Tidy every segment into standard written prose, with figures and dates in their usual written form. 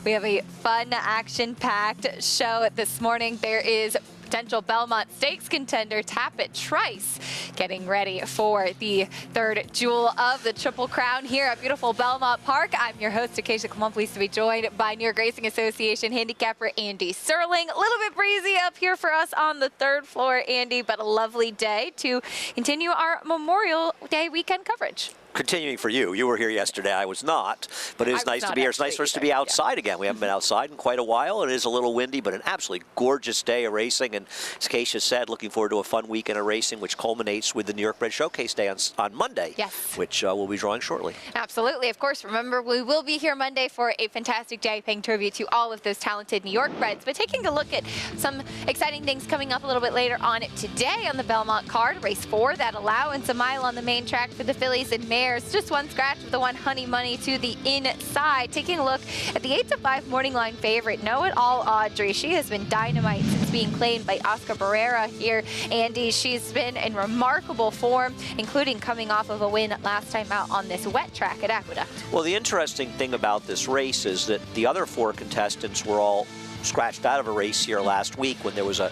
We have a fun, action-packed show this morning. There is potential Belmont Stakes contender Tappet Trice getting ready for the third jewel of the Triple Crown here at beautiful Belmont Park. I'm your host, Acacia Clement, pleased to be joined by New York Racing Association handicapper Andy Serling. A little bit breezy up here for us on the third floor, Andy, but a lovely day to continue our Memorial Day weekend coverage. Continuing for you. You were here yesterday. I was not, but it is nice to be here. It's nice for us to be outside again. We haven't been outside in quite a while. It is a little windy, but an absolutely gorgeous day of racing. And as Keisha said, looking forward to a fun weekend of racing, which culminates with the New York Bred Showcase Day on Monday, yes, which we'll be drawing shortly. Absolutely. Of course, remember, we will be here Monday for a fantastic day, paying tribute to all of those talented New York breds. But taking a look at some exciting things coming up a little bit later on today on the Belmont card. Race 4, that allowance, a mile on the main track for the fillies and mares. Just one scratch with the one Honey Money to the inside. Taking a look at the 8 to 5 morning line favorite, Know It All Audrey. She has been dynamite since being claimed by Oscar Barrera here. Andy, she's been in remarkable form, including coming off of a win last time out on this wet track at Aqueduct. Well, the interesting thing about this race is that the other 4 contestants were all scratched out of a race here last week when there was a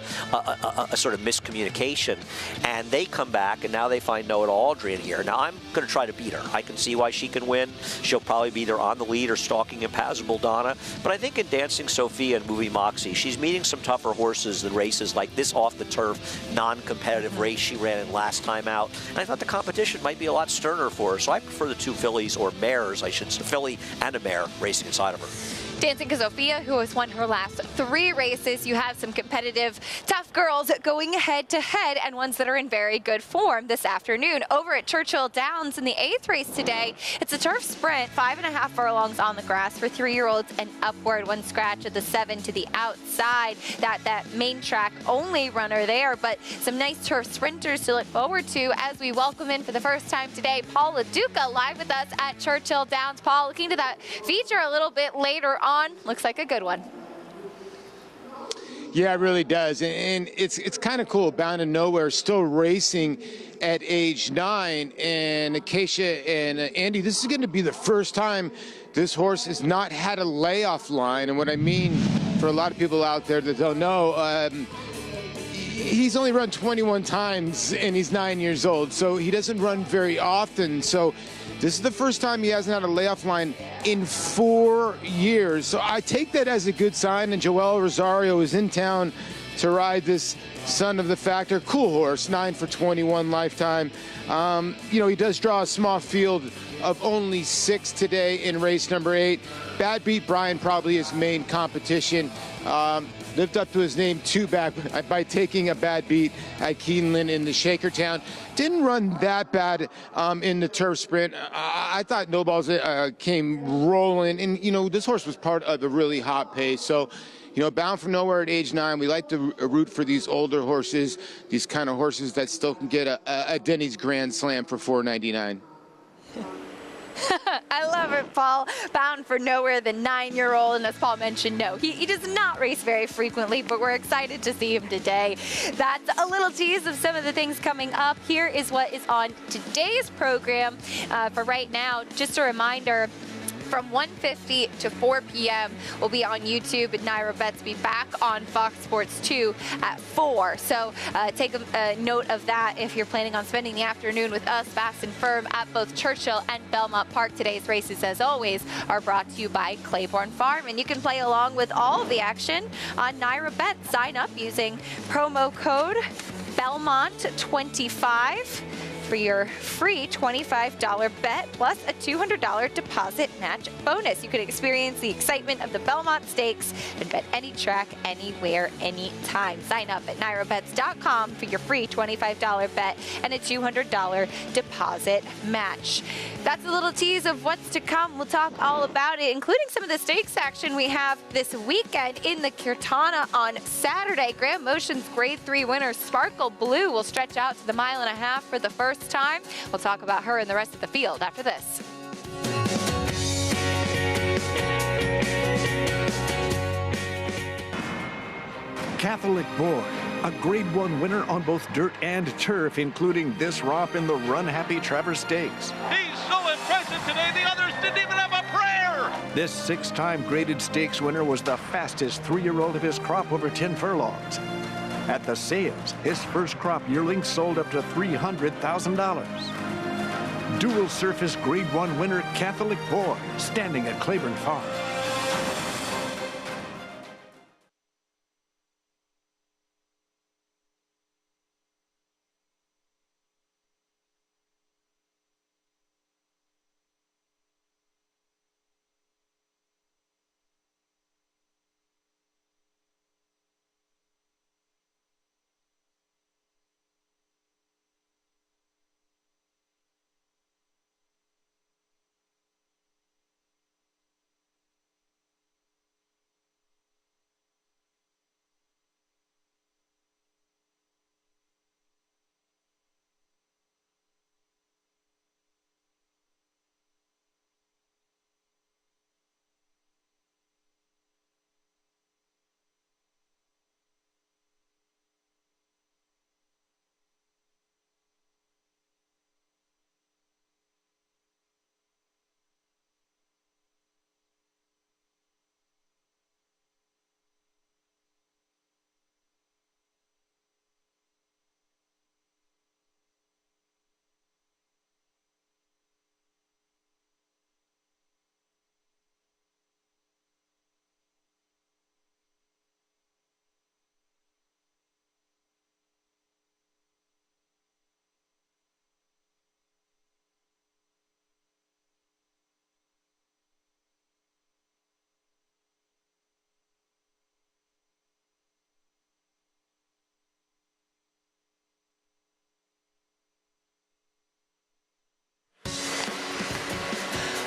sort of miscommunication, and they come back and now they find Know It All Audrey in here. Now I'm going to try to beat her. I can see why she can win. She'll probably be either on the lead or stalking Impassable Donna, but I think in Dancing Sophia and Movie Moxie, she's meeting some tougher horses than races like this off the turf non-competitive race she ran in last time out, and I thought the competition might be a lot sterner for her, so I prefer the 2 fillies, or mares I should say, filly and a mare, racing inside of her. Dancing Sophia, who has won her last 3 races. You have some competitive, tough girls going head-to-head, and ones that are in very good form this afternoon. Over at Churchill Downs in the 8th race today, it's a turf sprint, 5.5 furlongs on the grass for 3-year-olds and upward. 1 scratch at the 7 to the outside. That main track only runner there, but some nice turf sprinters to look forward to as we welcome in for the first time today, Paul LaDuca live with us at Churchill Downs. Paul, looking to that feature a little bit later on. Looks like a good one. Yeah, it really does, and it's kind of cool. Bound and Nowhere still racing at age 9, and Acacia and Andy, this is going to be the first time this horse has not had a layoff line. And what I mean, for a lot of people out there that don't know, he's only run 21 times and he's 9 years old, so he doesn't run very often. So this is the first time he hasn't had a layoff line in 4 years. So I take that as a good sign. And Joel Rosario is in town to ride this Son of the Factor. Cool horse, 9 for 21 lifetime. You know, he does draw a small field of only 6 today in race number 8. Bad Beat Brian, probably his main competition. Lived up to his name too back by taking a bad beat at Keeneland in the Shakertown. Didn't run that bad in the turf sprint. I thought No Balls came rolling, and you know, this horse was part of the really hot pace. So, you know, Bound for Nowhere at age 9, we like to root for these older horses, these kind of horses that still can get a Denny's Grand Slam for $4.99. I love it, Paul. Bound for Nowhere, the 9-year-old, and as Paul mentioned, no, he does not race very frequently, but we're excited to see him today. That's a little tease of some of the things coming up. Here is what is on today's program. For right now, just a reminder, from 1:50 to 4 p.m. we'll be on YouTube, and Naira Bets be back on Fox Sports 2 at 4. So take a note of that if you're planning on spending the afternoon with us, fast and firm, at both Churchill and Belmont Park. Today's races, as always, are brought to you by Claiborne Farm, and you can play along with all of the action on Naira Bets. Sign up using promo code Belmont25 for your free $25 bet plus a $200 deposit match bonus. You can experience the excitement of the Belmont Stakes and bet any track, anywhere, anytime. Sign up at nairabets.com for your free $25 bet and a $200 deposit match. That's a little tease of what's to come. We'll talk all about it, including some of the stakes action we have this weekend in the Kirtana on Saturday. Grand Motion's Grade 3 winner Sparkle Blue will stretch out to the 1.5 miles for the first time. We'll talk about her and the rest of the field after this. Catholic Boy, a Grade 1 winner on both dirt and turf, including this romp in the Run Happy Travers Stakes. He's so impressive today, the others didn't even have a prayer. This 6-time graded stakes winner was the fastest 3-year-old of his crop over 10 furlongs. At the sales, his first crop yearling sold up to $300,000. Dual surface Grade 1 winner Catholic Boy, standing at Claiborne Farm.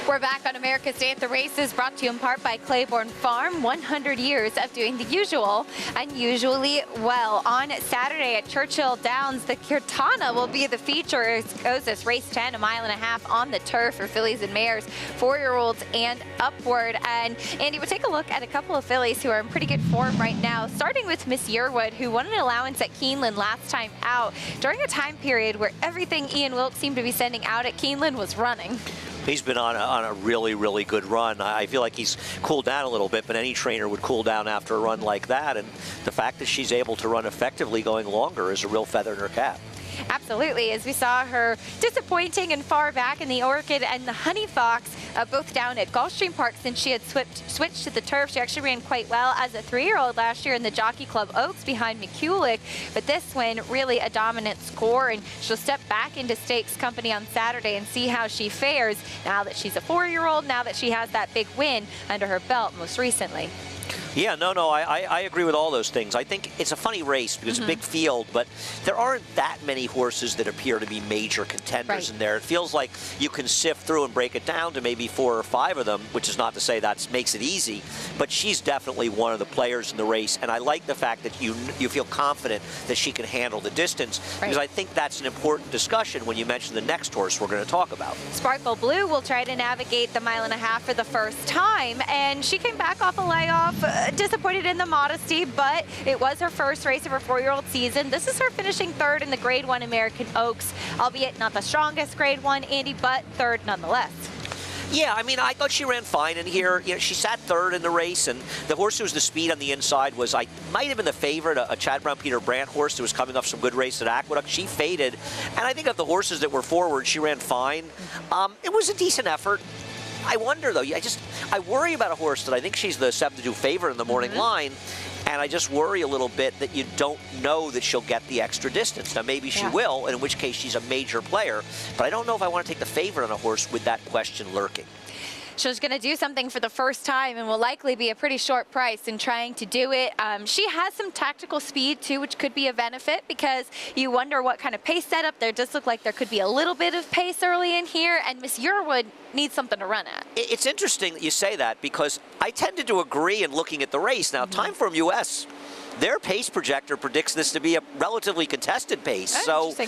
We're back on America's Day at the Races, brought to you in part by Claiborne Farm. 100 years of doing the usual, unusually well. On Saturday at Churchill Downs, the Kirtana will be the feature. It goes as race 10, 1.5 miles on the turf for fillies and mares, 4-year-olds and upward. And Andy, we'll take a look at a couple of fillies who are in pretty good form right now, starting with Miss Yearwood, who won an allowance at Keeneland last time out during a time period where everything Ian Wilkes seemed to be sending out at Keeneland was running. He's been on a really, really good run. I feel like he's cooled down a little bit, but any trainer would cool down after a run like that. And the fact that she's able to run effectively going longer is a real feather in her cap. Absolutely, as we saw her disappointing and far back in the Orchid and the Honey Fox, both down at Gulfstream Park since she had switched to the turf. She actually ran quite well as a 3-year-old last year in the Jockey Club Oaks behind McCulloch, but this one really a dominant score, and she'll step back into stakes company on Saturday and see how she fares now that she's a 4-year-old, now that she has that big win under her belt most recently. Yeah, no, I agree with all those things. I think it's a funny race because it's a big field, but there aren't that many horses that appear to be major contenders in there. It feels like you can sift through and break it down to maybe 4 or 5 of them, which is not to say that makes it easy, but she's definitely one of the players in the race, and I like the fact that you feel confident that she can handle the distance, because I think that's an important discussion when you mention the next horse we're going to talk about. Sparkle Blue will try to navigate the 1.5 miles for the first time, and she came back off a layoff. Disappointed in the modesty, but it was her first race of her 4-year-old season. This is her finishing 3rd in the Grade 1 American Oaks, albeit not the strongest Grade 1, Andy, but 3rd nonetheless. Yeah, I mean, I thought she ran fine in here. You know, she sat 3rd in the race, and the horse who was the speed on the inside was, might have been the favorite, a Chad Brown Peter Brandt horse that was coming off some good race at Aqueduct. She faded, and I think of the horses that were forward, she ran fine. It was a decent effort. I wonder, though, I worry about a horse that I think she's the 7-2 favorite in the morning line, and I just worry a little bit that you don't know that she'll get the extra distance. Now, maybe she will, and in which case she's a major player, but I don't know if I want to take the favorite on a horse with that question lurking. She's going to do something for the first time and will likely be a pretty short price in trying to do it. She has some tactical speed, too, which could be a benefit because you wonder what kind of pace setup. There does look like there could be a little bit of pace early in here, and Miss Yearwood needs something to run at. It's interesting that you say that because I tended to agree in looking at the race. Now, Time From US their pace projector predicts this to be a relatively contested pace. Oh, so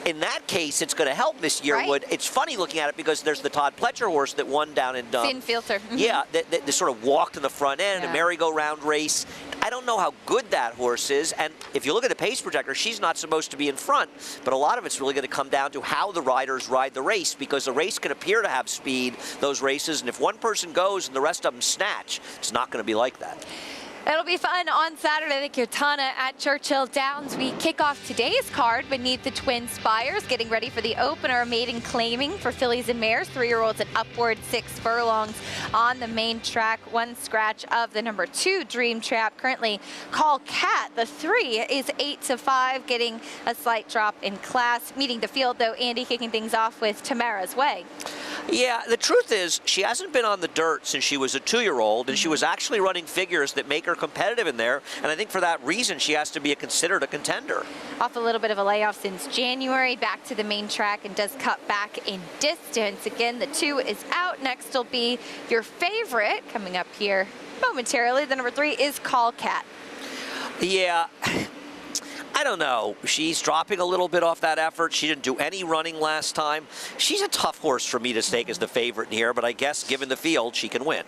in that case, it's going to help Miss Yearwood. Right. It's funny looking at it because there's the Todd Pletcher horse that won down in Filter. Yeah, that sort of walked in the front end, a merry-go-round race. I don't know how good that horse is, and if you look at the pace projector, she's not supposed to be in front, but a lot of it's really going to come down to how the riders ride the race, because the race can appear to have speed, those races, and if one person goes and the rest of them snatch, it's not going to be like that. It'll be fun on Saturday, the Kirtana at Churchill Downs. We kick off today's card beneath the Twin Spires, getting ready for the opener, maiden claiming for fillies and mares, 3-year-olds at upward 6 furlongs on the main track. One scratch of the number 2 Dream Trap. Currently, Call Cat, the 3, is 8-5, getting a slight drop in class. Meeting the field, though, Andy kicking things off with Tamara's Way. Yeah, the truth is, she hasn't been on the dirt since she was a 2-year-old, and she was actually running figures that make her competitive in there, and I think for that reason she has to be considered a contender. Off a little bit of a layoff since January, back to the main track and does cut back in distance. Again, the 2 is out. Next will be your favorite coming up here momentarily. The number 3 is Call Cat. Yeah. I don't know. She's dropping a little bit off that effort. She didn't do any running last time. She's a tough horse for me to stake as the favorite in here, but I guess given the field, she can win.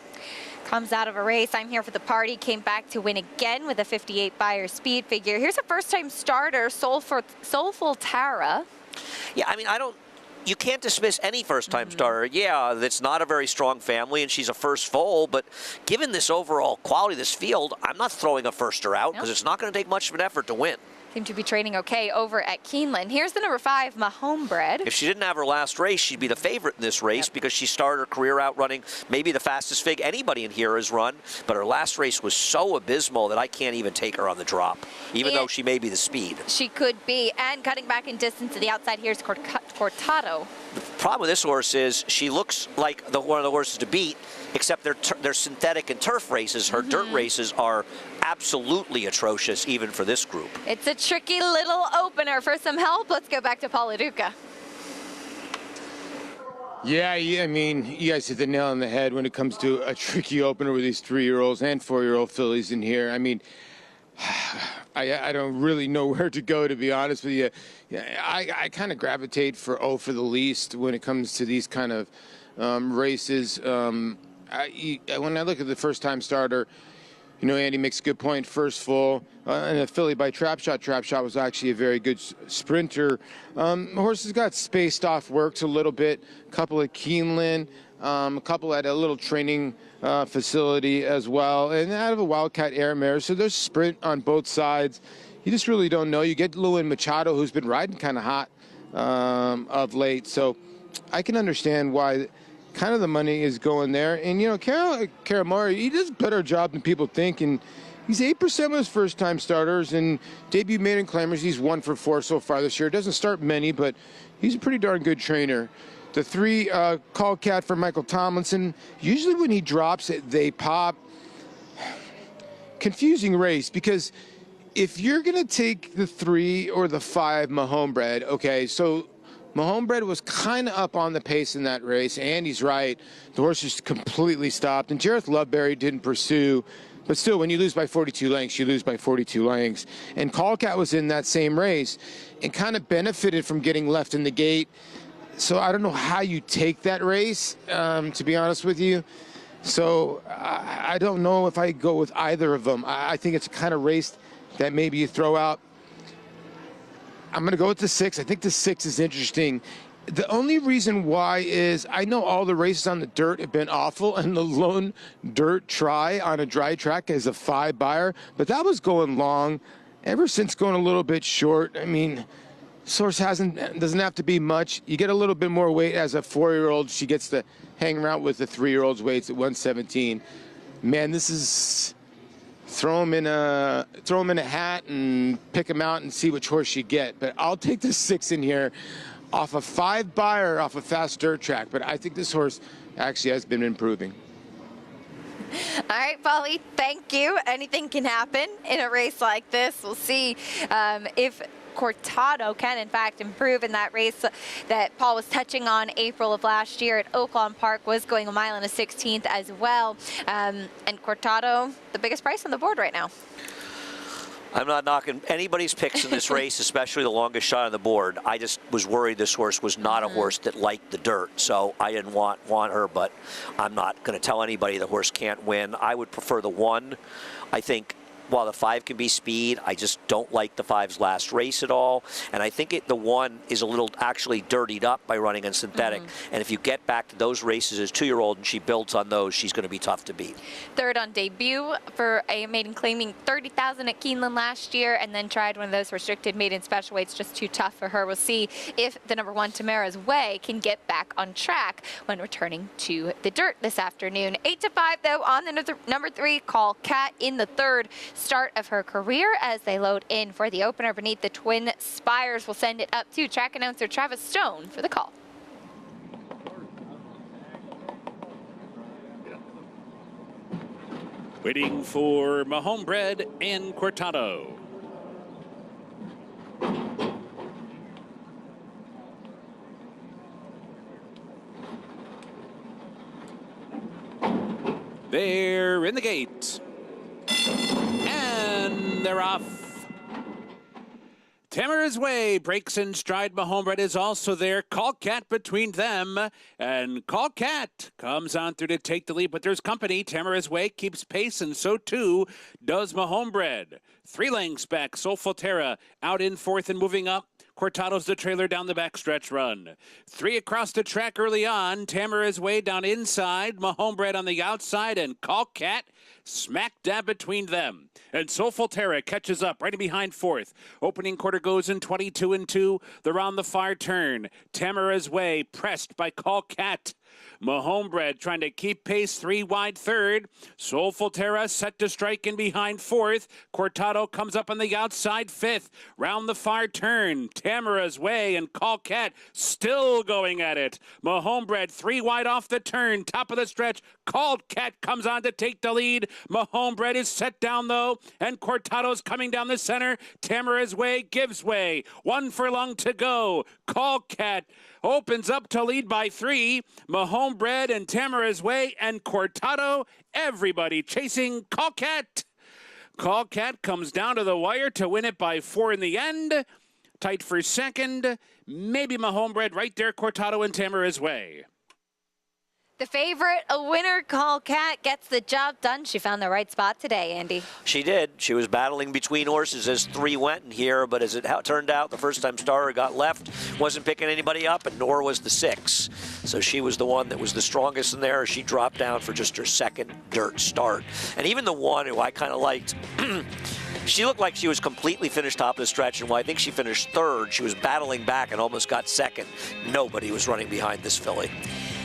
Comes out of a race. I'm here for the party. Came back to win again with a 58 Beyer speed figure. Here's a first-time starter, Soulful Tara. Yeah, I mean, you can't dismiss any first-time starter. Yeah, that's not a very strong family, and she's a first foal, but given this overall quality of this field, I'm not throwing a firster out because it's not going to take much of an effort to win. Seem to be training okay over at Keeneland. Here's the number 5, Mahomebred. If she didn't have her last race, she'd be the favorite in this race because she started her career out running maybe the fastest fig anybody in here has run, but her last race was so abysmal that I can't even take her on the drop, even though she may be the speed. She could be, and cutting back in distance to the outside, here's Cortado. The problem with this horse is she looks like one of the horses to beat, except they're synthetic and turf races. Her dirt races are absolutely atrocious, even for this group. It's a tricky little opener. For some help, let's go back to Paula Duca. Yeah, I mean, you guys hit the nail on the head when it comes to a tricky opener with these 3-year-olds and 4-year-old fillies in here. I mean, I don't really know where to go, to be honest with you. I kind of gravitate for for the least when it comes to these kind of races. When I look at the first-time starter, you know, Andy makes a good point. First full, and a filly by Trap Shot. Trap Shot was actually a very good sprinter. The horse has got spaced off works a little bit. A couple at Keeneland, a couple at a little training facility as well, and out of a Wildcat Air Mare. So there's sprint on both sides. You just really don't know. You get Lewin Machado, who's been riding kind of hot of late. So I can understand why kind of the money is going there. And, you know, Karamari, he does a better job than people think. And he's 8% with his first-time starters. And debut maiden claimers, he's 1 for 4 so far this year. Doesn't start many, but he's a pretty darn good trainer. The 3, Call Cat for Michael Tomlinson. Usually when he drops it, they pop. Confusing race, because if you're going to take the 3 or the 5 Mahomebred, okay, so Mahomebred was kind of up on the pace in that race. Andy's right. The horse just completely stopped. And Jareth Loveberry didn't pursue. But still, when you lose by 42 lengths, you lose by 42 lengths. And Call Cat was in that same race and kind of benefited from getting left in the gate. So I don't know how you take that race, to be honest with you. So I don't know if I go with either of them. I think it's a kind of race that maybe you throw out. I'm going to go with the 6. I think the 6 is interesting. The only reason why is I know all the races on the dirt have been awful, and the lone dirt try on a dry track is a 5 Beyer, but that was going long. Ever since going a little bit short, I mean, source doesn't have to be much. You get a little bit more weight as a 4-year-old. She gets to hang around with the 3-year-old's weights at 117. Man, this is throw him in a hat and pick him out and see which horse you get. But I'll take the 6 in here off a 5 Beyer off a fast dirt track. But I think this horse actually has been improving. All right, Polly, thank you. Anything can happen in a race like this. We'll see if Cortado can, in fact, improve in that race that Paul was touching on April of last year at Oaklawn Park, was going 1 mile and a 16th as well. And Cortado, the biggest price on the board right now. I'm not knocking anybody's picks in this race, especially the longest shot on the board. I just was worried this horse was not a horse that liked the dirt, so I didn't want her, but I'm not going to tell anybody the horse can't win. I would prefer the 1. I think while the 5 can be speed, I just don't like the 5's last race at all. And I think the 1 is a little actually dirtied up by running on synthetic. And if you get back to those races as 2-year-old and she builds on those, she's going to be tough to beat. 3rd on debut for a maiden claiming 30,000 at Keeneland last year, and then tried one of those restricted maiden special weights. Just too tough for her. We'll see if the number 1 Tamara's Way can get back on track when returning to the dirt this afternoon. 8-5 though on the number 3 Call Cat in the 3rd start of her career as they load in for the opener beneath the Twin Spires. We'll send it up to track announcer Travis Stone for the call. Waiting for Mahombred and Cortado. They're in the gate. And they're off. Tamara's Way breaks in stride. Mahombred is also there. Call Cat between them. And Call Cat comes on through to take the lead. But there's company. Tamara's Way keeps pace, and so too does Mahombred. 3 lengths back. Soulful Terra out in 4th and moving up. Cortado's the trailer down the backstretch run. 3 across the track early on. Tamara's Way down inside. Mahombred on the outside, and Call Cat smack dab between them. And Soulful Terra catches up right behind 4th. Opening quarter goes in 22-2. They're on the far turn. Tamara's Way pressed by Call Cat. Mahombred trying to keep pace, 3 wide 3rd. Soulful Terra set to strike in behind 4th. Cortado comes up on the outside 5th. Round the far turn. Tamara's Way and Call Cat still going at it. Mahombred 3 wide off the turn. Top of the stretch. Call Cat comes on to take the lead. Mahombred is set down though, and Cortado's coming down the center. Tamara's Way gives way. 1 furlong to go. Call Cat opens up to lead by 3. Mahombred and Tamara's Way and Cortado, everybody chasing Call Cat. Call Cat comes down to the wire to win it by 4 in the end. Tight for 2nd. Maybe Mahombred right there, Cortado and Tamara's Way. The favorite, a winner, Call Cat, gets the job done. She found the right spot today, Andy. She did. She was battling between horses as 3 went in here, but as it turned out, the first-time starter got left, wasn't picking anybody up, and nor was the 6. So she was the one that was the strongest in there. She dropped down for just her 2nd dirt start. And even the 1 who I kind of liked, she looked like she was completely finished top of the stretch, and while I think she finished 3rd, she was battling back and almost got 2nd. Nobody was running behind this filly.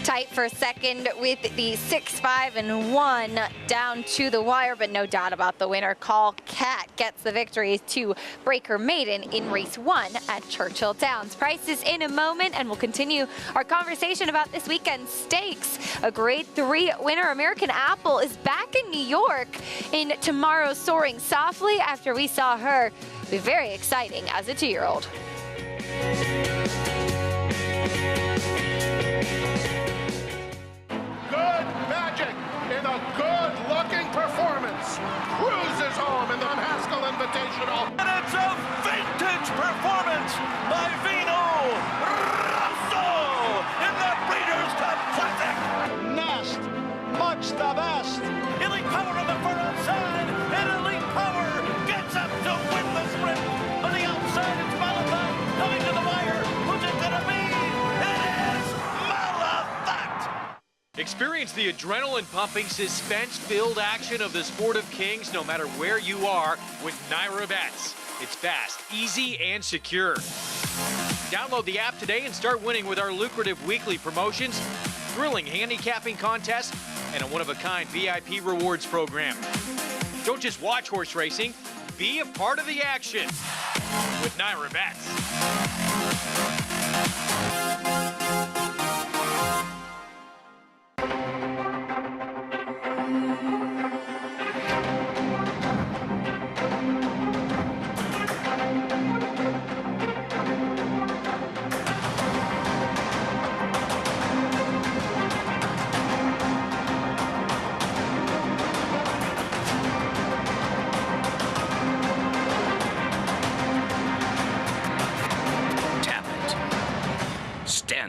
Tight for 2nd with the 6, 5, and 1 down to the wire, but no doubt about the winner. Call Cat gets the victory to break her maiden in race 1 at Churchill Downs. Prices in a moment, and we'll continue our conversation about this weekend's stakes. A grade 3 winner, American Apple, is back in New York in tomorrow's Soaring Softly after we saw her be very exciting as a 2-year-old. In a good-looking performance, cruises home in the Haskell Invitational. And it's a vintage performance by Vino Rosso in the Breeders' Cup Classic. Nest, much the best. Elite Power on the far outside, and Elite Power gets up to win the sprint. On the outside, it's Malabat coming to the wire. Who's it gonna be? It is Malabat. Experience the adrenaline-pumping, suspense-filled action of the Sport of Kings no matter where you are with Naira Bets. It's fast, easy, and secure. Download the app today and start winning with our lucrative weekly promotions, thrilling handicapping contests, and a one-of-a-kind VIP rewards program. Don't just watch horse racing, be a part of the action with Naira Bets.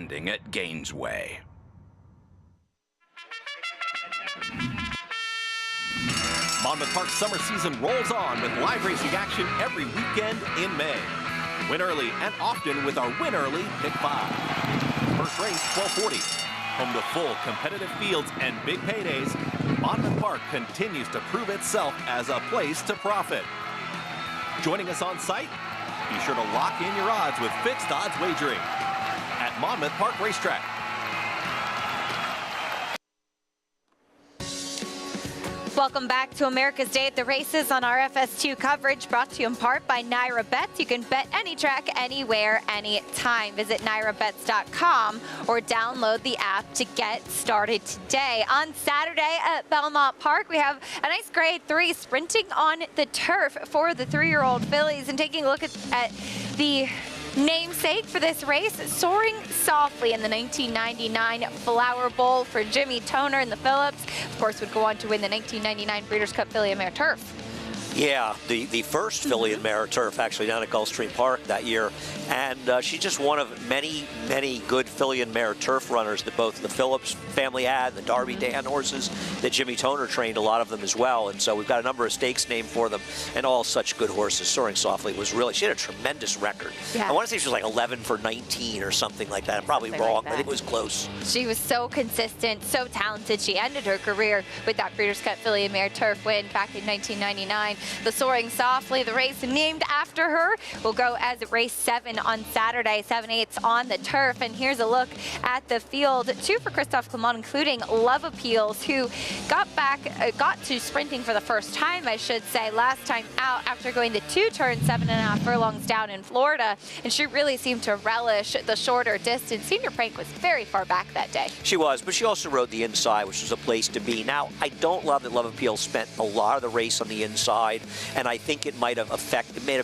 ending at Gainesway. Monmouth Park's summer season rolls on with live racing action every weekend in May. Win early and often with our Win Early Pick 5. First race, 12:40. Home to full competitive fields and big paydays, Monmouth Park continues to prove itself as a place to profit. Joining us on site? Be sure to lock in your odds with fixed odds wagering at Monmouth Park Racetrack. Welcome back to America's Day at the Races on our FS2 coverage, brought to you in part by Naira Bets. You can bet any track, anywhere, anytime. Visit nairabets.com or download the app to get started today. On Saturday at Belmont Park, we have a nice grade 3 sprinting on the turf for the 3-year-old fillies. And taking a look at the namesake for this race, Soaring Softly in the 1999 Flower Bowl for Jimmy Toner and the Phillips. Of course, would go on to win the 1999 Breeders' Cup Filly and Mare Turf. Yeah, the first filly and mare turf actually down at Gulfstream Park that year. And she's just one of many, many good filly and mare turf runners that both the Phillips family had, the Darby Dan horses that Jimmy Toner trained, a lot of them as well. And so we've got a number of stakes named for them and all such good horses. Soaring Softly was really, she had a tremendous record. Yeah. I want to say she was like 11 for 19 or something like that. I'm probably wrong, like but I think it was close. She was so consistent, so talented. She ended her career with that Breeders' Cup Filly and Mare Turf win back in 1999. The Soaring Softly, the race named after her, will go as race 7 on Saturday, 7/8 on the turf. And here's a look at the field. 2 for Christophe Clement, including Love Appeals, who got to sprinting for the first time, I should say, last time out after going to 2 turns, 7.5 furlongs down in Florida. And she really seemed to relish the shorter distance. Senior Prank was very far back that day. She was, but she also rode the inside, which was a place to be. Now, I don't love that Love Appeals spent a lot of the race on the inside. And I think it may have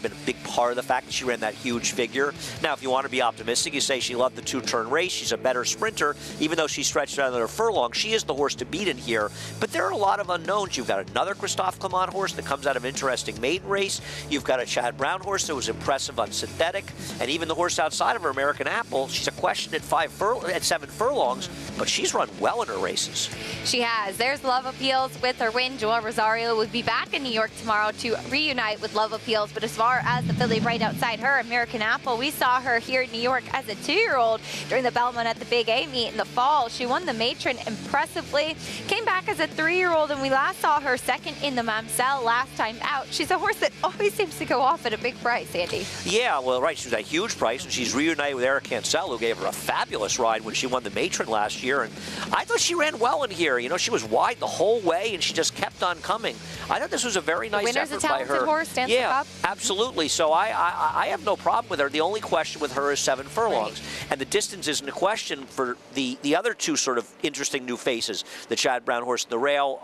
been a big part of the fact that she ran that huge figure. Now, if you want to be optimistic, you say she loved the 2-turn race. She's a better sprinter, even though she stretched out another furlong. She is the horse to beat in here. But there are a lot of unknowns. You've got another Christophe Clement horse that comes out of an interesting maiden race. You've got a Chad Brown horse that was impressive on synthetic. And even the horse outside of her, American Apple, she's a question at 7 furlongs, but she's run well in her races. She has. There's Love Appeals with her win. Joel Rosario will be back in New York tomorrow to reunite with Love Appeals. But as far as the filly right outside her, American Apple, we saw her here in New York as a 2-year-old during the Belmont at the Big A meet in the fall. She won the matron impressively, came back as a 3-year-old, and we last saw her second in the Mamselle last time out. She's a horse that always seems to go off at a big price, Andy. Yeah, well, right, she was at a huge price, and she's reunited with Eric Cancel, who gave her a fabulous ride when she won the matron last year. And I thought she ran well in here. You know, she was wide the whole way, and she just kept on coming. I thought this was a very nice effort by her. Horse, yeah, absolutely. So I have no problem with her. The only question with her is 7 furlongs. Right. And the distance isn't a question for the other 2 sort of interesting new faces. The Chad Brown horse in the rail,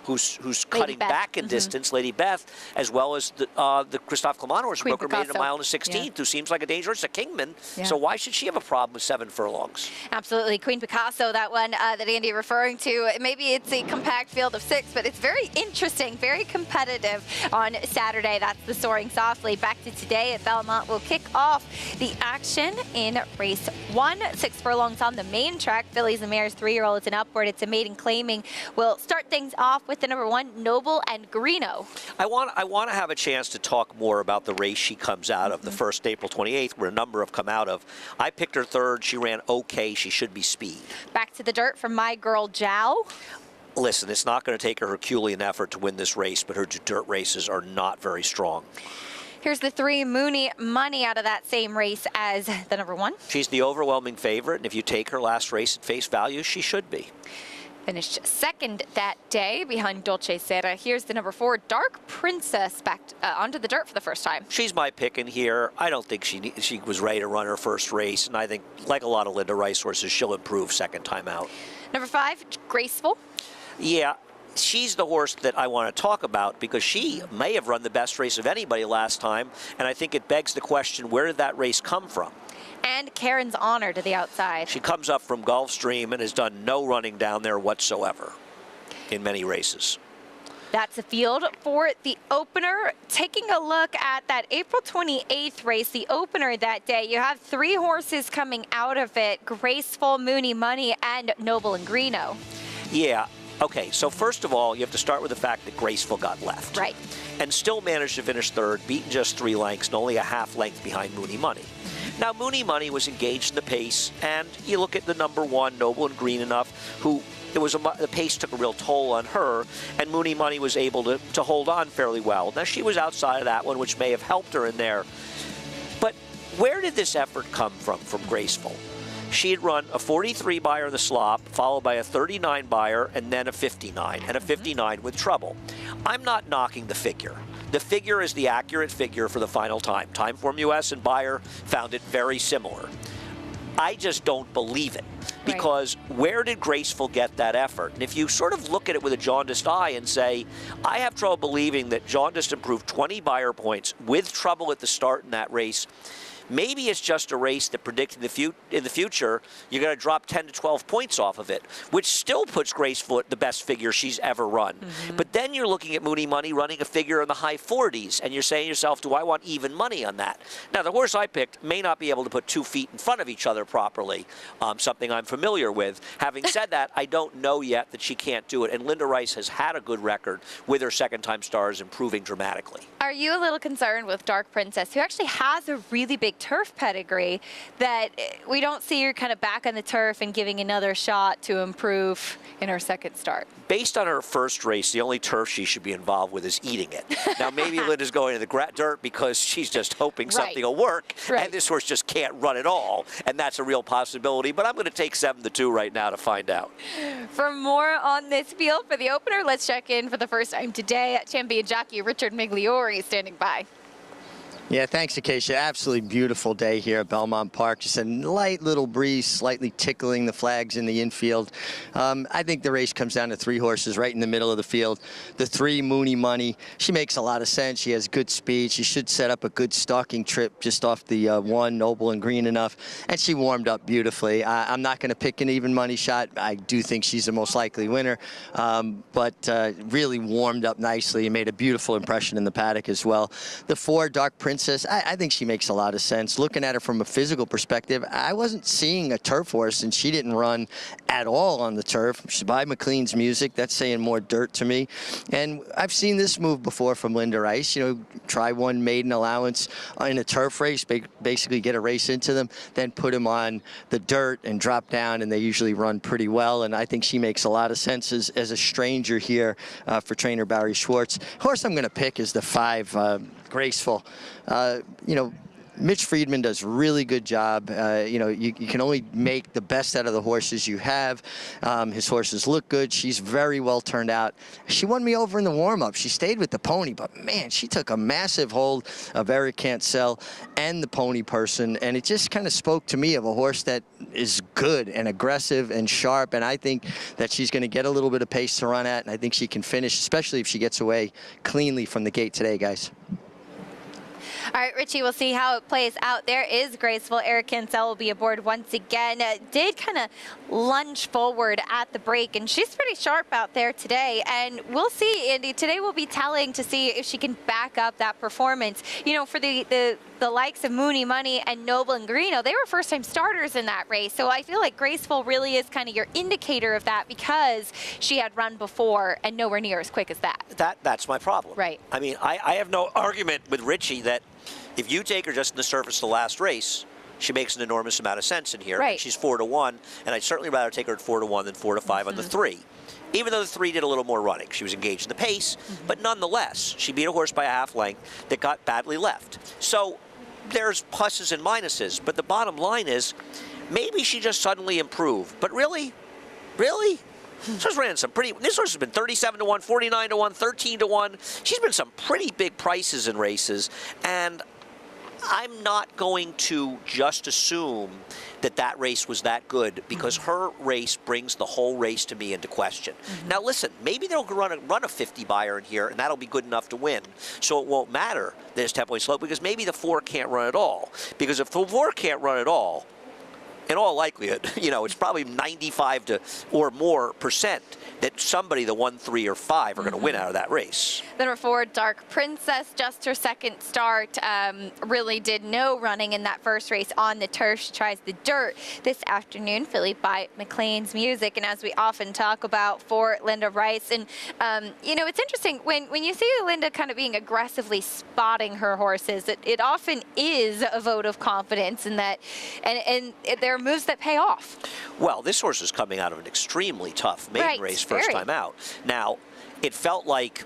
who's cutting back in distance, Lady Beth, as well as the Christophe Clement horse, who broke her maiden a mile and a 16th, who seems like a dangerous, a Kingman. Yeah. So why should she have a problem with 7 furlongs? Absolutely. Queen Picasso, that one that Andy referring to, maybe it's a compact field of 6, but it's very interesting, very competitive on Saturday. That's the Soaring Softly. Back to today at Belmont. We'll kick off the action in race 1. 6 furlongs on the main track. Fillies and Mares, 3-year-olds and upward. It's a maiden claiming. We'll start things off with the number 1, Noble and Greeno. I want to have a chance to talk more about the race she comes out of, the first April 28th, where a number have come out of. I picked her 3rd. She ran okay. She should be speed. Back to the dirt from my girl, Jow. Listen, it's not going to take a Herculean effort to win this race, but her dirt races are not very strong. Here's the 3 Mooney Money out of that same race as the number 1. She's the overwhelming favorite, and if you take her last race at face value, she should be. Finished 2nd that day behind Dolce Sera. Here's the number 4, Dark Princess, back onto the dirt for the first time. She's my pick in here. I don't think she was ready to run her first race, and I think, like a lot of Linda Rice horses, she'll improve second time out. Number 5, Graceful. Yeah, she's the horse that I want to talk about because she may have run the best race of anybody last time, and I think it begs the question, where did that race come from? And Karen's Honor to the outside. She comes up from Gulfstream and has done no running down there whatsoever in many races. That's the field for the opener. Taking a look at that April 28th race, the opener that day, you have 3 horses coming out of it: Graceful, Mooney Money, and Noble and Greeno. Yeah. Okay, so first of all, you have to start with the fact that Graceful got left. Right. And still managed to finish third, beaten just 3 lengths and only a half length behind Mooney Money. Now, Mooney Money was engaged in the pace, and you look at the number 1, Noble and Green Enough, who the pace took a real toll on her, and Mooney Money was able to hold on fairly well. Now, she was outside of that one, which may have helped her in there. But where did this effort come from Graceful? She had run a 43 buyer in the slop, followed by a 39 buyer, and then a 59, and a 59 with trouble. I'm not knocking the figure. The figure is the accurate figure for the final time. Timeform US and Buyer found it very similar. I just don't believe it, because where did Graceful get that effort? And if you sort of look at it with a jaundiced eye and say, I have trouble believing that Jaundiced improved 20 buyer points with trouble at the start in that race, maybe it's just a race that predicted in the future you're going to drop 10 to 12 points off of it, which still puts Graceful at the best figure she's ever run. But then you're looking at Mooney Money running a figure in the high 40s, and you're saying to yourself, do I want even money on that? Now, the horse I picked may not be able to put 2 feet in front of each other properly, something I'm familiar with. Having said that, I don't know yet that she can't do it, and Linda Rice has had a good record with her second-time stars improving dramatically. Are you a little concerned with Dark Princess, who actually has a really big turf pedigree, that we don't see her kind of back on the turf and giving another shot to improve in her second start? Based on her first race, the only turf she should be involved with is eating it. Now, maybe Linda's going to the dirt because she's just hoping something will work, and this horse just can't run at all, and that's a real possibility. But I'm going to take 7-2 right now to find out. For more on this field for the opener, let's check in for the first time today. Champion jockey Richard Migliori standing by. Yeah, thanks, Acacia. Absolutely beautiful day here at Belmont Park. Just a light little breeze, slightly tickling the flags in the infield. I think the race comes down to 3 horses right in the middle of the field. The 3, Mooney Money, she makes a lot of sense. She has good speed. She should set up a good stalking trip just off the 1, Noble and Green Enough. And she warmed up beautifully. I'm not going to pick an even money shot. I do think she's the most likely winner. But really warmed up nicely and made a beautiful impression in the paddock as well. The 4, Dark Princess, I think she makes a lot of sense. Looking at her from a physical perspective, I wasn't seeing a turf horse, and she didn't run at all on the turf. She's by McLean's Music. That's saying more dirt to me. And I've seen this move before from Linda Rice. You know, try one maiden allowance in a turf race, basically get a race into them, then put them on the dirt and drop down, and they usually run pretty well. And I think she makes a lot of sense as a stranger here for trainer Barry Schwartz. Horse I'm going to pick is the 5, Graceful. You know, Mitch Friedman does a really good job. You know, you can only make the best out of the horses you have. His horses look good. She's very well turned out. She won me over in the warm-up. She stayed with the pony, but man, she took a massive hold of Eric Can't Sell and the pony person, and it just kind of spoke to me of a horse that is good and aggressive and sharp, and I think that she's going to get a little bit of pace to run at, and I think she can finish, especially if she gets away cleanly from the gate today, guys. All right, Richie, we'll see how it plays out. There is Graceful. Eric Cancel will be aboard once again. Did kind of lunge forward at the break, and she's pretty sharp out there today. And we'll see, Andy. Today we'll be telling to see if she can back up that performance. You know, for the likes of Mooney Money and Noble and Greeno, they were first-time starters in that race. So I feel like Graceful really is kind of your indicator of that, because she had run before and nowhere near as quick as that. That's my problem. Right. I mean, I have no argument with Richie that if you take her just in the surface of the last race, she makes an enormous amount of sense in here. Right. She's 4-1, and I'd certainly rather take her at 4-1 than 4-5 on the 3. Even though the 3 did a little more running. She was engaged in the pace, but nonetheless, she beat a horse by a half length that got badly left. So there's pluses and minuses, but the bottom line is maybe she just suddenly improved. But really? This horse ran some pretty. This horse has been 37-1, 49-1, 13-1. She's been some pretty big prices in races, and I'm not going to just assume that that race was that good, because her race brings the whole race to me into question. Now listen, maybe they'll run a 50 buyer in here, and that'll be good enough to win. So it won't matter that it's 10-point slope, because maybe the 4 can't run at all. Because if the 4 can't run at all, in all likelihood, you know, it's probably 95 to or more percent that somebody, the 1, 3, or 5, are going to win out of that race. The number 4, Dark Princess, just her second start, really did no running in that first race on the turf. She tries the dirt this afternoon, fillied by McLean's Music, and as we often talk about for Linda Rice. And, you know, it's interesting, when you see Linda kind of being aggressively spotting her horses, it often is a vote of confidence in that, and there are moves that pay off. Well, this horse is coming out of an extremely tough maiden race first time out. Now, it felt like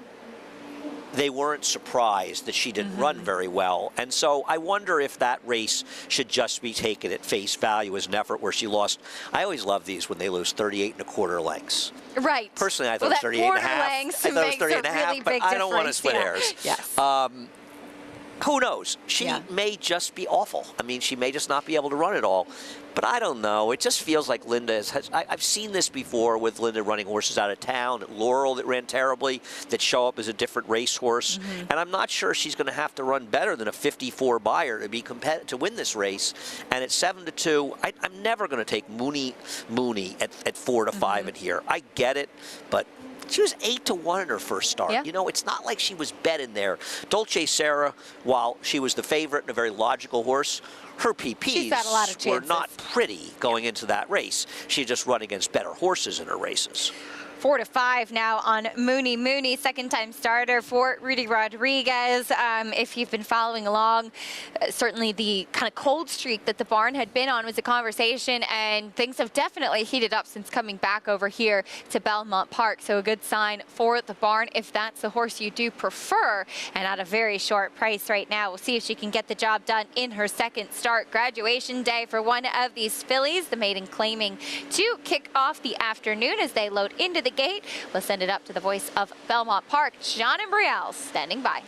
they weren't surprised that she didn't run very well. And so I wonder if that race should just be taken at face value as an effort where she lost. I always love these when they lose 38 1/4 lengths. Right. Personally, I thought it was 38 1/2. I thought it was 38 1/2, but I don't want to split hairs. Yes. Who knows? She may just be awful. I mean, she may just not be able to run it all. But I don't know. It just feels like Linda has I've seen this before with Linda running horses out of town. Laurel that ran terribly, that show up as a different racehorse. And I'm not sure she's going to have to run better than a 54 buyer to be to win this race. And at 7 to 2, I'm never going to take Mooney at 4 to 5 in here. I get it, but she was 8 to 1 in her first start. You know, it's not like she was bet in there. Dolce Sarah, while she was the favorite and a very logical horse, her PPs were not pretty going into that race. She just run against better horses in her races. 4 to 5 now on Mooney, second-time starter for Rudy Rodriguez. If you've been following along, certainly the kind of cold streak that the barn had been on was a conversation, and things have definitely heated up since coming back over here to Belmont Park. So a good sign for the barn if that's the horse you do prefer, and at a very short price right now. We'll see if she can get the job done in her second start. Graduation day for one of these fillies, the maiden claiming to kick off the afternoon as they load into the gate. We'll send it up to the voice of Belmont Park, John and Brielle, standing by.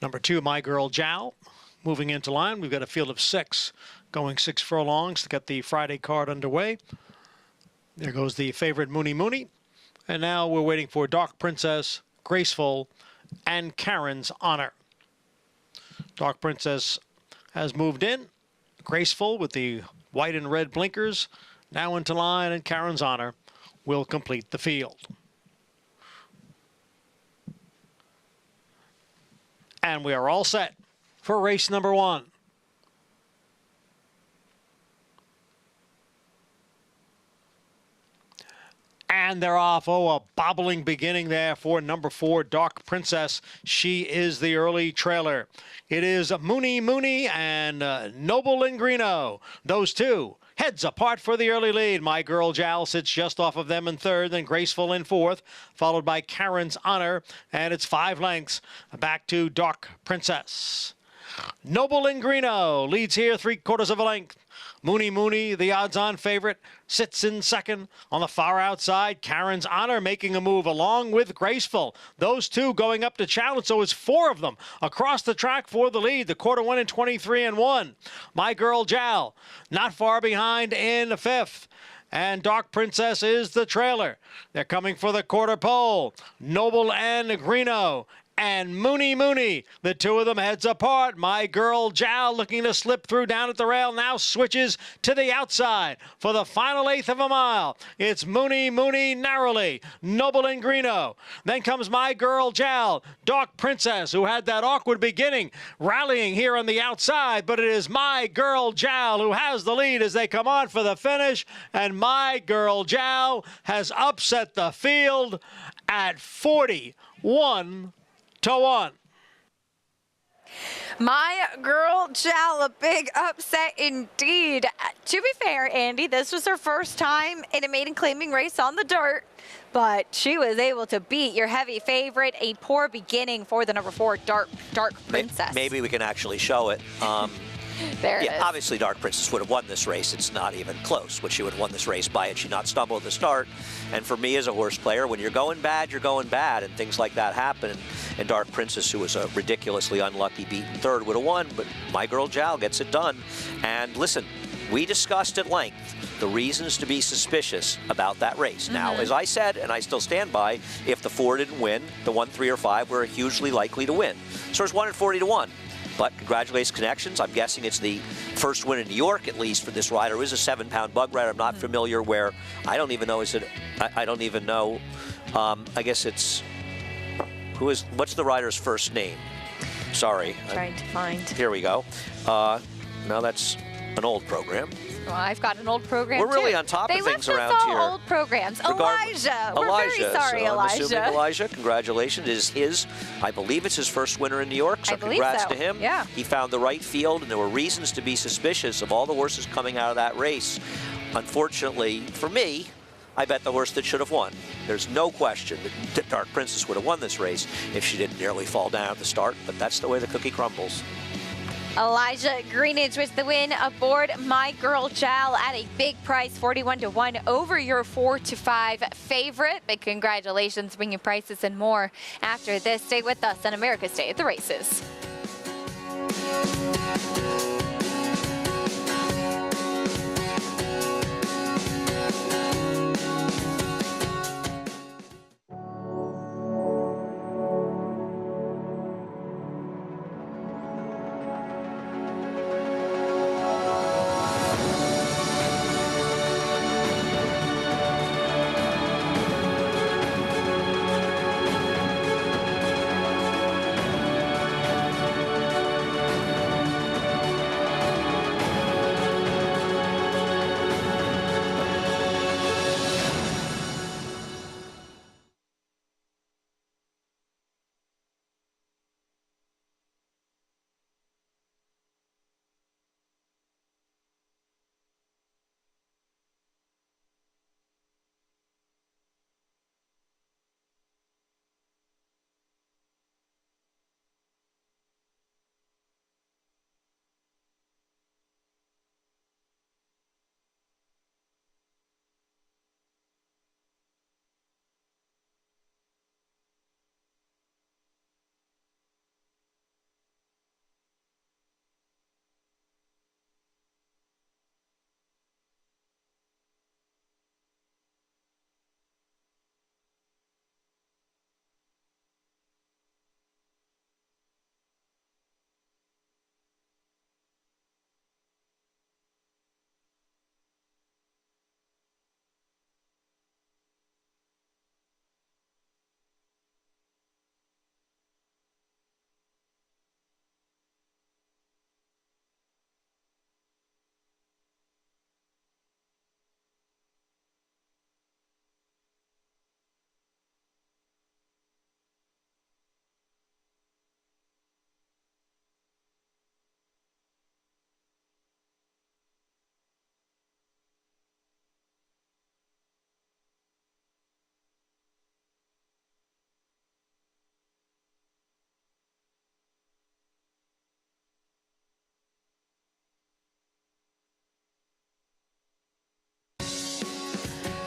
Number 2, My Girl Jow, moving into line. We've got a field of 6, going 6 furlongs to get the Friday card underway. There goes the favorite Mooney. And now we're waiting for Dark Princess, Graceful, and Karen's Honor. Dark Princess has moved in. Graceful with the white and red blinkers now into line, and Karen's Honor will complete the field. And we are all set for race number 1. And they're off. Oh, a bobbling beginning there for number 4, Dark Princess. She is the early trailer. It is Mooney and Noble Ingrino. Those two heads apart for the early lead. My Girl Jowl sits just off of them in third, then Graceful in fourth, followed by Karen's Honor, and it's 5 lengths back to Dark Princess. Noble Ingrino leads here 3/4 of a length. Mooney, the odds-on favorite, sits in second. On the far outside, Karen's Honor making a move along with Graceful. Those two going up to challenge, so it's 4 of them across the track for the lead. The quarter one in 23-1. My Girl Jowl not far behind in fifth. And Dark Princess is the trailer. They're coming for the quarter pole. Noble and Ingrino. And Mooney, the two of them heads apart. My Girl Jowl looking to slip through down at the rail, now switches to the outside for the final 1/8 of a mile. It's Mooney narrowly, Noble Ingrino. Then comes My Girl Jowl, Dark Princess, who had that awkward beginning, rallying here on the outside, but it is My Girl Jowl who has the lead as they come on for the finish, and My Girl Jowl has upset the field at 41-1. My Girl Jowl, a big upset indeed. To be fair, Andy, this was her first time in a maiden claiming race on the dirt, but she was able to beat your heavy favorite. A poor beginning for the number 4, Dark Princess. Maybe we can actually show it. There it is. Obviously, Dark Princess would have won this race. It's not even close what she would have won this race by had she not stumbled at the start. And for me as a horse player, when you're going bad, and things like that happen. And Dark Princess, who was a ridiculously unlucky beaten third, would have won, but My Girl Jowl gets it done. And listen, we discussed at length the reasons to be suspicious about that race. Now, as I said, and I still stand by, if the 4 didn't win, the 1, 3, or 5 were hugely likely to win. So there's 1 in 40 to 1. But congratulations, Connections. I'm guessing it's the first win in New York, at least, for this rider. It is a 7-pound bug rider. I'm not familiar where. I don't even know. I don't even know. I guess it's. What's the rider's first name? Sorry. Trying to find. Here we go. No, that's an old program. Well, I've got an old program, We're really too. on top of things around They left us here. all old programs. Elijah. We're very sorry, so I'm Elijah. assuming Elijah, congratulations. It is his, I believe it's his first winner in New York, so I believe congrats so. to him. Yeah. He found the right field, and there were reasons to be suspicious of all the horses coming out of that race. Unfortunately, for me, I bet the horse that should have won. There's no question that Dark Princess would have won this race if she didn't nearly fall down at the start, but that's the way the cookie crumbles. Elijah Greenidge with the win aboard My Girl Jal at a big price, 41 to 1 over your 4 to 5 favorite. Big congratulations, bring you prices and more after this. Stay with us on America's Day at the Races.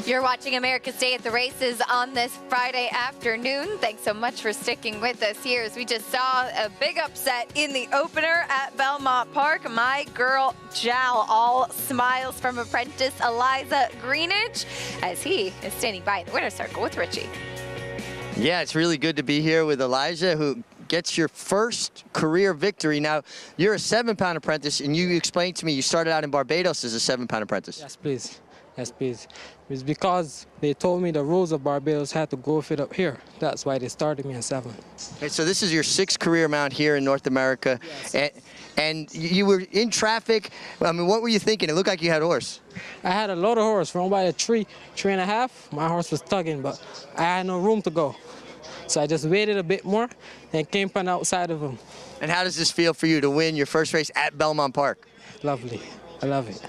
You're watching America's Day at the Races on this Friday afternoon. Thanks so much for sticking with us here as we just saw a big upset in the opener at Belmont Park. My Girl Jal, all smiles from apprentice Elijah Greenidge as he is standing by in the winner's circle with Richie. Yeah, it's really good to be here with Elijah, who gets your first career victory. Now, you're a 7-pound apprentice, and you explained to me you started out in Barbados as a 7-pound apprentice. Yes, please. Yes, please. It's because they told me the rules of Barbados had to go fit up here. That's why they started me at 7. Okay, so this is your 6th career mount here in North America. Yes. And you were in traffic. I mean, what were you thinking? It looked like you had a horse. I had a lot of horse. From about a 3.5, my horse was tugging, but I had no room to go. So I just waited a bit more and came on outside of him. And how does this feel for you to win your first race at Belmont Park? Lovely. I love it.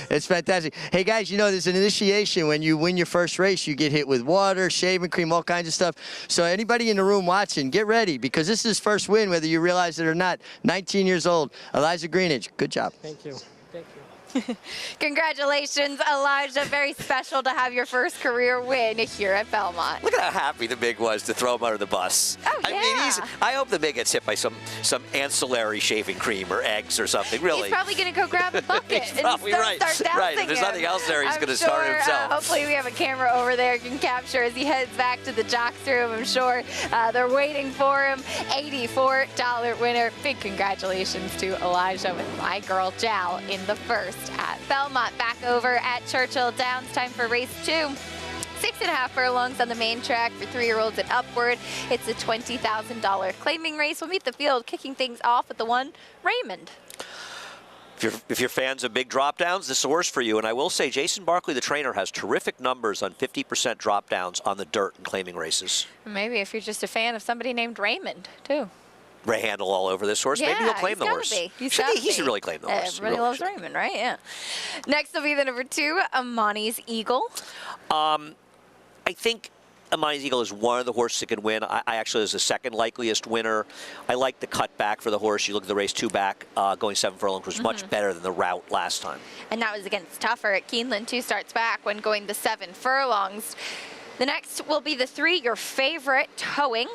It's fantastic. Hey, guys, you know, there's an initiation. When you win your first race, you get hit with water, shaving cream, all kinds of stuff. So anybody in the room watching, get ready, because this is his first win, whether you realize it or not. 19 years old, Elijah Greenidge. Good job. Thank you. Thank you. Congratulations, Elijah. Very special to have your first career win here at Belmont. Look at how happy the Mig was to throw him under the bus. Oh, yeah. I mean, I hope the Mig gets hit by some ancillary shaving cream or eggs or something, really. He's probably going to go grab a bucket He's and probably start dousing right. If there's him. nothing else there, he's I'm going to sure, start himself. Hopefully we have a camera over there can capture as he heads back to the jocks room. I'm sure they're waiting for him. $84 winner. Big congratulations to Elijah with my girl Jal in the first at Belmont. Back over at Churchill Downs. Time for race 2. 6.5 furlongs on the main track for 3-year-olds and upward. It's a $20,000 claiming race. We'll meet the field kicking things off with the one, Raymond. If you're fans of big drop downs, this is the horse for you. And I will say, Jason Barkley, the trainer, has terrific numbers on 50% drop downs on the dirt in claiming races. Maybe if you're just a fan of somebody named Raymond, too. Ray handle all over this horse. Yeah, Maybe he'll claim the horse. He should really claim the horse. Everybody loves Raymond, right? Yeah. Next will be the number 2, Amani's Eagle. I think Amani's Eagle is one of the horses that can win. I actually is the second likeliest winner. I like the cut back for the horse. You look at the race 2 back, going 7 furlongs was much better than the route last time. And that was against Tougher at Keeneland. 2 starts back when going the 7 furlongs. The next will be the 3, your favorite, Towing.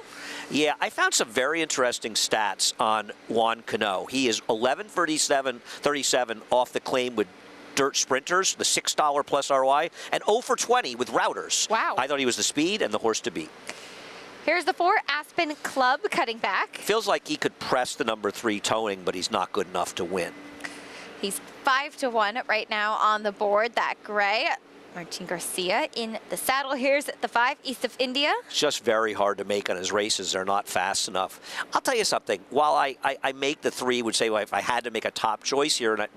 Yeah, I found some very interesting stats on Juan Cano. He is 11.37 off the claim with dirt sprinters, the $6 plus ROI, and 0 for 20 with routers. Wow. I thought he was the speed and the horse to beat. Here's the 4, Aspen Club, cutting back. Feels like he could press the number 3 Towing, but he's not good enough to win. He's 5-1 right now on the board. That gray, Martin Garcia in the saddle. Here's the 5, East of India. It's just very hard to make on his races. They're not fast enough. I'll tell you something. While I make the 3, would say, well, if I had to make a top choice here, and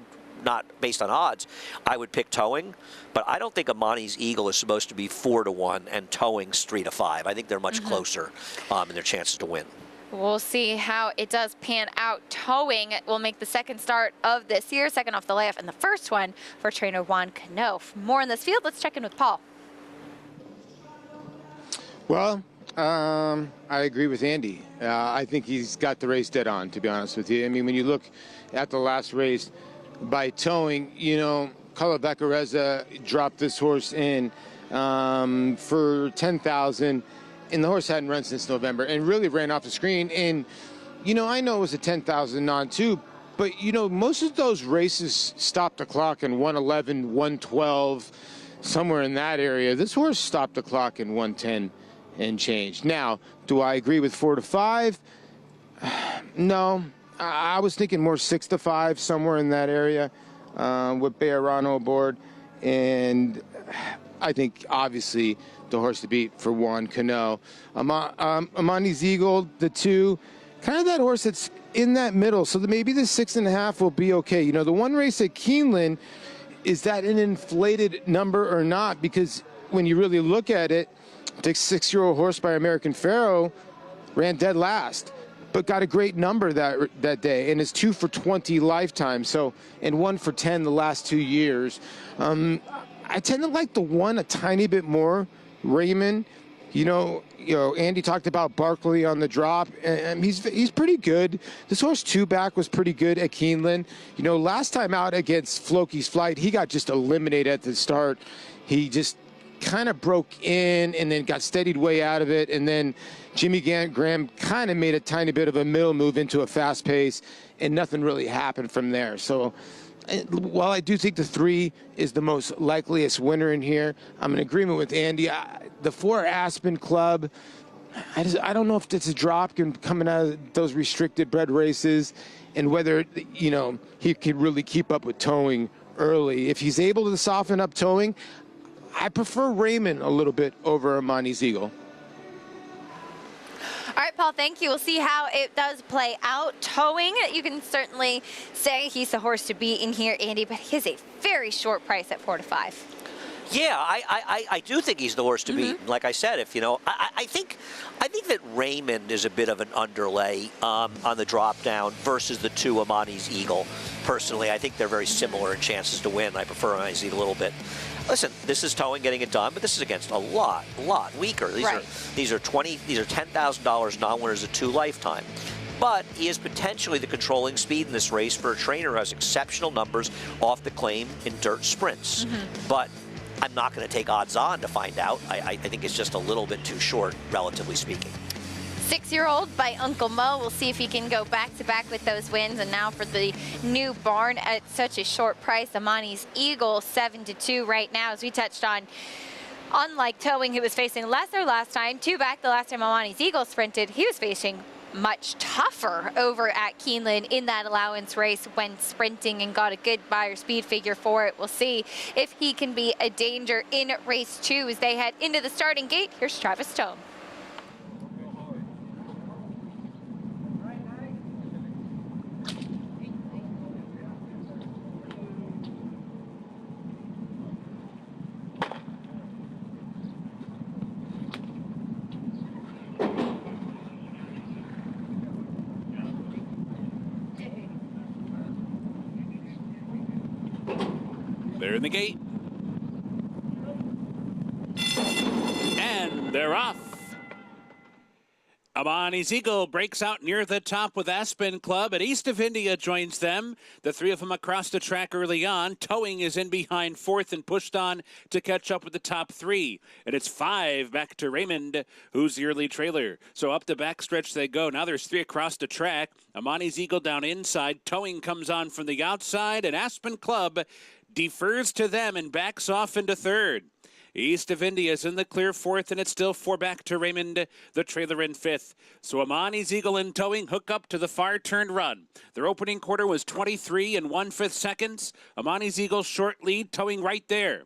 not based on odds, I would pick Towing. But I don't think Amani's Eagle is supposed to be 4-1 and Towing's 3-5. I think they're much closer in their chances to win. We'll see how it does pan out. Towing will make the second start of this year, second off the layoff, and the first one for trainer Juan Cano. For more in this field, let's check in with Paul. Well, I agree with Andy. I think he's got the race dead on, to be honest with you. I mean, when you look at the last race by Towing, you know, Calavecareza dropped this horse in for 10,000. And the horse hadn't run since November and really ran off the screen. And, you know, I know it was a 10,000 on too, but, you know, most of those races stopped the clock in 111, 112, somewhere in that area. This horse stopped the clock in 110 and changed. Now, do I agree with 4-5? No. I was thinking more 6-5, somewhere in that area with Bejarano aboard. And I think, obviously, the horse to beat for Juan Cano. Amani's Eagle, the 2, kind of that horse that's in that middle. So maybe the 6.5 will be okay. You know, the one race at Keeneland, is that an inflated number or not? Because when you really look at it, the 6-year-old horse by American Pharoah ran dead last, but got a great number that day, and is 2 for 20 lifetime. So, and 1 for 10 the last 2 years. I tend to like the 1 a tiny bit more. Raymond, you know, Andy talked about Barkley on the drop, and he's pretty good. This horse 2 back was pretty good at Keeneland. You know, last time out against Floki's Flight, he got just eliminated at the start. He just kind of broke in and then got steadied way out of it, and then Jimmy Graham kind of made a tiny bit of a middle move into a fast pace, and nothing really happened from there. So while I do think the 3 is the most likeliest winner in here, I'm in agreement with Andy. The 4 Aspen Club, I don't know if it's a drop coming out of those restricted bred races, and whether, you know, he can really keep up with Towing early. If he's able to soften up Towing, I prefer Raymond a little bit over Amani's Eagle. All right, Paul, thank you. We'll see how it does play out. Towing, you can certainly say he's the horse to beat in here, Andy, but he is a very short price at 4-5. Yeah, I do think he's the horse to beat. Like I said, if you know, I think that Raymond is a bit of an underlay on the drop down versus the 2 Amani's Eagle. Personally, I think they're very similar in chances to win. I prefer Amani's Eagle a little bit. Listen, this is Towing getting it done, but this is against a lot weaker. These are $10,000 non-winners of 2 lifetime. but he is potentially the controlling speed in this race for a trainer who has exceptional numbers off the claim in dirt sprints. But I'm not going to take odds on to find out. I think it's just a little bit too short, relatively speaking. 6-year-old by Uncle Mo. We'll see if he can go back-to-back with those wins. And now for the new barn at such a short price, Amani's Eagle 7-2 right now. As we touched on, unlike Towing, who was facing lesser last time, 2 back the last time Amani's Eagle sprinted, he was facing much tougher over at Keeneland in that allowance race when sprinting and got a good buyer speed figure for it. We'll see if he can be a danger in race 2 as they head into the starting gate. Here's Travis Tome. They're in the gate. And they're off. Amani's Eagle breaks out near the top with Aspen Club, and East of India joins them. The three of them across the track early on. Towing is in behind fourth and pushed on to catch up with the top 3. And it's 5 back to Raymond, who's the early trailer. So up the backstretch they go. Now there's 3 across the track. Amani's Eagle down inside. Towing comes on from the outside, and Aspen Club defers to them and backs off into third. East of India is in the clear fourth, and it's still 4 back to Raymond, the trailer in fifth. So Amani's Eagle and Towing hook up to the far turn run. Their opening quarter was 23 and 1/5 seconds. Amani's Eagle short lead, Towing right there.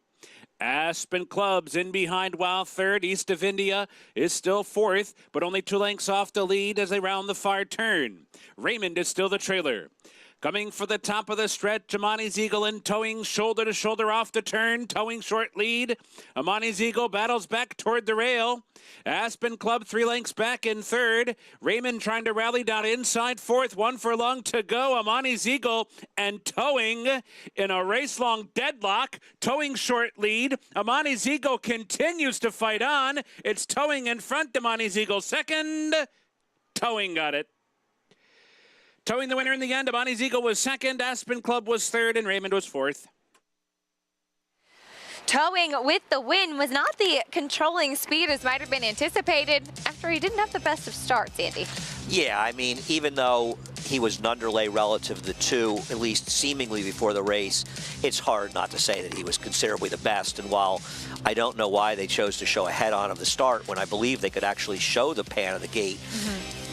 Aspen Club's in behind while third. East of India is still fourth, but only 2 lengths off the lead as they round the far turn. Raymond is still the trailer. Coming for the top of the stretch, Amani's Eagle and Towing shoulder to shoulder off the turn. Towing short lead. Amani's Eagle battles back toward the rail. Aspen Club 3 lengths back in third. Raymond trying to rally down inside fourth. 1 furlong to go. Amani's Eagle and Towing in a race-long deadlock. Towing short lead. Amani's Eagle continues to fight on. It's Towing in front. Amani's Eagle second. Towing got it. Towing the winner in the end. Amani's Eagle was second, Aspen Club was third, and Raymond was fourth. Towing with the win was not the controlling speed as might have been anticipated after he didn't have the best of starts, Andy. Yeah, I mean, even though he was an underlay relative to the 2, at least seemingly before the race, it's hard not to say that he was considerably the best. And while I don't know why they chose to show a head-on of the start when I believe they could actually show the pan of the gate,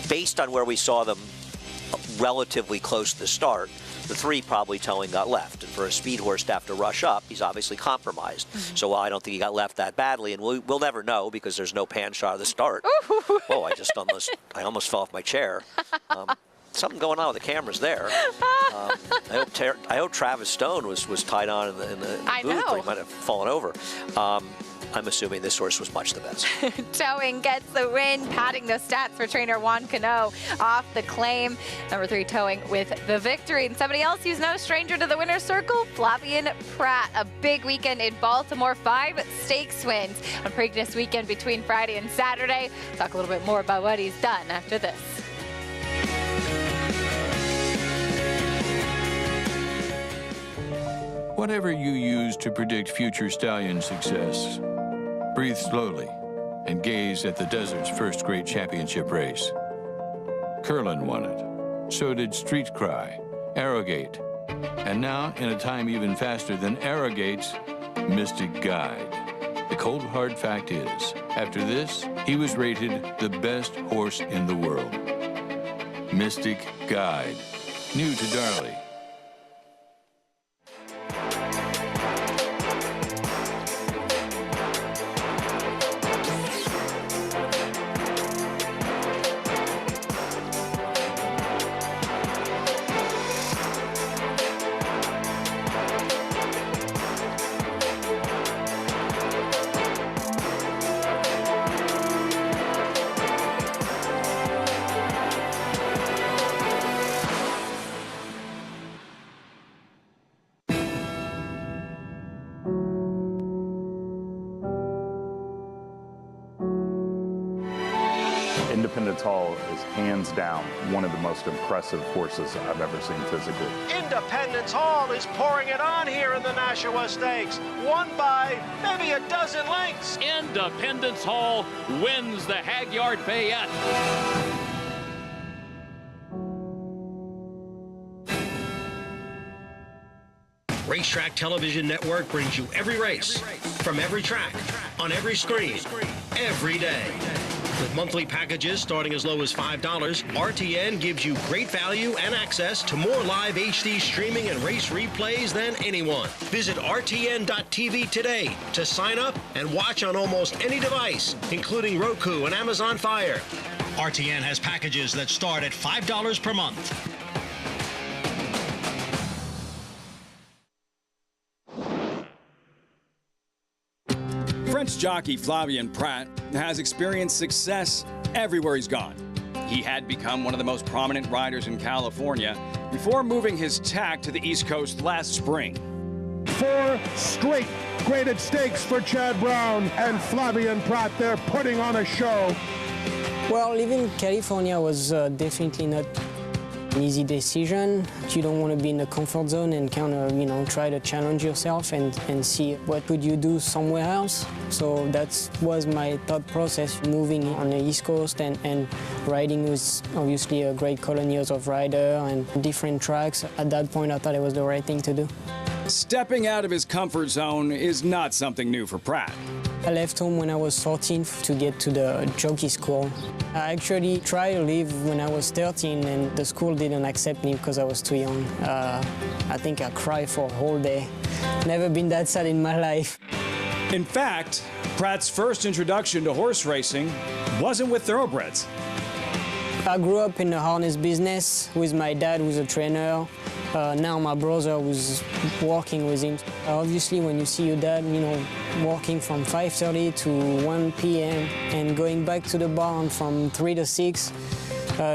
based on where we saw them relatively close to the start, the 3 probably Towing got left. And for a speed horse to have to rush up, he's obviously compromised. So while I don't think he got left that badly, and we'll never know because there's no pan shot of the start. Oh, I almost fell off my chair. Something going on with the cameras there. I hope Travis Stone was tied on in the booth, or he might have fallen over. I'm assuming this horse was much the best. Towing gets the win, padding those stats for trainer Juan Cano off the claim. Number 3, Towing with the victory. And somebody else who's no stranger to the winner's circle, Flavien Prat. A big weekend in Baltimore, 5 stakes wins on Preakness weekend between Friday and Saturday. Talk a little bit more about what he's done after this. Whatever you use to predict future stallion success, breathe slowly and gaze at the desert's first great championship race. Curlin won it. So did Street Cry, Arrogate, and now, in a time even faster than Arrogate's, Mystic Guide. The cold hard fact is, after this, he was rated the best horse in the world. Mystic Guide, new to Darley. Independence Hall is hands down one of the most impressive horses I've ever seen physically. Independence Hall is pouring it on here in the Nashua Stakes, won by maybe a dozen lengths. Independence Hall wins the Hagyard Fayette. Racetrack Television Network brings you every race, from every track, on every screen, every day. With monthly packages starting as low as $5, RTN gives you great value and access to more live HD streaming and race replays than anyone. Visit RTN.tv today to sign up and watch on almost any device, including Roku and Amazon Fire. RTN has packages that start at $5 per month. French jockey Flavien Prat has experienced success everywhere he's gone. He had become one of the most prominent riders in California before moving his tack to the East Coast last spring. 4 straight graded stakes for Chad Brown and Flavien Prat. They're putting on a show. Well, living in California was definitely not an easy decision. You don't want to be in the comfort zone and kind of, try to challenge yourself and see what could you do somewhere else. So that was my thought process, moving on the East Coast and riding with obviously a great colony of riders and different tracks. At that point, I thought it was the right thing to do. Stepping out of his comfort zone is not something new for Prat. I left home when I was 14 to get to the jockey school. I actually tried to leave when I was 13 and the school didn't accept me because I was too young. I think I cried for a whole day. Never been that sad in my life. In fact, Prat's first introduction to horse racing wasn't with thoroughbreds. I grew up in the harness business with my dad, who's a trainer. Now my brother was working with him. Obviously, when you see your dad, working from 5:30 to 1 p.m. and going back to the barn from 3 to 6,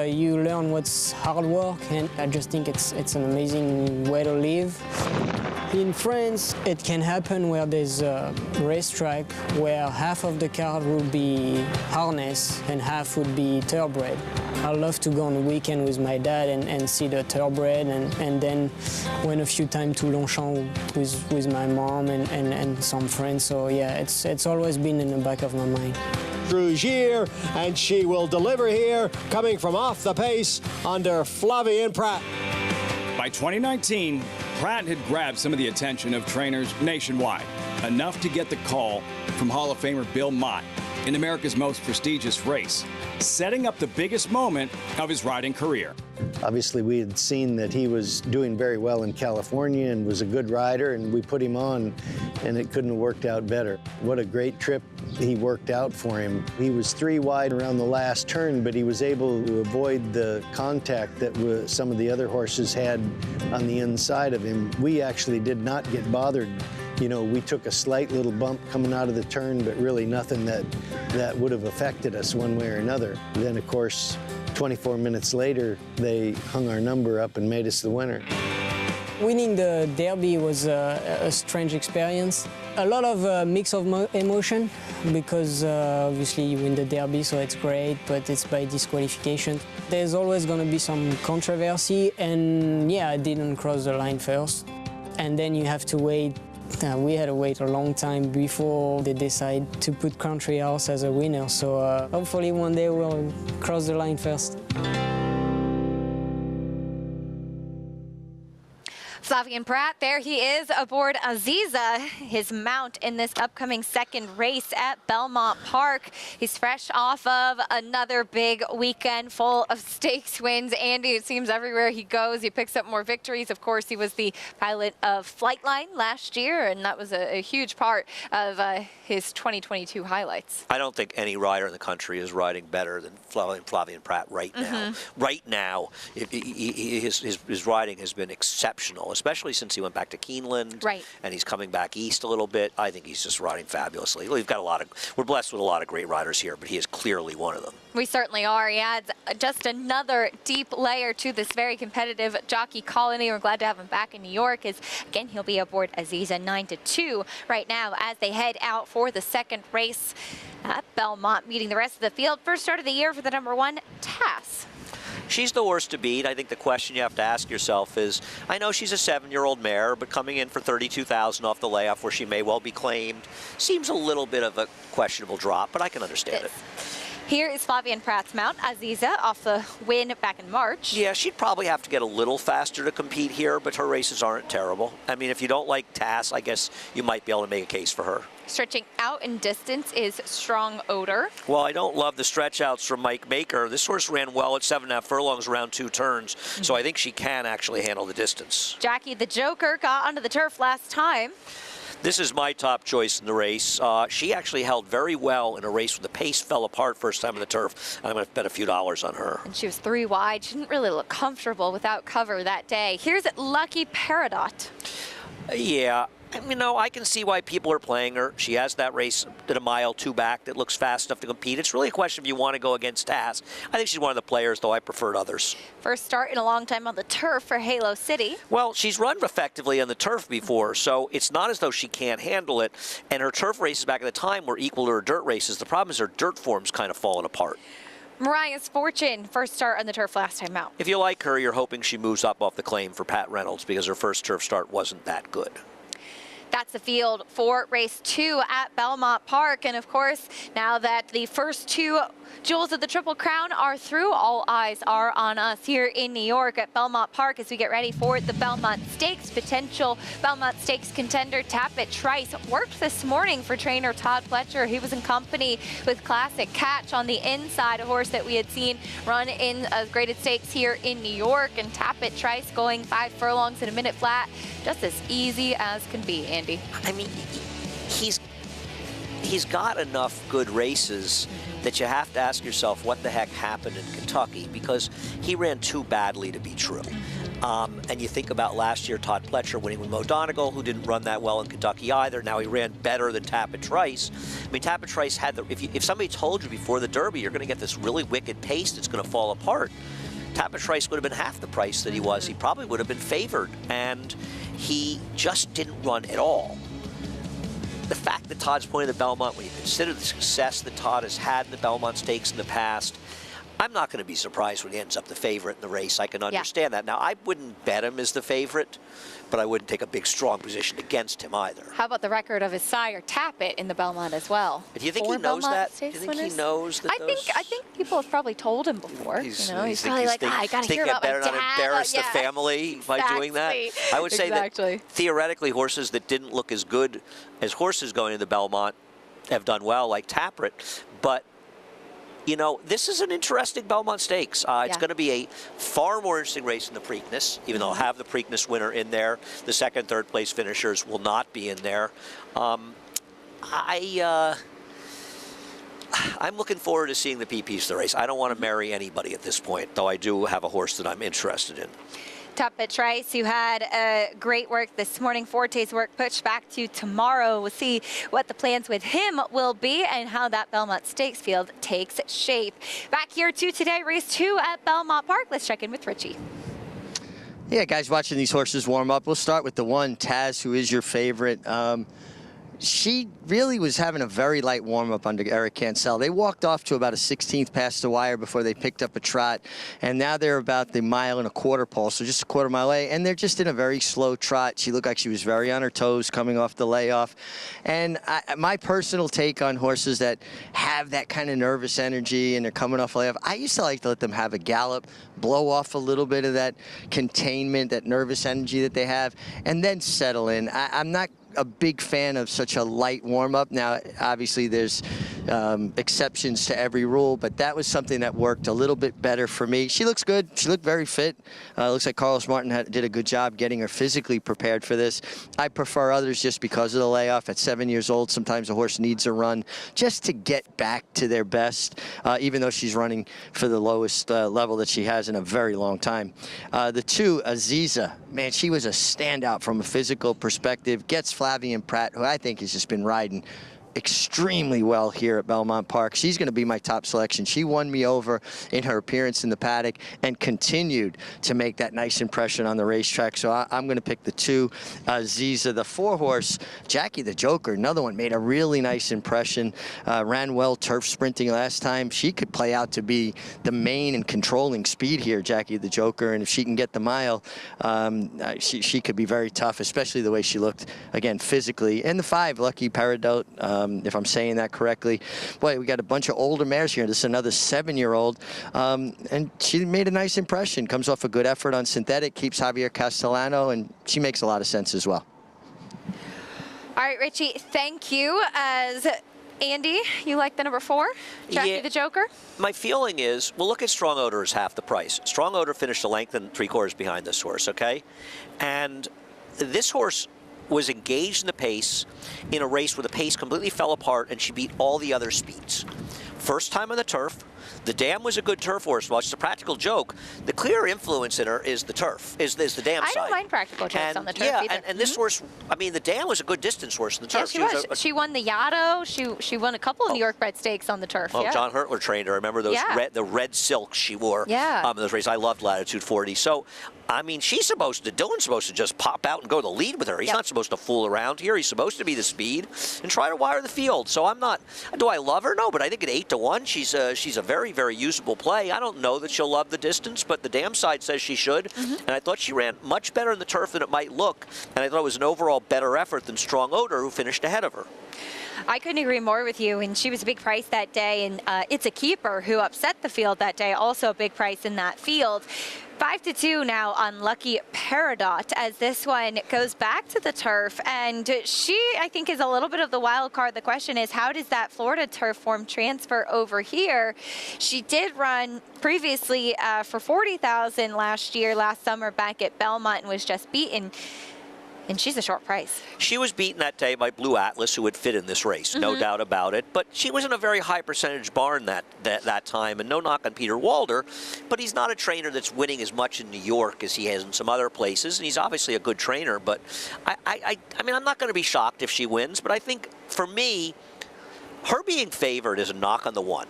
you learn what's hard work, and I just think it's an amazing way to live. In France, it can happen where there's a racetrack where half of the card will be harness and half would be thoroughbred. I love to go on the weekend with my dad and see the thoroughbred and then went a few times to Longchamp with my mom and some friends. So yeah, it's always been in the back of my mind. Drugier, and she will deliver here, coming from off the pace under Flavien Prat. By 2019, Prat had grabbed some of the attention of trainers nationwide, enough to get the call from Hall of Famer Belmont in America's most prestigious race, setting up the biggest moment of his riding career. Obviously, we had seen that he was doing very well in California and was a good rider, and we put him on, and it couldn't have worked out better. What a great trip he worked out for him. He was 3 wide around the last turn, but he was able to avoid the contact that some of the other horses had on the inside of him. We actually did not get bothered. We took a slight little bump coming out of the turn, but really nothing that would have affected us one way or another. Then, of course, 24 minutes later, they hung our number up and made us the winner. Winning the Derby was a strange experience. A lot of mix of emotion because obviously you win the Derby, so it's great, but it's by disqualification. There's always going to be some controversy, and yeah, I didn't cross the line first. And then you have to wait. We had to wait a long time before they decide to put Country House as a winner, so hopefully one day we'll cross the line first. Flavien Prat, there he is aboard Aziza, his mount in this upcoming second race at Belmont Park. He's fresh off of another big weekend full of stakes wins. Andy, it seems everywhere he goes, he picks up more victories. Of course, he was the pilot of Flightline last year, and that was a huge part of his 2022 highlights. I don't think any rider in the country is riding better than Flavien Prat right now. Right now, his riding has been exceptional, especially especially since he went back to Keeneland. Right. And he's coming back east a little bit. I think he's just riding fabulously. We've got we're blessed with a lot of great riders here, but he is clearly one of them. We certainly are. He adds just another deep layer to this very competitive jockey colony. We're glad to have him back in New York. Again, he'll be aboard Aziza 9-2 right now as they head out for the second race at Belmont, meeting the rest of the field. First start of the year for the number 1, Tass. She's the horse to beat. I think the question you have to ask yourself is, I know she's a 7-year-old mare, but coming in for $32,000 off the layoff where she may well be claimed seems a little bit of a questionable drop, but I can understand it. Here is Flavien Prat's mount, Aziza, off the win back in March. Yeah, she'd probably have to get a little faster to compete here, but her races aren't terrible. I mean, if you don't like Tass, I guess you might be able to make a case for her. Stretching out in distance is Strong Odor. Well, I don't love the stretch outs from Mike Maker. This horse ran well at 7.5 furlongs around 2 turns, so I think she can actually handle the distance. Jackie the Joker got onto the turf last time. This is my top choice in the race. She actually held very well in a race where the pace fell apart first time on the turf. I'm going to bet a few dollars on her. And she was 3 wide. She didn't really look comfortable without cover that day. Here's Lucky Peridot. Yeah. You know, I can see why people are playing her. She has that race at a mile 2 back that looks fast enough to compete. It's really a question if you want to go against Tass. I think she's one of the players, though I preferred others. First start in a long time on the turf for Halo City. Well, she's run effectively on the turf before, so it's not as though she can't handle it. And her turf races back at the time were equal to her dirt races. The problem is her dirt form's kind of fallen apart. Mariah's Fortune, first start on the turf last time out. If you like her, you're hoping she moves up off the claim for Pat Reynolds because her first turf start wasn't that good. That's the field for race 2 at Belmont Park. And of course, now that the first 2 Jewels of the Triple Crown are through, all eyes are on us here in New York at Belmont Park as we get ready for the Belmont Stakes. Potential Belmont Stakes contender Tappet Trice worked this morning for trainer Todd Fletcher. He was in company with Classic Catch on the inside, a horse that we had seen run in graded stakes here in New York. And Tappet Trice going 5 furlongs in a minute flat, just as easy as can be, Andy. I mean, he's got enough good races that you have to ask yourself what the heck happened in Kentucky, because he ran too badly to be true. And you think about last year, Todd Fletcher winning with Mo Donegal, who didn't run that well in Kentucky either. Now he ran better than Tappet Trice. I mean, Tappet Trice had if somebody told you before the Derby you're going to get this really wicked pace that's going to fall apart, Tappet Trice would have been half the price that he was. He probably would have been favored, and he just didn't run at all. The fact that Todd's pointing to Belmont, when you consider the success that Todd has had in the Belmont Stakes in the past, I'm not going to be surprised when he ends up the favorite in the race. I can understand that. Now, I wouldn't bet him as the favorite, but I wouldn't take a big, strong position against him either. How about the record of his sire, Tappet, in the Belmont as well? Do you think he knows that? Do you think he knows that I think people have probably told him before. He's probably like, I got to hear about my dad. Better not embarrass the family by doing that. I would say that theoretically, horses that didn't look as good as horses going into the Belmont have done well, like Tappet, but you know, this is an interesting Belmont Stakes. It's going to be a far more interesting race than the Preakness, even though I'll have the Preakness winner in there. The second, third place finishers will not be in there. I'm looking forward to seeing the PPs of the race. I don't want to marry anybody at this point, though I do have a horse that I'm interested in. Tappet Trice, who had great work this morning. Forte's work pushed back to tomorrow. We'll see what the plans with him will be and how that Belmont Stakes field takes shape. Back here to today, race 2 at Belmont Park. Let's check in with Richie. Yeah, guys, watching these horses warm up. We'll start with the 1, Taz, who is your favorite. She really was having a very light warm-up under Eric Cancel. They walked off to about a 16th past the wire before they picked up a trot, and now they're about the 1.25 mile pole, so just a quarter mile away, and they're just in a very slow trot. She looked like she was very on her toes coming off the layoff. And my personal take on horses that have that kind of nervous energy and they're coming off a layoff, I used to like to let them have a gallop, blow off a little bit of that containment, that nervous energy that they have, and then settle in. I'm not a big fan of such a light warm-up. Now, obviously, there's exceptions to every rule, but that was something that worked a little bit better for me. She looks good. She looked very fit. Looks like Carlos Martin did a good job getting her physically prepared for this. I prefer others just because of the layoff. At 7 years old, sometimes a horse needs a run just to get back to their best, even though she's running for the lowest level that she has in a very long time. The 2, Aziza, man, she was a standout from a physical perspective. Gets Flavien Prat, who I think has just been riding extremely well here at Belmont Park. She's going to be my top selection. She won me over in her appearance in the paddock and continued to make that nice impression on the racetrack. So I'm going to pick the 2, Aziza. The 4 horse, Jackie the Joker, another one, made a really nice impression. Ran well turf sprinting last time. She could play out to be the main and controlling speed here, Jackie the Joker, and if she can get the mile, she could be very tough, especially the way she looked, again, physically. And the 5, Lucky Peridot, if I'm saying that correctly. Boy, we got a bunch of older mares here. This is another 7-year-old, and she made a nice impression. Comes off a good effort on synthetic, keeps Javier Castellano, and she makes a lot of sense as well. All right, Richie, thank you. As Andy, you like the number 4, Jackie the Joker? My feeling is, well, look at Strong Odor is half the price. Strong Odor finished a length and 3/4 behind this horse, okay? And this horse was engaged in the pace in a race where the pace completely fell apart and she beat all the other speeds. First time on the turf. The dam was a good turf horse. Well, it's a practical joke. The clear influence in her is the turf, is the dam side. I don't mind practical jokes on the turf either. And this horse, I mean, the dam was a good distance horse in the turf. Yeah, she was. She won the Yaddo. She won a couple of New York bred stakes on the turf. Oh, yeah. John Hurtler trained her. I remember those the red silks she wore in those races. I loved Latitude 40. So, I mean, Dylan's supposed to just pop out and go the lead with her. He's not supposed to fool around here. He's supposed to be the speed and try to wire the field. So I'm not, do I love her? No, but I think at 8-1, she's a very, very usable play. I don't know that she'll love the distance, but the dam side says she should. And I thought she ran much better in the turf than it might look. And I thought it was an overall better effort than Strong Odor, who finished ahead of her. I couldn't agree more with you, and she was a big price that day, and It's a Keeper, who upset the field that day, also a big price in that field. 5-2 now on Lucky Peridot, as this one goes back to the turf, and she, I think, is a little bit of the wild card. The question is, how does that Florida turf form transfer over here? She did run previously for $40,000 last summer back at Belmont, and was just beaten. And she's a short price. She was beaten that day by Blue Atlas, who would fit in this race, no doubt about it. But she was in a very high percentage barn that time, and no knock on Peter Walder, but he's not a trainer that's winning as much in New York as he has in some other places, and he's obviously a good trainer. But I mean, I'm not going to be shocked if she wins, but I think for me, her being favored is a knock on the 1.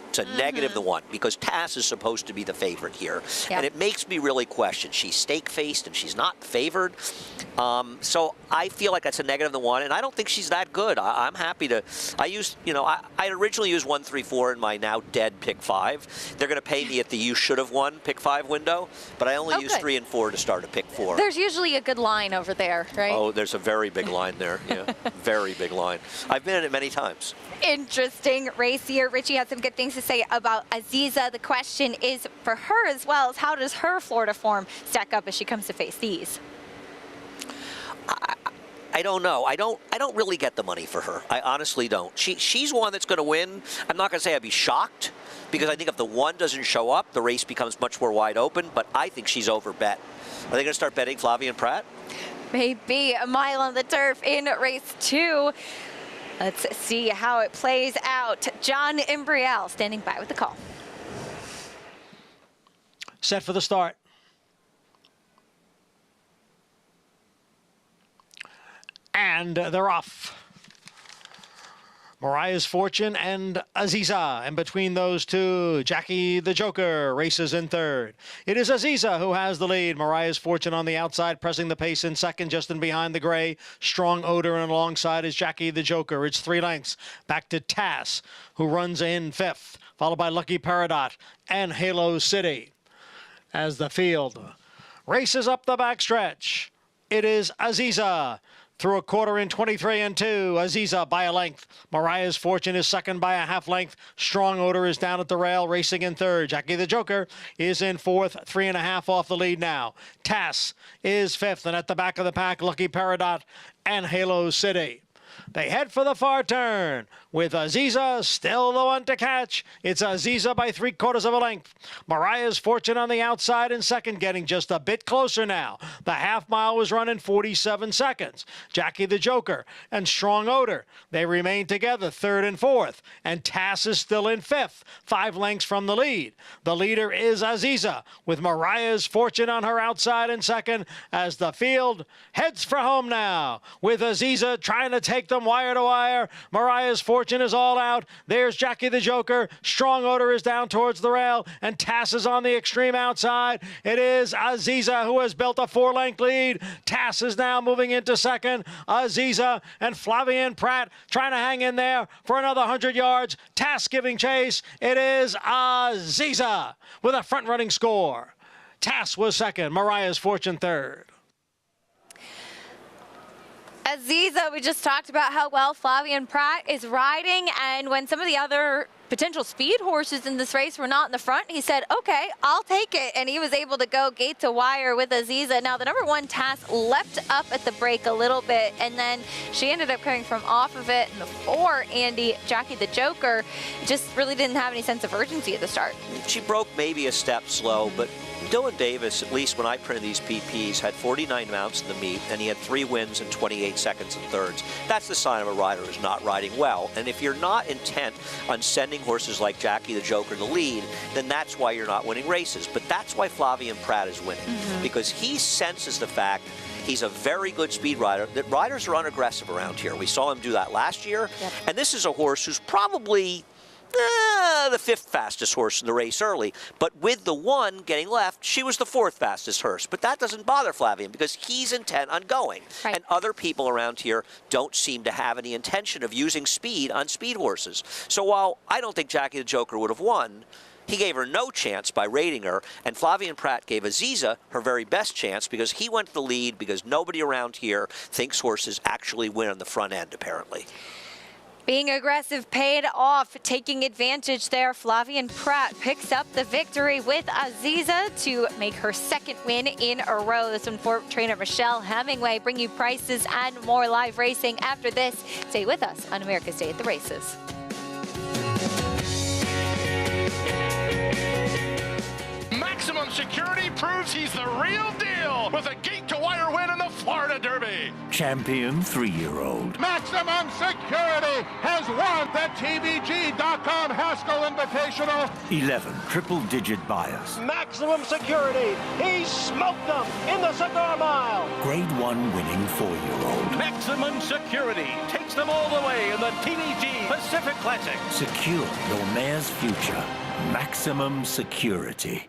It's a negative the 1, because Tass is supposed to be the favorite here. And it makes me really question. She's stake-faced and she's not favored. So I feel like that's a negative the 1, and I don't think she's that good. I'm happy to, I originally used 1, 3, 4 in my now dead pick 5. They're going to pay me at the you should have won pick 5 window, but I only used 3 and 4 to start a pick 4. There's usually a good line over there, right? Oh, there's a very big line there. Yeah, very big line. I've been in it many times. Interesting race here. Richie had some good things to say about Aziza. The question is for her as well, is how does her Florida form stack up as she comes to face these? I don't know. I don't really get the money for her. I honestly don't. She's one that's going to win. I'm not going to say I'd be shocked, because I think if the 1 doesn't show up, the race becomes much more wide open, but I think she's overbet. Are they going to start betting Flavien Prat? Maybe. A mile on the turf in race 2. Let's see how it plays out. John Imbriel standing by with the call. Set for the start. And they're off. Mariah's Fortune and Aziza. And between those two, Jackie the Joker races in third. It is Aziza who has the lead. Mariah's Fortune on the outside, pressing the pace in second, just in behind the gray. Strong Odor, and alongside is Jackie the Joker. It's 3 lengths. Back to Tass, who runs in fifth, followed by Lucky Peridot and Halo City. As the field races up the backstretch, it is Aziza through a quarter in 23 and 2. Aziza by a length. Mariah's Fortune is second by a half length. Strong Odor is down at the rail, racing in third. Jackie the Joker is in fourth, 3.5 off the lead now. Tass is fifth, and at the back of the pack, Lucky Peridot and Halo City. They head for the far turn with Aziza still the one to catch. It's Aziza by 3/4 of a length. Mariah's Fortune on the outside in second, getting just a bit closer now. The half mile was run in 47 seconds. Jackie the Joker and Strong Odor, they remain together third and fourth. And Tass is still in fifth, 5 lengths from the lead. The leader is Aziza with Mariah's Fortune on her outside in second as the field heads for home now with Aziza trying to take them wire to wire. Mariah's Fortune is all out. There's Jackie the Joker. Strong Odor is down towards the rail, and Tass is on the extreme outside. It is Aziza who has built a 4-length lead. Tass is now moving into second. Aziza and Flavien Prat trying to hang in there for another 100 yards. Tass giving chase. It is Aziza with a front-running score. Tass was second. Mariah's Fortune third. Aziza, we just talked about how well Flavien Prat is riding, and when some of the other potential speed horses in this race were not in the front, he said, okay, I'll take it, and he was able to go gate to wire with Aziza. Now, the number 1 Tass leapt up at the break a little bit, and then she ended up coming from off of it, and the 4, Andy, Jackie the Joker, just really didn't have any sense of urgency at the start. She broke maybe a step slow, but Dylan Davis, at least when I printed these PPs, had 49 mounts in the meet, and he had 3 wins in 28 seconds and thirds. That's the sign of a rider who's not riding well. And if you're not intent on sending horses like Jackie the Joker to lead, then that's why you're not winning races. But that's why Flavien Prat is winning, because he senses the fact he's a very good speed rider, that riders are unaggressive around here. We saw him do that last year, and this is a horse who's probably the 5th fastest horse in the race early, but with the 1 getting left, she was the 4th fastest horse. But that doesn't bother Flavien because he's intent on going. Right. And other people around here don't seem to have any intention of using speed on speed horses. So while I don't think Jackie the Joker would have won, he gave her no chance by rating her, and Flavien Prat gave Aziza her very best chance because he went to the lead, because nobody around here thinks horses actually win on the front end, apparently. Being aggressive paid off, taking advantage there. Flavien Prat picks up the victory with Aziza to make her 2nd win in a row. This one for trainer Michelle Hemingway. Bring you prices and more live racing after this. Stay with us on America's Day at the Races. Maximum Security proves he's the real deal with a gate-to-wire win in the Florida Derby. Champion 3-year-old. Maximum Security has won the TVG.com Haskell Invitational. 11 triple-digit buyers. Maximum Security. He smoked them in the Cigar Mile. Grade 1 winning 4-year-old. Maximum Security takes them all the way in the TVG Pacific Classic. Secure your mare's future. Maximum Security.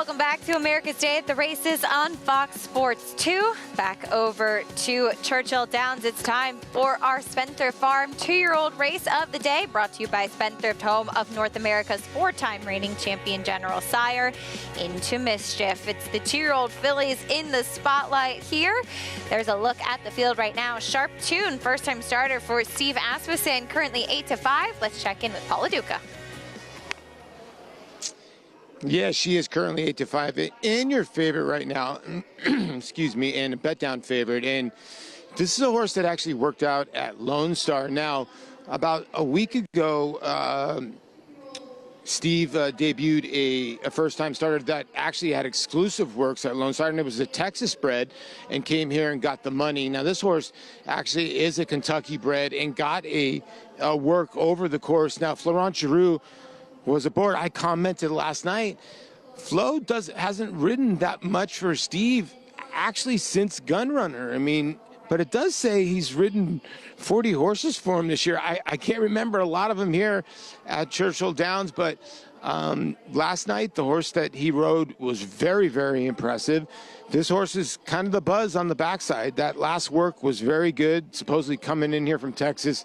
Welcome back to America's Day at the Races on Fox Sports 2. Back over to Churchill Downs. It's time for our Spendthrift Farm 2-year-old race of the day, brought to you by Spendthrift, home of North America's 4-time reigning champion General Sire, Into Mischief. It's the 2-year-old fillies in the spotlight here. There's a look at the field right now. Sharp Tune, first-time starter for Steve Asmussen, currently 8-5. Let's check in with Paula Duca. Yeah, she is currently 8-5 and your favorite right now. Excuse me, and a bet down favorite. And this is a horse that actually worked out at Lone Star. Now, about a week ago, Steve debuted a first-time starter that actually had exclusive works at Lone Star, and it was a Texas bred, and came here and got the money. Now, this horse actually is a Kentucky bred and got a work over the course. Now, Florent Giroux was aboard. I commented last night, Flo hasn't ridden that much for Steve actually since Gunrunner. I mean, but it does say he's ridden 40 horses for him this year. I can't remember a lot of them here at Churchill Downs, but last night the horse that he rode was very, very impressive. This horse is kind of the buzz on the backside. That last work was very good, supposedly coming in here from Texas.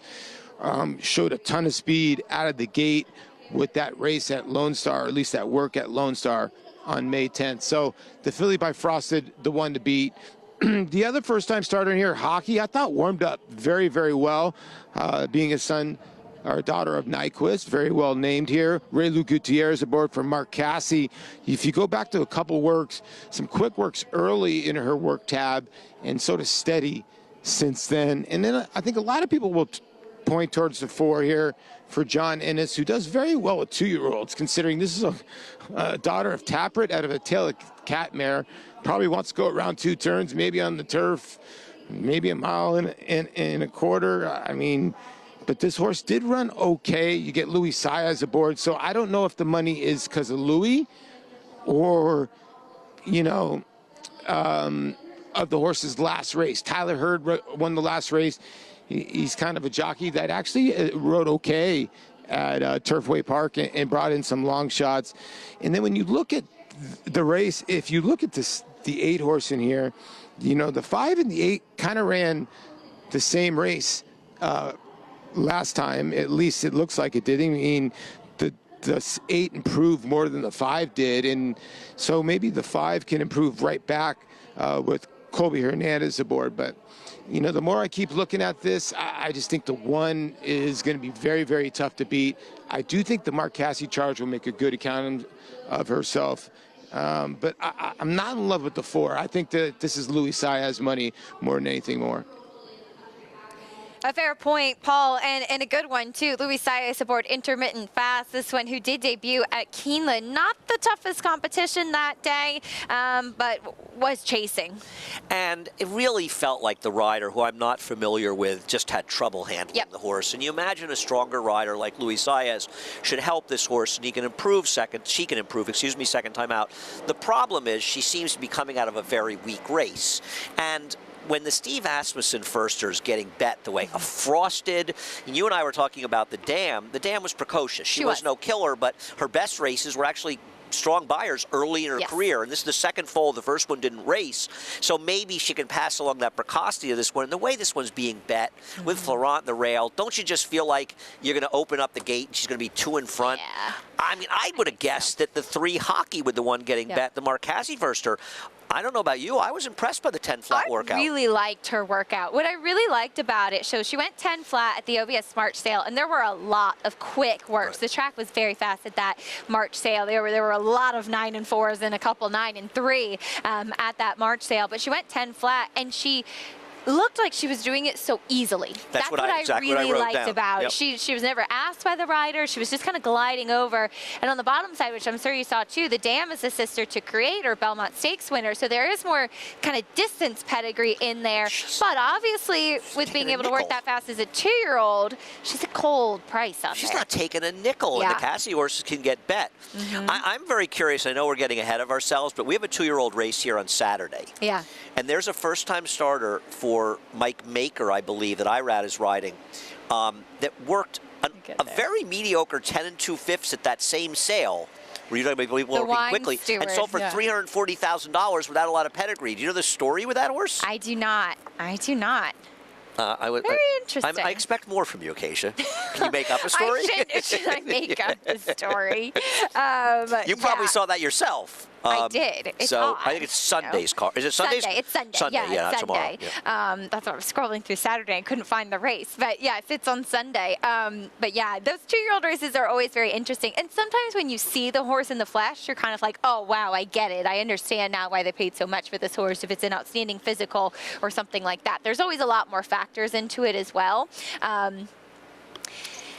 Showed a ton of speed out of the gate with that race at Lone Star, or at least that work at Lone Star on May 10th. So the filly by Frosted, the one to beat. The other first-time starter in here, Hockey, I thought warmed up very, very well, being a son or daughter of Nyquist, very well named here. Raylu Gutierrez aboard for Mark Casse. If you go back to a couple works, some quick works early in her work tab, and sort of steady since then. And then I think a lot of people will point towards the 4 here for John Ennis, who does very well with 2-year-olds, considering this is a daughter of Tappert out of a tail of cat mare. Probably wants to go around 2 turns, maybe on the turf, maybe a mile and a quarter. I mean, but this horse did run okay. You get Louis Saez aboard, so I don't know if the money is because of Louis or, you know, of the horse's last race. Tyler Hurd won the last race. He's kind of a jockey that actually rode okay at Turfway Park and brought in some long shots. And then when you look at the race, if you look at the 8 horse in here, you know, the 5 and the 8 kind of ran the same race last time. At least it looks like it did. I mean, the 8 improved more than the 5 did. And so maybe the 5 can improve right back with Colby Hernandez aboard. But you know, the more I keep looking at this, I just think the 1 is going to be very, very tough to beat. I do think the Mark Casse charge will make a good account of herself. But I'm not in love with the 4. I think that this is Louis Saez money more than anything more. A fair point, Paul, and a good one, too. Louis Saez aboard Intermittent Fast, this one who did debut at Keeneland. Not the toughest competition that day, but was chasing. And it really felt like the rider, who I'm not familiar with, just had trouble handling the horse. And you imagine a stronger rider like Louis Saez should help this horse, and she can improve second time out. The problem is she seems to be coming out of a very weak race. And when the Steve Asmussen firster's getting bet the way a Frosted, and you and I were talking about the Dam was precocious. She was no killer, but her best races were actually strong buyers early in her career, and this is the second foal. The first one didn't race, so maybe she can pass along that precocity of this one. And the way this one's being bet with Florent and the rail, don't you just feel like you're going to open up the gate and she's going to be 2 in front? I mean, I would have guessed that the 3 Hockey with the one getting bet, the Mark Casse firster. I don't know about you. I was impressed by the 10 flat workout. I really liked her workout. What I really liked about it, so she went 10 flat at the OVS March sale, and there were a lot of quick works. The track was very fast at that March sale. There were a lot of 9 and 4s and a couple 9 and 3 at that March sale. But she went 10 flat, and she looked like she was doing it so easily. That's what I really liked about it. She was never asked by the rider. She was just kind of gliding over. And on the bottom side, which I'm sure you saw too, the Dam is a sister to Creator, Belmont Stakes winner. So there is more kind of distance pedigree in there. But obviously, with being able to work that fast as a 2-year-old, she's a cold price on there. She's not taking a nickel, and the Casse horses can get bet. I'm very curious. I know we're getting ahead of ourselves, but we have a 2-year-old race here on Saturday. Yeah. And there's a first-time starter for Mike Maker, I believe, that Irad is riding, that worked a very mediocre 10 2/5 at that same sale Were you talking about people working wine quickly? steward, and sold for yeah. $340,000 without a lot of pedigree. Do you know the story with that horse? I do not. I do not. Very interesting. I expect more from you, Acacia. Can you make up a story? Should I make up a story? You probably saw that yourself. I did. It's so odd, I think it's Sunday's car. Is it Sunday's? Sunday. It's Sunday. Sunday. Yeah, it's tomorrow. Sunday. Yeah. That's what I was scrolling through Saturday. I couldn't find the race. But yes, it's on Sunday. But yeah, those 2-year-old races are always very interesting. And sometimes when you see the horse in the flesh, you're kind of like, oh, wow, I get it. I understand now why they paid so much for this horse if it's an outstanding physical or something like that. There's always a lot more factors into it as well.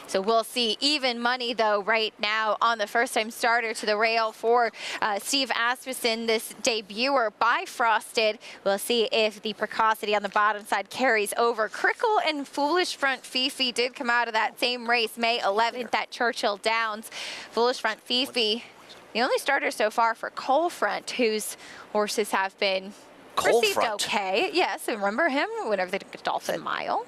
So we'll see even money, though, right now on the first-time starter to the rail for Steve Asmussen, this debuter by Frosted. We'll see if the precocity on the bottom side carries over. Crickle and Foolish Front Fifi did come out of that same race May 11th at Churchill Downs. Foolish Front Fifi, the only starter so far for Coal Front, whose horses have been received okay. Yes, remember him whenever they did Godolphin Mile.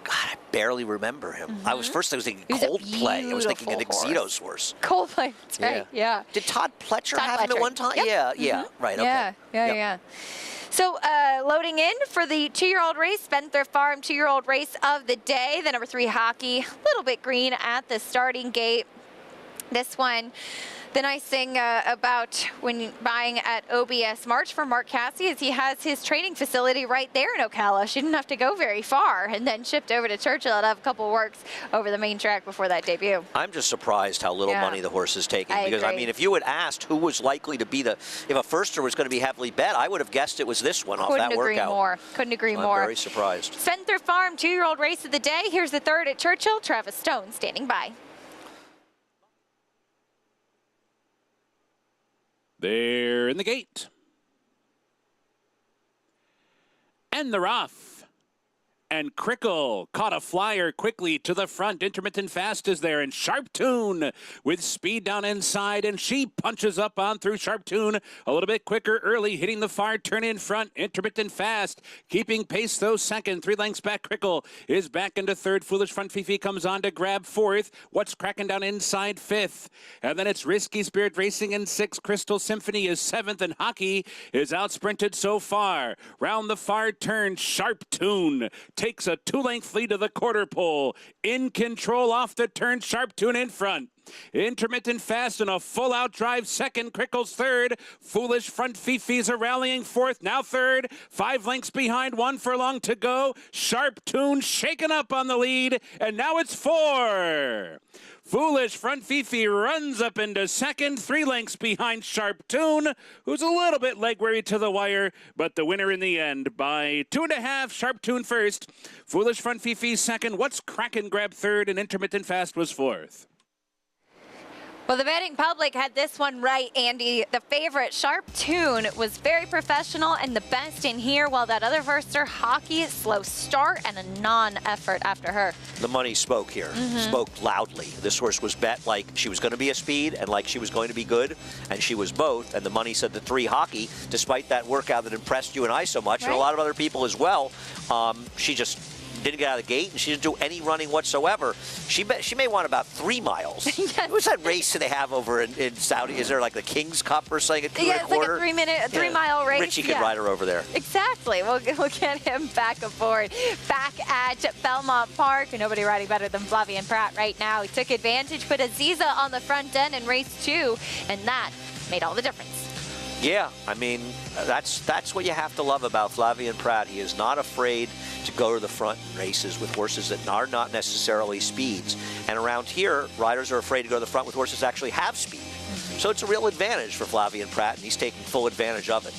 God, I barely remember him. I was thinking Coldplay. I was thinking of Exito's horse. Coldplay, that's right, yeah. Did Todd Pletcher have him at one time? Yep. Yeah, right, okay. Yeah. So loading in for the 2-year-old race, Spencer Farm 2-year-old race of the day. The number 3 Hockey, a little bit green at the starting gate. This one, the nice thing about when buying at OBS March for Mark Cassey is he has his training facility right there in Ocala. She didn't have to go very far and then shipped over to Churchill to have a couple works over the main track before that debut. I'm just surprised how little money the horse is taking. Because, I mean, if you had asked who was likely to be if a firster was going to be heavily bet, I would have guessed it was this one off that workout. Couldn't agree I'm more. very surprised. Spencer Farm 2-year-old race of the day. Here's the 3rd at Churchill. Travis Stone standing by. They're in the gate. And they're off. And Crickle caught a flyer quickly to the front. Intermittent Fast is there, and Sharp Tune with speed down inside, and she punches up on through Sharp Tune a little bit quicker early, hitting the far turn in front. Intermittent Fast keeping pace, though, second. 3 lengths back. Crickle is back into third. Foolish Front Fifi comes on to grab fourth. What's Cracking down inside fifth? And then it's Risky Spirit Racing in sixth. Crystal Symphony is seventh, and Hockey is out sprinted so far. Round the far turn, Sharp Tune takes a 2-length lead to the quarter pole. In control off the turn, Sharp Tune in front. Intermittent Fast and a full-out drive second. Crickle's third. Foolish Front Fifi's a rallying fourth. Now third. 5 lengths behind. 1 furlong to go. Sharp Tune shaken up on the lead. And now it's 4. Foolish Front Fifi runs up into second. 3 lengths behind Sharp Tune, who's a little bit leg weary to the wire, but the winner in the end by 2.5. Sharp Tune first. Foolish Front Fifi second. What's Crackin' grabbed third, and Intermittent Fast was fourth. Well, the betting public had this one right, Andy. The favorite, Sharp Tune, was very professional and the best in here, while that other verster, Hockey, slow start and a non-effort after her. The money spoke here, spoke loudly. This horse was bet like she was going to be a speed and like she was going to be good, and she was both. And the money said the 3 Hockey, despite that workout that impressed you and I so much, and a lot of other people as well, she just didn't get out of the gate, and she didn't do any running whatsoever. She may want about 3 miles. Yes. What's that race that they have over in Saudi? Is there like the King's Cup or something? Yeah, it's like a 3-mile race. Richie could ride her over there. Exactly. We'll get him back aboard. Back at Belmont Park. Nobody riding better than Flavien Prat right now. He took advantage, put Aziza on the front end in race 2, and that made all the difference. Yeah, I mean, that's what you have to love about Flavien Prat. He is not afraid to go to the front in races with horses that are not necessarily speeds. And around here, riders are afraid to go to the front with horses that actually have speed. So it's a real advantage for Flavien Prat, and he's taking full advantage of it.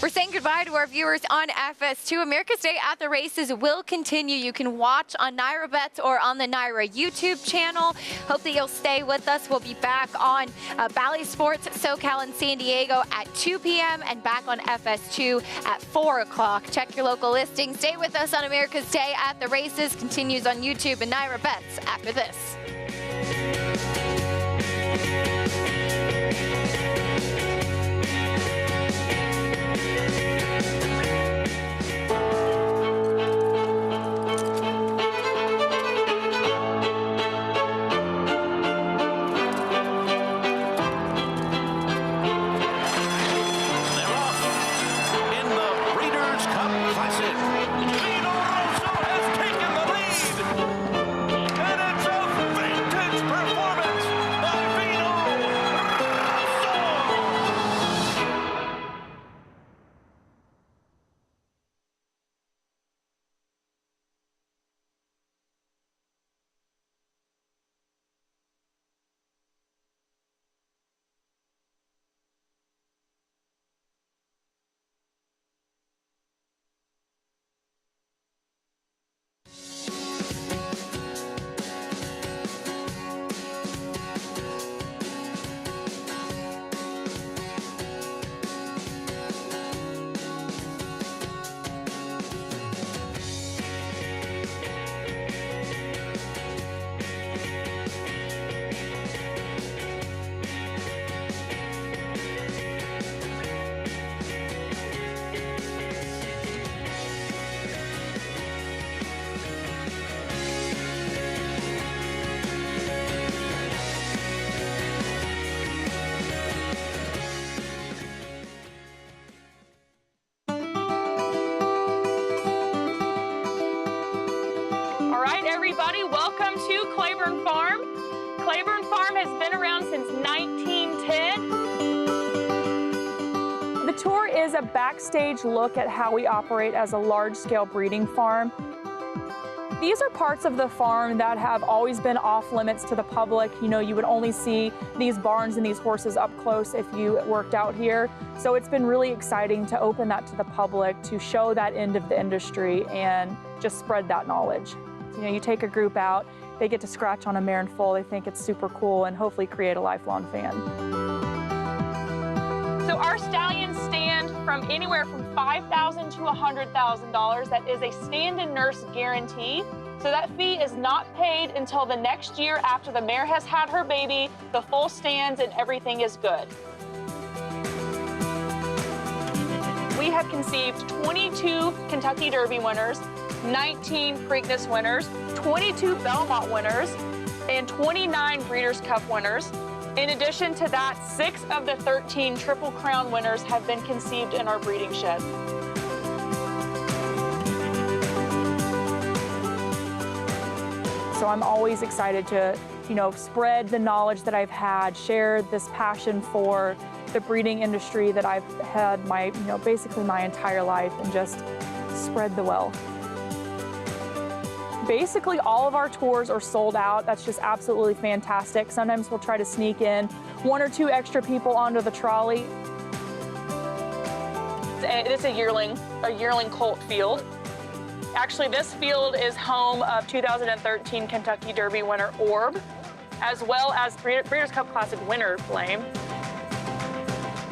We're saying goodbye to our viewers on FS2. America's Day at the Races will continue. You can watch on Naira Bets or on the Naira YouTube channel. Hope that you'll stay with us. We'll be back on Bally Sports, SoCal and San Diego at 2 p.m. and back on FS2 at 4 o'clock. Check your local listings. Stay with us on America's Day at the Races. Continues on YouTube and Naira Bets after this. Claiborne Farm has been around since 1910. The tour is a backstage look at how we operate as a large-scale breeding farm. These are parts of the farm that have always been off limits to the public. You know, you would only see these barns and these horses up close if you worked out here. So it's been really exciting to open that to the public, to show that end of the industry and just spread that knowledge. You know, you take a group out, they get to scratch on a mare and foal, they think it's super cool, and hopefully create a lifelong fan. So our stallions stand from anywhere from $5,000 to $100,000. That is a stand and nurse guarantee. So that fee is not paid until the next year after the mare has had her baby, the foal stands, and everything is good. We have conceived 22 Kentucky Derby winners, 19 Preakness winners, 22 Belmont winners, and 29 Breeders' Cup winners. In addition to that, 6 of the 13 Triple Crown winners have been conceived in our breeding shed. So I'm always excited to, you know, spread the knowledge that I've had, share this passion for the breeding industry that I've had basically my entire life, and just spread the wealth. Basically, all of our tours are sold out. That's just absolutely fantastic. Sometimes we'll try to sneak in 1 or 2 extra people onto the trolley. It's a yearling colt field. Actually, this field is home of 2013 Kentucky Derby winner Orb, as well as Breeders' Cup Classic winner Flame.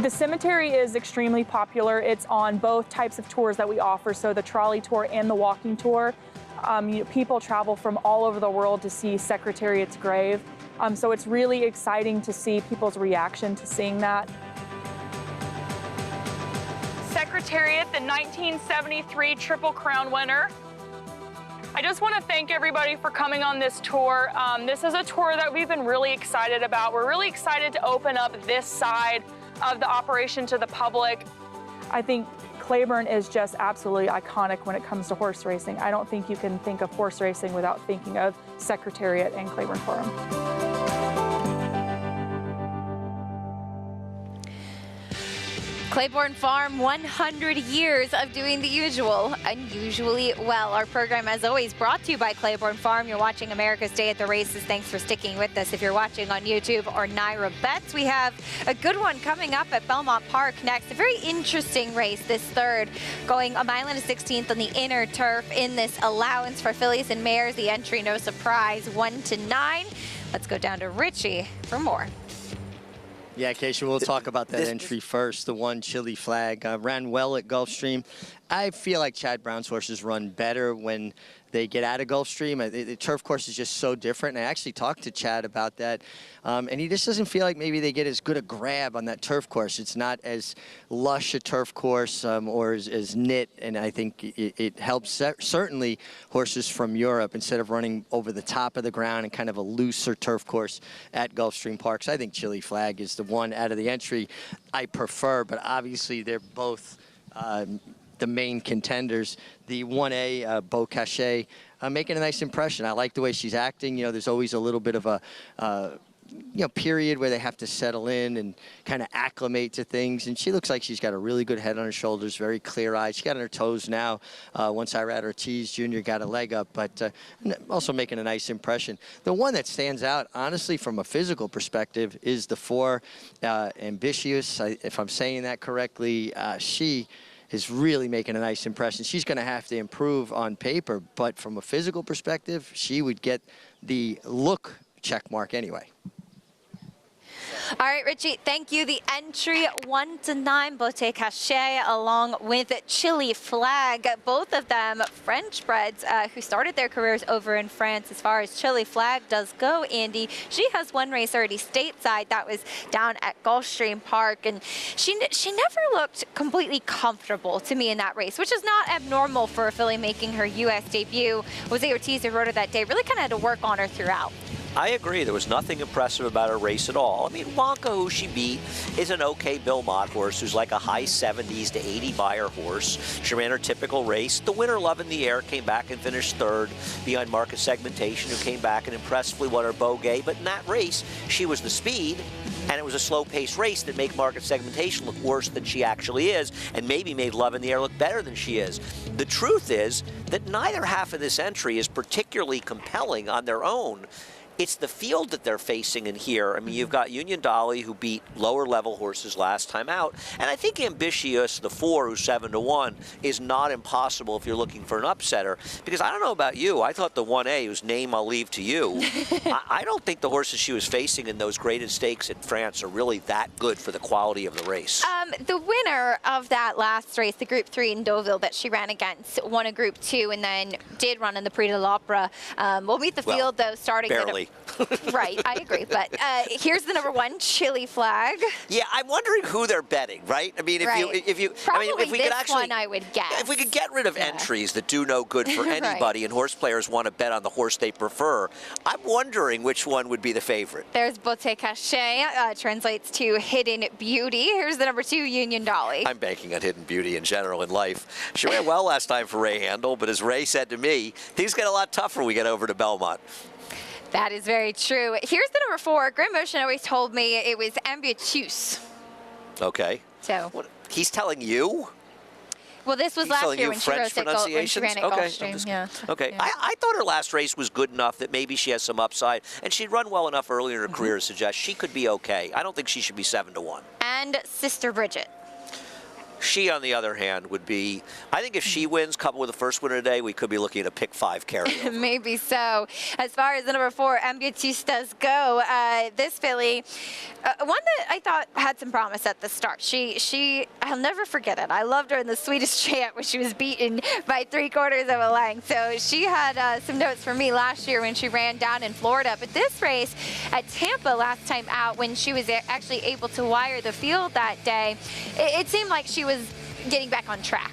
The cemetery is extremely popular. It's on both types of tours that we offer, so the trolley tour and the walking tour. People travel from all over the world to see Secretariat's grave. So it's really exciting to see people's reaction to seeing that. Secretariat, the 1973 Triple Crown winner. I just want to thank everybody for coming on this tour. This is a tour that we've been really excited about. We're really excited to open up this side of the operation to the public. I think Claiborne is just absolutely iconic when it comes to horse racing. I don't think you can think of horse racing without thinking of Secretariat and Claiborne Farm. Claiborne Farm, 100 years of doing the usual, unusually well. Our program, as always, brought to you by Claiborne Farm. You're watching America's Day at the Races. Thanks for sticking with us. If you're watching on YouTube or Naira Bets, we have a good one coming up at Belmont Park next. A very interesting race, this third, going a mile and a 16th on the inner turf in this allowance for fillies and mares. The entry, no surprise, 1 to 9. Let's go down to Richie for more. Yeah, Keisha, we'll talk about that entry first. The one Chili Flag ran well at Gulfstream. I feel like Chad Brown's horses run better when they get out of Gulfstream. The turf course is just so different. And I actually talked to Chad about that. And he just doesn't feel like maybe they get as good a grab on that turf course. It's not as lush a turf course or as knit. And I think it helps certainly horses from Europe instead of running over the top of the ground and kind of a looser turf course at Gulfstream Park. So I think Chili Flag is the one out of the entry I prefer. But obviously they're both the main contenders. The 1A, Beau Cachet, making a nice impression. I like the way she's acting. You know, there's always a little bit of a period where they have to settle in and kind of acclimate to things. And she looks like she's got a really good head on her shoulders, very clear-eyed. She got on her toes now. Once Irad Ortiz Jr. got a leg up, but also making a nice impression. The one that stands out, honestly, from a physical perspective, is the 4 Ambitious. If I'm saying that correctly, she is really making a nice impression. She's going to have to improve on paper, but from a physical perspective, she would get the look check mark anyway. All right, Richie, thank you. The entry 1 to 9, Beau Cachet, along with Chili Flag, both of them French breds who started their careers over in France. As far as Chili Flag does go, Andy, she has one race already stateside. That was down at Gulfstream Park, and she never looked completely comfortable to me in that race, which is not abnormal for a filly making her U.S. debut. Jose Ortiz, who rode her that day, really kind of had to work on her throughout. I agree. There was nothing impressive about her race at all. I mean, Wonka, who she beat, is an okay Belmont horse who's like a high 70s to 80 buyer horse. She ran her typical race. The winner, Love in the Air, came back and finished third behind Market Segmentation, who came back and impressively won her Beaugay. But in that race, she was the speed, and it was a slow-paced race that made Market Segmentation look worse than she actually is, and maybe made Love in the Air look better than she is. The truth is that neither half of this entry is particularly compelling on their own. It's the field that they're facing in here. I mean, you've got Union Dolly, who beat lower-level horses last time out. And I think Ambitious, the 4, who's 7-1, is not impossible if you're looking for an upsetter. Because I don't know about you. I thought the 1A, whose name I'll leave to you, I don't think the horses she was facing in those graded stakes in France are really that good for the quality of the race. The winner of that last race, the Group 3 in Deauville that she ran against, won a Group 2 and then did run in the Prix de l'Opera. We'll meet the field, though, starting... Barely. Right, I agree. But here's the number 1, Chili Flag. Yeah, I'm wondering who they're betting, right? I mean, if we could actually, one, I would guess. If we could get rid of entries that do no good for anybody, and horse players want to bet on the horse they prefer, I'm wondering which one would be the favorite. There's Beauté Cachée, translates to Hidden Beauty. Here's the number 2, Union Dolly. I'm banking on Hidden Beauty in general in life. She ran well last time for Ray Handel, but as Ray said to me, things get a lot tougher when we get over to Belmont. That is very true. Here's the number 4. Grand Motion always told me it was Ambitious. Okay. So what, he's telling you? Well, this was last year when she ran at Gulfstream. Yeah. Okay. Yeah. I thought her last race was good enough that maybe she has some upside, and she'd run well enough early in her career to suggest she could be okay. I don't think she should be 7-1. And Sister Bridget. She, on the other hand, would be, I think if she wins, coupled with the first winner today, we could be looking at a pick 5 carryover. Maybe so. As far as the number 4, Ambitious does go, this filly, one that I thought had some promise at the start. I'll never forget it. I loved her in the Swedish chant when she was beaten by 3/4 of a length. So she had some notes for me last year when she ran down in Florida. But this race at Tampa last time out, when she was actually able to wire the field that day, it seemed like she was getting back on track.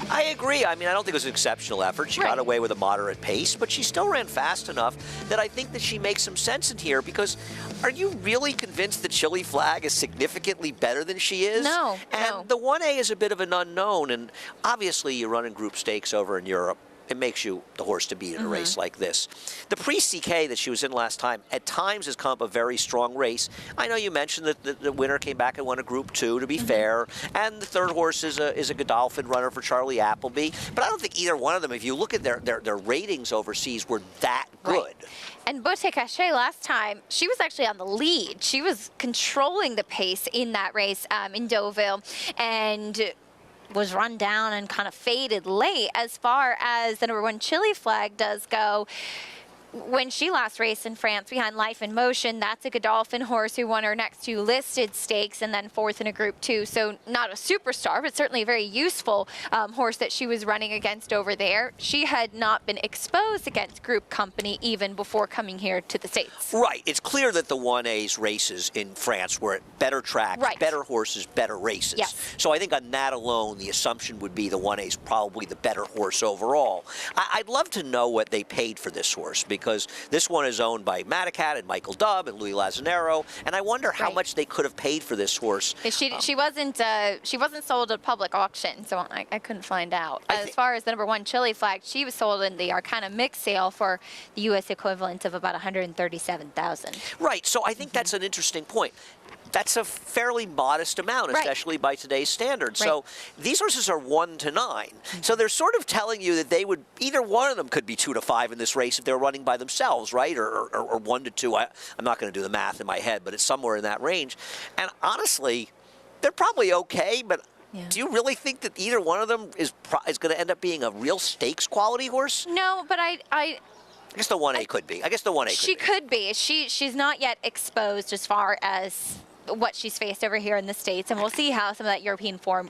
I agree. I mean, I don't think it was an exceptional effort. She got away with a moderate pace, but she still ran fast enough that I think that she makes some sense in here, because are you really convinced that Chili Flag is significantly better than she is? No. And the 1A is a bit of an unknown, and obviously you run in group stakes over in Europe. It makes you the horse to beat in a race like this. The Prix-CK that she was in last time at times has come up a very strong race. I know you mentioned that the winner came back and won a Group 2, to be fair, and the third horse is a Godolphin runner for Charlie Appleby. But I don't think either one of them, if you look at their ratings overseas, were that good. Right. And Beauté Cachée last time, she was actually on the lead. She was controlling the pace in that race in Deauville, and was run down and kind of faded late. As far as the number 1 Chili Flag does go, when she last raced in France behind Life in Motion, that's a Godolphin horse who won her next 2 listed stakes and then 4th in a Group 2. So not a superstar, but certainly a very useful horse that she was running against over there. She had not been exposed against Group company even before coming here to the States. Right. It's clear that the 1A's races in France were at better tracks, better horses, better races. Yes. So I think on that alone, the assumption would be the 1A's probably the better horse overall. I'd love to know what they paid for this horse, because this one is owned by Madacat and Michael Dubb and Louis Lazanero, and I wonder how much they could have paid for this horse. She wasn't sold at public auction, so I couldn't find out. As far as the number 1 Chili Flag, she was sold in the Arcana mix sale for the U.S. equivalent of about $137,000. Right. So I think that's an interesting point. That's a fairly modest amount, especially by today's standards. So these horses are 1 to 9. So they're sort of telling you that they would, either one of them could be 2 to 5 in this race if they're running by themselves, right? Or 1 to 2. I'm not going to do the math in my head, but it's somewhere in that range. And honestly, they're probably okay, but do you really think that either one of them is going to end up being a real stakes quality horse? No, but I guess the 1A could be. I guess the 1A could be. She could be. She's not yet exposed as far as what she's faced over here in the States, and we'll see how some of that European form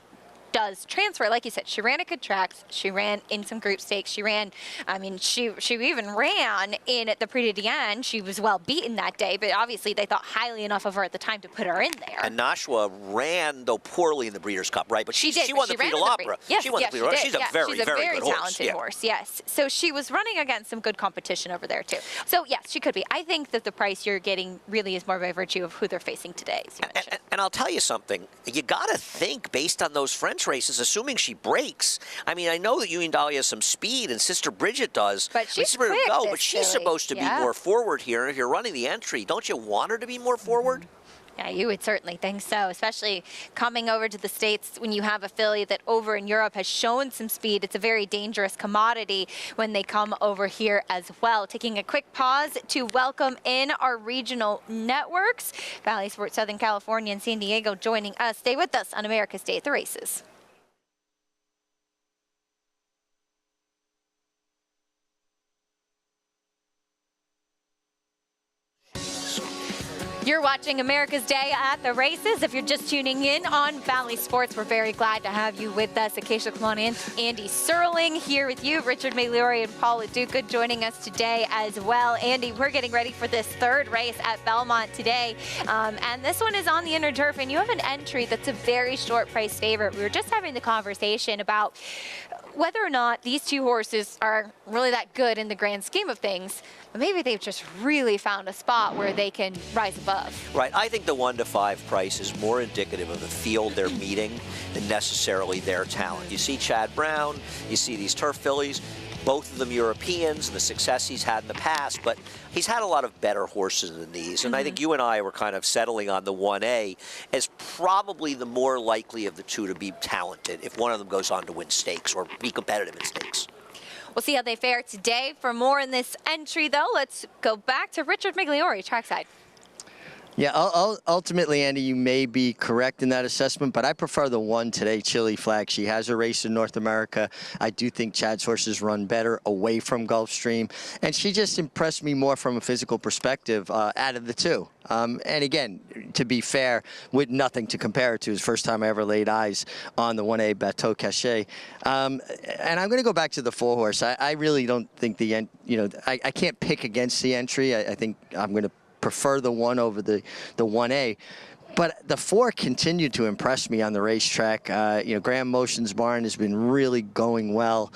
does transfer. Like you said, she ran at good tracks. She ran in some group stakes. She ran, I mean, she even ran in at the Prix de Diane. She was well beaten that day, but obviously they thought highly enough of her at the time to put her in there. And Nashua ran, though poorly in the Breeders' Cup, right? But she won the Prix de l'Opera. Yes, she won the Prix de l'Opera. She's a very, she's a very good horse. talented horse, yes. So she was running against some good competition over there, too. So, yes, she could be. I think that the price you're getting really is more by virtue of who they're facing today, as you mentioned. And I'll tell you something. You got to think, based on those French races, assuming she breaks. I mean, I know that Union Dahlia has some speed, and Sister Bridget does. But she's quick, but she's supposed to be more forward here. And if you're running the entry, don't you want her to be more forward? Yeah, you would certainly think so, especially coming over to the States when you have a filly that over in Europe has shown some speed. It's a very dangerous commodity when they come over here as well. Taking a quick pause to welcome in our regional networks. Valley Sports Southern California and San Diego joining us. Stay with us on America's Day at the Races. You're watching America's Day at the Races. If you're just tuning in on Valley Sports, we're very glad to have you with us. Acacia, come on in. Andy Serling here with you. Richard Migliore and Paul Duca joining us today as well. Andy, we're getting ready for this third race at Belmont today. And this one is on the inner turf, and you have an entry that's a very short price favorite. We were just having the conversation about whether or not these two horses are really that good in the grand scheme of things, but maybe they've just really found a spot where they can rise above. Right. I think the 1 to 5 price is more indicative of the field they're meeting than necessarily their talent. You see Chad Brown, you see these turf fillies, both of them Europeans, and the success he's had in the past, but he's had a lot of better horses than these. And I think you and I were kind of settling on the 1A as probably the more likely of the two to be talented if one of them goes on to win stakes or be competitive in stakes. We'll see how they fare today. For more in this entry, though, let's go back to Richard Migliore, trackside. Yeah, ultimately, Andy, you may be correct in that assessment, but I prefer the one today, Chili Flag. She has a race in North America. I do think Chad's horses run better away from Gulfstream, and she just impressed me more from a physical perspective out of the two. And again, to be fair, with nothing to compare it to, it's the first time I ever laid eyes on the 1A Bateau Caché. And I'm going to go back to the 4 horse. I really don't think I can't pick against the entry. I think I'm going to prefer the 1 over the 1A. But the 4 continued to impress me on the racetrack. Graham Motion's barn has been really going well.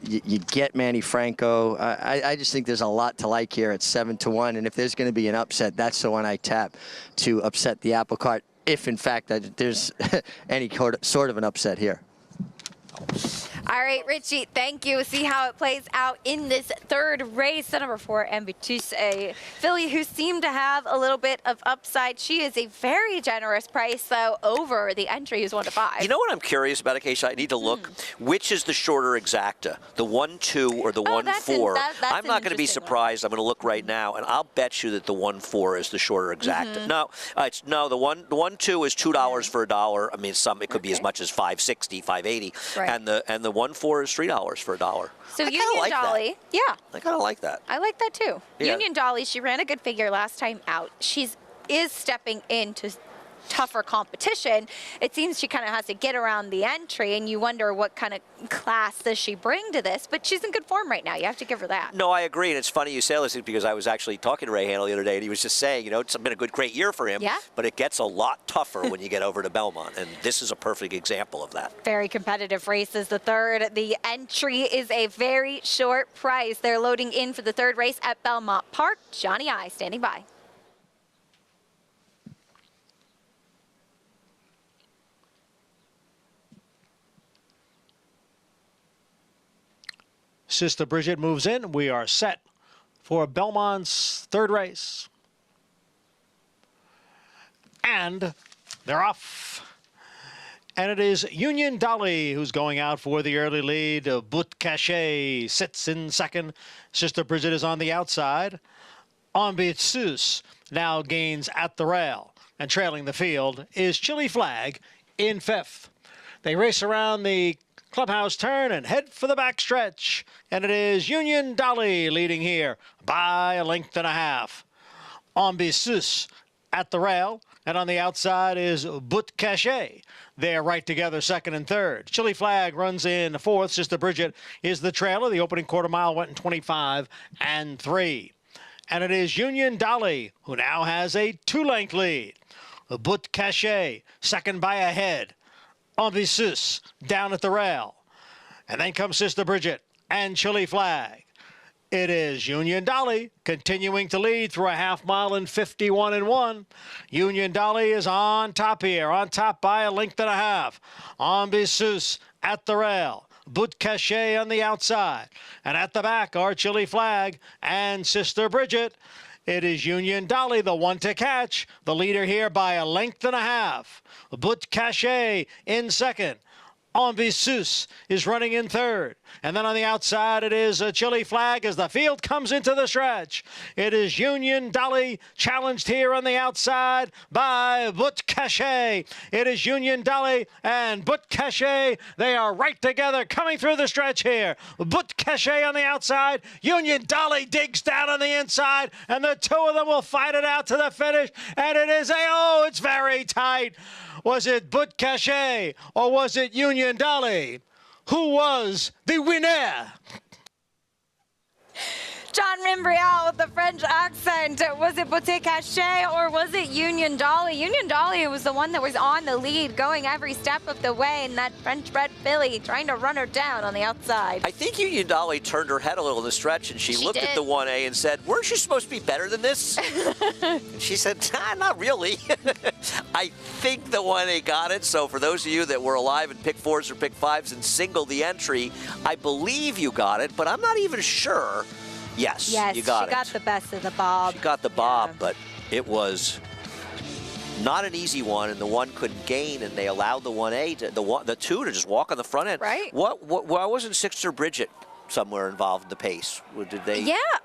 You get Manny Franco. I just think there's a lot to like here at 7 to 1. And if there's going to be an upset, that's the one I tap to upset the apple cart, if in fact that there's any sort of an upset here. All right, Richie, thank you. See how it plays out in this third race. The number 4, Ambitus, a filly who seemed to have a little bit of upside. She is a very generous price, though, over the entry is 1 to 5. You know what I'm curious about, Acacia? I need to look. Which is the shorter exacta, the 1-2 or the 1-4? I'm not going to be surprised. I'm going to look right now, and I'll bet you that the 1-4 is the shorter exacta. No, the 1-2 is $2 for $1. I mean, it could be as much as $5.60, $5.80, right. and the 1-4 is $3 for $1. So Union Dolly, yeah. I kind of like that. I like that too. Yeah. Union Dolly, she ran a good figure last time out. She is stepping into tougher competition. It seems she kind of has to get around the entry, and you wonder what kind of class does she bring to this, but she's in good form right now. You have to give her that. No, I agree, and it's funny you say this because I was actually talking to Ray Handel the other day, and he was just saying, it's been a great year for him, but it gets a lot tougher when you get over to Belmont, and this is a perfect example of that. Very competitive races. The third, the entry is a very short price. They're loading in for the third race at Belmont Park. Johnny I standing by. Sister Bridget moves in. We are set for Belmont's third race. And they're off. And it is Union Dolly who's going out for the early lead. But Caché sits in second. Sister Bridget is on the outside. Ambitsus now gains at the rail. And trailing the field is Chili Flag in fifth. They race around the clubhouse turn and head for the backstretch. And it is Union Dolly leading here by a length and a half. Ambitsus at the rail And on the outside is But Cachet. They're right together, second and third. Chili Flag runs in fourth. Sister Bridget is the trailer. The opening quarter mile went in 25 and 3. And it is Union Dolly, who now has a 2-length lead. But Cachet, second by a head. Ambitious down at the rail. And then comes Sister Bridget and Chili Flag. It is Union Dolly continuing to lead through a half mile in 51 and 1. Union Dolly is on top here, on top by a length and a half. Ambitious at the rail. But Cachet on the outside. And at the back are Chili Flag and Sister Bridget. It is Union Dolly, the one to catch. The leader here by a length and a half. But Cachet in second. Ambitious is running in third. And then on the outside, it is a Chili Flag as the field comes into the stretch. It is Union Dolly challenged here on the outside by But Cachet. It is Union Dolly and But Cachet. They are right together coming through the stretch here. But Cachet on the outside. Union Dolly digs down on the inside. And the two of them will fight it out to the finish. And it is it's very tight. Was it But Cachet or was it Union Dolly? Who was the winner? John Membrial with the French accent. Was it But Cachet or was it Union Dolly? Union Dolly was the one that was on the lead, going every step of the way, and that French-bred filly trying to run her down on the outside. I think Union Dolly turned her head a little in the stretch, and she looked at the 1A and said, "Weren't you supposed to be better than this?" And she said, "Nah, not really." I think the 1A got it. So for those of you that were alive in pick 4s or pick 5s and singled the entry, I believe you got it, but I'm not even sure. Yes, you got it. She got the best of the bob. She got the bob, but it was not an easy one, and the 1 couldn't gain, and they allowed the 1A, the 2 to just walk on the front end. Right. Why wasn't Sister Bridget somewhere involved in the pace? Did they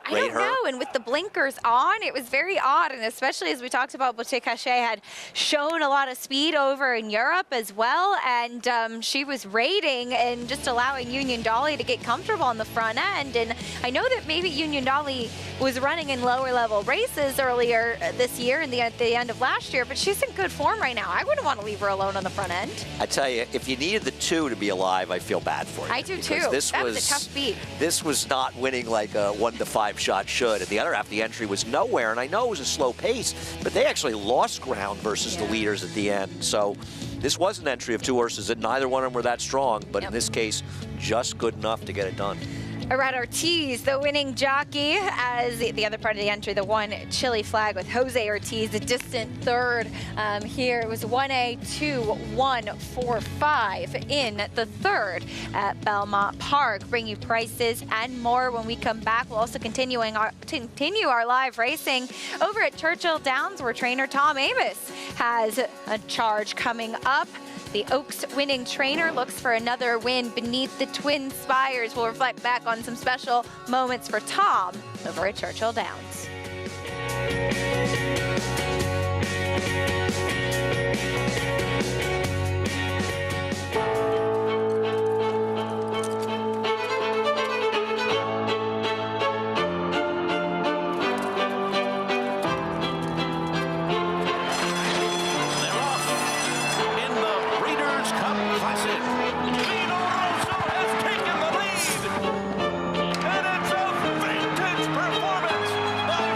I rate don't her? know. And with the blinkers on, it was very odd. And especially as we talked about, But Cachet had shown a lot of speed over in Europe as well. And she was rating and just allowing Union Dolly to get comfortable on the front end. And I know that maybe Union Dolly was running in lower level races earlier this year and at the end of last year, but she's in good form right now. I wouldn't want to leave her alone on the front end. I tell you, if you needed the 2 to be alive, I feel bad for you. I do too. That was a tough beat. This was not winning like a 1 to 5 shot should. And the other half of the entry was nowhere. And I know it was a slow pace, but they actually lost ground versus the leaders at the end. So this was an entry of 2 horses that neither one of them were that strong, but in this case, just good enough to get it done. Arad Ortiz, the winning jockey, as the other part of the entry, the 1 Chili Flag with Jose Ortiz, the distant third. Here it was 1A, 2, 1, 4, 5 in the third at Belmont Park. Bring you prices and more when we come back. We'll also continue our live racing over at Churchill Downs, where trainer Tom Amoss has a charge coming up. The Oaks winning trainer looks for another win beneath the Twin Spires. We'll reflect back on some special moments for Tom over at Churchill Downs. And it's a vintage performance by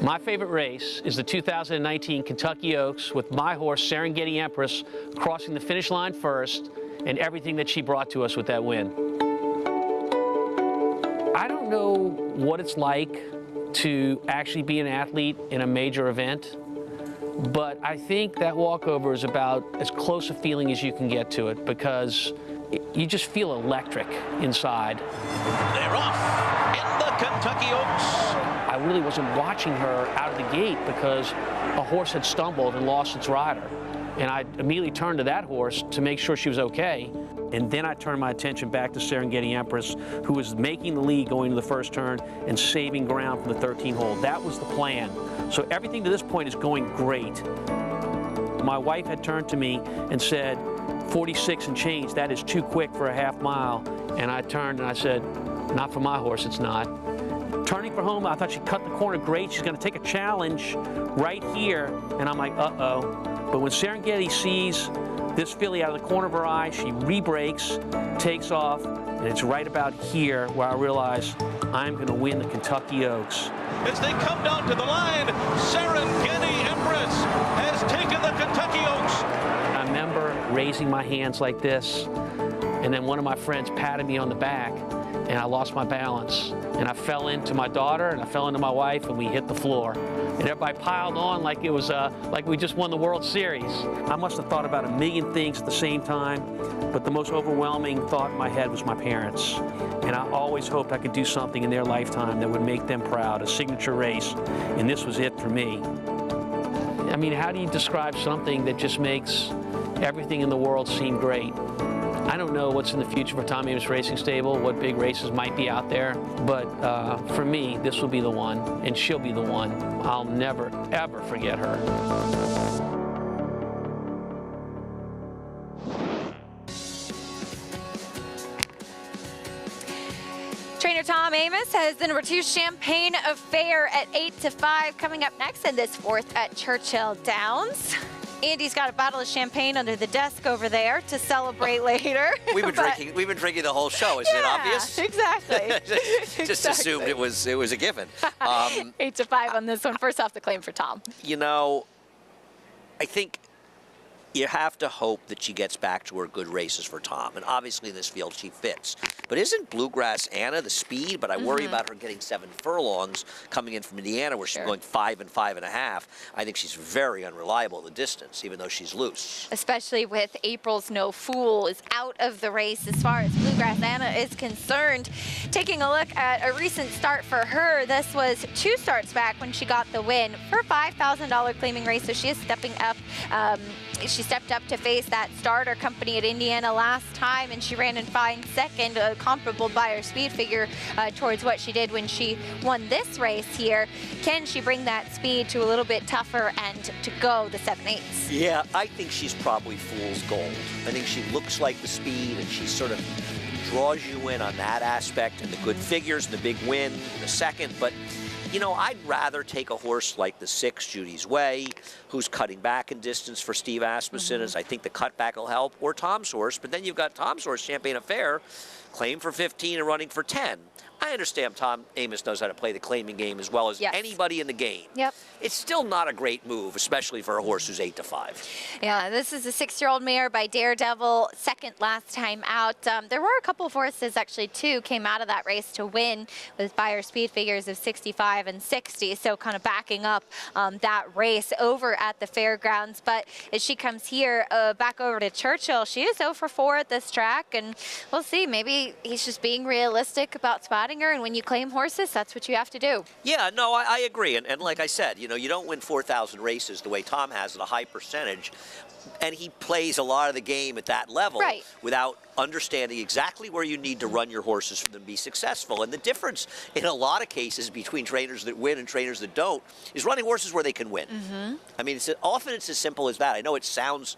My favorite race is the 2019 Kentucky Oaks with my horse, Serengeti Empress, crossing the finish line first, and everything that she brought to us with that win. I don't know what it's like to actually be an athlete in a major event, but I think that walkover is about as close a feeling as you can get to it, because you just feel electric inside. They're off in the Kentucky Oaks. I really wasn't watching her out of the gate because a horse had stumbled and lost its rider. And I immediately turned to that horse to make sure she was okay. And then I turned my attention back to Serengeti Empress, who was making the lead going to the first turn and saving ground from the 13 hole. That was the plan. So everything to this point is going great. My wife had turned to me and said, 46 and change, that is too quick for a half mile. And I turned and I said, not for my horse, it's not. Turning for home, I thought she cut the corner great. She's going to take a challenge right here. And I'm like, uh-oh. But when Serengeti sees this filly out of the corner of her eye, she re-brakes, takes off, and it's right about here where I realize I'm going to win the Kentucky Oaks. As they come down to the line, Serengeti Empress has taken the Kentucky Oaks. I remember raising my hands like this, and then one of my friends patted me on the back, and I lost my balance. And I fell into my daughter, and I fell into my wife, and we hit the floor. And everybody piled on like it was like we just won the World Series. I must have thought about a million things at the same time, but the most overwhelming thought in my head was my parents. And I always hoped I could do something in their lifetime that would make them proud, a signature race, and this was it for me. I mean, how do you describe something that just makes everything in the world seem great? I don't know what's in the future for Tom Amoss Racing Stable, what big races might be out there, but for me, this will be the one, and she'll be the one. I'll never, ever forget her. Trainer Tom Amoss has the number 2 Champagne Affair at 8-5 coming up next in this 4th at Churchill Downs. Andy's got a bottle of champagne under the desk over there to celebrate later. We've been drinking the whole show. Isn't it obvious? Exactly. Just assumed it was a given. 8-5 on this one. First off, the claim for Tom. You know, I think you have to hope that she gets back to her good races for Tom. And obviously in this field she fits. But isn't Bluegrass Anna the speed? But I worry about her getting 7 furlongs coming in from Indiana where she's going 5 and 5.5. I think she's very unreliable in the distance, even though she's loose. Especially with April's No Fool is out of the race as far as Bluegrass Anna is concerned. Taking a look at a recent start for her, this was 2 starts back when she got the win. Her $5,000 claiming race, so she is stepping up. She stepped up to face that starter company at Indiana last time, and she ran in fine second, comparable by her speed figure towards what she did when she won this race here. Can she bring that speed to a little bit tougher and to go the 7/8? Yeah, I think she's probably fool's gold. I think she looks like the speed, and she sort of draws you in on that aspect and the good figures, the big win, the second, but you know, I'd rather take a horse like the 6, Judy's Way, who's cutting back in distance for Steve Asmussen, as I think the cutback will help, or Tom's horse. But then you've got Tom's horse, Champagne Affair, claim for 15 and running for 10. I understand Tom Amoss knows how to play the claiming game as well as anybody in the game. Yep. It's still not a great move, especially for a horse who's 8-5. Yeah, this is a 6-year-old mare by Daredevil, second last time out. There were a couple of horses, actually 2, came out of that race to win with buyer speed figures of 65 and 60, so kind of backing up that race over at the fairgrounds. But as she comes here back over to Churchill, she is 0-for-4 at this track, and we'll see. Maybe he's just being realistic about spotting her, and when you claim horses, that's what you have to do. Yeah, no, I agree. And like I said, you know, you don't win 4,000 races the way Tom has at a high percentage, and he plays a lot of the game at that level without understanding exactly where you need to run your horses for them to be successful. And the difference in a lot of cases between trainers that win and trainers that don't is running horses where they can win. I mean, often it's as simple as that. I know it sounds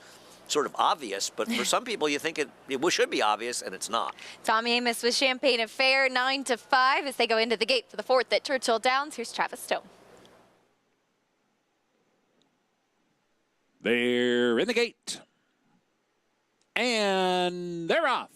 sort of obvious, but for some people you think it should be obvious, and it's not. Tom Amoss with Champagne Affair, 9-5 as they go into the gate for the 4th at Churchill Downs. Here's Travis Stone. They're in the gate. And they're off.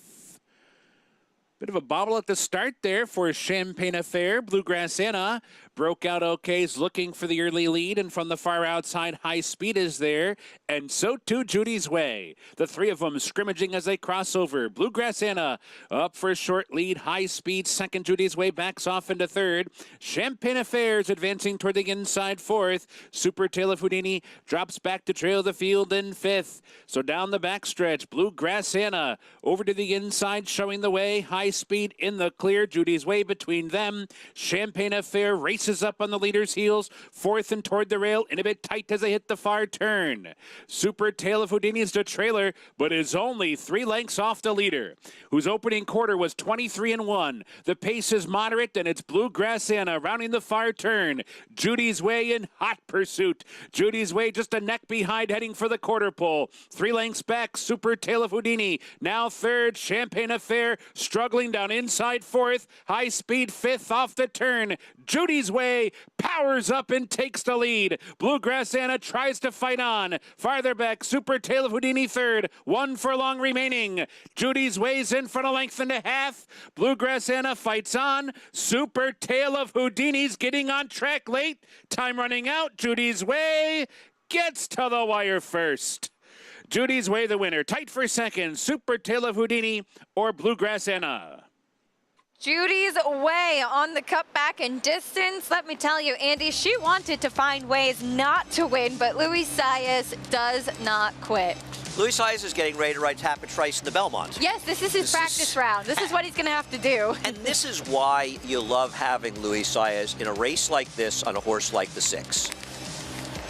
Bit of a bobble at the start there for Champagne Affair. Bluegrass Anna Broke out okay's looking for the early lead, and from the far outside, High Speed is there, and so too Judy's Way. The three of them scrimmaging as they cross over. Bluegrass Anna up for a short lead. High Speed second. Judy's Way backs off into third. Champagne Affairs advancing toward the inside fourth. Super Tail of Houdini drops back to trail the field in fifth. So down the backstretch, Bluegrass Anna over to the inside, showing the way. High Speed in the clear. Judy's Way between them. Champagne Affair races up on the leader's heels. Fourth and toward the rail, in a bit tight as they hit the far turn. Super Tail of Houdini's the trailer, but is only 3 lengths off the leader, whose opening quarter was 23-1. The pace is moderate, and it's Bluegrass Anna rounding the far turn. Judy's Way in hot pursuit. Judy's Way just a neck behind, heading for the quarter pole. 3 lengths back, Super Tail of Houdini now third. Champagne Affair struggling down inside fourth. High Speed fifth off the turn. Judy's Way powers up and takes the lead. Bluegrass Anna tries to fight on. Farther back, Super Tail of Houdini third. 1 furlong remaining. Judy's Way's in front, a length and a half. Bluegrass Anna fights on. Super Tail of Houdini's getting on track late. Time running out. Judy's Way gets to the wire first. Judy's Way the winner. Tight for second. Super Tail of Houdini or Bluegrass Anna. Judy's Way on the cutback and distance. Let me tell you, Andy, she wanted to find ways not to win, but Luis Saez does not quit. Luis Saez is getting ready to ride Tapit Trice in the Belmont. Yes, this is his practice round. This is what he's going to have to do. And this is why you love having Luis Saez in a race like this on a horse like the 6.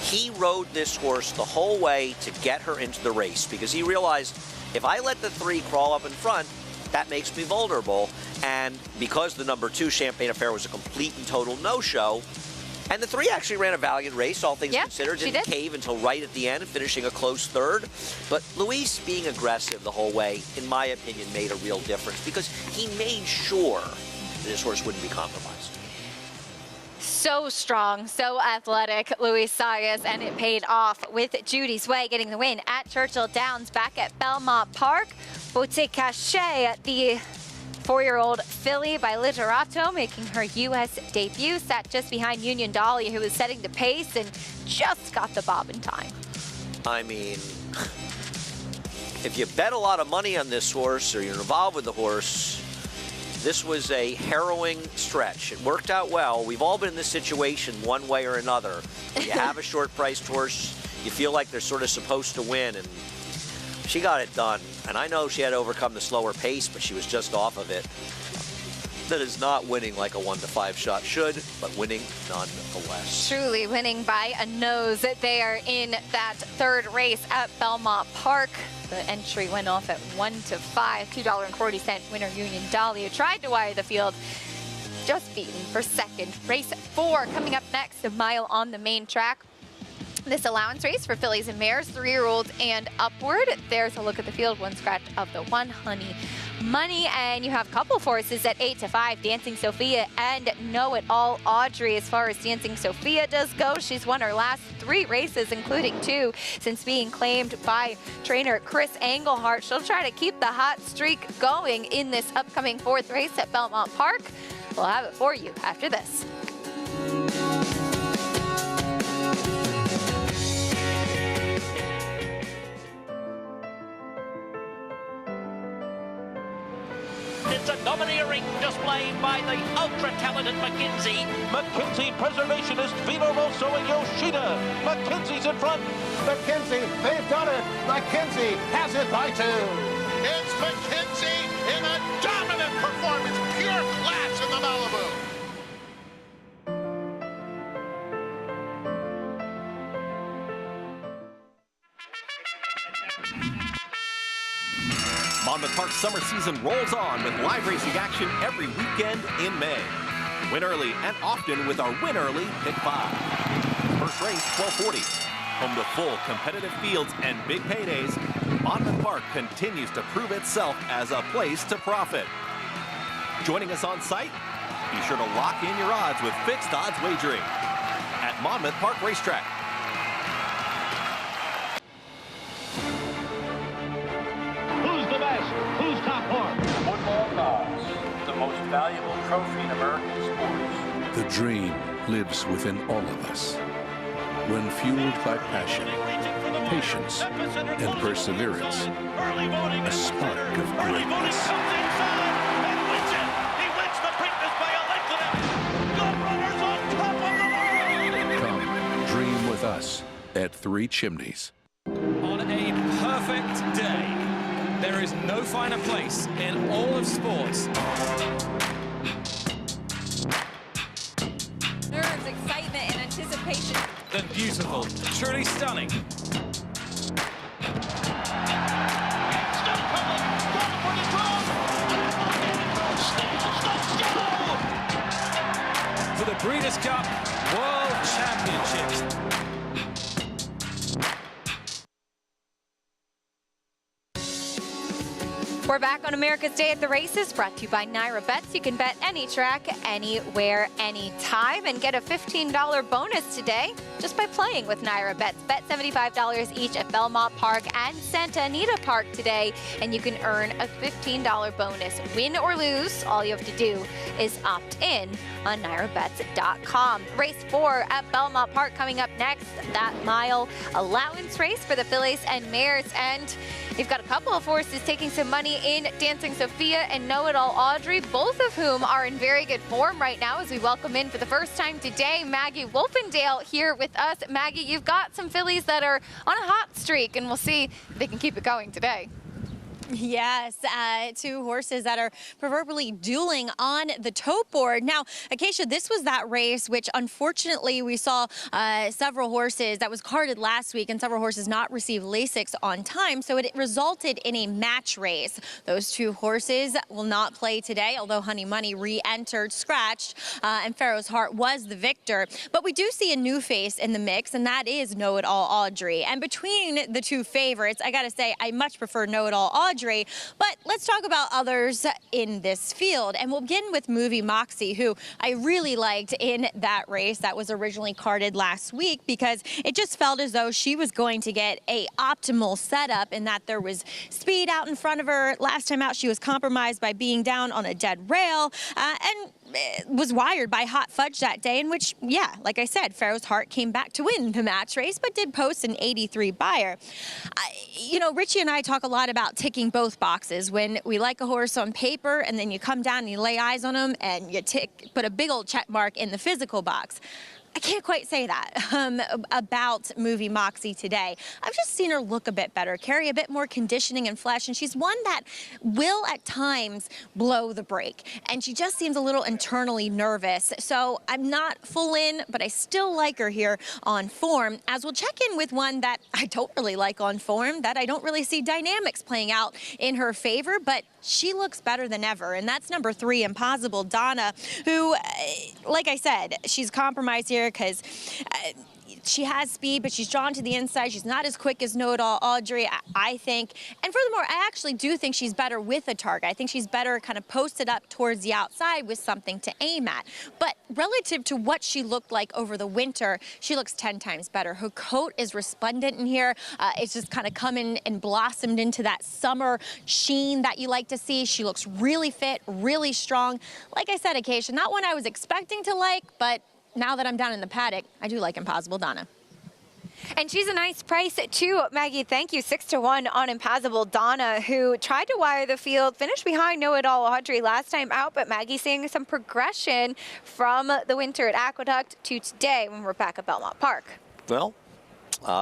He rode this horse the whole way to get her into the race because he realized if I let the 3 crawl up in front, that makes me vulnerable. And because the number 2, Champagne Affair, was a complete and total no-show, and the 3 actually ran a valiant race, all things considered, didn't cave until right at the end, finishing a close third. But Luis being aggressive the whole way, in my opinion, made a real difference because he made sure that his horse wouldn't be compromised. So strong, so athletic, Luis Saez, and it paid off with Judy's Way getting the win at Churchill Downs back at Belmont Park. Bote Cachet, the 4-year-old filly by Literato, making her U.S. debut, sat just behind Union Dolly, who was setting the pace and just got the bob in time. I mean, if you bet a lot of money on this horse or you're involved with the horse, this was a harrowing stretch. It worked out well. We've all been in this situation one way or another. When you have a short-priced horse, you feel like they're sort of supposed to win, and she got it done. And I know she had to overcome the slower pace, but she was just off of it. That is not winning like a 1-to-5 shot should, but winning nonetheless. Truly winning by a nose. They are in that third race at Belmont Park. The entry went off at 1-5, $2.40 winner Union Dolly, who tried to wire the field, just beaten for second. Race 4 coming up next, a mile on the main track. This allowance race for fillies and mares, 3-year-olds and upward. There's a look at the field, one scratch of the one Honey Money, and you have a couple forces at 8-5, Dancing Sophia and Know It All Audrey. As far as Dancing Sophia does go, she's won her last 3 races, including 2 since being claimed by trainer Chris Engelhart. She'll try to keep the hot streak going in this upcoming 4th race at Belmont Park. We'll have it for you after this. It's a domineering display by the ultra-talented McKinsey. McKinsey Preservationist Vino Rosso and Yoshida. McKinsey's in front. McKinsey, they've done it. McKinsey has it by 2. It's McKinsey in a dominant performance. Pure class in the Malibu. Monmouth Park's summer season rolls on with live racing action every weekend in May. Win early and often with our Win Early Pick 5. First race, 12:40. Home to full competitive fields and big paydays, Monmouth Park continues to prove itself as a place to profit. Joining us on site? Be sure to lock in your odds with fixed odds wagering at Monmouth Park Racetrack. Who's the best? Who's top horse? Football gods, the most valuable trophy in American sports. The dream lives within all of us. When fueled by passion, patience, and perseverance, a spark of greatness. Come, dream with us at Three Chimneys. On a perfect day, there is no finer place in all of sports. Nerves, excitement, and anticipation. Than beautiful, truly stunning. For the Breeders' Cup World Championships. We're back on America's Day at the Races, brought to you by Naira Bets. You can bet any track, anywhere, anytime, and get a $15 bonus today just by playing with Naira Bets. Bet $75 each at Belmont Park and Santa Anita Park today, and you can earn a $15 bonus. Win or lose, all you have to do is opt in on NairaBets.com. Race 4 at Belmont Park coming up next. That mile allowance race for the fillies and mares, and we've got a couple of horses taking some money in Dancing Sophia and Know It All Audrey, both of whom are in very good form right now as we welcome in for the first time today Maggie Wolfendale here with us. Maggie, you've got some fillies that are on a hot streak, and we'll see if they can keep it going today. Yes, two horses that are proverbially dueling on the tote board. Now, Acacia, this was that race which unfortunately we saw several horses that was carded last week and several horses not receive Lasix on time, so it resulted in a match race. Those two horses will not play today, although Honey Money re-entered scratched, and Pharaoh's Heart was the victor. But we do see a new face in the mix, and that is Know It All Audrey. And between the two favorites, I gotta say, I much prefer Know It All Audrey. But let's talk about others in this field. And we'll begin with Movie Moxie, who I really liked in that race that was originally carded last week, because it just felt as though she was going to get a optimal setup in that there was speed out in front of her. Last time out, she was compromised by being down on a dead rail and was wired by Hot Fudge that day, in which, yeah, like I said, Pharaoh's Heart came back to win the match race, but did post an 83 buyer. You know, Richie and I talk a lot about ticking both boxes. When we like a horse on paper and then you come down and you lay eyes on him and you put a big old check mark in the physical box. I can't quite say that about Movie Moxie today. I've just seen her look a bit better, carry a bit more conditioning and flesh, and she's one that will at times blow the brake. And she just seems a little internally nervous. So I'm not full in, but I still like her here on form, as we'll check in with one that I don't really like on form, that I don't really see dynamics playing out in her favor, but she looks better than ever, and that's number 3, Impossible Donna, who, like I said, she's compromised here because she has speed, but she's drawn to the inside. She's not as quick as Know It All Audrey, I think. And furthermore, I actually do think she's better with a target. I think she's better kind of posted up towards the outside with something to aim at. But relative to what she looked like over the winter, she looks 10 times better. Her coat is resplendent in here. It's just kind of come in and blossomed into that summer sheen that you like to see. She looks really fit, really strong. Like I said, Acacia, not one I was expecting to like, but now that I'm down in the paddock, I do like Impossible Donna. And she's a nice price too, Maggie. Thank you. 6-1 on Impossible Donna, who tried to wire the field, finished behind Know It All Audrey last time out, but Maggie's seeing some progression from the winter at Aqueduct to today when we're back at Belmont Park. Well,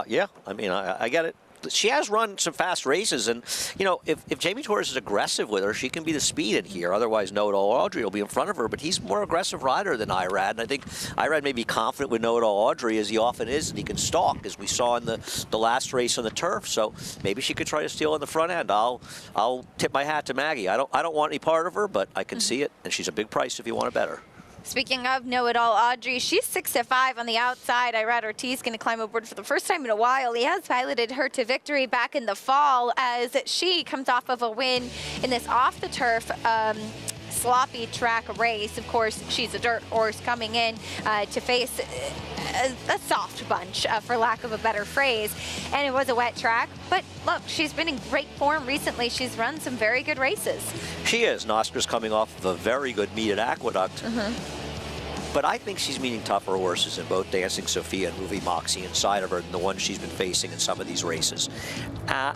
yeah, I mean, I get it. She has run some fast races, and, you know, if Jamie Torres is aggressive with her, she can be the speed in here. Otherwise, Know It All Audrey will be in front of her, but he's a more aggressive rider than Irad, and I think Irad may be confident with Know It All Audrey, as he often is, and he can stalk, as we saw in the last race on the turf, so maybe she could try to steal in the front end. I'll tip my hat to Maggie. I don't want any part of her, but I can see it, and she's a big price if you want to bet her. Speaking of Know It All Audrey, she's 6-5 on the outside. Irad Ortiz going to climb aboard for the first time in a while. He has piloted her to victory back in the fall as she comes off of a win in this off-the-turf sloppy track race. Of course, she's a dirt horse coming in to face a soft bunch, for lack of a better phrase. And it was a wet track. But look, she's been in great form recently. She's run some very good races. She is. And Oscar's coming off of a very good meet at Aqueduct. But I think she's meeting tougher horses in both Dancing Sophia and Movie Moxie inside of her than the ones she's been facing in some of these races.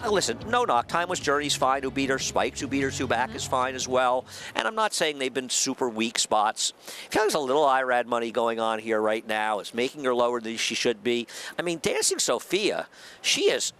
Listen, no knock. Timeless Journey's fine, who beat her. Spikes, who beat her two back, is fine as well. And I'm not saying they've been super weak spots. I feel like there's a little IRAD money going on here right now. It's making her lower than she should be. I mean, Dancing Sophia, she is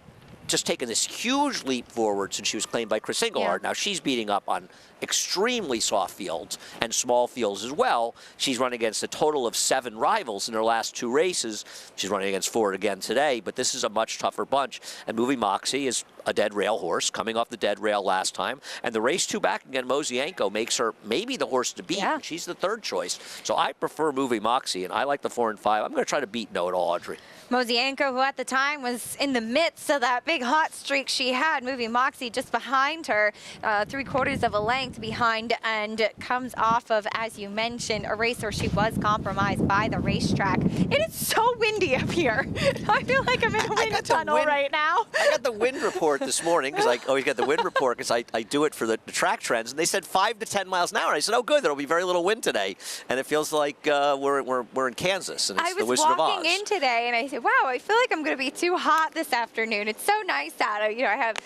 just taken this huge leap forward since she was claimed by Chris Engelhard. Now, she's beating up on extremely soft fields and small fields as well. She's run against a total of 7 rivals in her last 2 races. She's running against 4 again today, but this is a much tougher bunch. And Movie Moxie is a dead rail horse, coming off the dead rail last time. And the race 2 back again, Mosienko, makes her maybe the horse to beat. And she's the 3rd choice. So I prefer Movie Moxie, and I like the 4 and 5. I'm going to try to beat Know It All, Audrey. Mosienko, who at the time was in the midst of that big hot streak she had, Movie Moxie just behind her, 3/4 of a length behind, and comes off of, as you mentioned, a race where she was compromised by the racetrack. It is so windy up here. I feel like I'm in a wind tunnel right now. I got the wind report this morning, because I always get the wind report because I do it for the track trends, and they said 5 to 10 miles an hour. I said, oh, good, there'll be very little wind today. And it feels like we're in Kansas, and it's the Wizard of Oz. I was walking in today, and I said, wow, I feel like I'm going to be too hot this afternoon. It's so nice out. You know, I have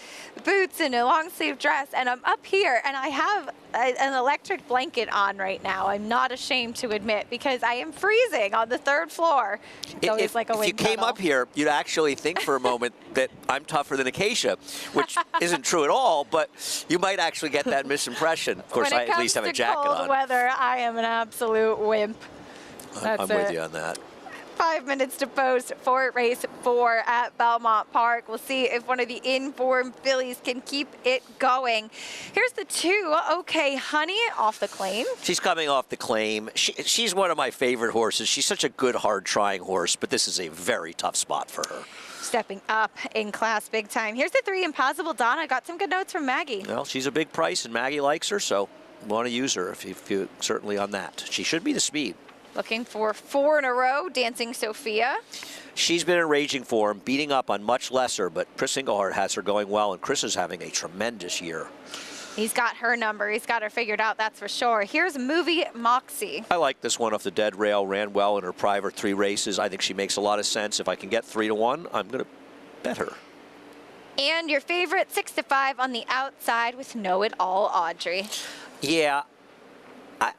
boots and a long sleeve dress, and I'm up here, and I have an electric blanket on right now. I'm not ashamed to admit, because I am freezing on the 3rd floor. It's always like a wind If you came up here, you'd actually think for a moment that I'm tougher than Acacia, which isn't true at all, but you might actually get that misimpression. Of course, I at least have a jacket on. When it comes to cold weather, I am an absolute wimp. I'm with you on that. 5 minutes to post for race 4 at Belmont Park. We'll see if one of the informed fillies can keep it going. Here's the 2, OK Honey, off the claim. She's coming off the claim. She's one of my favorite horses. She's such a good, hard-trying horse, but this is a very tough spot for her. Stepping up in class big time. Here's the 3, Impossible Donna. Got some good notes from Maggie. Well, she's a big price, and Maggie likes her, so want to use her if you certainly on that. She should be the speed. Looking for 4 in a row, Dancing Sophia. She's been in raging form, beating up on much lesser, but Chris Engelhard has her going well, and Chris is having a tremendous year. He's got her number. He's got her figured out, that's for sure. Here's Movie Moxie. I like this one off the dead rail, ran well in her private 3 races. I think she makes a lot of sense. If I can get 3 to 1, I'm going to bet her. And your favorite 6 to 5 on the outside with Know It All, Audrey. Yeah.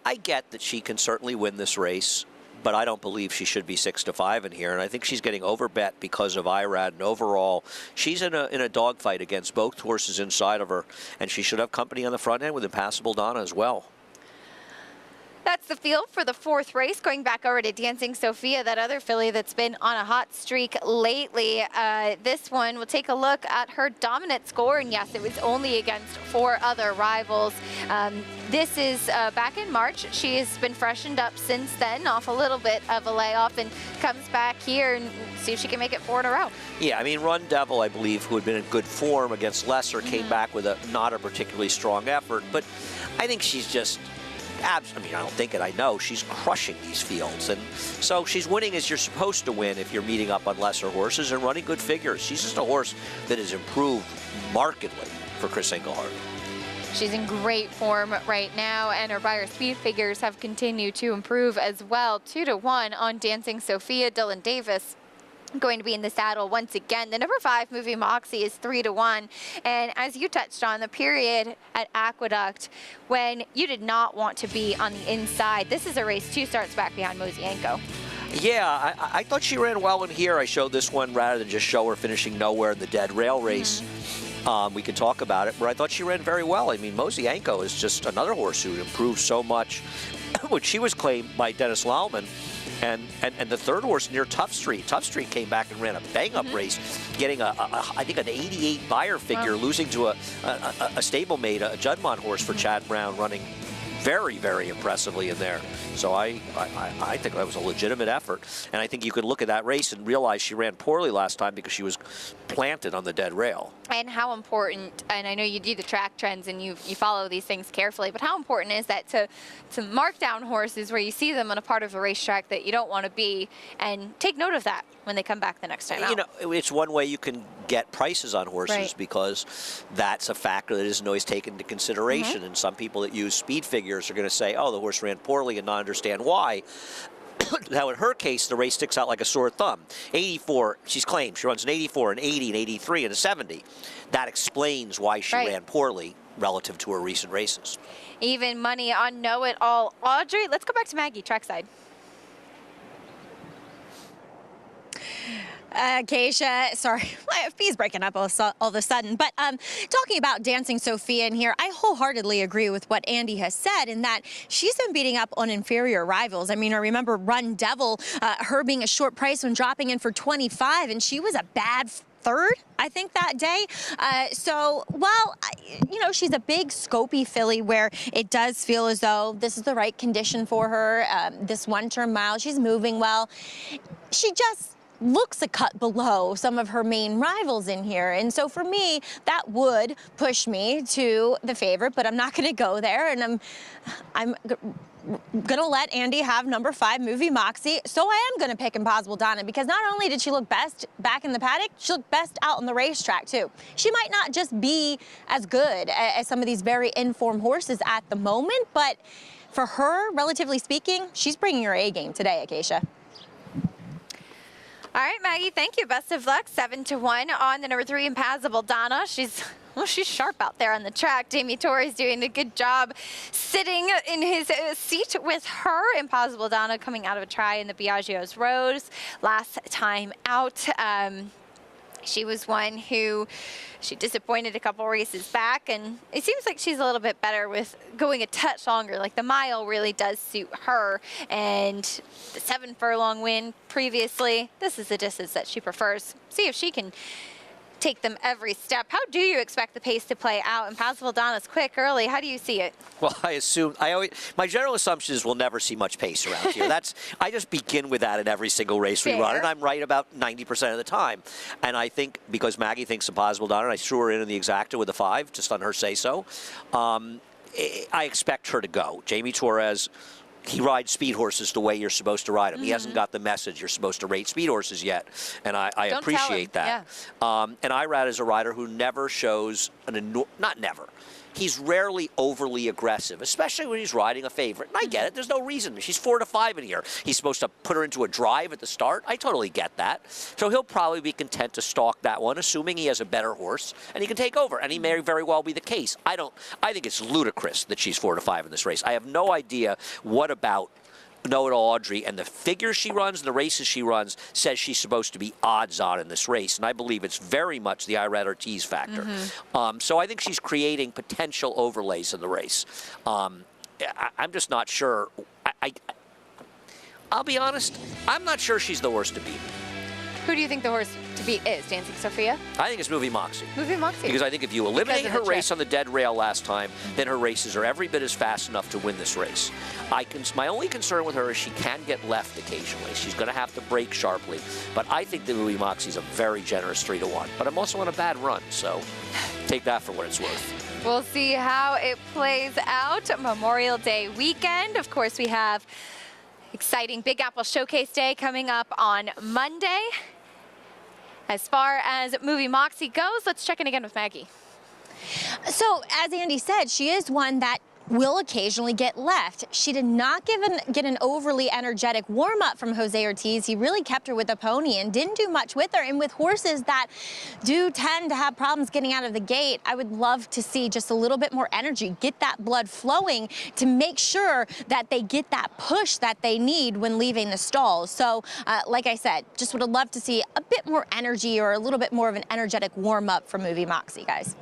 I get that she can certainly win this race, but I don't believe she should be 6 to 5 in here. And I think she's getting overbet because of IRAD. And overall, she's in a dogfight against both horses inside of her, and she should have company on the front end with Impassable Donna as well. That's the field for the 4th race. Going back over to Dancing Sophia, that other filly that's been on a hot streak lately. This one, we'll take a look at her dominant score. And yes, it was only against 4 other rivals. This is back in March. She has been freshened up since then, off a little bit of a layoff, and comes back here and see if she can make it 4 in a row. Yeah, I mean, Run Devil, I believe, who had been in good form against Lesser, came back with not a particularly strong effort. But I think she's just... I mean, I don't think it, I know. She's crushing these fields. And so she's winning as you're supposed to win if you're meeting up on lesser horses and running good figures. She's just a horse that has improved markedly for Chris Engelhard. She's in great form right now, and her buyer speed figures have continued to improve as well. 2 to 1 on Dancing Sophia. Dylan Davis going to be in the saddle once again. The number 5, Movie Moxie, is 3 to 1. And as you touched on, the period at Aqueduct when you did not want to be on the inside. This is a race 2 starts back behind Mosienko. Yeah, I thought she ran well in here. I showed this one rather than just show her finishing nowhere in the dead rail race. We could talk about it, but I thought she ran very well. I mean, Mosienko is just another horse who improved so much when she was claimed by Dennis Laumann. And the 3rd horse near Tough Street. Tough Street came back and ran a bang-up race, getting I think an 88 buyer figure, losing to a stablemate, a Juddmonte horse for Chad Brown, running very, very impressively in there. So I think that was a legitimate effort. And I think you could look at that race and realize she ran poorly last time because she was planted on the dead rail. And how important, and I know you do the track trends and you follow these things carefully, but how important is that to mark down horses where you see them on a part of a racetrack that you don't want to be, and take note of that when they come back the next time out? You know, it's one way you can get prices on horses because that's a factor that isn't always taken into consideration. And some people that use speed figures are going to say, oh, the horse ran poorly and not understand why. Now, in her case, the race sticks out like a sore thumb. 84, she's claimed. She runs an 84, an 80, an 83, and a 70. That explains why she ran poorly relative to her recent races. Even money on know-it-all Audrey. Let's go back to Maggie, trackside. Keisha, sorry, my FB is breaking up all of a sudden. But talking about Dancing Sophia in here, I wholeheartedly agree with what Andy has said in that she's been beating up on inferior rivals. I mean, I remember Run Devil, her being a short price when dropping in for 25, and she was a bad third, I think, that day. So, well, you know, she's a big, scopy filly where it does feel as though this is the right condition for her. This one-term mile, she's moving well. She just looks a cut below some of her main rivals in here. And so for me, that would push me to the favorite, but I'm not going to go there. And I'm going to let Andy have number 5, Movie Moxie. So I am going to pick Impossible Donna because not only did she look best back in the paddock, she looked best out on the racetrack too. She might not just be as good as some of these very informed horses at the moment, but for her, relatively speaking, she's bringing her A game today, Acacia. All right, Maggie, thank you. Best of luck. 7-1 on the number 3, Impossible Donna. She's sharp out there on the track. Jamie Torres doing a good job sitting in his seat with her. Impossible Donna coming out of a try in the Biagio's Rose last time out. She was one who she disappointed a couple races back, and it seems like she's a little bit better with going a touch longer. Like the mile really does suit her, and the 7 furlong win previously, this is the distance that she prefers. See if she can take them every step. How do you expect the pace to play out? Impossible Donna's quick early. How do you see it? Well, my general assumption is we'll never see much pace around here. I just begin with that in every single race we run, and I'm right about 90% of the time. And I think because Maggie thinks Impossible Donna, and I threw her in the exacta with a 5, just on her say-so, I expect her to go. Jamie Torres, he rides speed horses the way you're supposed to ride them. He hasn't got the message you're supposed to rate speed horses yet, and I appreciate that. Yeah. And Irad is a rider who never shows not never. He's rarely overly aggressive, especially when he's riding a favorite. And I get it. There's no reason. She's 4-5 in here. He's supposed to put her into a drive at the start. I totally get that. So he'll probably be content to stalk that one, assuming he has a better horse, and he can take over. And he may very well be the case. I think it's ludicrous that she's 4-5 in this race. I have no idea what about Know-It-All Audrey and the figures she runs and the races she runs says she's supposed to be odds-on in this race, and I believe it's very much the Irad Ortiz factor. So I think she's creating potential overlays in the race. I'm just not sure. I'll be honest, I'm not sure she's the horse to beat. Who do you think the horse to beat is? Dancing Sophia? I think it's Movie Moxie. Movie Moxie. Because I think if you eliminate her race on the dead rail last time, then her races are every bit as fast enough to win this race. My only concern with her is she can get left occasionally. She's going to have to brake sharply. But I think the Movie Moxie's a very generous 3-1. But I'm also on a bad run, so take that for what it's worth. We'll see how it plays out. Memorial Day weekend. Of course, we have exciting Big Apple Showcase Day coming up on Monday. As far as Movie Moxie goes, let's check in again with Maggie. So, as Andy said, she is one that will occasionally get left. She did not get an overly energetic warm-up from Jose Ortiz. He really kept her with a pony and didn't do much with her. And with horses that do tend to have problems getting out of the gate, I would love to see just a little bit more energy, get that blood flowing to make sure that they get that push that they need when leaving the stalls. So, like I said, just would have loved to see a bit more energy or a little bit more of an energetic warm-up from Movie Moxie, guys.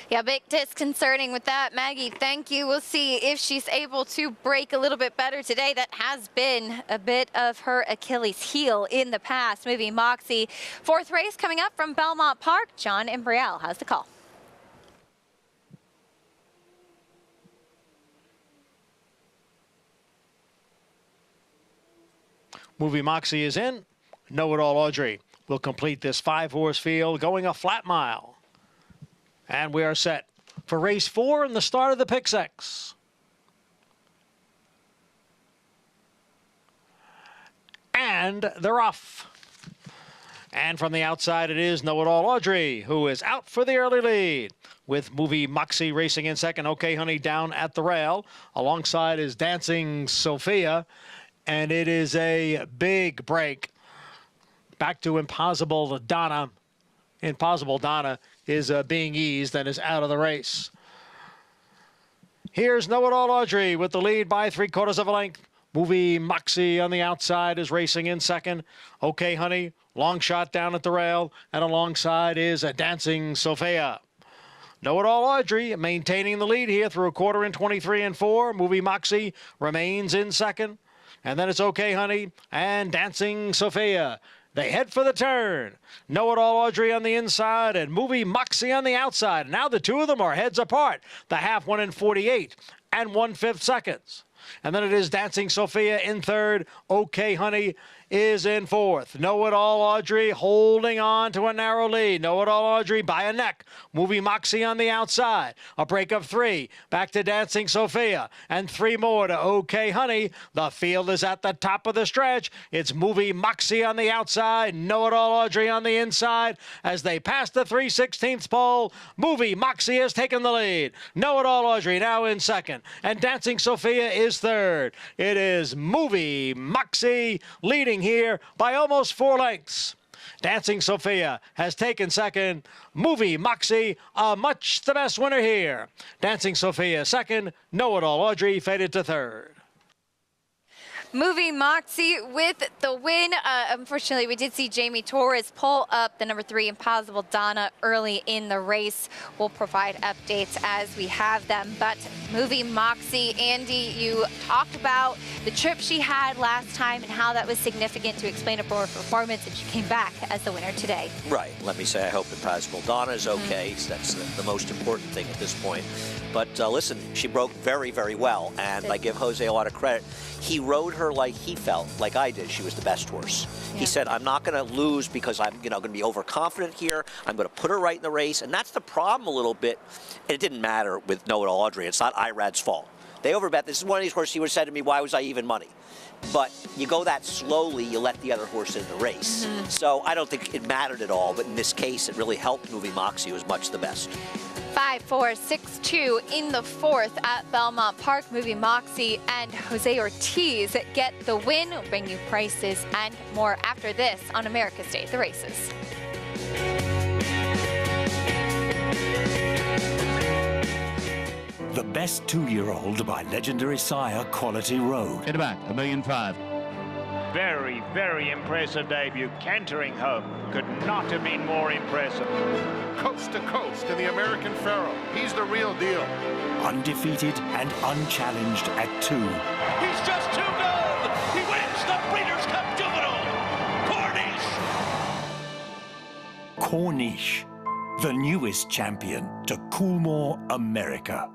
Yeah, bit disconcerting with that. Maggie, thank you. We'll see if she's able to break a little bit better today. That has been a bit of her Achilles heel in the past. Movie Moxie. 4th race coming up from Belmont Park. John and Brielle has the call. Movie Moxie is in. Know-It-All Audrey will complete this 5-horse field going a flat mile. And we are set for race 4 and the start of the pick 6. And they're off. And from the outside, it is Know-It-All Audrey, who is out for the early lead, with Movie Moxie racing in second. Okay, Honey down at the rail. Alongside is Dancing Sophia. and it is a big break. Back to Impossible Donna. Impossible Donna is being eased and is out of the race. Here's Know It All Audrey with the lead by 3/4 of a length. Movie Moxie on the outside is racing in second. Okay, Honey, long shot down at the rail, and alongside is a Dancing Sophia. Know It All Audrey maintaining the lead here through a quarter in 23 and 4. Movie Moxie remains in second. And then it's Okay, Honey, and Dancing Sophia. They head for the turn. Know It All Audrey on the inside and Movie Moxie on the outside. Now the two of them are heads apart. The half won in 48 and 1/5 seconds. And then it is Dancing Sophia in third. Okay, Honey is in fourth. Know It All Audrey holding on to a narrow lead. Know It All Audrey by a neck. Movie Moxie on the outside. A break of 3. Back to Dancing Sophia. And 3 more to Okay, Honey. The field is at the top of the stretch. It's Movie Moxie on the outside. Know It All Audrey on the inside. As they pass the 3/16 pole, Movie Moxie has taken the lead. Know It All Audrey now in second. And Dancing Sophia is third. It is Movie Moxie leading here by almost 4 lengths. Dancing Sophia has taken second. Movie Moxie, much the best winner here. Dancing Sophia second. Know It All Audrey faded to third. Movie Moxie with the win. Unfortunately, we did see Jamie Torres pull up the number 3 Impossible Donna early in the race. We'll provide updates as we have them. But Movie Moxie, Andy, you talked about the trip she had last time and how that was significant to explain up her performance, and she came back as the winner today. Right. Let me say I hope Impossible Donna is okay. So that's the most important thing at this point. But listen, she broke very, very well, and I give Jose a lot of credit. He rode her like he felt, like I did. She was the best horse. Yeah. He said, I'm not going to lose because I'm going to be overconfident here. I'm going to put her right in the race. And that's the problem a little bit. And it didn't matter with Know It All Audrey. It's not Irad's fault. They overbet. This is one of these horses he would have said to me, why was I even money? But you go that slowly, you let the other horse in the race. So I don't think it mattered at all. But in this case, it really helped Movie Moxie, who was much the best. 5-4-6-2 in the 4th at Belmont Park. Movie Moxie and Jose Ortiz get the win. We'll bring you prices and more after this on America's Day at the Races. The Best 2-Year-Old by legendary sire Quality Road. Hit back, $1.5 million. Very, very impressive debut. Cantering home could not have been more impressive. Coast to coast in the American Pharaoh. He's the real deal. Undefeated and unchallenged at 2. He's just too good. He wins the Breeders' Cup Juvenile. Corniche, the newest champion to Coolmore, America.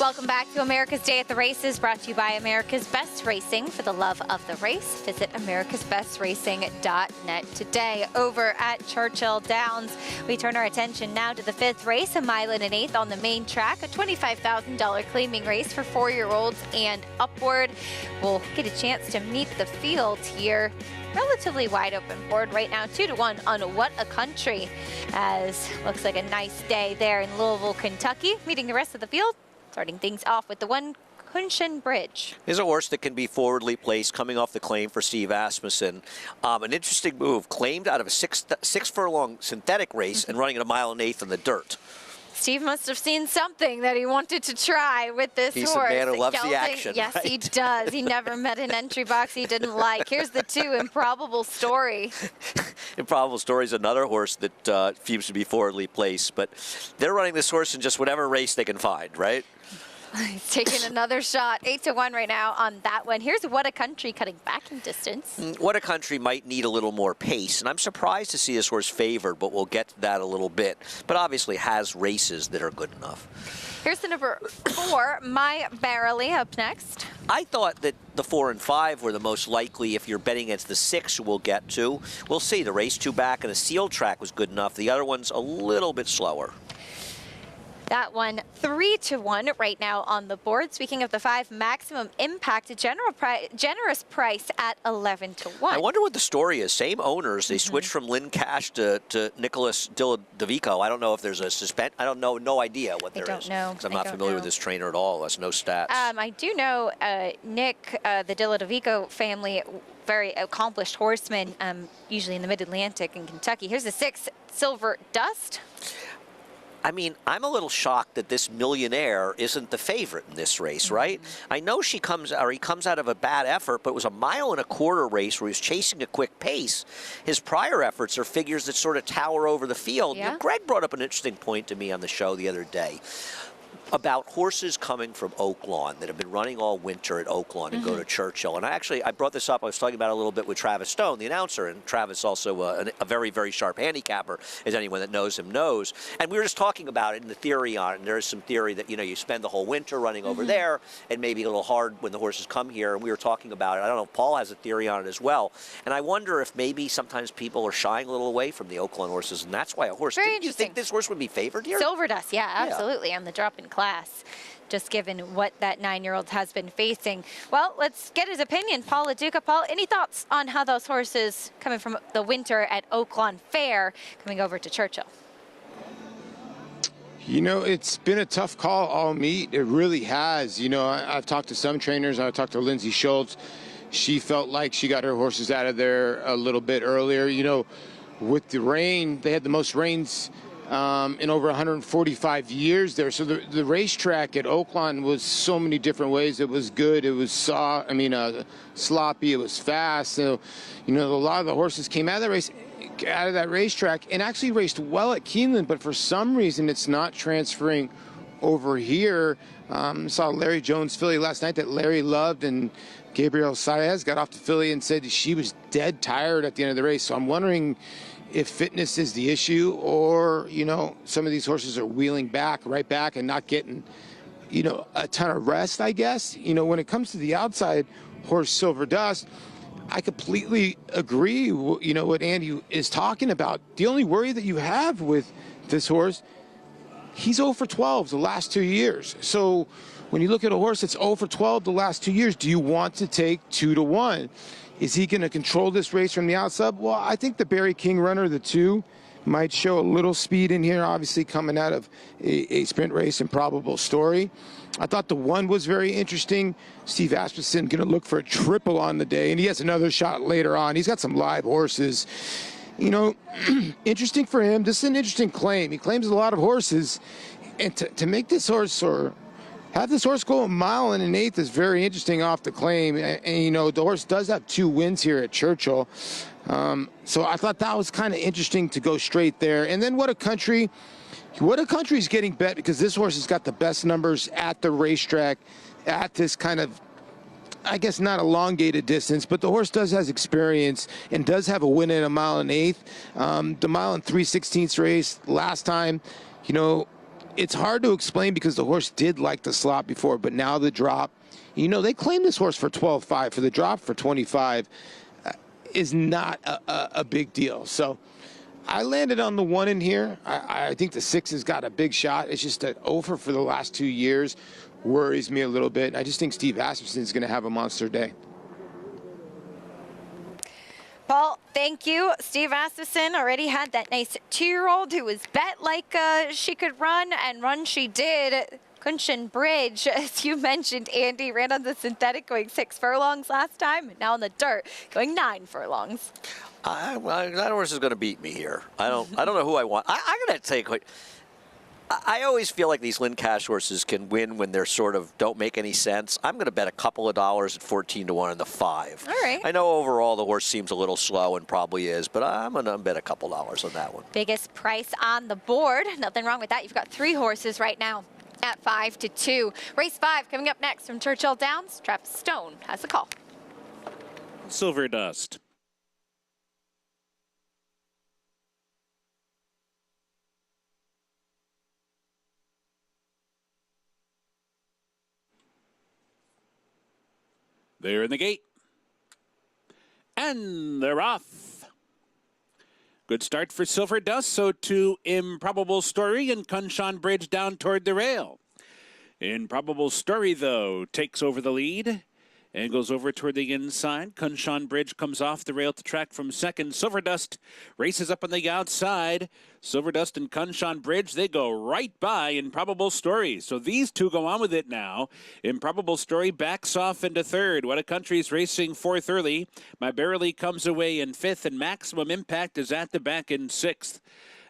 Welcome back to America's Day at the Races, brought to you by America's Best Racing. For the love of the race, visit americasbestracing.net today. Over at Churchill Downs, we turn our attention now to the 5th race, 1 1/8 miles on the main track, a $25,000 claiming race for 4-year-olds and upward. We'll get a chance to meet the field here. Relatively wide open board right now, 2-1 on What a Country, as looks like a nice day there in Louisville, Kentucky. Meeting the rest of the field, starting things off with the 1 Kunshan Bridge. Here's a horse that can be forwardly placed coming off the claim for Steve Asmussen. An interesting move, claimed out of a six furlong synthetic race and running at 1 1/8 miles in the dirt. Steve must have seen something that he wanted to try with this He's horse. He's a man who loves the action, Yes, right? he does. He never met an entry box he didn't like. Here's the 2, Improbable Story. Improbable Story is another horse that seems to be forwardly placed, but they're running this horse in just whatever race they can find, right? He's taking another shot, 8-1 right now on that one. Here's What a Country cutting back in distance. What a Country might need a little more pace, and I'm surprised to see this horse favored, but we'll get to that a little bit. But obviously has races that are good enough. Here's the number 4, My Barely, up next. I thought that the 4 and 5 were the most likely if you're betting against the 6 we'll get to. We'll see. The race 2 back and the sealed track was good enough. The other one's a little bit slower. That one 3-1 right now on the board. Speaking of the 5, Maximum Impact, a generous price at 11-1. I wonder what the story is. Same owners. They switched from Lynn Cash to Nicholas Dilladovico. I don't know if there's a suspense. I don't know. No idea what there is. I don't know. Because I'm not familiar with this trainer at all. There's no stats. I do know Nick, the Dilladovico family, very accomplished horseman, usually in the Mid-Atlantic in Kentucky. Here's the 6, Silver Dust. I mean, I'm a little shocked that this Millionaire isn't the favorite in this race, right? I know he comes out of a bad effort, but it was a 1.25 mile race where he was chasing a quick pace. His prior efforts are figures that sort of tower over the field. Yeah. You know, Greg brought up an interesting point to me on the show the other day about horses coming from Oaklawn that have been running all winter at Oaklawn and go to Churchill. And I brought this up. I was talking about it a little bit with Travis Stone, the announcer, and Travis also a very, very sharp handicapper, as anyone that knows him knows. And we were just talking about it and the theory on it. And there is some theory that, you know, you spend the whole winter running over there and maybe a little hard when the horses come here. And we were talking about it. I don't know if Paul has a theory on it as well. And I wonder if maybe sometimes people are shying a little away from the Oaklawn horses, and that's why a horse. Didn't you think this horse would be favored here? Silver Dust, yeah, absolutely, on the drop-in class, just given what that 9-year-old has been facing. Well, let's get his opinion. Paul LaDuca. Paul, any thoughts on how those horses coming from the winter at Oaklawn Fair coming over to Churchill? You know, it's been a tough call all meet. It really has. You know, I've talked to some trainers. I've talked to Lindsay Schultz. She felt like she got her horses out of there a little bit earlier. You know, with the rain, they had the most rains in over 145 years there. So the racetrack at Oaklawn was so many different ways. It was good. It was sloppy. It was fast. So, you know, a lot of the horses came out of that racetrack and actually raced well at Keeneland, but for some reason it's not transferring over here. Saw Larry Jones filly last night that Larry loved, and Gabriel Saez got off the filly and said she was dead tired at the end of the race. So I'm wondering if fitness is the issue, or, you know, some of these horses are wheeling right back and not getting, you know, a ton of rest, I guess. You know, when it comes to the outside horse Silver Dust, I completely agree, you know, what Andy is talking about. The only worry that you have with this horse, he's 0 for 12 the last 2 years. So when you look at a horse that's 0 for 12 the last 2 years, do you want to take 2-1? Is he going to control this race from the outside? Well, I think the Barry King runner, the 2, might show a little speed in here, obviously coming out of a sprint race, Improbable Story. I thought the 1 was very interesting. Steve Asmussen going to look for a triple on the day, and he has another shot later on. He's got some live horses. You know, interesting for him. This is an interesting claim. He claims a lot of horses, and to make this horse or have this horse go 1 1/8 miles is very interesting off the claim. And, you know, the horse does have 2 wins here at Churchill. So I thought that was kind of interesting to go straight there. And then What a Country. What a Country is getting bet because this horse has got the best numbers at the racetrack at this kind of, I guess, not elongated distance, but the horse has experience and does have a win in 1 1/8 miles. The 1 3/16 race last time, you know, it's hard to explain because the horse did like the slot before, but now the drop, you know, they claimed this horse for 12.5. For the drop for 25 is not a big deal. So I landed on the 1 in here. I think the 6 has got a big shot. It's just that over for the last 2 years worries me a little bit. I just think Steve Asmussen is going to have a monster day. Paul, thank you. Steve Asmussen already had that nice 2-year-old who was bet like she could run, and run she did. Cushion Bridge, as you mentioned, Andy, ran on the synthetic going 6 furlongs last time, and now on the dirt going 9 furlongs. Well, that horse is going to beat me here. I don't know who I want. I got to take. I always feel like these Lynn Cash horses can win when they're sort of don't make any sense. I'm going to bet a couple of dollars at 14 to 1 on the 5. All right. I know overall the horse seems a little slow and probably is, but I'm going to bet a couple dollars on that one. Biggest price on the board. Nothing wrong with that. You've got 3 horses right now at 5 to 2. Race 5 coming up next from Churchill Downs. Travis Stone has the call. Silver Dust. They're in the gate. And they're off. Good start for Silver Dust, so too Improbable Story and Cushion Bridge down toward the rail. Improbable Story, though, takes over the lead and goes over toward the inside. Cushion Bridge comes off the rail to track from second. Silver Dust races up on the outside. Silver Dust and Cushion Bridge, they go right by Improbable Story. So these two go on with it now. Improbable Story backs off into third. What a Country's racing fourth early. My Barely comes away in fifth, and Maximum Impact is at the back in sixth.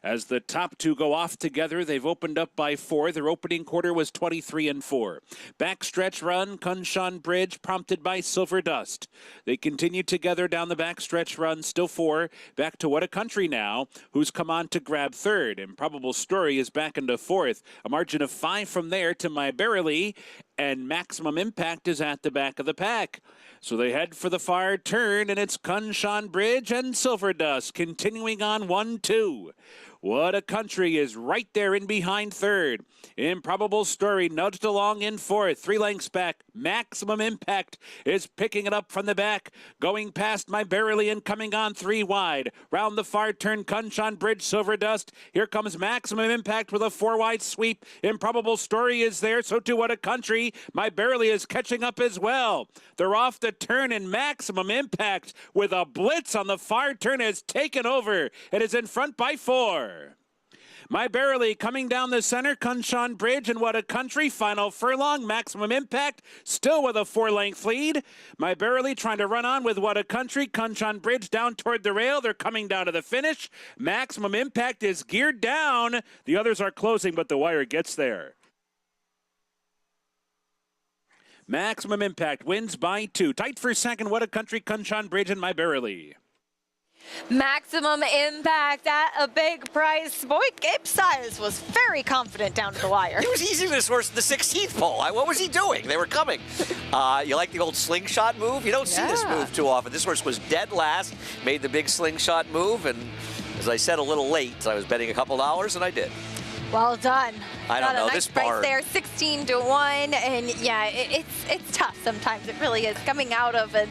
As the top two go off together, they've opened up by 4. Their opening quarter was 23-4. Backstretch run, Cushion Bridge, prompted by Silver Dust. They continue together down the backstretch run, still 4. Back to What a Country now, who's come on to grab third. Improbable Story is back into fourth. A margin of 5 from there to My Barely, and Maximum Impact is at the back of the pack. So they head for the far turn, and it's Cushion Bridge and Silver Dust continuing on 1-2. What a Country is right there in behind third. Improbable Story nudged along in fourth. 3 lengths back. Maximum Impact is picking it up from the back. Going past My Barely and coming on 3 wide. Round the far turn, Cushion Bridge, Silver Dust. Here comes Maximum Impact with a 4 wide sweep. Improbable Story is there, so too What a Country. My Barely is catching up as well. They're off the turn, and Maximum Impact with a blitz on the far turn has taken over. It is in front by 4. My Barely coming down the center, Cushion Bridge, and What a Country. Final furlong, Maximum Impact still with a 4-length lead. My Barely trying to run on with What a Country. Cushion Bridge down toward the rail. They're coming down to the finish. Maximum Impact is geared down. The others are closing, but the wire gets there. Maximum Impact wins by 2. Tight for second, What a Country, Cushion Bridge, and My Barely. Maximum Impact at a big price. Boy, Gabe Silas was very confident down to the wire. He was easing this horse in the 16th pole. What was he doing? They were coming. You like the old slingshot move? You don't see this move too often. This horse was dead last, made the big slingshot move, and as I said, a little late. I was betting a couple dollars, and I did. Well done. I don't know, a nice this price barn. there, 16 to 1, and yeah, it's tough sometimes. It really is. Coming out of an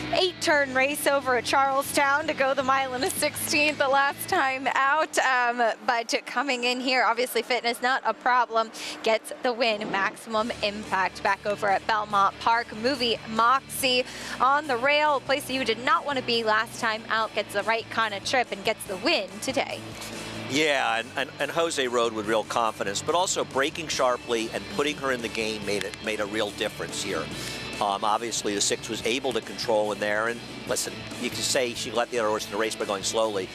8-turn race over at Charlestown to go the mile in a 16th the last time out, but coming in here, obviously fitness not a problem, gets the win. Maximum Impact back over at Belmont Park. Movie Moxie on the rail, a place that you did not want to be last time out, gets the right kind of trip and gets the win today. Yeah, and Jose rode with real confidence, but also breaking sharply and putting her in the game made a real difference here. Obviously, the 6 was able to control in there, and listen, you can say she let the other horse in the race by going slowly.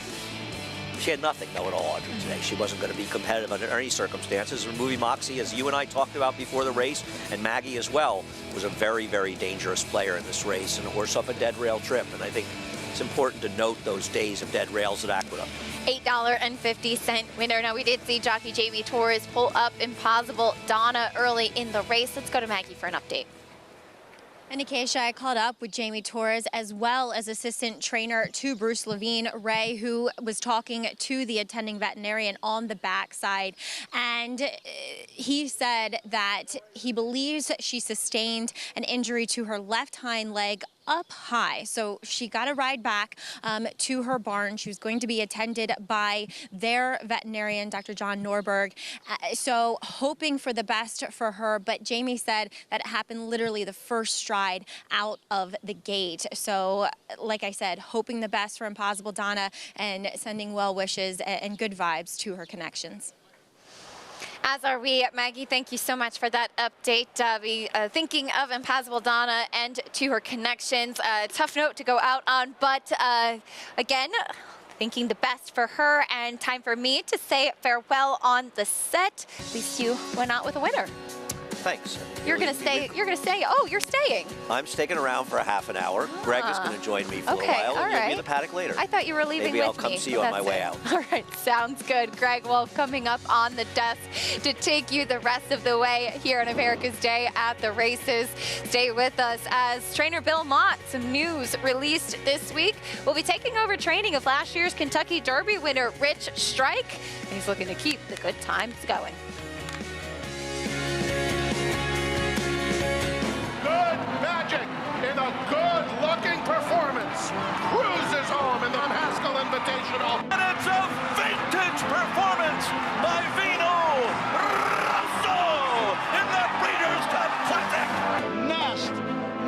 She had nothing, though, at all today. She wasn't going to be competitive under any circumstances. And Movie Moxie, as you and I talked about before the race, and Maggie as well, was a very, very dangerous player in this race, and a horse off a dead rail trip. And I think it's important to note those days of dead rails at Aqueduct. $8.50 winner. Now, we did see jockey JB Torres pull up Impossible Donna early in the race. Let's go to Maggie for an update. And Acacia, I caught up with Jamie Torres as well as assistant trainer to Bruce Flavien, Ray, who was talking to the attending veterinarian on the backside. And he said that he believes she sustained an injury to her left hind leg up high. So she got a ride back to her barn. She was going to be attended by their veterinarian, Dr. John Norberg. So hoping for the best for her. But Jamie said that it happened literally the first stride out of the gate. So like I said, hoping the best for Impossible Donna and sending well wishes and good vibes to her connections. As are we, Maggie. Thank you so much for that update. Thinking of Impossible Donna and to her connections. Tough note to go out on, but again, thinking the best for her, and time for me to say farewell on the set. At least you went out with a winner. Thanks. You're gonna stay. Oh, you're staying. I'm sticking around for a half an hour. Greg is going to join me for a while, and you'll be in the paddock later. I thought you were leaving Maybe with I'll come me. see you on my way out. All right, sounds good. Greg Wolf coming up on the desk to take you the rest of the way here on America's Day at the races. Stay with us as trainer Belmont. Some news released this week. We'll be taking over training of last year's Kentucky Derby winner Rich Strike. He's looking to keep the good times going. Good magic in a good-looking performance. Cruises home in the Haskell Invitational. And it's a vintage performance by Vino Rosso in the Breeders' Cup Classic. Nest,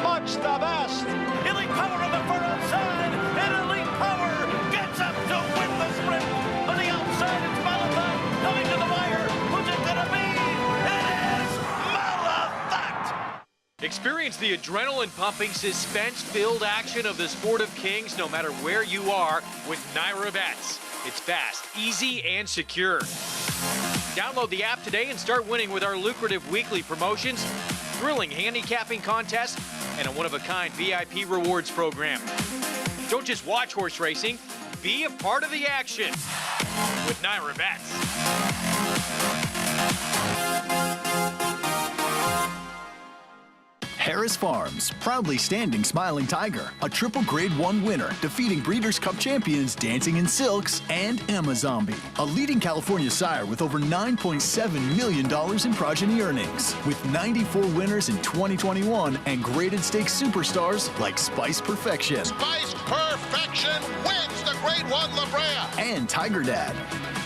much the best. Elite Power on the far outside, and Elite Power gets up to win the sprint. On the outside, it's Malabat coming to the wire. Who's it gonna be? It is Malabat. Experience the adrenaline-pumping, suspense-filled action of the Sport of Kings no matter where you are with Naira Bets. It's fast, easy, and secure. Download the app today and start winning with our lucrative weekly promotions, thrilling handicapping contests, and a one-of-a-kind VIP rewards program. Don't just watch horse racing, be a part of the action with Naira Bets. Harris Farms, proudly standing Smiling Tiger, a triple Grade 1 winner, defeating Breeders' Cup champions Dancing in Silks and Amazombie, a leading California sire with over $9.7 million in progeny earnings, with 94 winners in 2021 and graded stakes superstars like Spice Perfection. Spice Perfection wins the Grade 1 La Brea. And Tiger Dad.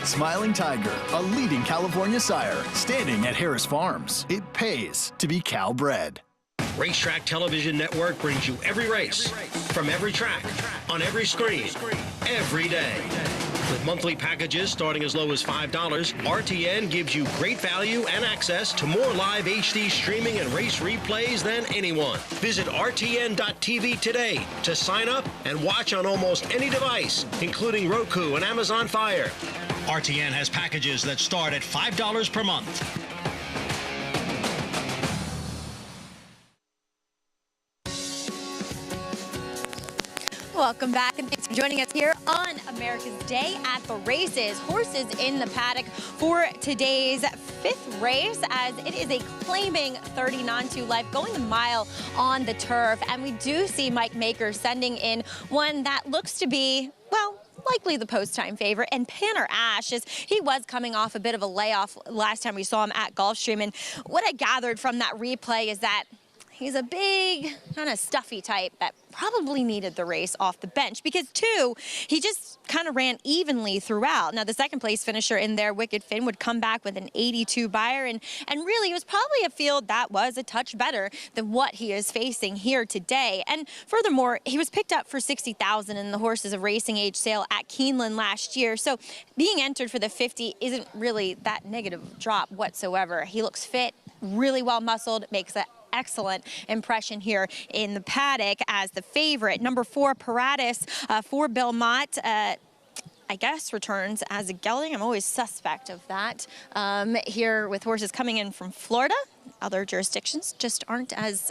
Smiling Tiger, a leading California sire, standing at Harris Farms. It pays to be Cal bred. Racetrack Television Network brings you every race, from every track, on every screen, every day. With monthly packages starting as low as $5, RTN gives you great value and access to more live HD streaming and race replays than anyone. Visit RTN.tv today to sign up and watch on almost any device, including Roku and Amazon Fire. RTN has packages that start at $5 per month. Welcome back, and thanks for joining us here on America's Day at the races. Horses in the paddock for today's fifth race, as it is a claiming 30 non-2 life going the mile on the turf. And we do see Mike Maker sending in one that looks to be, well, likely the post-time favorite, and Panner Ash, as he was coming off a bit of a layoff last time we saw him at Gulfstream. And what I gathered from that replay is that he's a big, kind of stuffy type that probably needed the race off the bench because, two, he just kind of ran evenly throughout. Now, the second place finisher in there, Wicked Finn, would come back with an 82 buyer, and really it was probably a field that was a touch better than what he is facing here today. And furthermore, he was picked up for $60,000 in the Horses of Racing Age sale at Keeneland last year, so being entered for the 50 isn't really that negative drop whatsoever. He looks fit, really well muscled, makes an excellent impression here in the paddock as the favorite. Number 4, Paratus for Belmont. I guess returns as a gelding. I'm always suspect of that. Here with horses coming in from Florida. Other jurisdictions just aren't as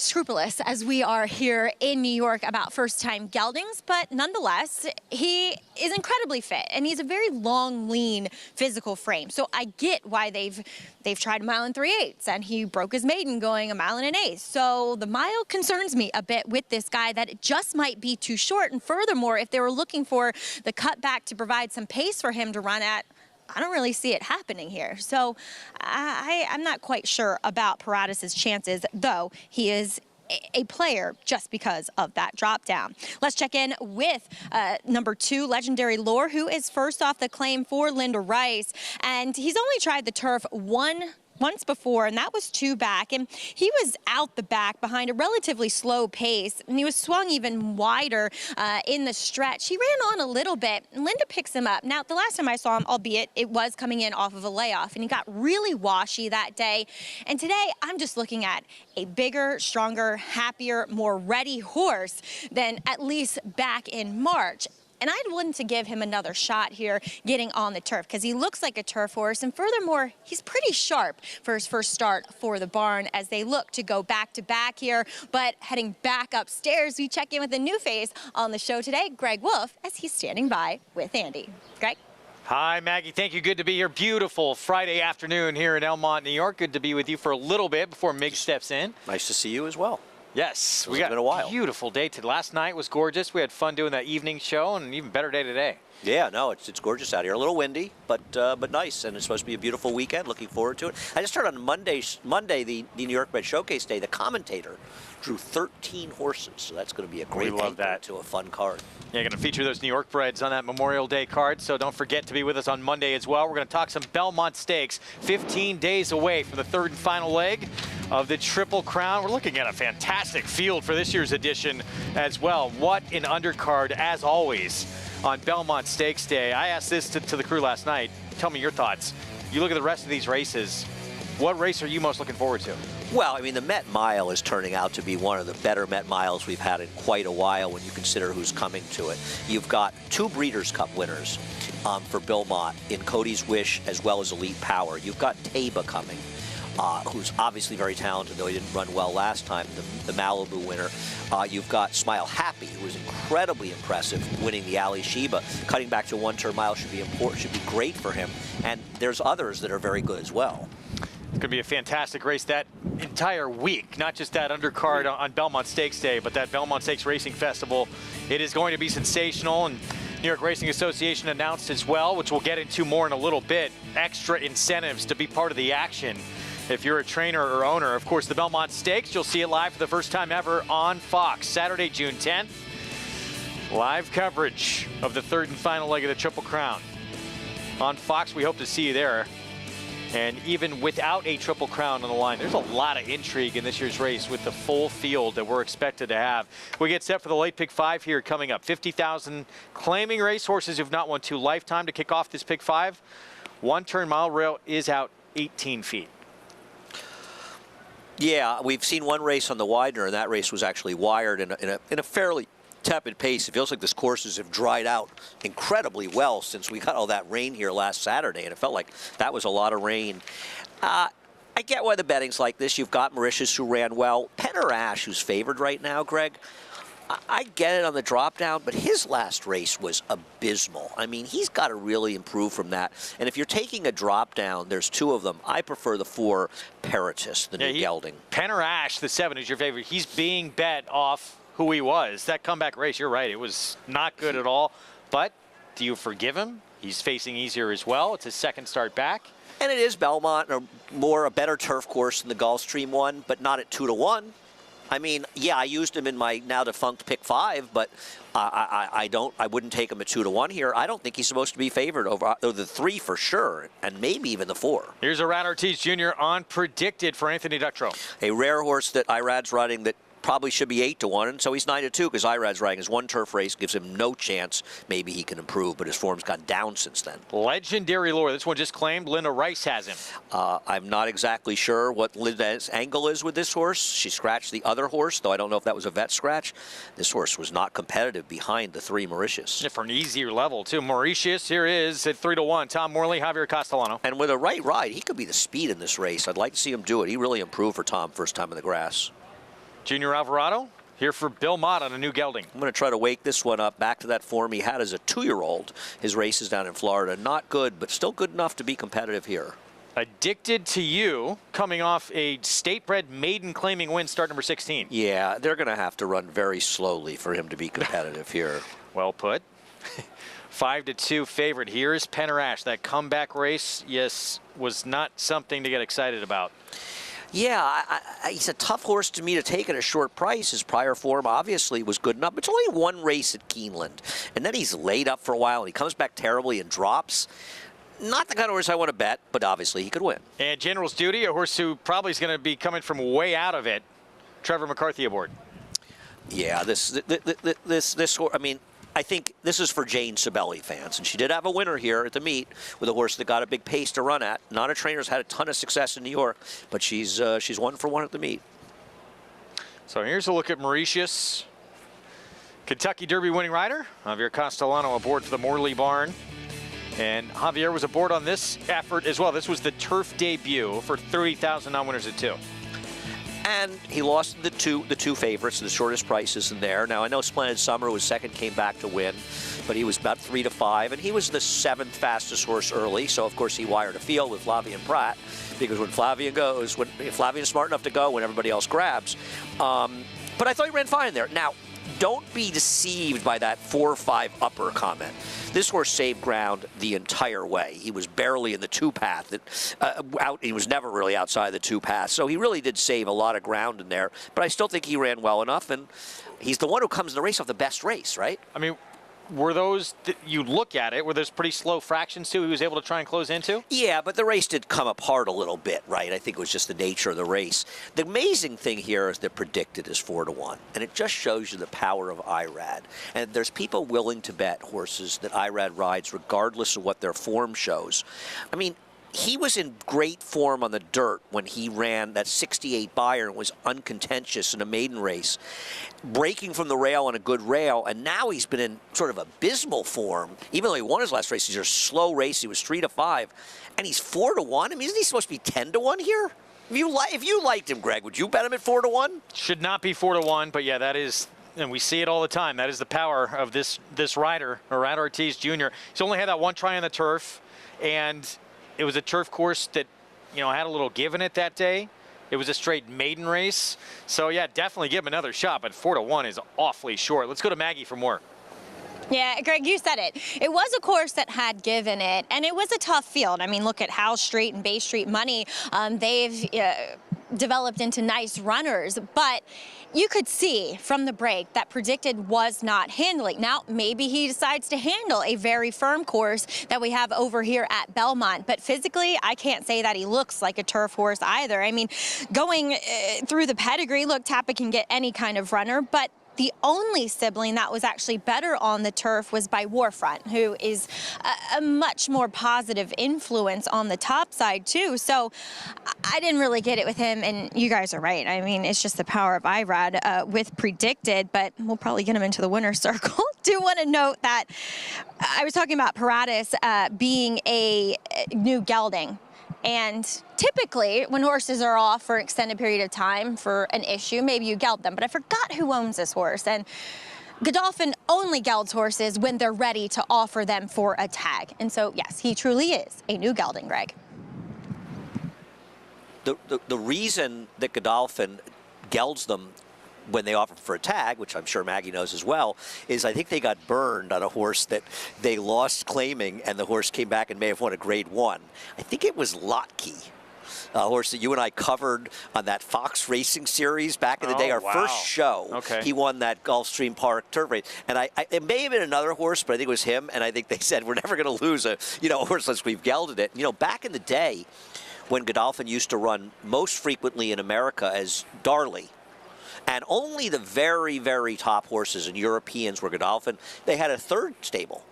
scrupulous as we are here in New York about first-time geldings, but nonetheless, he is incredibly fit, and he's a very long, lean, physical frame. So I get why they've tried a mile and 3/8, and he broke his maiden going a mile and 1/8. So the mile concerns me a bit with this guy, that it just might be too short. And furthermore, if they were looking for the cutback to provide some pace for him to run at, I don't really see it happening here. So I'm not quite sure about Pratis's chances, though he is a player just because of that drop down. Let's check in with number 2, Legendary Lore, who is first off the claim for Linda Rice. And he's only tried the turf once before, and that was 2 back, and he was out the back behind a relatively slow pace, and he was swung even wider in the stretch. He ran on a little bit, and Linda picks him up. Now, the last time I saw him, albeit it was coming in off of a layoff, and he got really washy that day. And today, I'm just looking at a bigger, stronger, happier, more ready horse than at least back in March. And I'd willing to give him another shot here getting on the turf, because he looks like a turf horse. And furthermore, he's pretty sharp for his first start for the barn as they look to go back-to-back here. But heading back upstairs, we check in with a new face on the show today, Greg Wolf, as he's standing by with Andy. Greg? Hi, Maggie. Thank you. Good to be here. Beautiful Friday afternoon here in Belmont, New York. Good to be with you for a little bit before Mig steps in. Nice to see you as well. Yes, we It's got been a while. Beautiful day today. Last night was gorgeous. We had fun doing that evening show, and an even better day today. Yeah, no, it's gorgeous out here. A little windy, but nice, and it's supposed to be a beautiful weekend. Looking forward to it. I just heard on Monday, the New York Bred Showcase Day, the commentator drew 13 horses, so that's going to be a great anchor to a fun card. Yeah, going to feature those New York breds on that Memorial Day card, so don't forget to be with us on Monday as well. We're going to talk some Belmont Stakes, 15 days away from the 3rd and final leg of the Triple Crown. We're looking at a fantastic field for this year's edition as well. What an undercard, as always, on Belmont Stakes Day. I asked this to the crew last night. Tell me your thoughts. You look at the rest of these races, what race are you most looking forward to? Well, I mean, the Met Mile is turning out to be one of the better Met Miles we've had in quite a while when you consider who's coming to it. You've got 2 Breeders' Cup winners for Belmont in Cody's Wish as well as Elite Power. You've got Taba coming, who's obviously very talented, though he didn't run well last time, the Malibu winner. You've got Smile Happy, who is incredibly impressive, winning the Ali Sheba. Cutting back to 1-turn mile should be important, should be great for him. And there's others that are very good as well. It's going to be a fantastic race that entire week, not just that undercard on Belmont Stakes Day, but that Belmont Stakes Racing Festival. It is going to be sensational, and New York Racing Association announced as well, which we'll get into more in a little bit, extra incentives to be part of the action. If you're a trainer or owner, of course, the Belmont Stakes, you'll see it live for the first time ever on Fox, Saturday, June 10th. Live coverage of the 3rd and final leg of the Triple Crown. On Fox, we hope to see you there. And even without a Triple Crown on the line, there's a lot of intrigue in this year's race with the full field that we're expected to have. We get set for the late pick 5 here coming up. 50,000 claiming racehorses who've not won 2 lifetime to kick off this pick 5. 1-turn mile rail is out 18 feet. Yeah, we've seen one race on the Widener, and that race was actually wired in a fairly tepid pace. It feels like this courses have dried out incredibly well since we got all that rain here last Saturday, and it felt like that was a lot of rain. I get why the betting's like this. You've got Mauritius, who ran well. Penn or Ash, who's favored right now, Greg. I get it on the drop down, but his last race was abysmal. I mean, he's got to really improve from that. And if you're taking a drop down, there's 2 of them. I prefer the 4 Peritus, the new gelding. Penn or Ash, the 7, is your favorite. He's being bet off who he was. That comeback race, you're right, it was not good at all. But do you forgive him? He's facing easier as well. It's his 2nd start back. And it is Belmont, a better turf course than the Gulfstream one, but not at 2-1. I mean, yeah, I used him in my now defunct pick 5, but I wouldn't take him at 2-1 here. I don't think he's supposed to be favored over the 3 for sure, and maybe even the 4. Here's Irad Ortiz Jr. on predicted for Anthony Ductro. A rare horse that Irad's riding that probably should be 8-1, and so he's 9-2 because Irad's riding his 1 turf race, gives him no chance. Maybe he can improve, but his form's gone down since then. Legendary Lore, this one just claimed. Linda Rice has him. I'm not exactly sure what Linda's angle is with this horse. She scratched the other horse, though I don't know if that was a vet scratch. This horse was not competitive behind the 3 Mauritius. Yeah, for an easier level, too. Mauritius, here is at 3-1. Tom Morley, Javier Castellano. And with a right ride, he could be the speed in this race. I'd like to see him do it. He really improved for Tom first time in the grass. Junior Alvarado here for Belmont on a new gelding. I'm going to try to wake this one up back to that form he had as a 2-year-old. His races down in Florida, not good, but still good enough to be competitive here. Addicted to You, coming off a state-bred maiden claiming win, start number 16. Yeah, they're going to have to run very slowly for him to be competitive here. Well put. 5-2 favorite. Here's Penarash. That comeback race, yes, was not something to get excited about. Yeah, he's a tough horse to me to take at a short price. His prior form obviously was good enough. It's only one race at Keeneland, and then he's laid up for a while, and he comes back terribly and drops. Not the kind of horse I want to bet, but obviously he could win. And General's Duty, a horse who probably is going to be coming from way out of it. Trevor McCarthy aboard. Yeah, this horse, I mean, I think this is for Jane Sibeli fans, and she did have a winner here at the meet with a horse that got a big pace to run at. Not a trainer's had a ton of success in New York, but she's 1 for 1 at the meet. So here's a look at Mauritius. Kentucky Derby winning rider, Javier Castellano aboard for the Morley Barn. And Javier was aboard on this effort as well. This was the turf debut for 30,000 non-winners at 2. And he lost the two favorites, the shortest prices in there. Now, I know Splendid Summer was second, came back to win, but he was about 3 to 5, and he was the 7th fastest horse early. So, of course, he wired a field with Flavien Prat, because when Flavien goes, when Flavien's smart enough to go when everybody else grabs. But I thought he ran fine there. Now, don't be deceived by that 4-5 upper comment. This horse saved ground the entire way. He was barely in the 2 path. He was never really outside the 2 path. So he really did save a lot of ground in there. But I still think he ran well enough, and he's the one who comes in the race off the best race, right? I mean, were those, you look at it, were those pretty slow fractions too he was able to try and close into? Yeah, but the race did come apart a little bit, right? I think it was just the nature of the race. The amazing thing here is that predicted is 4 to 1, and it just shows you the power of IRAD. And there's people willing to bet horses that IRAD rides regardless of what their form shows. I mean, he was in great form on the dirt when he ran that 68 Beyer and was uncontentious in a maiden race, breaking from the rail on a good rail, and now he's been in sort of abysmal form. Even though he won his last race, these are slow races. He was 3 to 5, and he's 4 to 1. I mean, isn't he supposed to be 10 to 1 here? If you liked him, Greg, would you bet him at 4 to 1? Should not be 4 to 1, but yeah, that is, and we see it all the time. That is the power of this rider, Irad Ortiz Jr. He's only had that one try on the turf, and it was a turf course that, had a little give in it that day. It was a straight maiden race. So, yeah, definitely give him another shot, but 4 to 1 is awfully short. Let's go to Maggie for more. Yeah, Greg, you said it. It was a course that had given it, and it was a tough field. I mean, look at Howe Street and Bay Street Money. They've developed into nice runners, but you could see from the break that predicted was not handling. Now, maybe he decides to handle a very firm course that we have over here at Belmont, but physically, I can't say that he looks like a turf horse either. I mean, going through the pedigree, look, Tappa can get any kind of runner, but the only sibling that was actually better on the turf was by Warfront, who is a much more positive influence on the top side, too. So I didn't really get it with him, and you guys are right. I mean, it's just the power of IRAD with predicted, but we'll probably get him into the winner's circle. Do want to note that I was talking about Paratus being a new gelding. And typically, when horses are off for an extended period of time for an issue, maybe you geld them. But I forgot who owns this horse. And Godolphin only gelds horses when they're ready to offer them for a tag. And so, yes, he truly is a new gelding, Greg. The reason that Godolphin gelds them when they offer for a tag, which I'm sure Maggie knows as well, is I think they got burned on a horse that they lost claiming, and the horse came back and may have won a Grade 1. I think it was Lotke, a horse that you and I covered on that Fox Racing series back in the day, our first show. Okay. He won that Gulfstream Park turf race. And it may have been another horse, but I think it was him, and I think they said, we're never going to lose a horse unless we've gelded it. Back in the day when Godolphin used to run most frequently in America as Darley, and only the very, very top horses and Europeans were Godolphin. They had a third stable.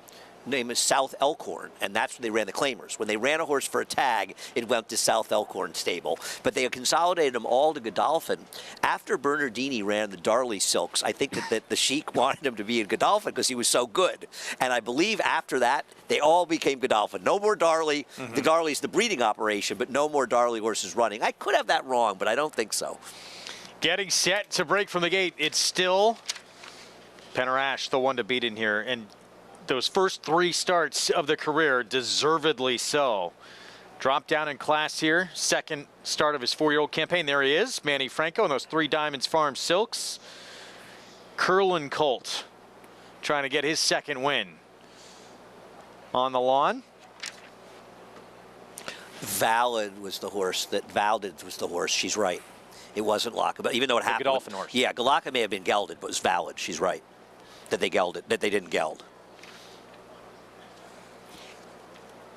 Name is South Elkhorn, and that's when they ran the claimers. When they ran a horse for a tag, it went to South Elkhorn stable. But they consolidated them all to Godolphin. After Bernardini ran the Darley Silks, I think that the Sheik wanted him to be in Godolphin because he was so good. And I believe after that, they all became Godolphin. No more Darley. Mm-hmm. The Darley's the breeding operation, but no more Darley horses running. I could have that wrong, but I don't think so. Getting set to break from the gate. It's still Penner-Ash, the one to beat in here. And those first 3 starts of the career, deservedly so. Dropped down in class here. Second start of his 4-year-old campaign. There he is, Manny Franco, and those 3 Diamonds Farm Silks. Curlin Colt trying to get his second win on the lawn. Valid was the horse. Valded was the horse. She's right. It wasn't Galaka, but even though it happened. Godolphin horse. Yeah, Galaka may have been gelded, but it was Valid. She's right. That they gelded, that they didn't geld.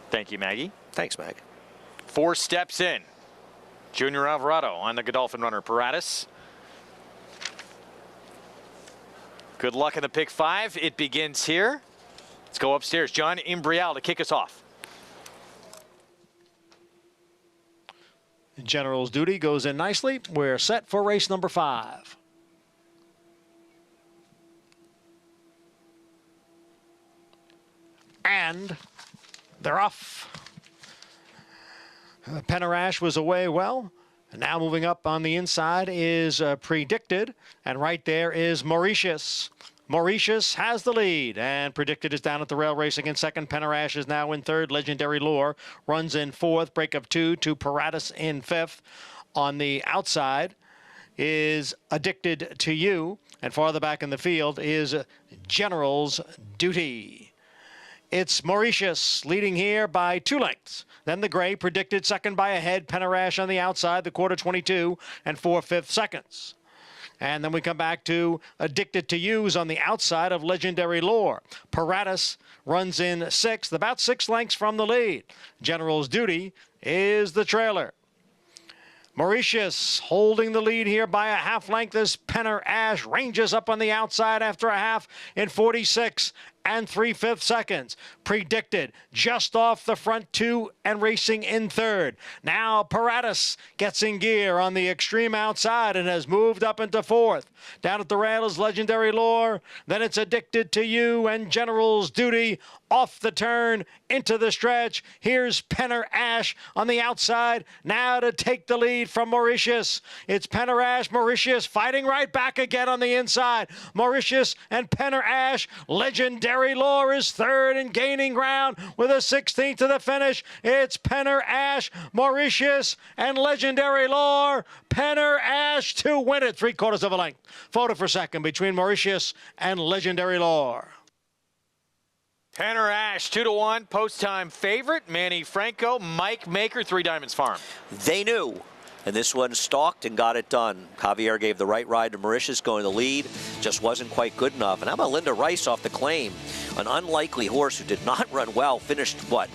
Thank you, Maggie. Thanks, Mag. 4 steps in. Junior Alvarado on the Godolphin runner, Paratus. Good luck in the pick 5. It begins here. Let's go upstairs. John Imbrial to kick us off. General's Duty goes in nicely. We're set for race number 5. And they're off. Penner-Ash was away well. And now moving up on the inside is Predicted. And right there is Mauritius. Mauritius has the lead, and Predicted is down at the rail racing in second. Penner-Ash is now in third. Legendary Lure runs in fourth. Break of 2 to Paratus in fifth. On the outside is Addicted to You, and farther back in the field is General's Duty. It's Mauritius leading here by 2 lengths. Then the gray, Predicted second by a head. Penner-Ash on the outside, the quarter 22 and 4/5 seconds. And then we come back to Addicted to You's on the outside of Legendary Lore. Paratus runs in sixth, about 6 lengths from the lead. General's Duty is the trailer. Mauritius holding the lead here by a half length as Penner-Ash ranges up on the outside after a half in 46 and 3/5 seconds. Predicted just off the front 2 and racing in third. Now Paratus gets in gear on the extreme outside and has moved up into fourth. Down at the rail is Legendary Lore. Then it's Addicted to You and General's Duty off the turn into the stretch. Here's Penner-Ash on the outside now to take the lead from Mauritius. It's Penner-Ash, Mauritius fighting right back again on the inside. Mauritius and Penner-Ash. Legendary Lore is third and gaining ground with a 16th to the finish. It's Penner-Ash, Mauritius, and Legendary Lore. Penner-Ash to win it, 3/4 of a length. Photo for second between Mauritius and Legendary Lore. Penner-Ash 2-1 post-time favorite. Manny Franco, Mike Maker, 3 Diamonds Farm. They knew. And this one stalked and got it done. Javier gave the right ride to Mauritius, going to the lead. Just wasn't quite good enough. And how about Linda Rice off the claim? An unlikely horse who did not run well. Finished, what,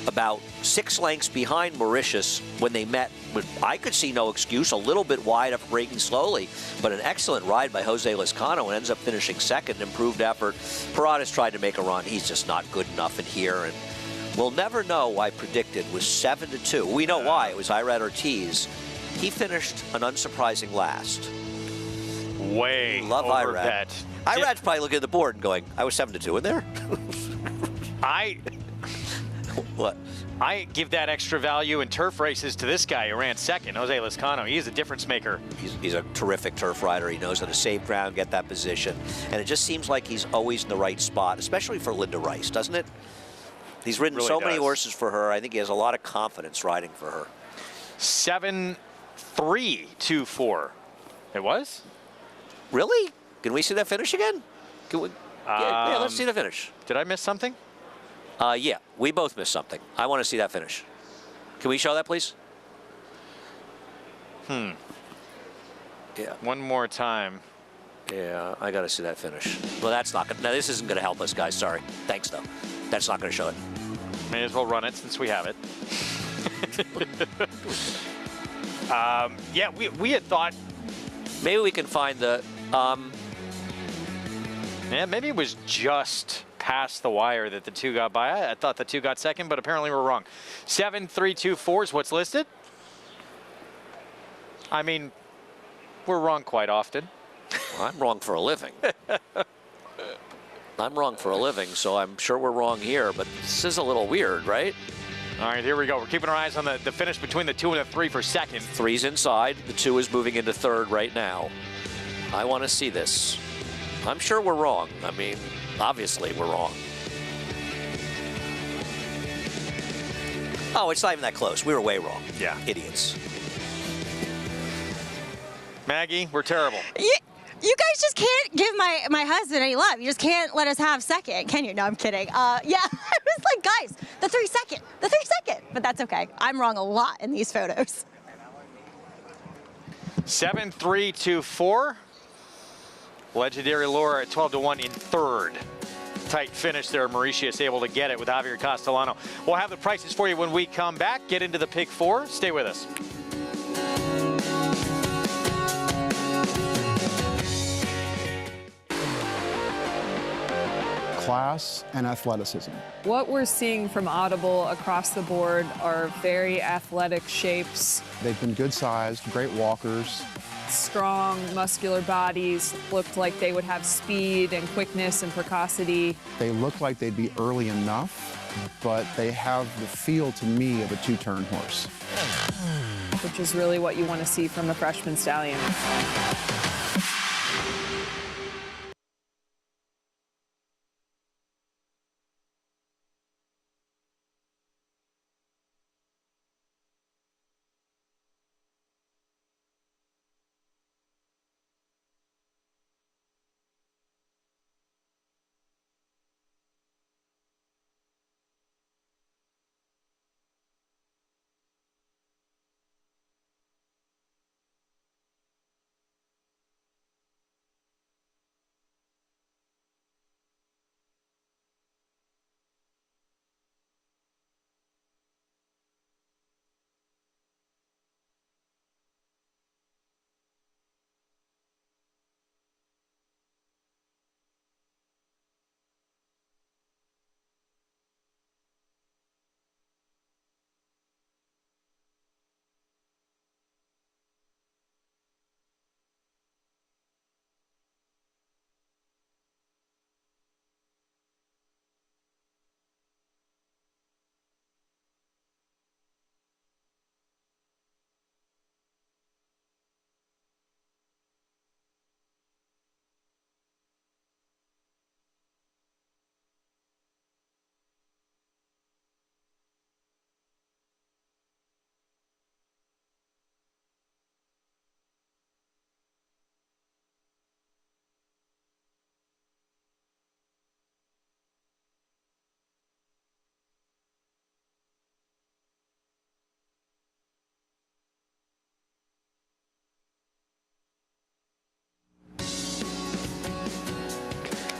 about 6 lengths behind Mauritius when they met. But I could see no excuse. A little bit wide after breaking slowly. But an excellent ride by Jose Lezcano and ends up finishing second. Improved effort. Paratus tried to make a run. He's just not good enough in here. And we'll never know why Predicted was 7-2. We know why. It was Irad Ortiz. He finished an unsurprising last. Way Love over Irad. bet. Irad's probably looking at the board and going, I was 7-2 in there? What? I give that extra value in turf races to this guy who ran second, Jose Lezcano. He is a difference maker. He's a terrific turf rider. He knows how to save ground, get that position. And it just seems like he's always in the right spot, especially for Linda Rice, doesn't it? He's ridden Really so does. many horses for her. I think he has a lot of confidence riding for her. 7-3-2-4. It was? Really? Can we see that finish again? Can we? Yeah, let's see the finish. Did I miss something? Yeah, we both missed something. I want to see that finish. Can we show that, please? Yeah. One more time. Yeah, I got to see that finish. Well, that's not going to. Now, this isn't going to help us, guys. Sorry. Thanks, though. That's not going to show it. May as well run it since we have it. Yeah, we had thought. Maybe we can find the. Yeah, maybe it was just past the wire that the 2 got by. I thought the 2 got second, but apparently we're wrong. 7-3-2-4 is what's listed. I mean, we're wrong quite often. Well, I'm wrong for a living. I'm wrong for a living, so I'm sure we're wrong here, but this is a little weird, right? All right, here we go. We're keeping our eyes on the finish between the 2 and the 3 for second. 3's inside. The 2 is moving into third right now. I want to see this. I'm sure we're wrong. I mean, obviously we're wrong. Oh, it's not even that close. We were way wrong. Yeah. Idiots. Maggie, we're terrible. You guys just can't give my husband any love. You just can't let us have second, can you? No, I'm kidding. Yeah, I was like, guys, the 3 second. But that's okay. I'm wrong a lot in these photos. 7-3-2-4. Legendary Laura at 12-1 in third. Tight finish there. Mauritius able to get it with Javier Castellano. We'll have the prices for you when we come back. Get into the Pick 4. Stay with us. Class and athleticism. What we're seeing from Audible across the board are very athletic shapes, They've been good sized, great walkers. strong, muscular bodies, looked like they would have speed and quickness and precocity. They look like they'd be early enough, but they have the feel to me of a 2-turn horse. Which is really what you want to see from a freshman stallion.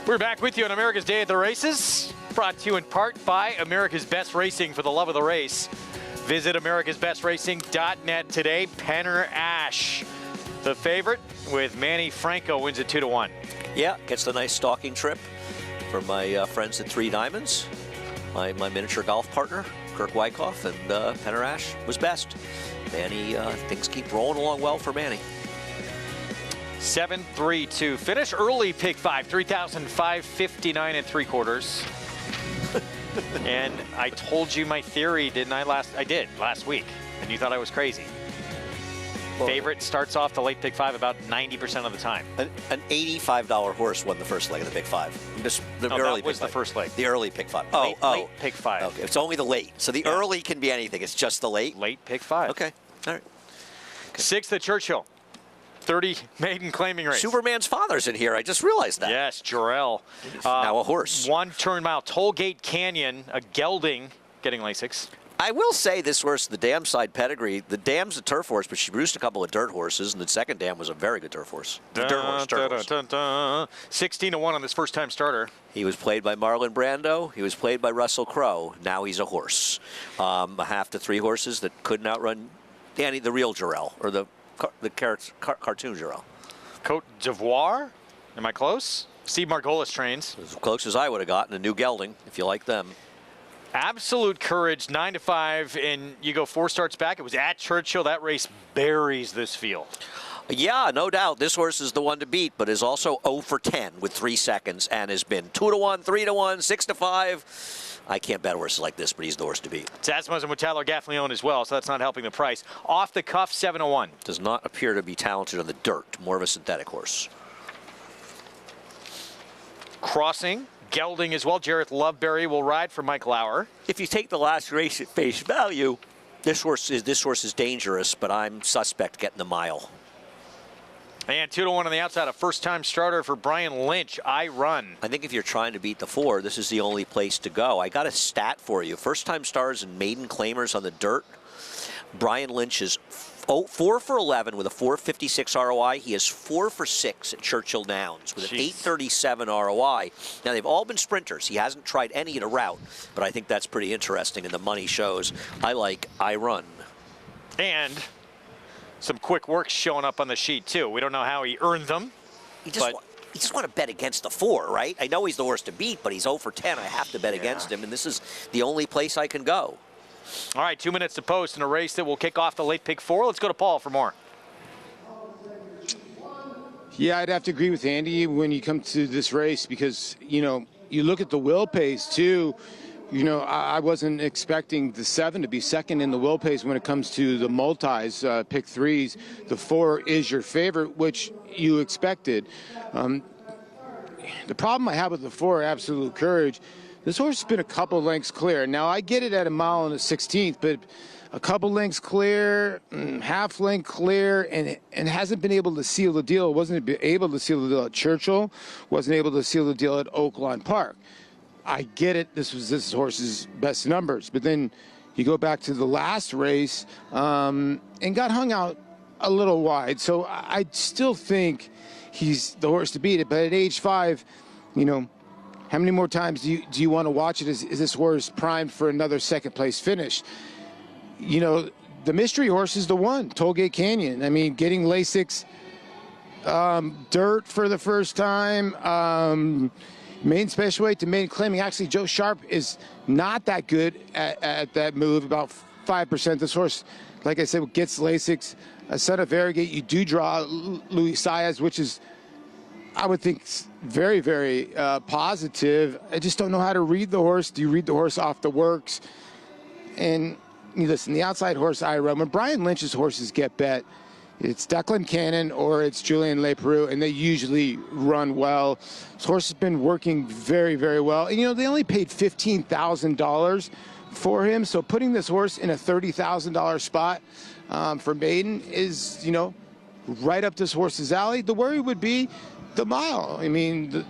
We're back with you on America's Day at the Races, brought to you in part by America's Best Racing for the love of the race. Visit americasbestracing.net today. Penner Ash, the favorite, with Manny Franco, wins at 2-1. Yeah, gets the nice stalking trip from my friends at Three Diamonds. My miniature golf partner, Kirk Wyckoff, and Penner Ash was best. Manny, things keep rolling along well for Manny. 7-3-2 finish. Early pick 5, 3,559 3/4. And I told you my theory, didn't I? I did last week, and you thought I was crazy. Well, favorite starts off the late pick 5 about 90% of the time. An $85 horse won the first leg of the pick 5. That was the first leg. The early pick 5. Late pick 5. Okay, it's only the late. So the early can be anything. It's just the late. Late pick 5. Okay, all right. Okay. 6th at Churchill. 30 maiden claiming race. Superman's father's in here. I just realized that. Yes, Jarrell. Now a horse. 1-turn mile. Tollgate Canyon. A gelding getting Lasix. I will say this horse, the dam side pedigree, the dam's a turf horse, but she produced a couple of dirt horses, and the second dam was a very good turf horse. Dirt horse. 16-1 on this first-time starter. He was played by Marlon Brando. He was played by Russell Crowe. Now he's a horse. A half to 3 horses that couldn't outrun Danny, the real Jarrell, or the cartoon Jarrell. Cote d'Ivoire? Am I close? Steve Margolis trains. As close as I would have gotten. A new gelding, if you like them. Absolute Courage, 9-5, and you go 4 starts back. It was at Churchill. That race buries this field. Yeah, no doubt. This horse is the one to beat, but is also 0 for 10 with 3 seconds and has been 2-1, 3-1, 6-5. I can't bet horses like this, but he's the horse to beat. Zasmos and Mutallo Gaffleone as well, so that's not helping the price. Off the cuff, 7-1. Does not appear to be talented on the dirt. More of a synthetic horse. Crossing, gelding as well. Jarrett Loveberry will ride for Mike Lauer. If you take the last race at face value, this horse is dangerous, but I'm suspect getting the mile. And 2-1 on the outside, a first-time starter for Brian Lynch. I Run. I think if you're trying to beat the 4, this is the only place to go. I got a stat for you. First-time starters and maiden claimers on the dirt. Brian Lynch is 4 for 11 with a 4.56 ROI. He is 4 for 6 at Churchill Downs with an 8.37 ROI. Now, they've all been sprinters. He hasn't tried any in a route, but I think that's pretty interesting, and the money shows. I like I Run. And some quick works showing up on the sheet, too. We don't know how he earned them. You just want to bet against the 4, right? I know he's the horse to beat, but he's 0 for 10. I have to bet against him, and this is the only place I can go. All right, 2 minutes to post in a race that will kick off the late pick 4. Let's go to Paul for more. Yeah, I'd have to agree with Andy when you come to this race because, you know, you look at the will pace, too. You know, I wasn't expecting the 7 to be second in the will pace when it comes to the multis, pick 3s. The 4 is your favorite, which you expected. The problem I have with the 4, Absolute Courage, this horse has been a couple lengths clear. Now, I get it at 1 mile and a 16th, but a couple lengths clear, half length clear, and hasn't been able to seal the deal. Wasn't able to seal the deal at Churchill, wasn't able to seal the deal at Oaklawn Park. I get it. This was this horse's best numbers, but then you go back to the last race and got hung out a little wide. So I still think he's the horse to beat it. But at age 5, you know, how many more times do you want to watch it? Is this horse primed for another second place finish? You know, the mystery horse is the one, Tollgate Canyon. I mean, getting Lasix dirt for the first time. Main special weight to main claiming. Actually, Joe Sharp is not that good at that move, about 5%. This horse, like I said, gets Lasix. A son of Varigate, you do draw Luis Saez, which is, I would think, very, very positive. I just don't know how to read the horse. Do you read the horse off the works? And you listen, the outside horse I run, when Brian Lynch's horses get bet, it's Declan Cannon or it's Julien Leperoux, and they usually run well. This horse has been working very, very well. And, you know, they only paid $15,000 for him, so putting this horse in a $30,000 spot for maiden is, you know, right up this horse's alley. The worry would be the mile. I mean,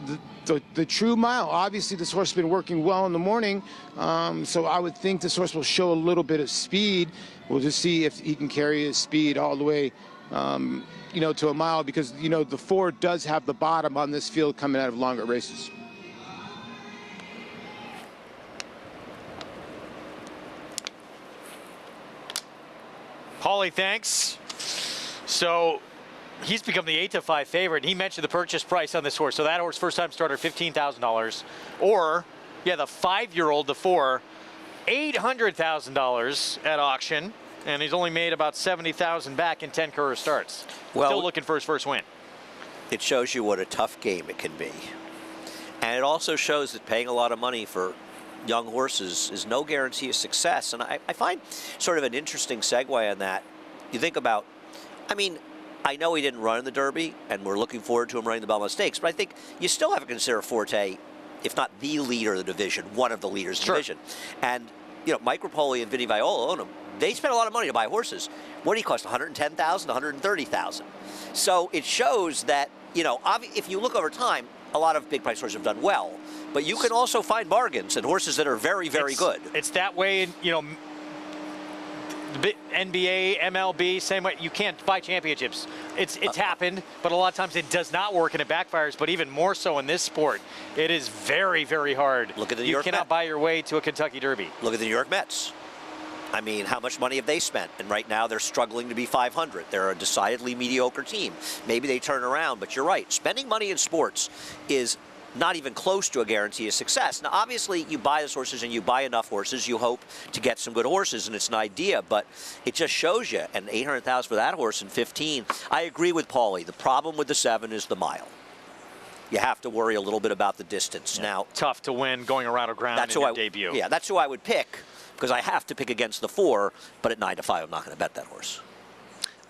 the true mile. Obviously, this horse has been working well in the morning, so I would think this horse will show a little bit of speed. We'll just see if he can carry his speed all the way you know, to a mile, because, you know, the 4 does have the bottom on this field coming out of longer races. Paulie, thanks. So he's become the 8-5 favorite. He mentioned the purchase price on this horse. So that horse, first-time starter, $15,000. Or, yeah, the 5-year-old, the 4, $800,000 at auction. And he's only made about $70,000 back in 10 career starts. Well, still looking for his first win. It shows you what a tough game it can be. And it also shows that paying a lot of money for young horses is no guarantee of success. And I find sort of an interesting segue on that. You think about, I mean, I know he didn't run in the Derby, and we're looking forward to him running the Belmont Stakes, but I think you still have to consider Forte, if not the leader of the division, one of the leaders of the division. And, you know, Mike Rapoli and Vinny Viola own him. They spent a lot of money to buy horses. What do he cost? $110,000, $130,000. So it shows that, you know, if you look over time, a lot of big price horses have done well, but you can also find bargains and horses that are very, very good. It's that way, you know, NBA, MLB, same way. You can't buy championships. It's happened, but a lot of times it does not work and it backfires. But even more so in this sport, it is very, very hard. Look at the New York You cannot Mets. buy your way to a Kentucky Derby. Look at the New York Mets. I mean, how much money have they spent? And right now they're struggling to be 500. They're a decidedly mediocre team. Maybe they turn around, but you're right. Spending money in sports is not even close to a guarantee of success. Now, obviously, you buy those horses and you buy enough horses, you hope to get some good horses, and it's an idea, but it just shows you, and $800,000 for that horse in 15. I agree with Paulie. The problem with the 7 is the mile. You have to worry a little bit about the distance. Yeah, now, tough to win going around a ground in your debut. Yeah, that's who I would pick, because I have to pick against the 4, but at 9-5, I'm not going to bet that horse.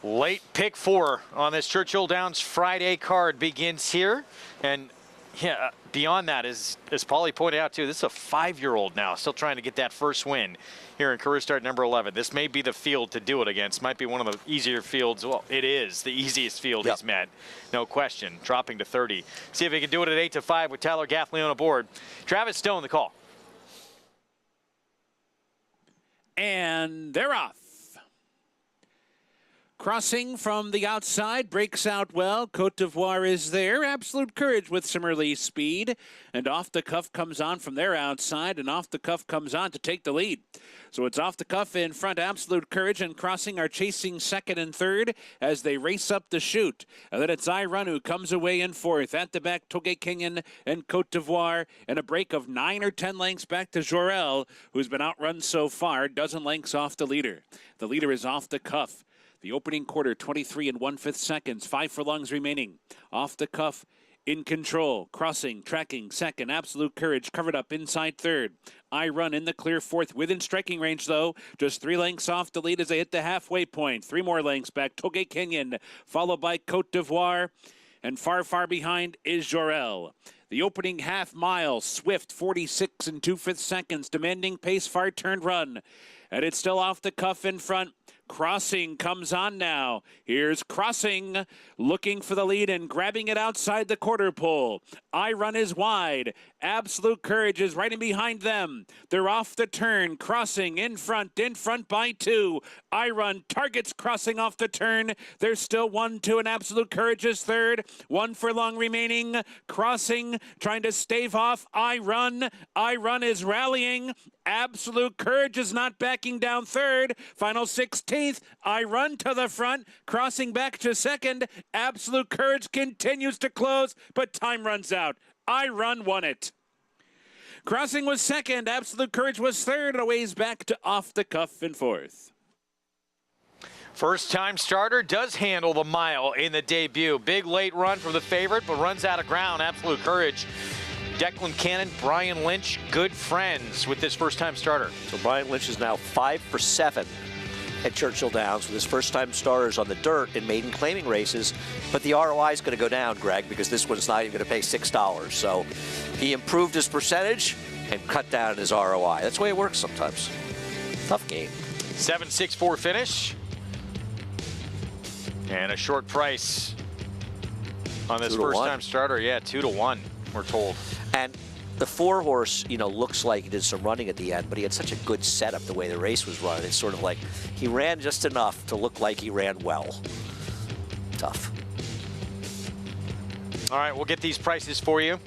Late pick 4 on this Churchill Downs Friday card begins here. And yeah, beyond that, as Paulie pointed out too, this is a 5-year-old now, still trying to get that first win here in career start number 11. This may be the field to do it against. Might be one of the easier fields. Well, it is the easiest field he's met, no question. Dropping to 30. See if he can do it at 8-5 with Tyler Gaffney on aboard. Travis Stone, the call. And they're off. Crossing from the outside, breaks out well. Cote d'Ivoire is there. Absolute Courage with some early speed. And Off the Cuff comes on from their outside, and Off the Cuff comes on to take the lead. So it's Off the Cuff in front, Absolute Courage, and Crossing are chasing second and third as they race up the chute. And then it's I Run who comes away in fourth. At the back, Toge Kenyon and Cote d'Ivoire, and a break of 9 or 10 lengths back to Jorel, who's been outrun so far, dozen lengths off the leader. The leader is Off the Cuff. The opening quarter, 23 1/5 seconds, 5 furlongs remaining. Off the Cuff, in control. Crossing, tracking, second. Absolute Courage covered up inside third. I Run in the clear fourth, within striking range though. Just 3 lengths off the lead as they hit the halfway point. 3 more lengths back. Toge Kenyon, followed by Cote d'Ivoire. And far, far behind is Jorel. The opening half mile, swift, 46 2/5 seconds, demanding pace, far turned run. And it's still Off the Cuff in front. Crossing comes on now. Here's Crossing looking for the lead and grabbing it outside the quarter pole. I Run is wide. Absolute Courage is right in behind them. They're off the turn. Crossing in front by 2. I Run targets Crossing off the turn. There's still 1-2 and Absolute Courage is third. 1 furlong remaining. Crossing trying to stave off I Run. I Run is rallying. Absolute Courage is not backing down third. Final 16th. I Run to the front. Crossing back to second. Absolute Courage continues to close, but time runs out. I Run won it. Crossing was second. Absolute Courage was third. And a ways back to Off the Cuff in fourth. First time starter does handle the mile in the debut. Big late run from the favorite, but runs out of ground. Absolute Courage. Declan Cannon, Brian Lynch, good friends with this first-time starter. So Brian Lynch is now 5 for 7 at Churchill Downs with his first-time starters on the dirt in maiden claiming races. But the ROI is going to go down, Greg, because this one's not even going to pay $6. So he improved his percentage and cut down his ROI. That's the way it works sometimes. Tough game. 7.64 finish. And a short price on this first-time starter. Yeah, 2-1, we're told. And the 4 horse, you know, looks like he did some running at the end, but he had such a good setup the way the race was run. It's sort of like he ran just enough to look like he ran well. Tough. All right, we'll get these prices for you.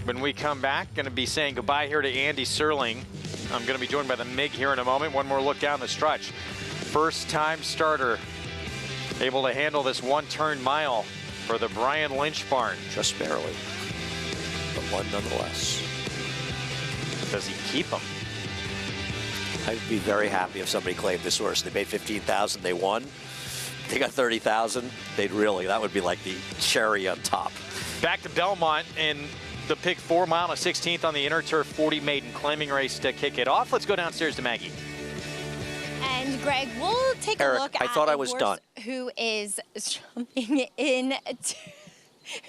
When we come back, going to be saying goodbye here to Andy Serling. I'm going to be joined by the MIG here in a moment. One more look down the stretch. First-time starter able to handle this one-turn mile for the Brian Lynch barn. Just barely, but one nonetheless. Does he keep him? I'd be very happy if somebody claimed this horse. They made $15,000, they won. They got $30,000. That would be like the cherry on top. Back to Belmont in the pick 4 mile and 16th on the Inner Turf 40 maiden claiming race to kick it off. Let's go downstairs to Maggie. And Greg, we'll take a look at thought I was done. Who is jumping in,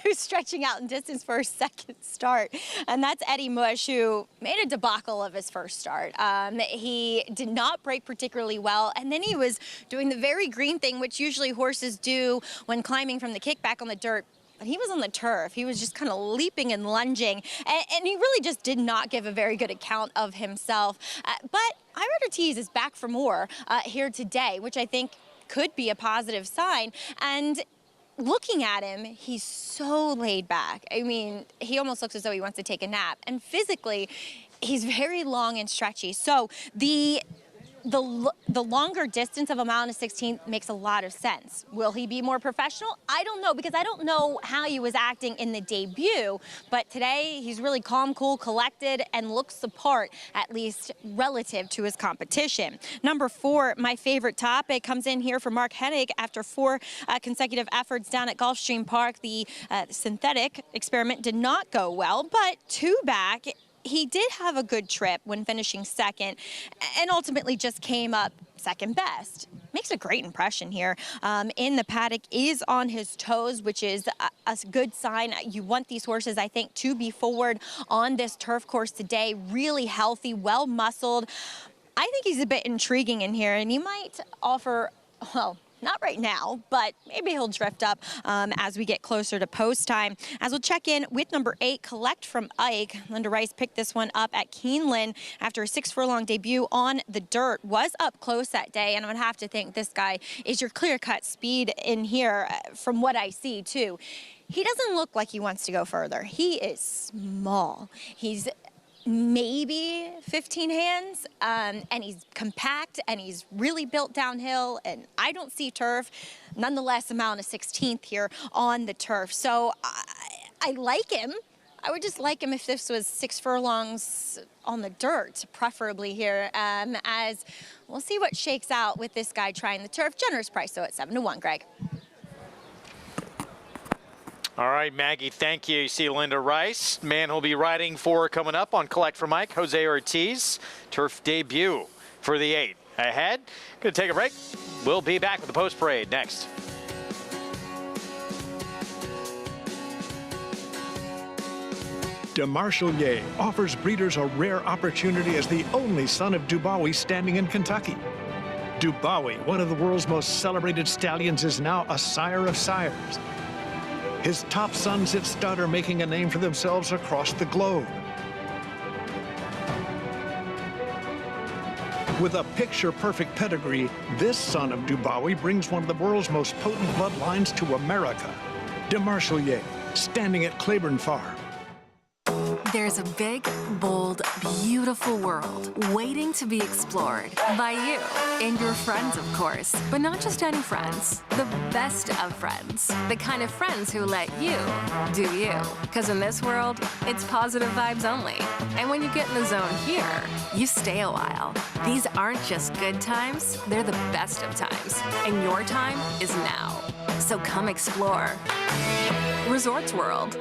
who's stretching out in distance for a second start. And that's Eddie Mush, who made a debacle of his first start. He did not break particularly well, and then he was doing the very green thing, which usually horses do when climbing from the kickback on the dirt. But he was on the turf. He was just kind of leaping and lunging, and he really just did not give a very good account of himself. But I Run or Tease is back for more here today, which I think could be a positive sign. And looking at him, he's so laid back. I mean, he almost looks as though he wants to take a nap. And physically, he's very long and stretchy. So the the longer distance of a mile and a 16th makes a lot of sense. Will he be more professional? I don't know, because I don't know how he was acting in the debut, but today he's really calm, cool, collected, and looks the part, at least relative to his competition. Number 4, my favorite topic, comes in here for Mark Hennig after 4 consecutive efforts down at Gulfstream Park. The synthetic experiment did not go well, but 2 back, he did have a good trip when finishing second, and ultimately just came up second best. Makes a great impression here in the paddock, is on his toes, which is a good sign. You want these horses, I think, to be forward on this turf course today. Really healthy, well muscled. I think he's a bit intriguing in here, and he might offer, well, not right now, but maybe he'll drift up as we get closer to post time. As we'll check in with number 8, Collect from Ike. Linda Rice picked this one up at Keeneland after a 6 furlong debut on the dirt. Was up close that day, and I would have to think this guy is your clear-cut speed in here from what I see, too. He doesn't look like he wants to go further. He is small. He's maybe 15 hands, and he's compact, and he's really built downhill, and I don't see turf. Nonetheless, a mile and a 16th here on the turf. So I like him. I would just like him if this was 6 furlongs on the dirt, preferably here, as we'll see what shakes out with this guy trying the turf. Generous price, though, at 7-1, Greg. All right, Maggie, thank you. You see Linda Rice, man who'll be riding for coming up on Collect from Mike, Jose Ortiz, turf debut for the 8. Ahead, going to take a break. We'll be back with the post parade next. De Marchelier offers breeders a rare opportunity as the only son of Dubawi standing in Kentucky. Dubawi, one of the world's most celebrated stallions, is now a sire of sires. His top sons at stud are making a name for themselves across the globe. With a picture-perfect pedigree, this son of Dubawi brings one of the world's most potent bloodlines to America. De Marchelier, standing at Claiborne Farm. There's a big, bold, beautiful world waiting to be explored by you and your friends, of course. But not just any friends, the best of friends. The kind of friends who let you do you. Because in this world, it's positive vibes only. And when you get in the zone here, you stay a while. These aren't just good times, they're the best of times. And your time is now. So come explore. Resorts World.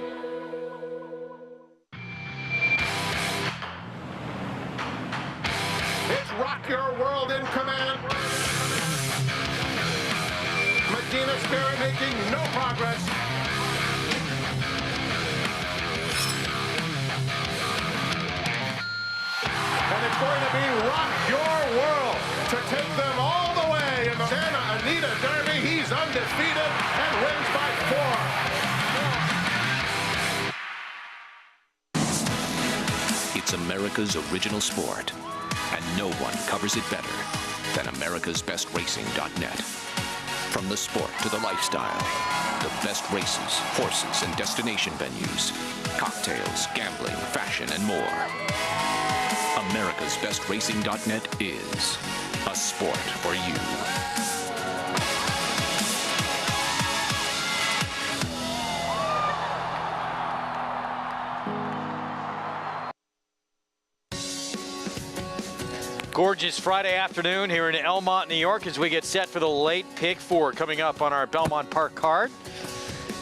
It's Rock Your World in command. Medina Spirit making no progress. And it's going to be Rock Your World to take them all the way in the Santa Anita Derby. He's undefeated and wins by 4. It's America's original sport, and no one covers it better than americasbestracing.net. From the sport to the lifestyle, the best races, horses, and destination venues, cocktails, gambling, fashion, and more. americasbestracing.net is a sport for you. Gorgeous Friday afternoon here in Elmont, New York, as we get set for the late pick 4 coming up on our Belmont Park card.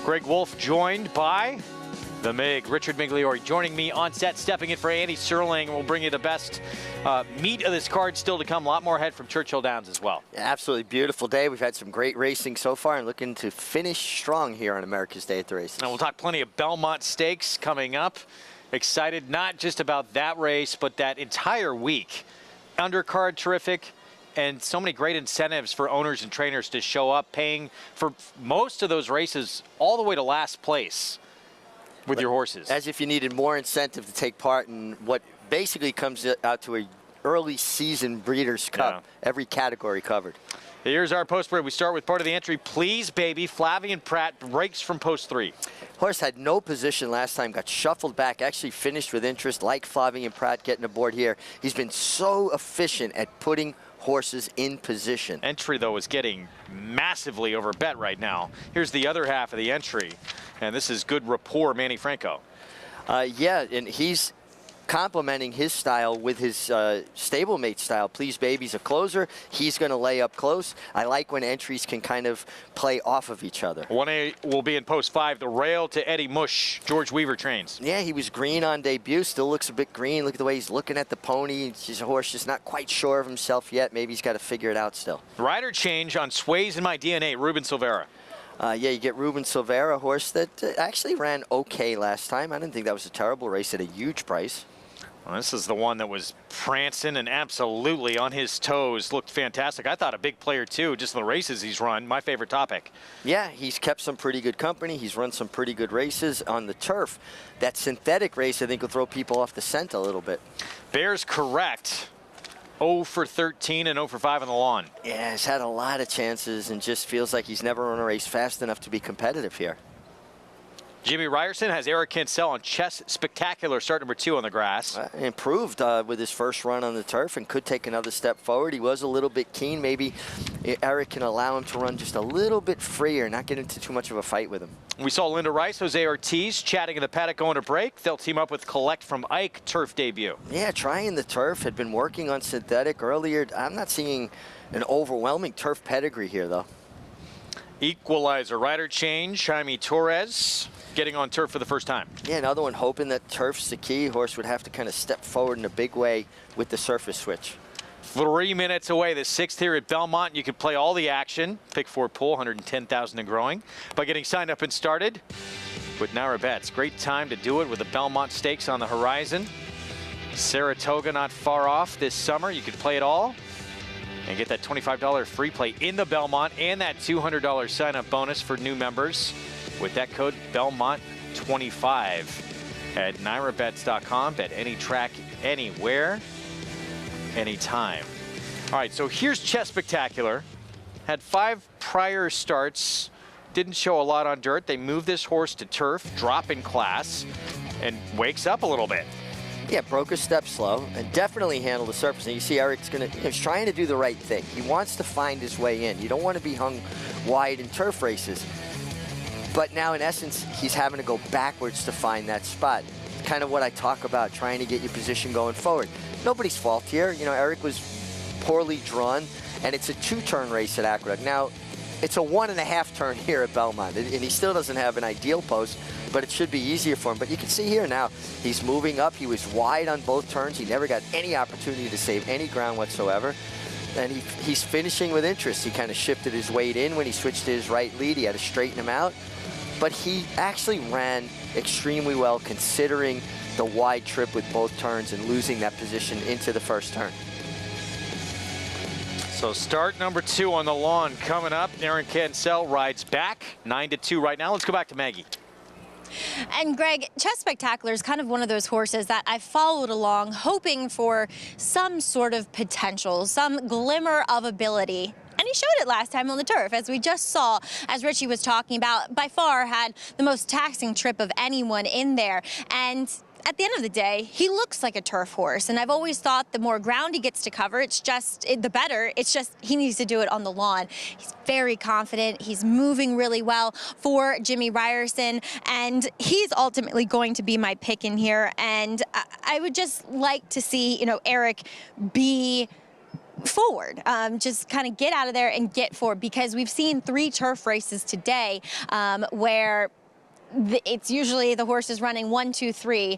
Greg Wolf joined by the Mig, Richard Migliori, joining me on set, stepping in for Andy Serling. We'll bring you the best meat of this card still to come. A lot more ahead from Churchill Downs as well. Yeah, absolutely beautiful day. We've had some great racing so far and looking to finish strong here on America's Day at the Races. And we'll talk plenty of Belmont Stakes coming up. Excited not just about that race, but that entire week. Undercard terrific, and so many great incentives for owners and trainers to show up, paying for most of those races all the way to last place with your horses. As if you needed more incentive to take part in what basically comes out to a early season Breeders' Cup. Yeah. Every category covered. Here's our post parade. We start with part of the entry. Please, Baby. Flavien Prat breaks from post 3. Horse had no position last time, got shuffled back, actually finished with interest, like Flavien Prat getting aboard here. He's been so efficient at putting horses in position. Entry, though, is getting massively over bet right now. Here's the other half of the entry, and this is good rapport, Manny Franco. Yeah, and he's complementing his style with his stablemate style. Please Baby's a closer. He's going to lay up close. I like when entries can kind of play off of each other. 1A will be in post 5. The rail to Eddie Mush. George Weaver trains. Yeah, he was green on debut. Still looks a bit green. Look at the way he's looking at the pony. He's a horse just not quite sure of himself yet. Maybe he's got to figure it out still. Rider change on Sways in My DNA. Ruben Silvera. Yeah, you get Ruben Silvera, a horse that actually ran okay last time. I didn't think that was a terrible race at a huge price. Well, this is the one that was prancing and absolutely on his toes. Looked fantastic. I thought a big player, too, just the races he's run. My favorite topic. Yeah, he's kept some pretty good company. He's run some pretty good races on the turf. That synthetic race, I think, will throw people off the scent a little bit. Bears correct. 0 for 13 and 0 for 5 on the lawn. Yeah, he's had a lot of chances and just feels like he's never run a race fast enough to be competitive here. Jimmy Ryerson has Eric Cancel on Chess Spectacular, start number 2 on the grass. Improved with his first run on the turf and could take another step forward. He was a little bit keen. Maybe Eric can allow him to run just a little bit freer, not get into too much of a fight with him. We saw Linda Rice, Jose Ortiz chatting in the paddock going to break. They'll team up with Collect from Ike, turf debut. Yeah, trying the turf. Had been working on synthetic earlier. I'm not seeing an overwhelming turf pedigree here, though. Equalizer, rider change, Jaime Torres getting on turf for the first time. Yeah, another one hoping that turf's the key. Horse would have to kind of step forward in a big way with the surface switch. 3 minutes away, the 6th here at Belmont. You can play all the action. Pick 4 pool, 110,000 and growing. By getting signed up and started with Naira Bets. Great time to do it with the Belmont Stakes on the horizon. Saratoga not far off this summer. You can play it all and get that $25 free play in the Belmont and that $200 sign-up bonus for new members with that code Belmont25 at NairaBets.com. Bet any track, anywhere, anytime. All right, so here's Chess Spectacular. Had 5 prior starts. Didn't show a lot on dirt. They moved this horse to turf, drop in class, and wakes up a little bit. Yeah, broke a step slow and definitely handled the surface. And you see Eric's he's trying to do the right thing. He wants to find his way in. You don't want to be hung wide in turf races. But now, in essence, he's having to go backwards to find that spot. It's kind of what I talk about, trying to get your position going forward. Nobody's fault here. You know, Eric was poorly drawn, and it's a 2-turn race at Aqueduct. Now, it's a 1.5 turn here at Belmont, and he still doesn't have an ideal post, but it should be easier for him. But you can see here now, he's moving up. He was wide on both turns. He never got any opportunity to save any ground whatsoever. And he's finishing with interest. He kind of shifted his weight in when he switched to his right lead. He had to straighten him out. But he actually ran extremely well considering the wide trip with both turns and losing that position into the first turn. So start number 2 on the lawn coming up. Aaron Cancel rides back, 9-2 right now. Let's go back to Maggie. And Greg, Chess Spectacular is kind of one of those horses that I followed along hoping for some sort of potential, some glimmer of ability. And he showed it last time on the turf, as we just saw, as Richie was talking about, by far had the most taxing trip of anyone in there. And at the end of the day, he looks like a turf horse. And I've always thought the more ground he gets to cover, the better. It's just he needs to do it on the lawn. He's very confident. He's moving really well for Jimmy Ryerson. And he's ultimately going to be my pick in here. And I would just like to see, you know, Eric be forward, just kind of get out of there and get forward, because we've seen 3 turf races today where it's usually the horses running 1, 2, 3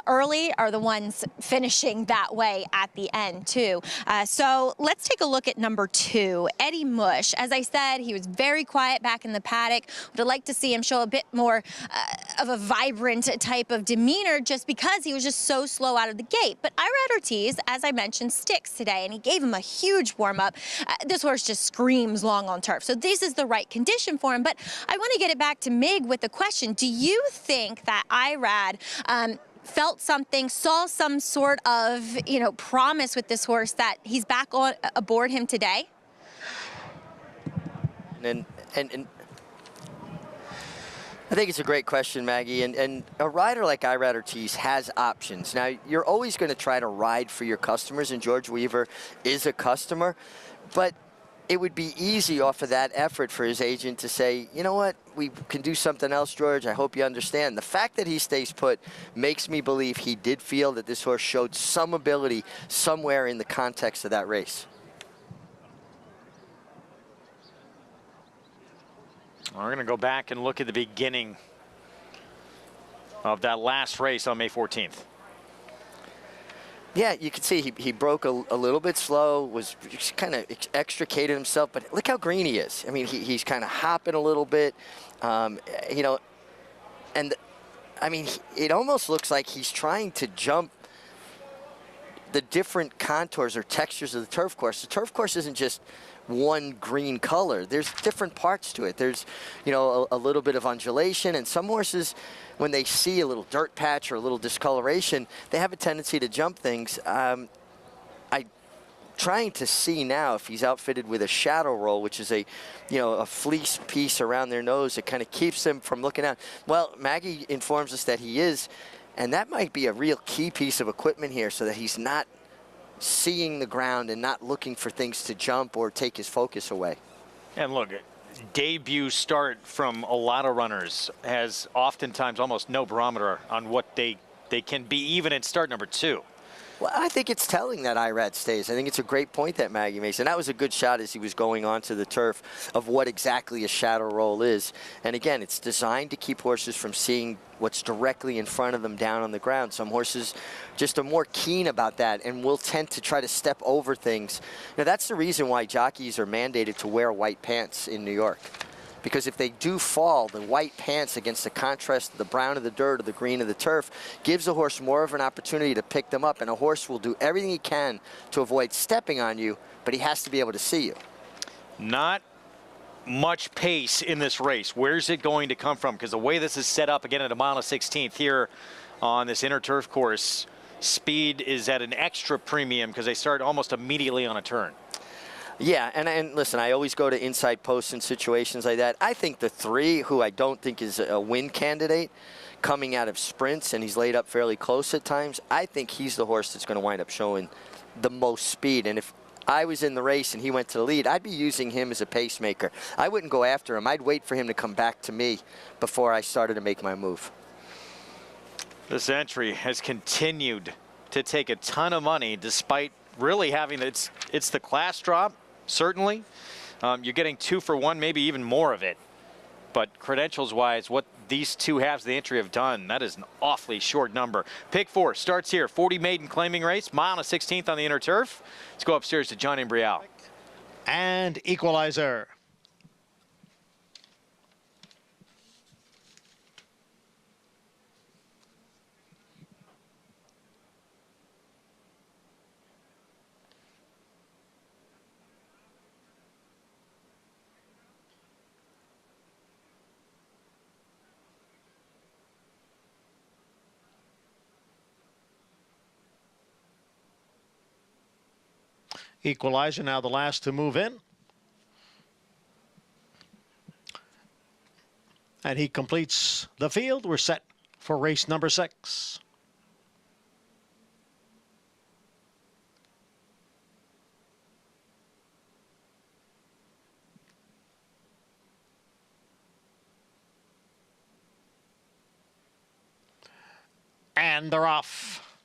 early are the ones finishing that way at the end too. So let's take a look at number 2, Eddie Mush. As I said, he was very quiet back in the paddock. Would have liked to see him show a bit more of a vibrant type of demeanor, just because he was just so slow out of the gate. But Irad Ortiz, as I mentioned, sticks today, and he gave him a huge warm-up. This horse just screams long on turf, so this is the right condition for him. But I want to get it back to Mig with the question. Do you think that Irad felt something, saw some sort of, you know, promise with this horse that he's back on aboard him today? I think it's a great question, Maggie, and a rider like Irad Ortiz has options. Now, you're always going to try to ride for your customers, and George Weaver is a customer, but it would be easy off of that effort for his agent to say, you know what, we can do something else, George. I hope you understand. The fact that he stays put makes me believe he did feel that this horse showed some ability somewhere in the context of that race. We're going to go back and look at the beginning of that last race on May 14th. Yeah, you can see he broke a little bit slow, was kind of extricated himself, but look how green he is. I mean, he's kind of hopping a little bit, you know, and I mean, it almost looks like he's trying to jump the different contours or textures of the turf course. The turf course isn't just one green color. There's different parts to it. There's, you know, a little bit of undulation, and some horses, when they see a little dirt patch or a little discoloration, they have a tendency to jump things. I'm trying to see now if he's outfitted with a shadow roll, which is a fleece piece around their nose that kind of keeps them from looking out. Well, Maggie informs us that he is, and that might be a real key piece of equipment here so that he's not seeing the ground and not looking for things to jump or take his focus away. And look, debut start from a lot of runners has oftentimes almost no barometer on what they can be, even in start number 2. Well, I think it's telling that Irad stays. I think it's a great point that Maggie makes. And that was a good shot as he was going onto the turf of what exactly a shadow roll is. And again, it's designed to keep horses from seeing what's directly in front of them down on the ground. Some horses just are more keen about that and will tend to try to step over things. Now, that's the reason why jockeys are mandated to wear white pants in New York. Because if they do fall, the white pants against the contrast of the brown of the dirt or the green of the turf gives a horse more of an opportunity to pick them up, and a horse will do everything he can to avoid stepping on you, but he has to be able to see you. Not much pace in this race. Where's it going to come from? Because the way this is set up, again, at a mile and 16th here on this inner turf course, speed is at an extra premium because they start almost immediately on a turn. Yeah, and listen, I always go to inside posts in situations like that. I think the 3, who I don't think is a win candidate, coming out of sprints, and he's laid up fairly close at times, I think he's the horse that's going to wind up showing the most speed. And if I was in the race and he went to the lead, I'd be using him as a pacemaker. I wouldn't go after him. I'd wait for him to come back to me before I started to make my move. This entry has continued to take a ton of money despite really having it's the class drop. Certainly, you're getting 2 for 1, maybe even more of it. But credentials-wise, what these two halves of the entry have done, that is an awfully short number. Pick 4 starts here. 40 maiden claiming race, mile and 16th on the inner turf. Let's go upstairs to John Imbrial. And equalizer. Equalizer now the last to move in. And he completes the field. We're set for race number 6. And they're off.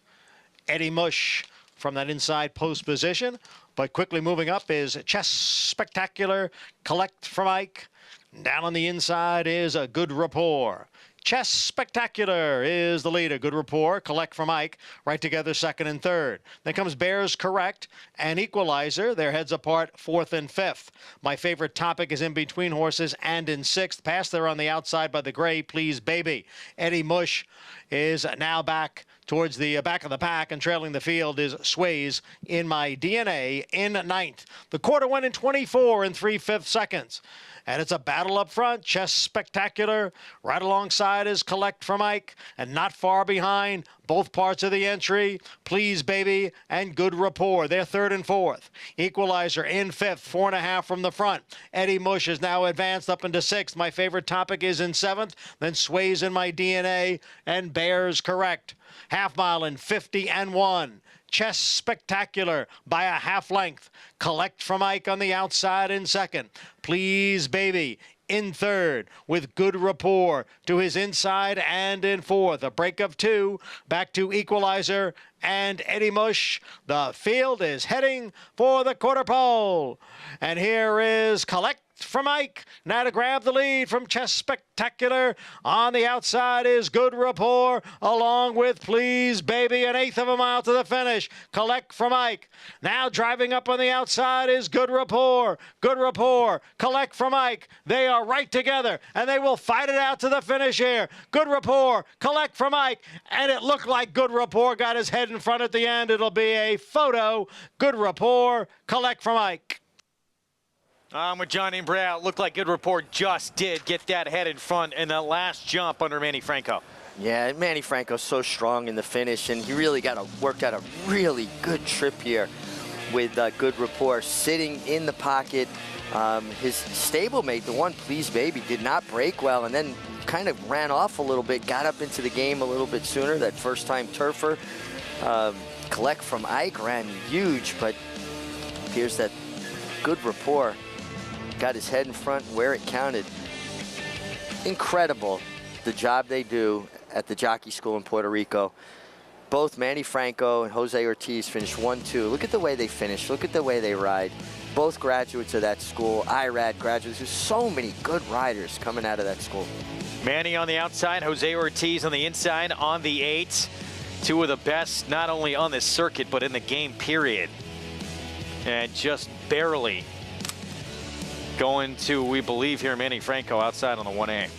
Eddie Mush from that inside post position. But quickly moving up is Chess Spectacular, Collect from Ike. Down on the inside is a Good Rapport. Chess Spectacular is the leader. Good Rapport, Collect from Ike, right together second and third. Then comes Bears Correct and Equalizer. Their heads apart 4th and 5th. My favorite topic is in between horses and in 6th. Passed there on the outside by the gray Please Baby. Eddie Mush is now back towards the back of the pack, and trailing the field is Sways in My DNA in 9th. The quarter went in 24 and 3/5 seconds. And it's a battle up front. Chess Spectacular right alongside is Collect from Ike, and not far behind both parts of the entry, Please Baby and Good Rapport. They're third and fourth. Equalizer in fifth, 4.5 from the front. Eddie Mush is now advanced up into sixth. My favorite topic is in seventh, then Sways in My DNA and Bears Correct. Half mile in 50 and 1. Chess Spectacular by a half length. Collect from Ike on the outside in second. Please Baby in third with Good Rapport to his inside and in fourth. A break of 2 back to Equalizer and Eddie Mush. The field is heading for the quarter pole. And here is Collect from Ike. Now to grab the lead from Chess Spectacular. On the outside is Good Rapport along with Please Baby, an eighth of a mile to the finish. Collect from Ike. Now driving up on the outside is Good Rapport. Good Rapport, Collect from Ike. They are right together and they will fight it out to the finish here. Good Rapport, Collect from Ike. And it looked like Good Rapport got his head in front at the end. It'll be a photo. Good Rapport, Collect from Ike. I'm with Johnny and Brad. Looked like Good Rapport just did get that head in front in that last jump under Manny Franco. Yeah, Manny Franco's so strong in the finish, and he really worked out a really good trip here with Good Rapport sitting in the pocket. His stablemate, the one Please Baby, did not break well, and then kind of ran off a little bit, got up into the game a little bit sooner. That first-time turfer. Collect from Ike ran huge, but appears that Good Rapport got his head in front where it counted. Incredible the job they do at the jockey school in Puerto Rico. Both Manny Franco and Jose Ortiz finished 1-2. Look at the way they finish. Look at the way they ride. Both graduates of that school, IRAD graduates. There's so many good riders coming out of that school. Manny on the outside, Jose Ortiz on the inside on the 8. Two of the best, not only on this circuit, but in the game, period. And just barely going to, we believe here, Manny Franco outside on the 1A.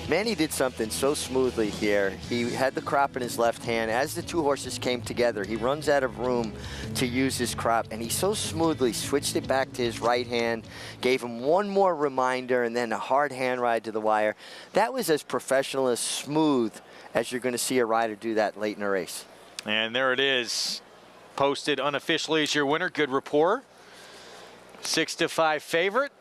Manny did something so smoothly here. He had the crop in his left hand. As the two horses came together, he runs out of room to use his crop, and he so smoothly switched it back to his right hand, gave him one more reminder, and then a hard hand ride to the wire. That was as professional, as smooth as you're going to see a rider do that late in a race. And there it is, posted unofficially as your winner, Good Rapport. 6-5 favorite.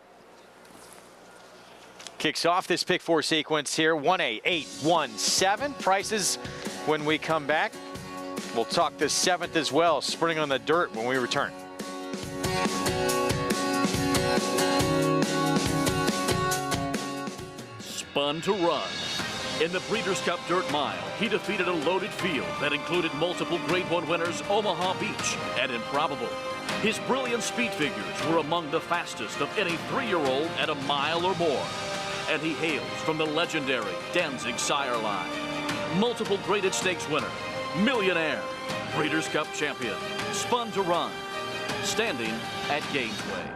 Kicks off this pick 4 sequence here. 1A, 8, 1, 7. Prices when we come back. We'll talk the 7th as well, sprinting on the dirt when we return. Spun to Run. In the Breeders' Cup Dirt Mile, he defeated a loaded field that included multiple Grade 1 winners Omaha Beach and Improbable. His brilliant speed figures were among the fastest of any 3-year-old at a mile or more. And he hails from the legendary Danzig sire line. Multiple graded stakes winner, millionaire, Breeders' Cup champion, Spun to Run, standing at Gainesway.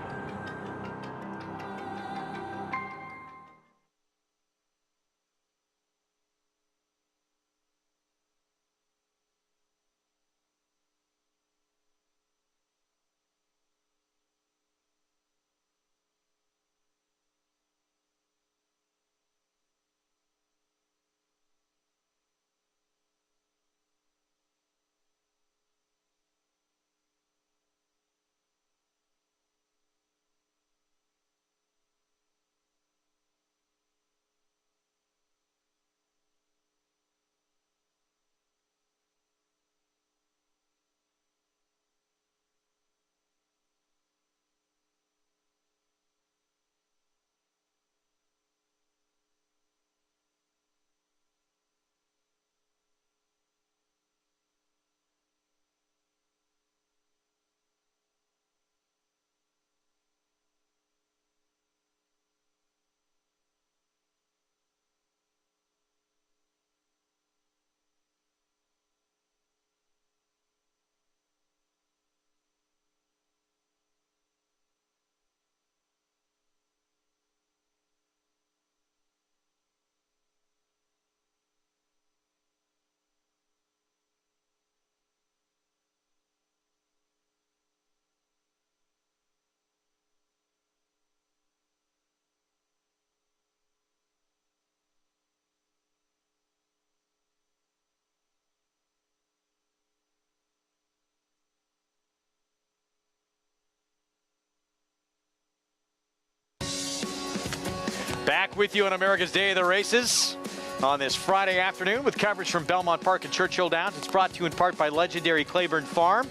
with you on America's Day of the Races on this Friday afternoon with coverage from Belmont Park and Churchill Downs. It's brought to you in part by legendary Claiborne Farm.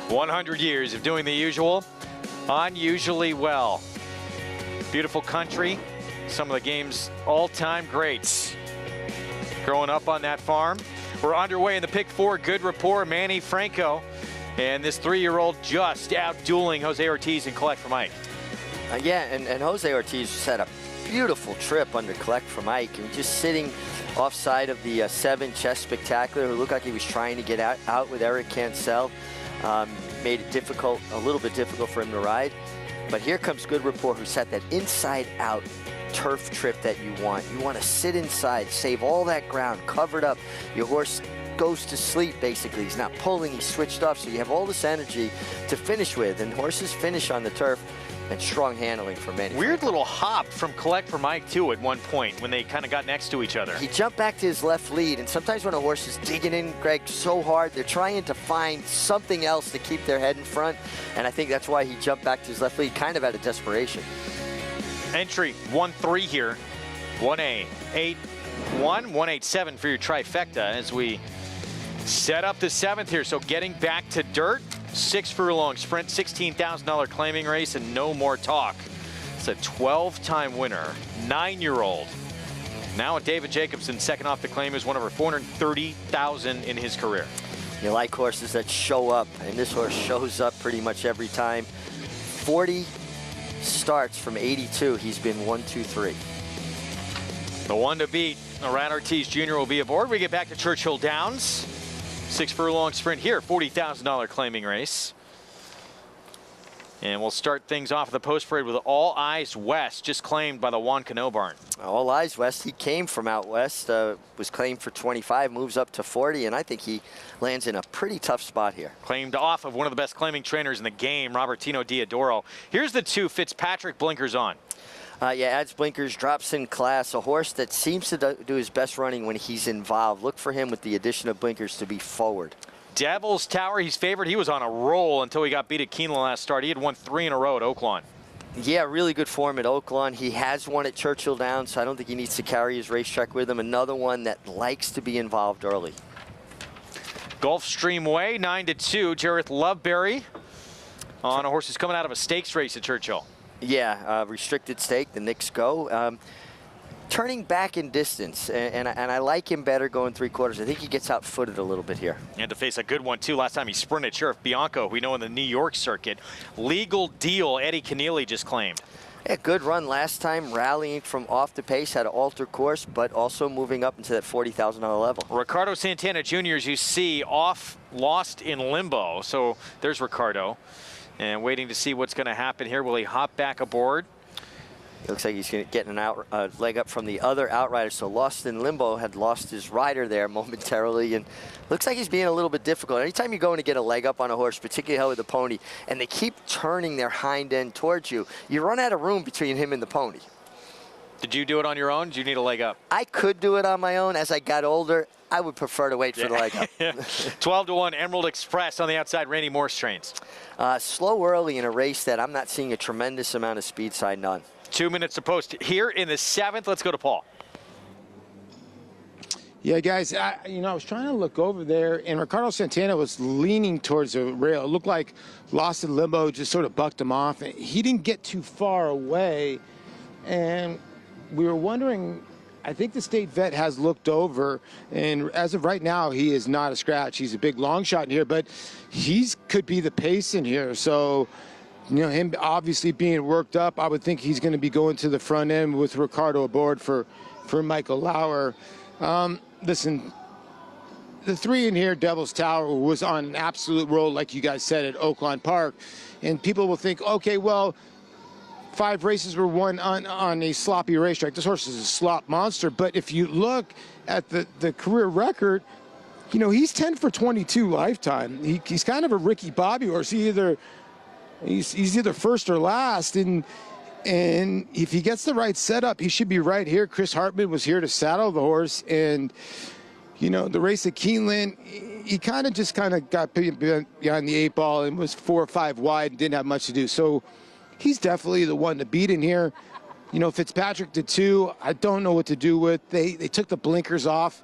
100 years of doing the usual, unusually well. Beautiful country, some of the game's all-time greats growing up on that farm. We're underway in the pick 4, good rapport, Manny Franco. And this 3-year-old just out dueling Jose Ortiz and Collect from Ike. Yeah, and Jose Ortiz just had a beautiful trip under Collect from Ike, and just sitting offside of the 7 Chess Spectacular, who looked like he was trying to get out with Eric Cancel. Made it difficult, a little bit difficult for him to ride. But here comes Good Rapport, who set that inside-out turf trip that you want. You want to sit inside, save all that ground, covered up. Your horse goes to sleep, basically. He's not pulling, he's switched off, so you have all this energy to finish with. And horses finish on the turf, and strong handling for many. Weird little hop from Collect from Ike, too, at one point when they kind of got next to each other. He jumped back to his left lead, and sometimes when a horse is digging in, Greg, so hard, they're trying to find something else to keep their head in front, and I think that's why he jumped back to his left lead, kind of out of desperation. Entry 1-3 here. 1A, 8-1, 1-8-7 for your trifecta as we set up the 7th here. So getting back to dirt, 6 furlong sprint, $16,000 claiming race, and no more talk. It's a 12-time winner, 9-year-old. Now at David Jacobson, second off the claim, is one over 430,000 in his career. You like horses that show up, and this horse shows up pretty much every time. 40 starts from 82. He's been 1, 2, 3. The one to beat, Rat Ortiz Jr. will be aboard. We get back to Churchill Downs. 6 furlong sprint here, $40,000 claiming race. And we'll start things off at the post parade with All Eyes West, just claimed by the Juan Cano barn. All Eyes West, he came from out west, was claimed for 25, moves up to 40, and I think he lands in a pretty tough spot here. Claimed off of one of the best claiming trainers in the game, Robertino Diodoro. Here's the 2 Fitzpatrick blinkers on. Yeah, adds blinkers, drops in class. A horse that seems to do his best running when he's involved. Look for him with the addition of blinkers to be forward. Devil's Tower, he's favored. He was on a roll until he got beat at Keeneland last start. He had won 3 in a row at Oaklawn. Yeah, really good form at Oaklawn. He has won at Churchill Downs, so I don't think he needs to carry his racetrack with him. Another one that likes to be involved early. Gulfstream Way, 9-2. Jareth Loveberry on a horse who's coming out of a stakes race at Churchill. Yeah, restricted stake, the Knicks go. Turning back in distance, and I like him better going 3/4. I think he gets outfooted a little bit here. And to face a good one, too. Last time he sprinted, Sheriff Bianco, we know in the New York circuit. Legal Deal, Eddie Keneally just claimed. Yeah, good run last time, rallying from off the pace, had to alter course, but also moving up into that $40,000 level. Ricardo Santana Jr., as you see, off, lost in limbo. So there's Ricardo. And waiting to see what's going to happen here. Will he hop back aboard? It looks like he's getting an leg up from the other outrider. So lost in limbo, had lost his rider there momentarily, and looks like he's being a little bit difficult. Anytime you're going to get a leg up on a horse, particularly with a pony, and they keep turning their hind end towards you, you run out of room between him and the pony. Did you do it on your own? Did you need a leg up? I could do it on my own. As I got older, I would prefer to wait for the leg up. 12-1 Emerald Express on the outside, Randy Morse trains. Slow early in a race that I'm not seeing a tremendous amount of speed side, none. 2 minutes to post here in the 7th. Let's go to Paul. Yeah, guys, I was trying to look over there, and Ricardo Santana was leaning towards the rail. It looked like lost in limbo, just sort of bucked him off. He didn't get too far away, and we were wondering, I think the state vet has looked over, and as of right now, he is not a scratch. He's a big long shot in here, but could be the pace in here. So, him obviously being worked up, I would think he's going to be going to the front end with Ricardo aboard for Michael Lauer. Listen, the 3 in here, Devil's Tower, was on an absolute roll, like you guys said, at Oaklawn Park. And people will think, okay, well, 5 races were won on a sloppy racetrack. This horse is a slop monster. But if you look at the career record, he's 10 for 22 lifetime. He's kind of a Ricky Bobby horse. He's either first or last. And if he gets the right setup, he should be right here. Chris Hartman was here to saddle the horse. And, the race at Keeneland, he kind of got behind the 8 ball and was 4 or 5 wide and didn't have much to do. So he's definitely the one to beat in here. You know, Fitzpatrick to 2, I don't know what to do with. They took the blinkers off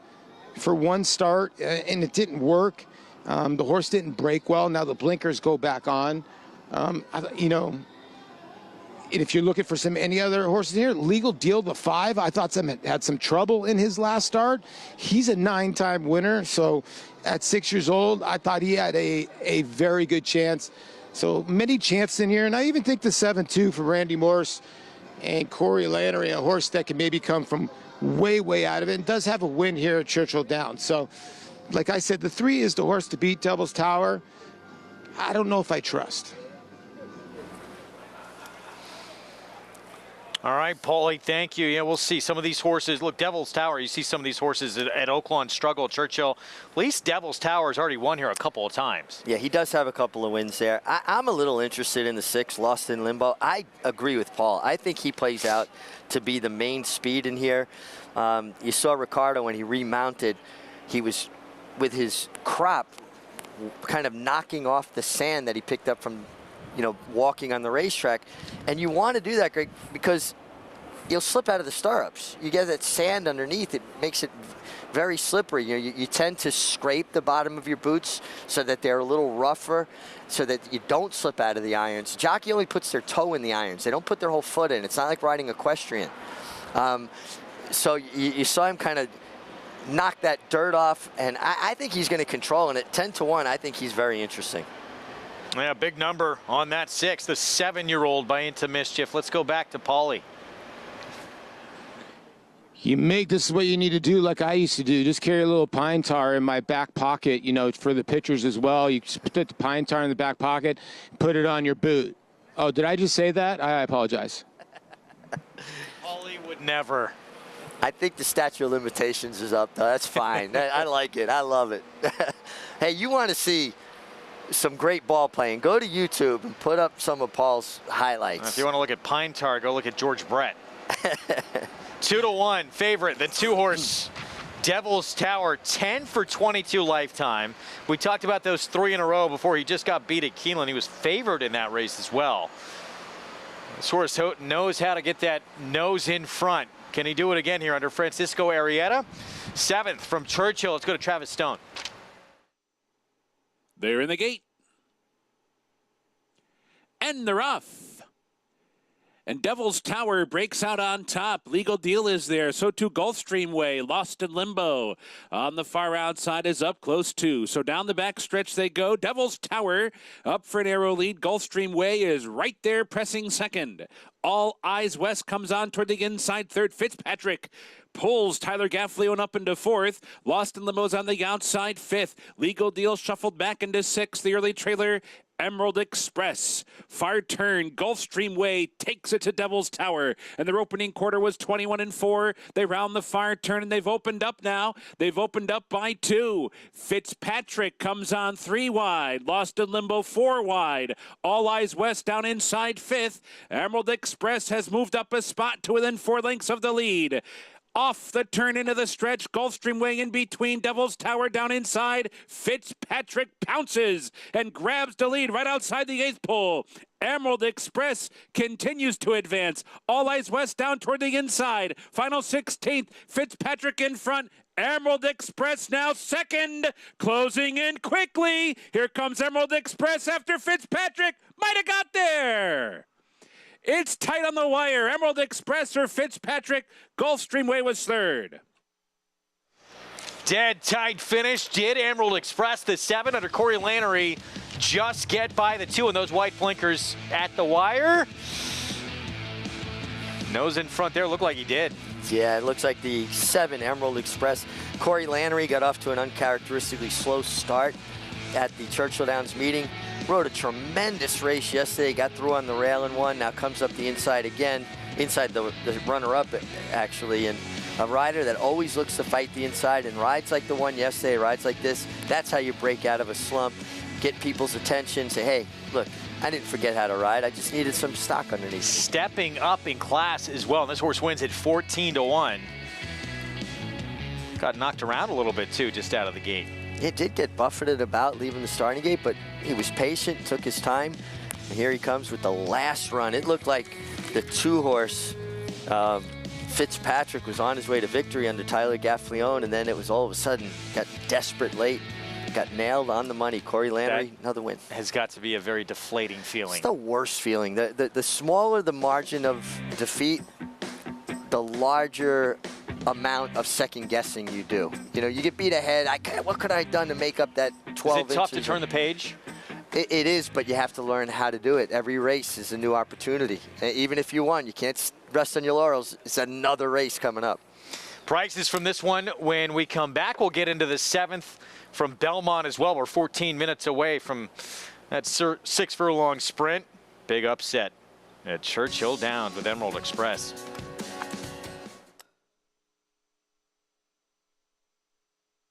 for one start, and it didn't work. The horse didn't break well. Now the blinkers go back on. You know, and if you're looking for any other horses here, Legal Deal, the 5, I thought had some trouble in his last start. He's a 9-time winner, so at 6 years old, I thought he had a very good chance. So many chances in here, and I even think the 7-2 for Randy Morse and Corey Lannery, a horse that can maybe come from way out of it, and does have a win here at Churchill Downs. So, like I said, the 3 is the horse to beat, Devil's Tower. I don't know if I trust. All right, Paulie, thank you. Yeah, we'll see some of these horses. Look, Devil's Tower, you see some of these horses at Oaklawn struggle. Churchill, at least Devil's Tower has already won here a couple of times. Yeah, he does have a couple of wins there. I'm a little interested in the 6, Lost in Limbo. I agree with Paul. I think he plays out to be the main speed in here. You saw Ricardo when he remounted, he was with his crop kind of knocking off the sand that he picked up from, you know, walking on the racetrack. And you want to do that, Greg, because you'll slip out of the stirrups. You get that sand underneath, it makes it very slippery. You know, you tend to scrape the bottom of your boots so that they're a little rougher, so that you don't slip out of the irons. Jockey only puts their toe in the irons. They don't put their whole foot in. It's not like riding equestrian. So you saw him kind of knock that dirt off, and I think he's going to control. And at 10-1, I think he's very interesting. Yeah, big number on that 6, the 7-year-old by Into Mischief. Let's go back to Paulie. This is what you need to do, like I used to do. Just carry a little pine tar in my back pocket, you know, for the pitchers as well. You just put the pine tar in the back pocket, put it on your boot. Oh, did I just say that? I apologize. Paulie would never. I think the statute of limitations is up, though. That's fine. I like it. I love it. Hey, you want to see some great ball playing, go to YouTube and put up some of Paul's highlights. If you want to look at pine tar, go look at George Brett. 2-1 favorite, the 2-horse Devil's Tower, 10 for 22 lifetime. We talked about those 3 in a row before he just got beat at Keeneland. He was favored in that race as well. This horse knows how to get that nose in front. Can he do it again here under Francisco Arrieta? 7th from Churchill. Let's go to Travis Stone. They're in the gate. And they're off. And Devil's Tower breaks out on top. Legal Deal is there. So too Gulfstream Way. Lost in Limbo. On the far outside is Up Close too. So down the back stretch they go. Devil's Tower up for an arrow lead. Gulfstream Way is right there pressing second. All Eyes West comes on toward the inside third. Fitzpatrick pulls Tyler Gaffleon up into 4th. Lost in Limbo's on the outside 5th. Legal Deal shuffled back into 6th. The early trailer, Emerald Express. Far turn, Gulfstream Way takes it to Devil's Tower. And their opening quarter was 21-4. They round the far turn and they've opened up now. They've opened up by 2. Fitzpatrick comes on 3 wide. Lost in Limbo 4 wide. All Eyes West down inside 5th. Emerald Express has moved up a spot to within 4 lengths of the lead. Off the turn into the stretch, Gulfstream Way in between, Devil's Tower down inside. Fitzpatrick pounces and grabs the lead right outside the 8th pole. Emerald Express continues to advance. All Eyes West down toward the inside. Final 16th, Fitzpatrick in front. Emerald Express now second, closing in quickly. Here comes Emerald Express after Fitzpatrick. Might have got there. It's tight on the wire. Emerald Express or Fitzpatrick. Gulfstream Way was 3rd. Dead tight finish. Did Emerald Express, the 7 under Corey Lannery, just get by the 2 and those white blinkers at the wire? Nose in front there, looked like he did. Yeah, it looks like the 7 Emerald Express. Corey Lannery got off to an uncharacteristically slow start at the Churchill Downs meeting. Rode a tremendous race yesterday, got through on the rail and won, now comes up the inside again, inside the runner-up actually, and a rider that always looks to fight the inside and rides like the one yesterday, rides like this. That's how you break out of a slump, get people's attention, say, hey, look, I didn't forget how to ride, I just needed some stock underneath. Stepping up in class as well, and this horse wins at 14-1. Got knocked around a little bit too, just out of the gate. It did get buffeted about leaving the starting gate, but he was patient, took his time. And here he comes with the last run. It looked like the 2-horse Fitzpatrick was on his way to victory under Tyler Gaffalione, and then it was all of a sudden got desperate late, got nailed on the money. Corey Lanery, another win. Has got to be a very deflating feeling. It's the worst feeling. The smaller the margin of defeat, the larger amount of second guessing you do. You know, you get beat ahead. What could I have done to make up that 12 inches? Is it tough to turn the page? It is, but you have to learn how to do it. Every race is a new opportunity. Even if you won, you can't rest on your laurels. It's another race coming up. Prices from this one when we come back. We'll get into the 7th from Belmont as well. We're 14 minutes away from that 6-furlong sprint. Big upset at Churchill Downs with Emerald Express.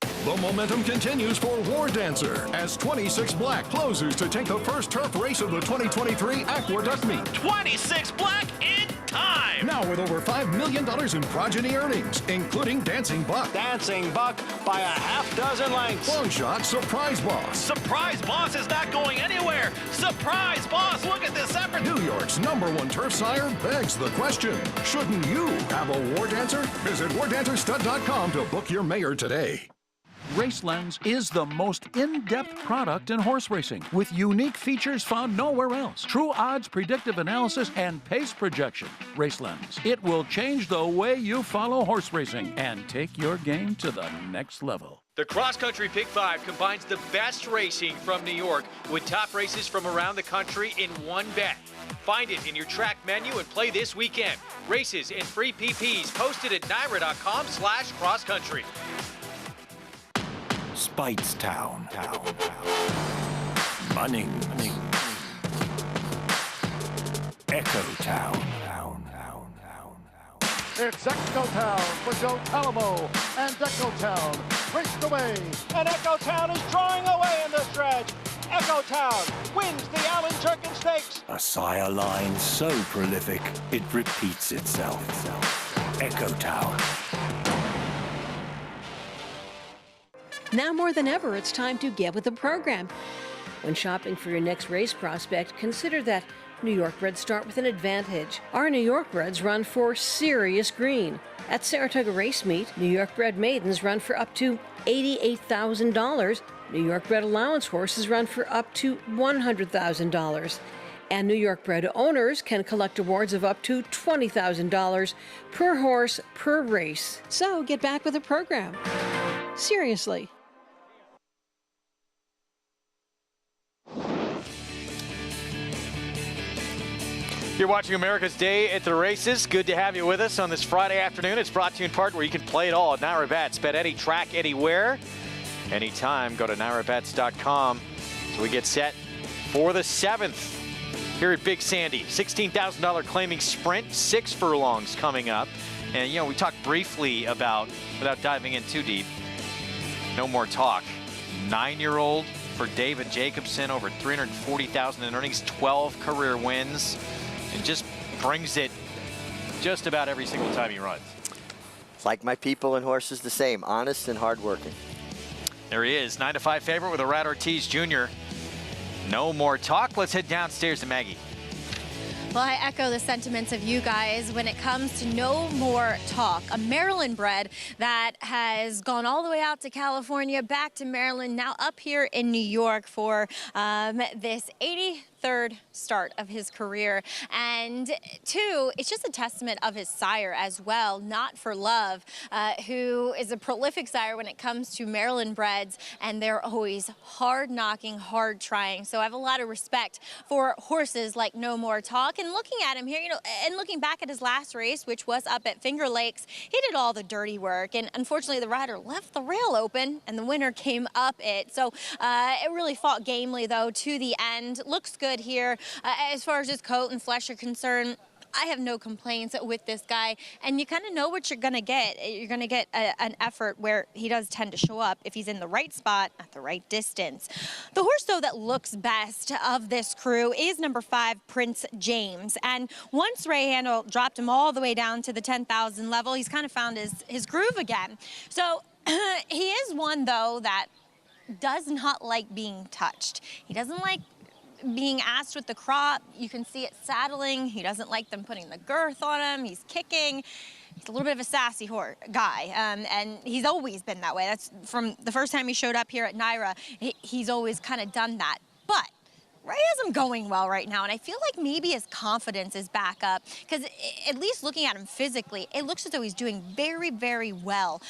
The momentum continues for War Dancer as 26 Black closes to take the first turf race of the 2023 Aqueduct Meet. 26 Black in time! Now with over $5 million in progeny earnings, including Dancing Buck. Dancing Buck by a half-dozen lengths. Long Shot Surprise Boss. Surprise Boss is not going anywhere! Surprise Boss, look at this effort! New York's #1 turf sire begs the question, shouldn't you have a War Dancer? Visit wardancerstud.com to book your mayor today. RaceLens is the most in-depth product in horse racing, with unique features found nowhere else. True odds, predictive analysis, and pace projection. RaceLens. It will change the way you follow horse racing and take your game to the next level. The Cross Country Pick 5 combines the best racing from New York with top races from around the country in one bet. Find it in your track menu and play this weekend. Races and free PPs posted at NYRA.com/crosscountry. Speightstown. Munning. Echo Town. It's Echo Town for Joe Talamo, and Echo Town raced away. And Echo Town is drawing away in the stretch. Echo Town wins the Allen Jerkin Stakes. A sire line so prolific, it repeats itself. Echo Town. Now more than ever, it's time to get with the program. When shopping for your next race prospect, consider that New York breds start with an advantage. Our New York breds run for serious green. At Saratoga Race Meet, New York bred maidens run for up to $88,000. New York bred allowance horses run for up to $100,000. And New York bred owners can collect awards of up to $20,000 per horse per race. So get back with the program. Seriously. You're watching America's Day at the Races. Good to have you with us on this Friday afternoon. It's brought to you in part where you can play it all at NYRA Bets. Bet any track, anywhere, anytime. Go to NYRABets.com. So we get set for the 7th here at Big Sandy. $16,000 claiming sprint, 6 furlongs coming up. And, you know, we talked briefly about, without diving in too deep, No More Talk. 9-year-old for David Jacobson, over $340,000 in earnings, 12 career wins. And just brings it just about every single time he runs. Like my people and horses, the same, honest and hardworking. There he is, 9-5 favorite with a Rat Ortiz Jr. No More Talk. Let's head downstairs to Maggie. Well, I echo the sentiments of you guys when it comes to No More Talk, a Maryland bred that has gone all the way out to California, back to Maryland, now up here in New York for this 83rd start of his career. And two, it's just a testament of his sire as well, Not for Love, who is a prolific sire when it comes to Maryland breds, and they're always hard-knocking, hard-trying. So I have a lot of respect for horses like No More Talk. And looking at him here, you know, and looking back at his last race, which was up at Finger Lakes, he did all the dirty work. And unfortunately, the rider left the rail open, and the winner came up it. So it really fought gamely, though, to the end. Looks good here. As far as his coat and flesh are concerned, I have no complaints with this guy, and you kind of know what you're going to get. You're going to get an effort where he does tend to show up if he's in the right spot at the right distance. The horse, though, that looks best of this crew is number 5, Prince James. And once Ray Handel dropped him all the way down to the 10,000 level, he's kind of found his groove again. So he is one, though, that does not like being touched. He doesn't like being asked with the crop. You can see it saddling. He doesn't like them putting the girth on him. He's kicking. He's a little bit of a sassy guy, and he's always been that way. That's from the first time he showed up here at NYRA. He's always kind of done that. But Ray has him going well right now, and I feel like maybe his confidence is back up, because at least looking at him physically, it looks as though he's doing very, very well.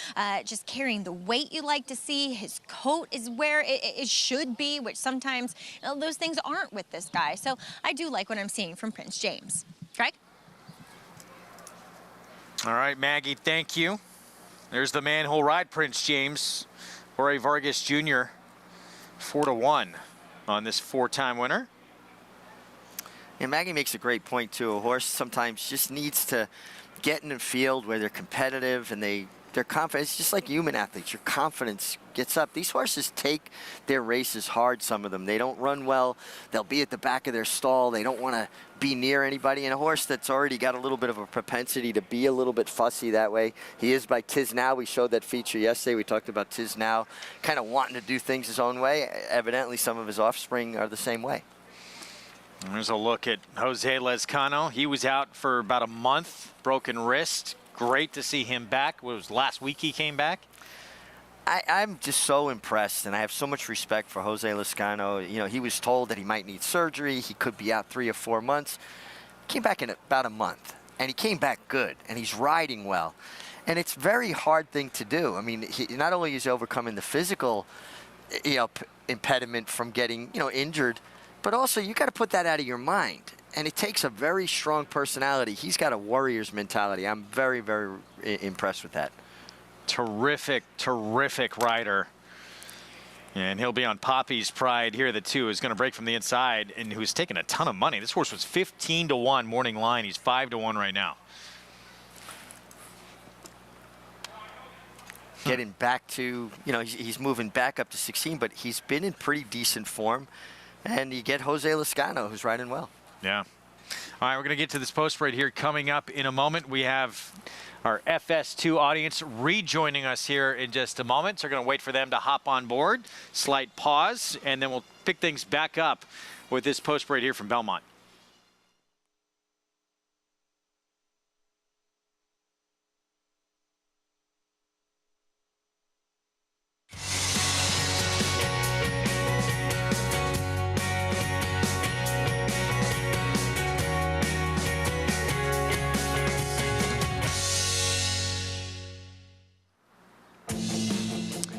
Just carrying the weight you like to see. His coat is where it should be, which sometimes those things aren't with this guy. So I do like what I'm seeing from Prince James. Greg? All right, Maggie, thank you. There's the man who'll ride Prince James, Jorge Vargas Jr., 4-1 on this 4-time winner. Yeah, Maggie makes a great point too. A horse sometimes just needs to get in the field where they're competitive and they're confident. It's just like human athletes. Your confidence gets up. These horses take their races hard, some of them. They don't run well. They'll be at the back of their stall. They don't want to be near anybody. And a horse that's already got a little bit of a propensity to be a little bit fussy that way. He is by Tiz Now. We showed that feature yesterday. We talked about Tiz Now kind of wanting to do things his own way. Evidently, some of his offspring are the same way. There's a look at Jose Lezcano. He was out for about a month, broken wrist. Great to see him back. It was last week he came back. I'm just so impressed, and I have so much respect for Jose Lezcano. You know, he was told that he might need surgery. He could be out 3 or 4 months. Came back in about a month, and he came back good, and he's riding well. And it's a very hard thing to do. I mean, not only is he overcoming the physical, impediment from getting, injured, but also you got to put that out of your mind. And it takes a very strong personality. He's got a warrior's mentality. I'm very, very impressed with that. Terrific, terrific rider. And he'll be on Poppy's Pride here. The 2 is going to break from the inside, and who's taking a ton of money. This horse was 15-1 morning line. He's 5-1 right now. Getting back to, he's moving back up to 16, but he's been in pretty decent form. And you get Jose Lezcano, who's riding well. Yeah. All right, we're going to get to this post right here coming up in a moment. We have our FS2 audience rejoining us here in just a moment. So we're going to wait for them to hop on board. Slight pause, and then we'll pick things back up with this post right here from Belmont.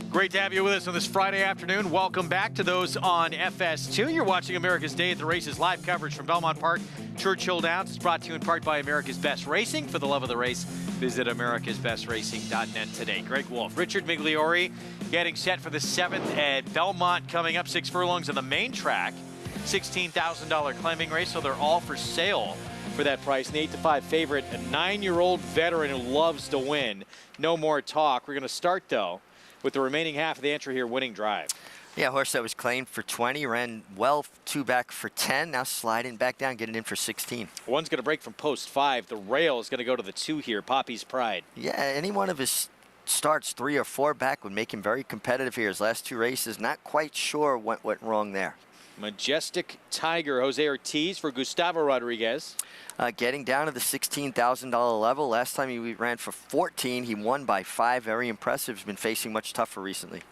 Great to have you with us on this Friday afternoon. Welcome back to those on FS2. You're watching America's Day at the Races live coverage from Belmont Park, Churchill Downs. It's brought to you in part by America's Best Racing. For the love of the race, visit americasbestracing.net today. Greg Wolf, Richard Migliori getting set for the 7th at Belmont coming up. 6 furlongs on the main track. $16,000 claiming race, so they're all for sale for that price. An 8-5 favorite, a 9-year-old veteran who loves to win. No more talk. We're going to start, though, with the remaining half of the entry here, Winning Drive. Yeah, horse that was claimed for 20, ran well 2 back for 10, now sliding back down, getting in for 16. One's going to break from post 5. The rail is going to go to the 2 here, Poppy's Pride. Yeah, any one of his starts 3 or 4 back would make him very competitive here. His last 2 races, not quite sure what went wrong there. Majestic Tiger, Jose Ortiz for Gustavo Rodriguez. Getting down to the $16,000 level. Last time he ran for 14, he won by 5. Very impressive. He's been facing much tougher recently.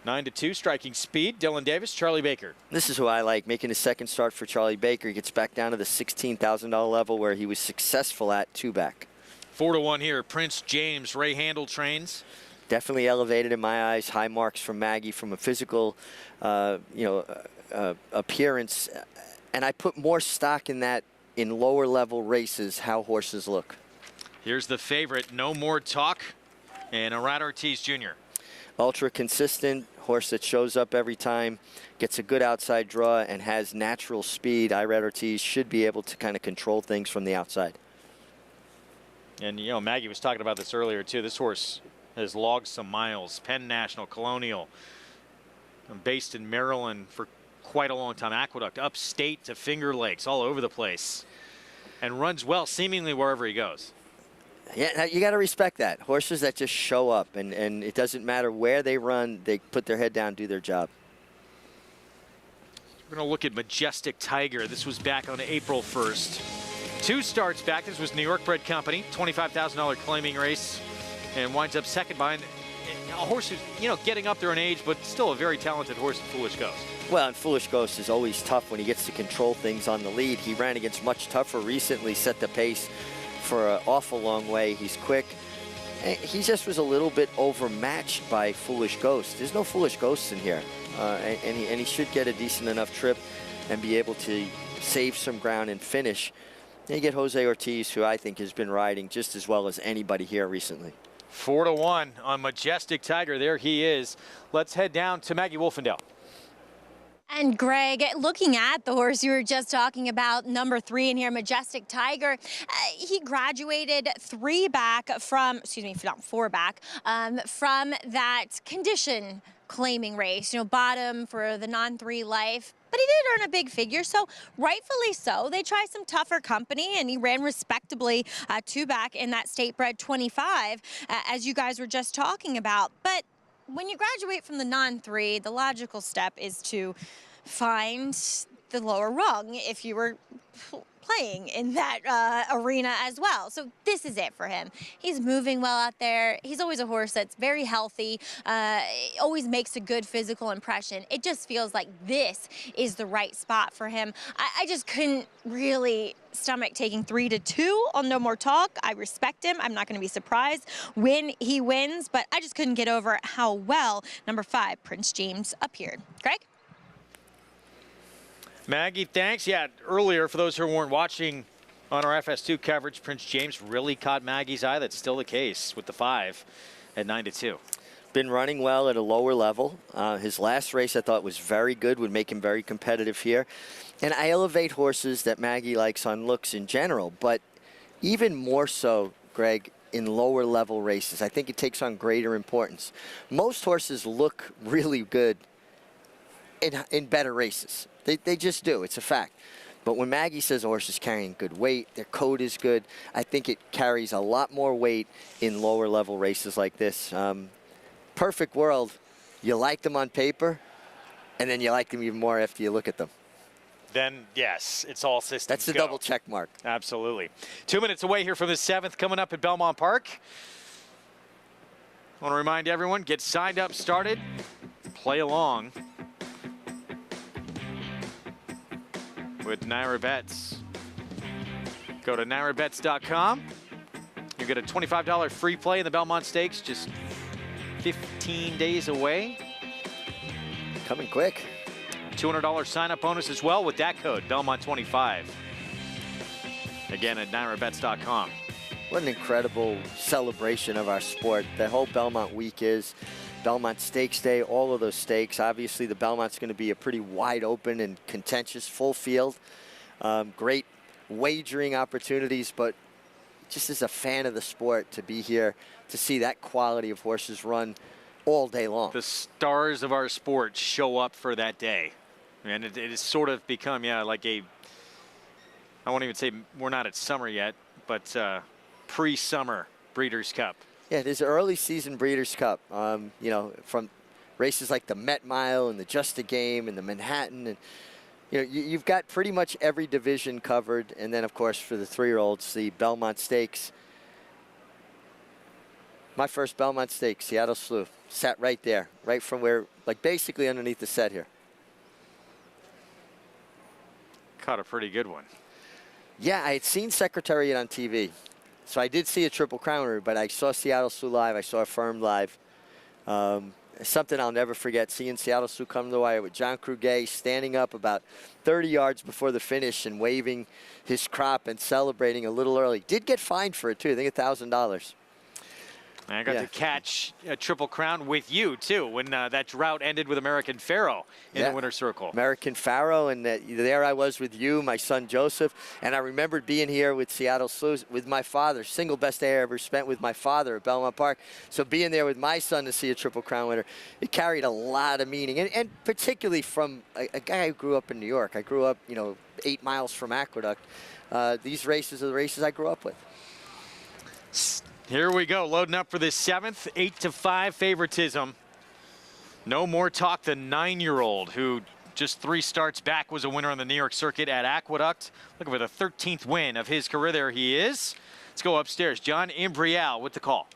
9-2, striking speed. Dylan Davis, Charlie Baker. This is who I like, making his second start for Charlie Baker. He gets back down to the $16,000 level where he was successful at 2 back. 4-1 here, Prince James, Ray Handel trains. Definitely elevated in my eyes. High marks from Maggie from a physical, appearance. And I put more stock in that in lower level races, how horses look. Here's the favorite, No More Talk, and Irad Ortiz Jr. Ultra consistent, horse that shows up every time, gets a good outside draw, and has natural speed. Irad Ortiz should be able to kind of control things from the outside. And, Maggie was talking about this earlier, too. This horse has logged some miles. Penn National, Colonial, based in Maryland for quite a long time. Aqueduct, upstate to Finger Lakes, all over the place. And runs well seemingly wherever he goes. Yeah, you got to respect that. Horses that just show up, and it doesn't matter where they run, they put their head down, do their job. We're going to look at Majestic Tiger. This was back on April 1st. 2 starts back. This was New York Bred Company, $25,000 claiming race, and winds up second behind a horse who's, getting up there in age, but still a very talented horse in Foolish Ghost. Well, and Foolish Ghost is always tough when he gets to control things on the lead. He ran against much tougher recently, set the pace for an awful long way. He's quick. He just was a little bit overmatched by Foolish Ghost. There's no Foolish Ghosts in here. And he should get a decent enough trip and be able to save some ground and finish. And you get Jose Ortiz, who I think has been riding just as well as anybody here recently. 4-1 on Majestic Tiger. There he is. Let's head down to Maggie Wolfendale. And Greg, looking at the horse you were just talking about, number 3 in here, Majestic Tiger, he graduated 4 back from that condition claiming race, bottom for the non-3 life. But he did earn a big figure, so rightfully so. They tried some tougher company, and he ran respectably 2 back in that state bred 25, as you guys were just talking about. But when you graduate from the non-3, the logical step is to find the lower rung if you were playing in that arena as well. So this is it for him. He's moving well out there. He's always a horse that's very healthy, always makes a good physical impression. It just feels like this is the right spot for him. I just couldn't really stomach taking 3-2 on No More Talk. I respect him. I'm not going to be surprised when he wins, but I just couldn't get over how well number 5, Prince James, appeared. Greg? Maggie, thanks. Yeah, earlier, for those who weren't watching on our FS2 coverage, Prince James really caught Maggie's eye. That's still the case with the 5 at 9-2. Been running well at a lower level. His last race I thought was very good, would make him very competitive here. And I elevate horses that Maggie likes on looks in general, but even more so, Greg, in lower level races. I think it takes on greater importance. Most horses look really good in better races. They just do. It's a fact. But when Maggie says a horse is carrying good weight, their coat is good, I think it carries a lot more weight in lower level races like this. Perfect world, you like them on paper, and then you like them even more after you look at them. Then, yes, it's all systems That's the go. double check mark. Absolutely. 2 minutes away here from the 7th, coming up at Belmont Park. I want to remind everyone, get signed up, started, play along with Naira Bets. Go to nairabets.com. You get a $25 free play in the Belmont Stakes, just 15 days away. Coming quick. $200 sign-up bonus as well with that code, Belmont25. Again, at nairabets.com. What an incredible celebration of our sport. The whole Belmont week is. Belmont Stakes Day, all of those stakes. Obviously, the Belmont's going to be a pretty wide open and contentious full field. Great wagering opportunities, but just as a fan of the sport, to be here to see that quality of horses run all day long. The stars of our sport show up for that day. And it has sort of become, like a, I won't even say we're not at summer yet, but pre-summer Breeders' Cup. Yeah, it is early season Breeders' Cup. From races like the Met Mile and the Just a Game and the Manhattan, and you've got pretty much every division covered. And then, of course, for the 3-year-olds, the Belmont Stakes. My first Belmont Stakes, Seattle Slough, sat right there, right from where, basically underneath the set here. Caught a pretty good one. Yeah, I had seen Secretariat on TV. So I did see a Triple Crown winner, but I saw Seattle Sioux live. I saw Affirmed live. Something I'll never forget, seeing Seattle Sioux come to the wire with John Krugay standing up about 30 yards before the finish and waving his crop and celebrating a little early. Did get fined for it, too. I think $1,000. I got to catch a Triple Crown with you, too, when that drought ended with American Pharoah in the winner's circle. American Pharoah, and there I was with you, my son Joseph, and I remembered being here with Seattle Slough with my father. Single best day I ever spent with my father at Belmont Park. So being there with my son to see a Triple Crown winner, it carried a lot of meaning, and particularly from a guy who grew up in New York. I grew up, 8 miles from Aqueduct. These races are the races I grew up with. Here we go, loading up for this 7th, 8-5 favoritism. No More Talk, the 9-year-old who just 3 starts back was a winner on the New York circuit at Aqueduct. Looking for the 13th win of his career. There he is. Let's go upstairs. John Imbrial with the call.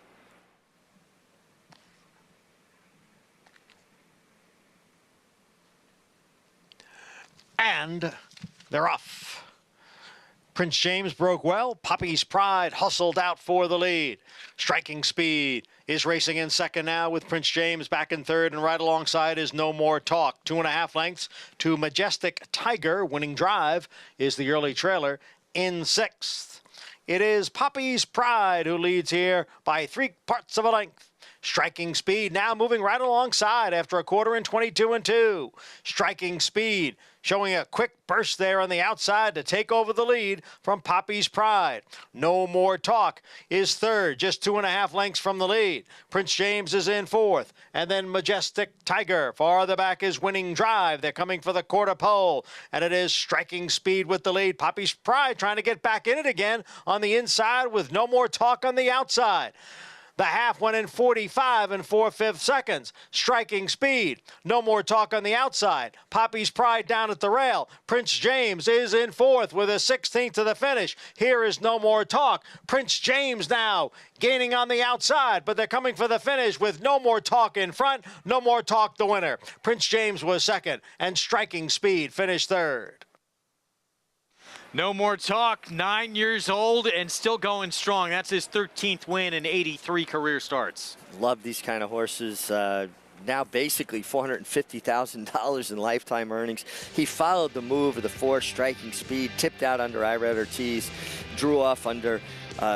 And they're off. Prince James broke well. Poppy's Pride hustled out for the lead. Striking Speed is racing in second now with Prince James back in third, and right alongside is No More Talk. 2.5 lengths to Majestic Tiger. Winning Drive is the early trailer in sixth. It is Poppy's Pride who leads here by 3/4 of a length. Striking Speed now moving right alongside after a quarter in 22 and 2. Striking Speed showing a quick burst there on the outside to take over the lead from Poppy's Pride. No More Talk is third, just 2.5 lengths from the lead. Prince James is in fourth, and then Majestic Tiger. Farther back is Winning Drive. They're coming for the quarter pole, and it is Striking Speed with the lead. Poppy's Pride trying to get back in it again on the inside with No More Talk on the outside. The half went in 45 and 4/5 seconds. Striking Speed. No More Talk on the outside. Poppy's Pride down at the rail. Prince James is in fourth with a 16th to the finish. Here is No More Talk. Prince James now gaining on the outside, but they're coming for the finish with No More Talk in front. No More Talk the winner. Prince James was second, and Striking Speed finished third. No More Talk, 9 years old and still going strong. That's his 13th win in 83 career starts. Love these kind of horses. Now basically $450,000 in lifetime earnings. He followed the move of the 4 Striking Speed, tipped out under Irad Ortiz, drew off under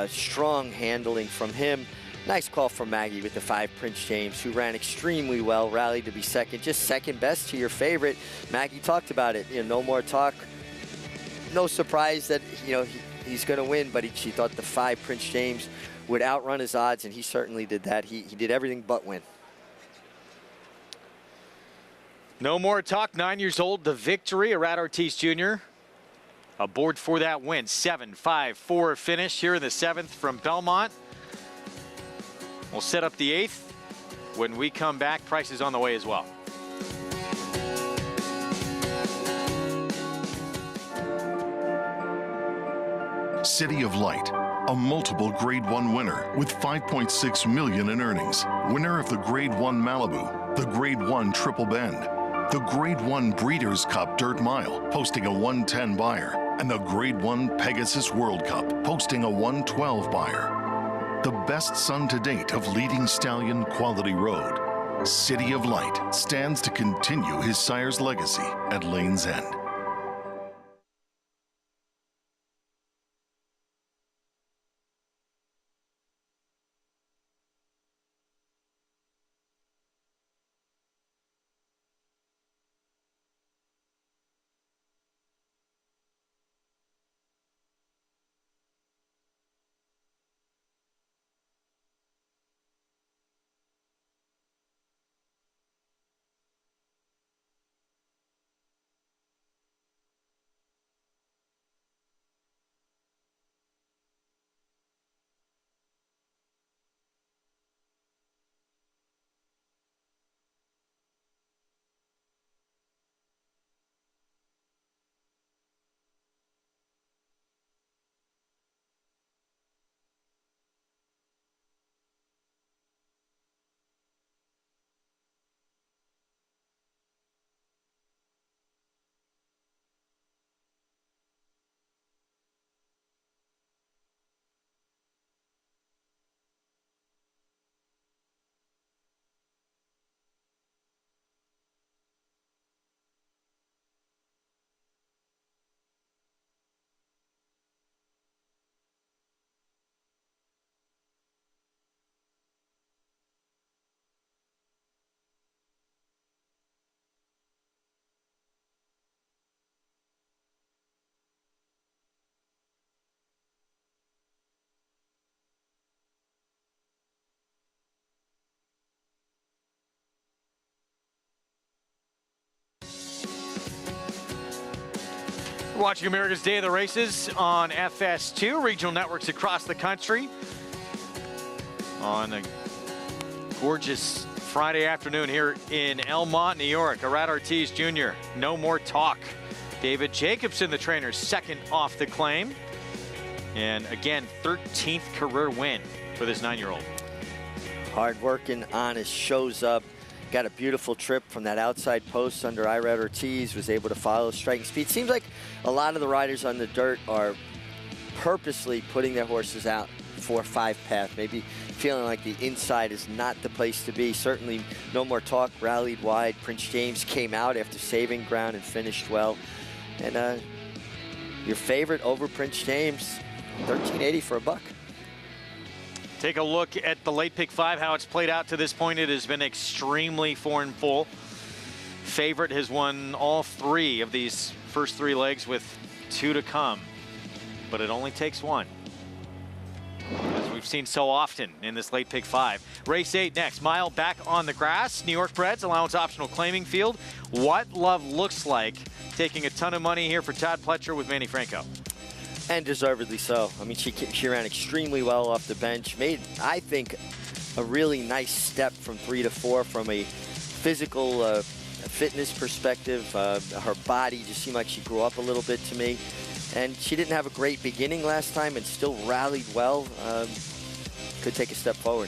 strong handling from him. Nice call from Maggie with the 5 Prince James, who ran extremely well, rallied to be second, just second best to your favorite. Maggie talked about it, No More Talk. No surprise that he's going to win, but she thought the 5 Prince James would outrun his odds, and he certainly did that. He did everything but win. No More Talk, 9 years old, the victory. Irad Ortiz Jr. aboard for that win. 7-5-4 finish here in the 7th from Belmont. We'll set up the 8th. When we come back, Price is on the way as well. City of Light, a multiple Grade 1 winner with $5.6 million in earnings. Winner of the Grade 1 Malibu, the Grade 1 Triple Bend, the Grade 1 Breeders' Cup Dirt Mile, posting a 110 buyer, and the Grade 1 Pegasus World Cup, posting a 112 buyer. The best son to date of leading stallion Quality Road. City of Light stands to continue his sire's legacy at Lane's End. Watching America's Day of the Races on FS2, regional networks across the country. On gorgeous Friday afternoon here in Elmont, New York. Arad Ortiz Jr., no more talk. David Jacobson, the trainer, second off the claim. And again, 13th career win for this 9-year-old. Hard working, honest, shows up. Got a beautiful trip from that outside post under Irad Ortiz, was able to follow striking speed. Seems like a lot of the riders on the dirt are purposely putting their horses out 4-5 path, maybe feeling like the inside is not the place to be. Certainly No More Talk rallied wide. Prince James came out after saving ground and finished well. And your favorite over Prince James, $13.80 for a buck. Take a look at the late pick 5, how it's played out to this point. It has been extremely foreign full. Favorite has won all 3 of these first 3 legs with 2 to come, but it only takes 1. As we've seen so often in this late pick 5. Race 8 next, mile back on the grass. New York Breds, allowance optional claiming field. What love looks like, taking a ton of money here for Todd Pletcher with Manny Franco. And deservedly so. I mean, she ran extremely well off the bench. Made, I think, a really nice step from 3 to 4 from a physical fitness perspective. Her body just seemed like she grew up a little bit to me. And she didn't have a great beginning last time and still rallied well. Could take a step forward.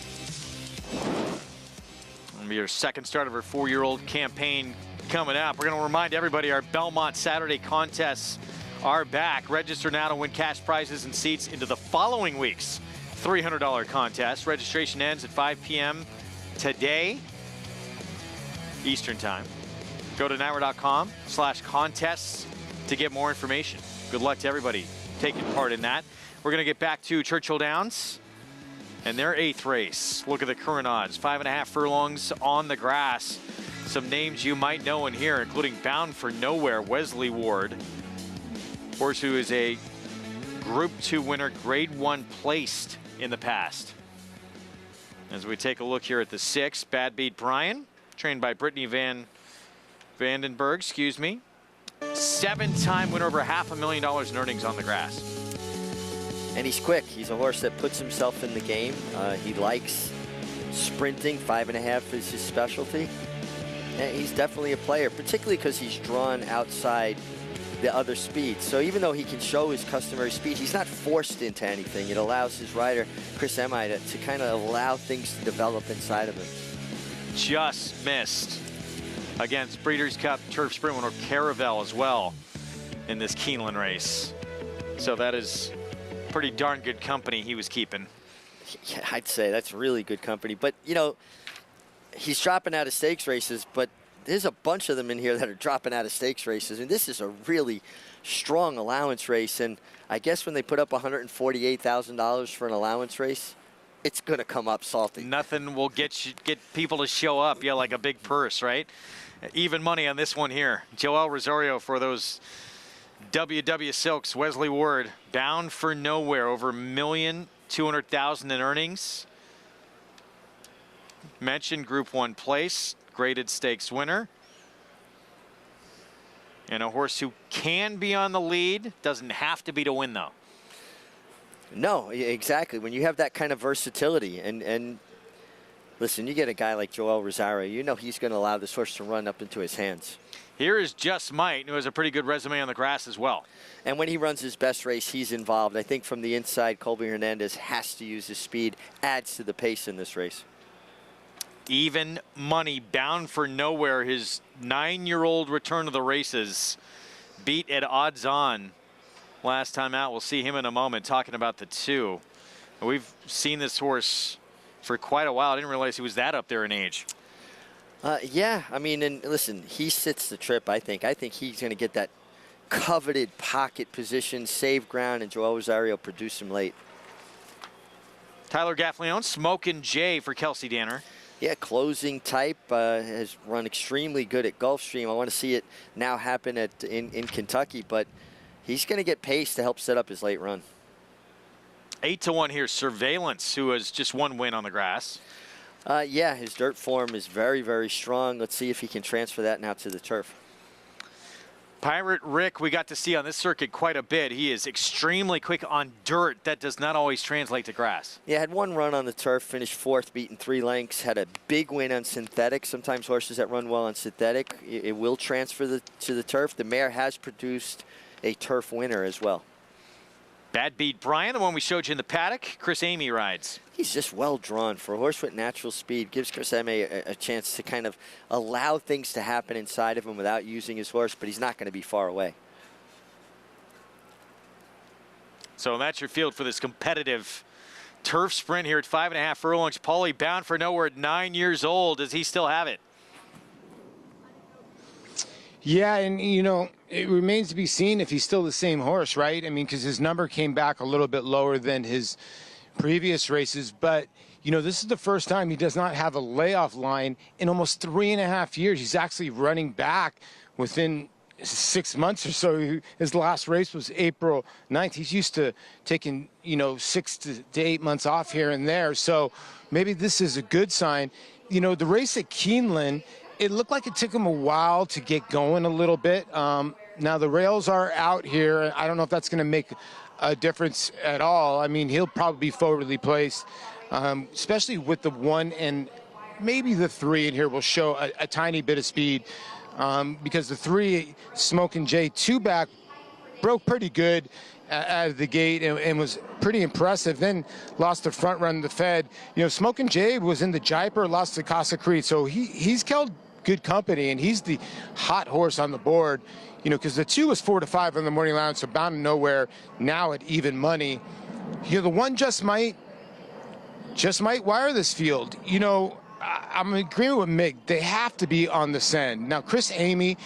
It'll be her second start of her 4-year-old campaign coming up. We're going to remind everybody our Belmont Saturday contests are back. Register now to win cash prizes and seats into the following week's $300 contest. Registration ends at 5 p.m. today, Eastern Time. Go to NYRA.com/contests to get more information. Good luck to everybody taking part in that. We're going to get back to Churchill Downs and their 8th race. Look at the current odds, 5.5 furlongs on the grass. Some names you might know in here, including Bound for Nowhere, Wesley Ward. Horse who is a Group 2 winner, Grade 1 placed in the past. As we take a look here at the 6, Bad Beat Brian, trained by Brittany Vandenberg, excuse me. 7-time winner, over $500,000 in earnings on the grass. And he's quick. He's a horse that puts himself in the game. He likes sprinting. 5.5 is his specialty. And he's definitely a player, particularly because he's drawn outside the other speed. So even though he can show his customary speed, he's not forced into anything. It allows his rider, Chris Emai, to kind of allow things to develop inside of him. Just missed against Breeders' Cup Turf Sprint winner Caravel as well in this Keeneland race. So that is pretty darn good company he was keeping. Yeah, I'd say that's really good company. But, you know, he's dropping out of stakes races, but there's a bunch of them in here that are dropping out of stakes races, and this is a really strong allowance race. And I guess when they put up $148,000 for an allowance race, it's going to come up salty. Nothing will get people to show up. Yeah, like a big purse, right? Even money on this one here. Joel Rosario for those WW Silks. Wesley Ward, Bound for Nowhere, over $1,200,000 in earnings. Mentioned Group 1 place. Graded stakes winner. And a horse who can be on the lead, doesn't have to be to win though. No, exactly. When you have that kind of versatility, and listen, you get a guy like Joel Rosario, you know he's going to allow this horse to run up into his hands. Here is Just Might, who has a pretty good resume on the grass as well. And when he runs his best race, he's involved. I think from the inside, Colby Hernandez has to use his speed, adds to the pace in this race. Even money, Bound for Nowhere, his 9-year-old return to the races, beat at odds on last time out. We'll see him in a moment talking about the 2. We've seen this horse for quite a while. I didn't realize he was that up there in age. Yeah, I mean, and listen, he sits the trip, I think. I think he's going to get that coveted pocket position, save ground, and Joel Rosario produce him late. Tyler Gaffleone, Smokin' Jay for Kelsey Danner. Yeah, closing type, has run extremely good at Gulfstream. I want to see it now happen in Kentucky, but he's going to get pace to help set up his late run. 8-1 here, Surveillance, who has just 1 win on the grass. Yeah, his dirt form is very, very strong. Let's see if he can transfer that now to the turf. Pirate Rick, we got to see on this circuit quite a bit. He is extremely quick on dirt. That does not always translate to grass. Yeah, had one run on the turf, finished fourth, beaten 3 lengths, had a big win on synthetic. Sometimes horses that run well on synthetic, it will transfer to the turf. The mare has produced a turf winner as well. Bad Beat Brian, the one we showed you in the paddock. Chris Amy rides. He's just well drawn for a horse with natural speed. Gives Chris Amy a chance to kind of allow things to happen inside of him without using his horse, but he's not going to be far away. So that's your field for this competitive turf sprint here at 5.5 furlongs. Paulie Bound for Nowhere at 9 years old. Does he still have it? Yeah, and, you know, it remains to be seen if he's still the same horse, right? I mean, because his number came back a little bit lower than his previous races. But, you know, this is the first time he does not have a layoff line in almost 3.5 years. He's actually running back within 6 months or so. His last race was April 9th. He's used to taking, you know, 6 to 8 months off here and there. So maybe this is a good sign. You know, the race at Keeneland, it looked like it took him a while to get going a little bit. Now the rails are out here. I don't know if that's going to make a difference at all. I mean, he'll probably be forwardly placed, especially with the 1 and maybe the 3 in here will show a tiny bit of speed, because the 3 Smokin' Jay 2-back broke pretty good out of the gate and was pretty impressive. Then lost the front run, the Fed. You know, Smokin' Jay was in the Jaipur, lost to Casa Creed, so he's held good company, and he's the hot horse on the board. You know, because the 2 was 4 to 5 on the morning line, so Bound to Nowhere now at even money. You know, the 1 just might wire this field. You know, I'm in agreement with Mick. They have to be on the send. Now, Chris Amy,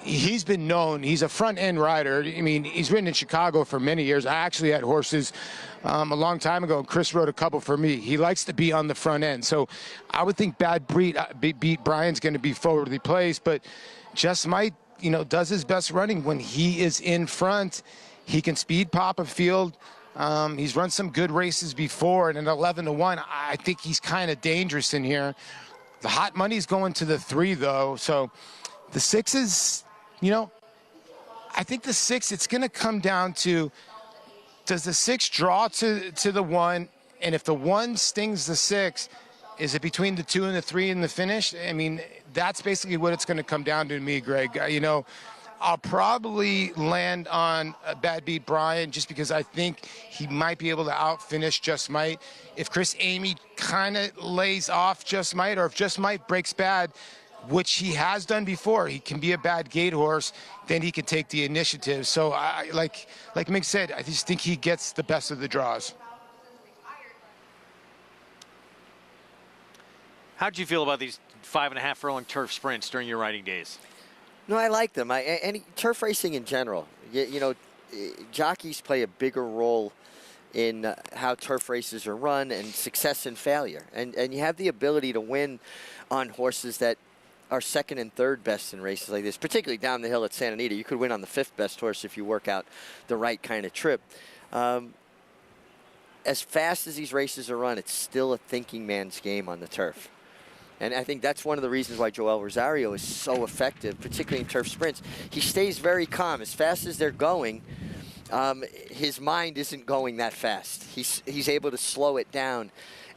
he's been known. He's a front-end rider. I mean, he's ridden in Chicago for many years. I actually had horses a long time ago, and Chris rode a couple for me. He likes to be on the front end. So I would think Bad Beat Brian's going to be forwardly placed, but just might, you know, does his best running when he is in front. He can speed pop a field. He's run some good races before, and an 11 to 1, I think he's kind of dangerous in here. The hot money's going to the 3, though. So the 6 is, you know, I think the 6, it's going to come down to, does the 6 draw to the 1? And if the 1 stings the 6, is it between the 2 and the 3 in the finish? I mean, that's basically what it's going to come down to me, Greg. You know, I'll probably land on Bad Beat Brian just because I think he might be able to outfinish Just Might. If Chris Amy kind of lays off Just Might, or if Just Might breaks bad, which he has done before, he can be a bad gate horse, then he can take the initiative. So, like Mick said, I just think he gets the best of the draws. How'd you feel about these 5.5 furlong turf sprints during your riding days? No, I like them. And turf racing in general. You know, jockeys play a bigger role in how turf races are run and success and failure. And you have the ability to win on horses that are second and third best in races like this, particularly down the hill at Santa Anita. You could win on the 5th best horse if you work out the right kind of trip. As fast as these races are run, it's still a thinking man's game on the turf. And I think that's one of the reasons why Joel Rosario is so effective, particularly in turf sprints. He stays very calm. As fast as they're going, his mind isn't going that fast. He's able to slow it down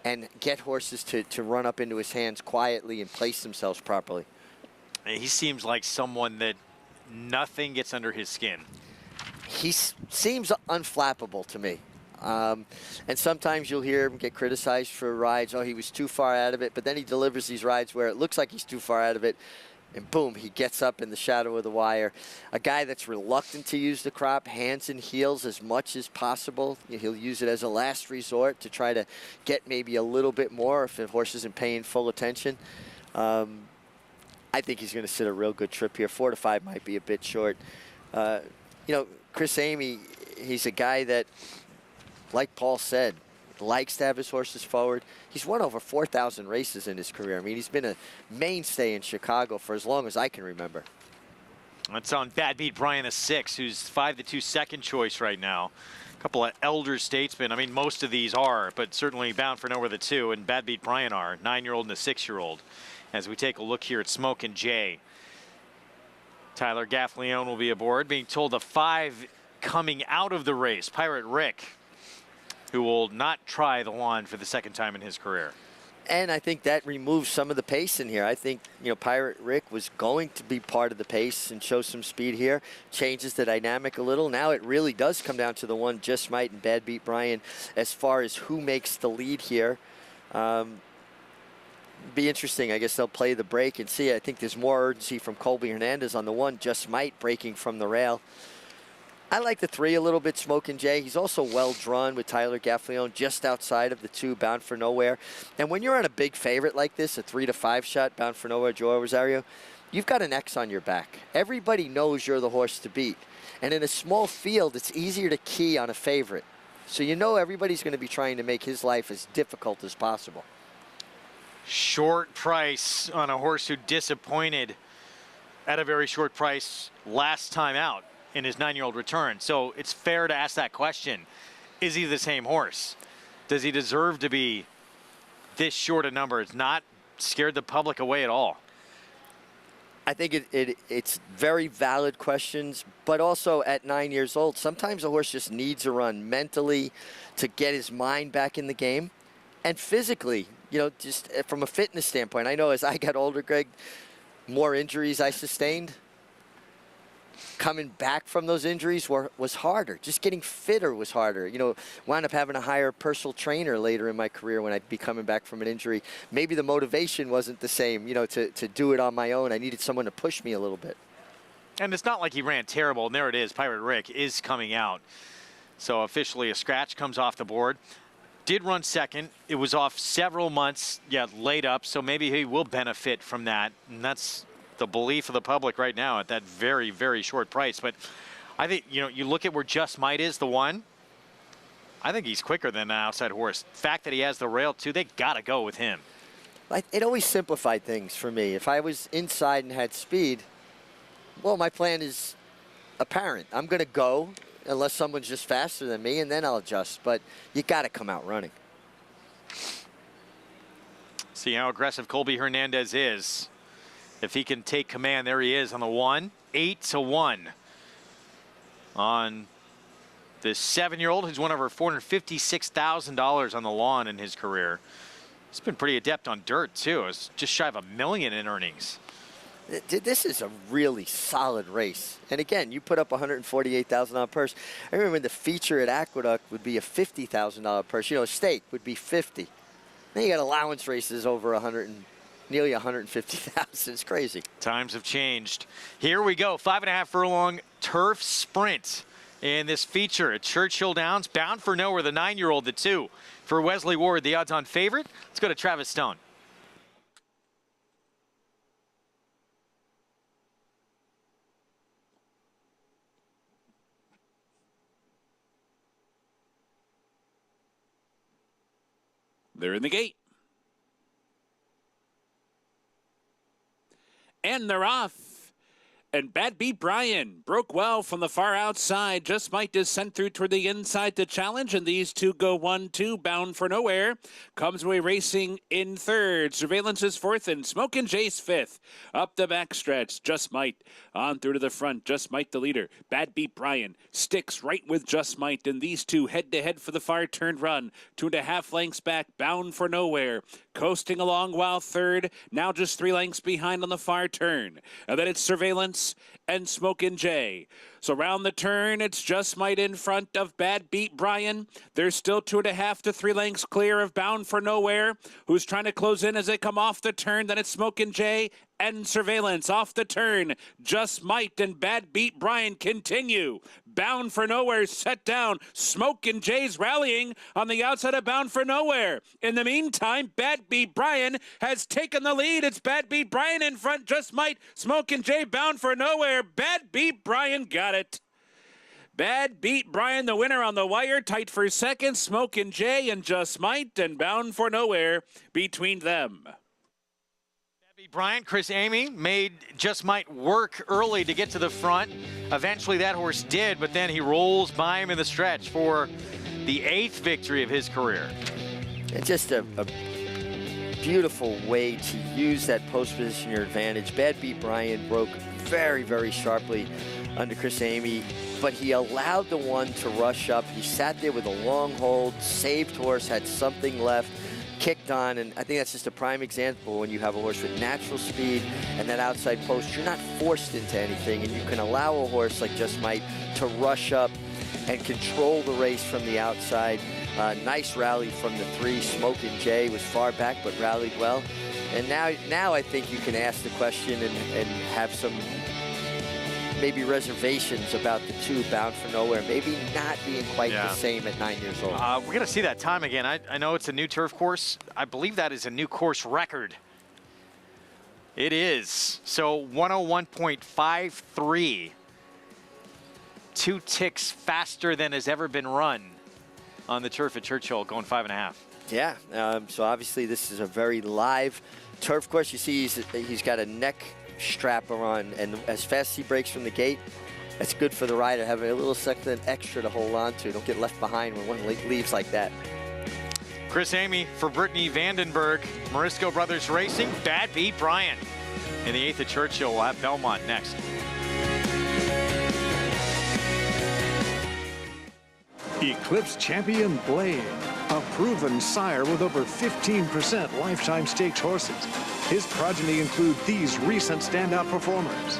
and get horses to run up into his hands quietly and place themselves properly. He seems like someone that nothing gets under his skin. He seems unflappable to me. And sometimes you'll hear him get criticized for rides. Oh, he was too far out of it. But then he delivers these rides where it looks like he's too far out of it. And boom, he gets up in the shadow of the wire. A guy that's reluctant to use the crop, hands and heels as much as possible. He'll use it as a last resort to try to get maybe a little bit more if the horse isn't paying full attention. I think he's going to sit a real good trip here. 4 to 5 might be a bit short. You know, Chris Amy, he's a guy that, like Paul said, likes to have his horses forward. He's won over 4,000 races in his career. I mean, he's been a mainstay in Chicago for as long as I can remember. That's on Bad Beat Brian, the 6, who's 5 to 2 second choice right now. A couple of elder statesmen. I mean, most of these are, but certainly Bound for Nowhere the 2 and Bad Beat Brian are, 9-year-old and a 6-year-old. As we take a look here at Smokin' Jay. Tyler Gaffalione will be aboard, being told the 5 coming out of the race. Pirate Rick, who will not try the lawn for the second time in his career. And I think that removes some of the pace in here. I think, Pirate Rick was going to be part of the pace and show some speed here. Changes the dynamic a little. Now it really does come down to the one Just Might and Bad Beat Brian as far as who makes the lead here. Be interesting. I guess they'll play the break and see. I think there's more urgency from Colby Hernandez on the one Just Might breaking from the rail. I like the 3 a little bit, Smokin' Jay. He's also well drawn with Tyler Gaffalione just outside of the 2, Bound for Nowhere. And when you're on a big favorite like this, a 3-5 shot, Bound for Nowhere, Joel Rosario, you've got an X on your back. Everybody knows you're the horse to beat. And in a small field, it's easier to key on a favorite. So everybody's going to be trying to make his life as difficult as possible. Short price on a horse who disappointed at a very short price last time out in his 9-year-old return. So it's fair to ask that question. Is he the same horse? Does he deserve to be this short a number? It's not scared the public away at all. I think it's very valid questions, but also at 9 years old, sometimes a horse just needs a run mentally to get his mind back in the game. And physically, just from a fitness standpoint, I know as I got older, Greg, more injuries I sustained. Coming back from those injuries was harder. Just getting fitter was harder. Wound up having to hire a personal trainer later in my career when I'd be coming back from an injury. Maybe the motivation wasn't the same, to do it on my own. I needed someone to push me a little bit. And it's not like he ran terrible. And there it is. Pirate Rick is coming out. So officially a scratch comes off the board. Did run second. It was off several months, laid up. So maybe he will benefit from that. And that's the belief of the public right now at that very, very short price. But I think, you look at where Just Might is, the one. I think he's quicker than an outside horse. The fact that he has the rail, too, they got to go with him. It always simplified things for me. If I was inside and had speed, well, my plan is apparent. I'm going to go unless someone's just faster than me, and then I'll adjust. But you got to come out running. See how aggressive Colby Hernandez is. If he can take command, there he is on the 1, 8-1 on this 7-year-old who's won over $456,000 on the lawn in his career. He's been pretty adept on dirt too. It's just shy of $1 million in earnings. This is a really solid race. And again, you put up a $148,000 purse. I remember the feature at Aqueduct would be a $50,000 purse. A stake would be $50,000. Then you got allowance races over nearly $150,000. It's crazy. Times have changed. Here we go. 5.5 furlong turf sprint in this feature at Churchill Downs. Bound for Nowhere, the 9-year-old, the 2. For Wesley Ward, the odds-on favorite. Let's go to Travis Stone. They're in the gate. And they're off. And Bad Beat Brian broke well from the far outside. Just Might is sent through toward the inside to challenge. And these two go 1-2. Bound for Nowhere comes away racing in third. Surveillance is fourth and Smokin' Jay's fifth. Up the backstretch. Just Might on through to the front. Just Might the leader. Bad Beat Brian sticks right with Just Might. And these two head to head for the far turn run. 2.5 lengths back. Bound for Nowhere coasting along while third. Now just 3 lengths behind on the far turn. And then it's Surveillance and Smokin' Jay. So round the turn, it's Just Might in front of Bad Beat Brian. They're still 2.5 to 3 lengths clear of Bound for Nowhere, who's trying to close in as they come off the turn. Then it's Smokin' Jay and Surveillance off the turn. Just Might and Bad Beat Brian continue. Bound for Nowhere set down. Smokin' Jay's rallying on the outside of Bound for Nowhere. In the meantime, Bad Beat Brian has taken the lead. It's Bad Beat Brian in front. Just Might, Smokin' Jay, Bound for Nowhere. Bad Beat Brian got it. Bad Beat Brian, the winner on the wire. Tight for second. Smokin' Jay and Just Might and Bound for Nowhere between them. Brian, Chris Amy made Just Might work early to get to the front. Eventually that horse did, but then he rolls by him in the stretch for the 8th victory of his career. It's just a beautiful way to use that post position your advantage. Bad Beat Brian broke very, very sharply under Chris Amey, but he allowed the one to rush up. He sat there with a long hold, saved horse, had something left, kicked on, and I think that's just a prime example when you have a horse with natural speed and that outside post. You're not forced into anything, and you can allow a horse like Just Might to rush up and control the race from the outside. Nice rally from the 3. Smokin' Jay was far back but rallied well. And now I think you can ask the question and have some maybe reservations about the 2 Bound for Nowhere, maybe not being quite the same at 9 years old. We're going to see that time again. I know it's a new turf course. I believe that is a new course record. It is. So 101.53. 2 ticks faster than has ever been run on the turf at Churchill, going 5.5. Yeah, so obviously this is a very live turf course. You see he's got a neck strap on, and as fast as he breaks from the gate, that's good for the rider, having a little something extra to hold on to. Don't get left behind when one leaves like that. Chris Amey for Brittany Vandenberg. Morisco Brothers Racing, Bad Beat Brian. In the 8th at Churchill, we'll have Belmont next. Eclipse champion Blade, a proven sire with over 15% lifetime stakes horses. His progeny include these recent standout performers.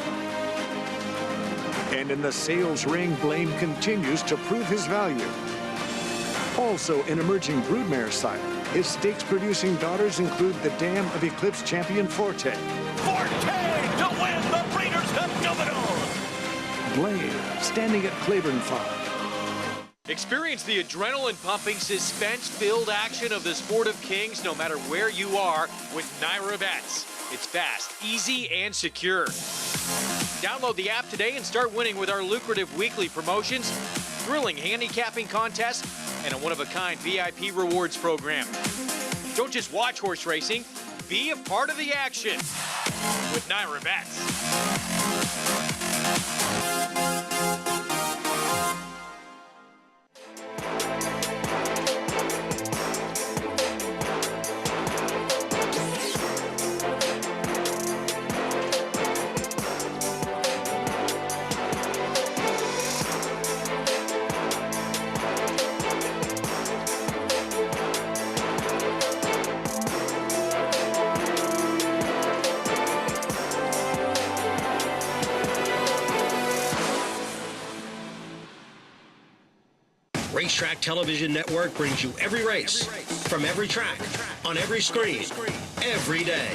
And in the sales ring, Blade continues to prove his value. Also an emerging broodmare sire. His stakes-producing daughters include the dam of Eclipse champion Forte. Forte to win the Breeders' Cup Juvenile. Blade, standing at Claiborne Farm. Experience the adrenaline-pumping, suspense-filled action of the Sport of Kings no matter where you are with Naira Bets. It's fast, easy, and secure. Download the app today and start winning with our lucrative weekly promotions, thrilling handicapping contests, and a one-of-a-kind VIP rewards program. Don't just watch horse racing, be a part of the action with Naira Bets. Racetrack Television Network brings you every race, from every track, on every screen, every day.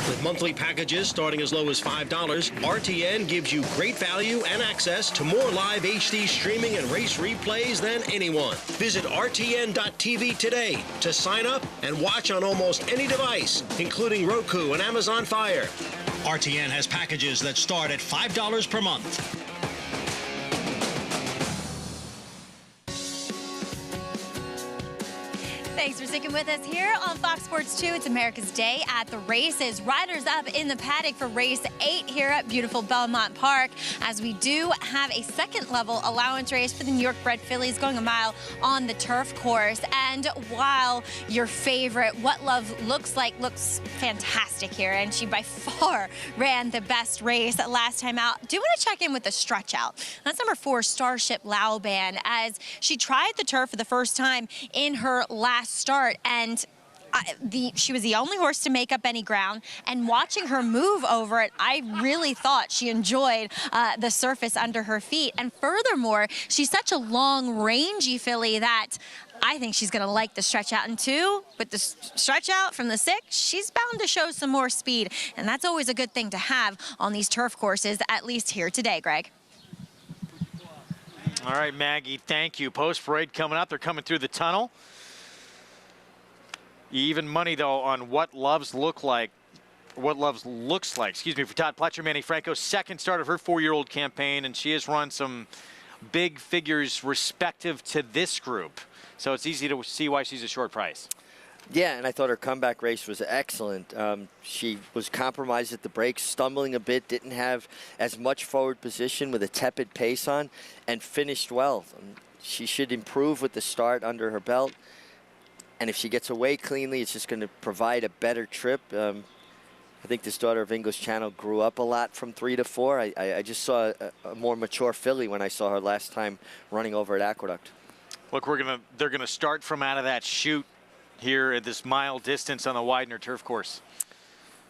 With monthly packages starting as low as $5, RTN gives you great value and access to more live HD streaming and race replays than anyone. Visit RTN.tv today to sign up and watch on almost any device, including Roku and Amazon Fire. RTN has packages that start at $5 per month. Thanks for sticking with us here on Fox Sports 2. It's America's Day at the races. Riders up in the paddock for race 8 here at beautiful Belmont Park, as we do have a second-level allowance race for the New York bred fillies going a mile on the turf course. And while your favorite What Love looks fantastic here, and she by far ran the best race last time out, do want to check in with the stretch out. That's number 4, Starship Lauban, as she tried the turf for the first time in her last start, and she was the only horse to make up any ground, and watching her move over it, I really thought she enjoyed the surface under her feet. And furthermore, she's such a long, rangy filly that I think she's going to like the stretch out. And 2, with the stretch out from the 6, she's bound to show some more speed, and that's always a good thing to have on these turf courses, at least here today, Greg. All right, Maggie, thank you. Post parade coming up. They're coming through the tunnel. Even money, though, on What Loves looks like, for Todd Pletcher. Manny Franco's second start of her 4-year-old campaign, and she has run some big figures respective to this group. So it's easy to see why she's a short price. Yeah, and I thought her comeback race was excellent. She was compromised at the brakes, stumbling a bit, didn't have as much forward position with a tepid pace on, and finished well. She should improve with the start under her belt. And if she gets away cleanly, it's just going to provide a better trip. I think this daughter of English Channel grew up a lot from 3 to 4. I just saw a more mature filly when I saw her last time running over at Aqueduct. Look, they're gonna start from out of that chute here at this mile distance on the Widener turf course.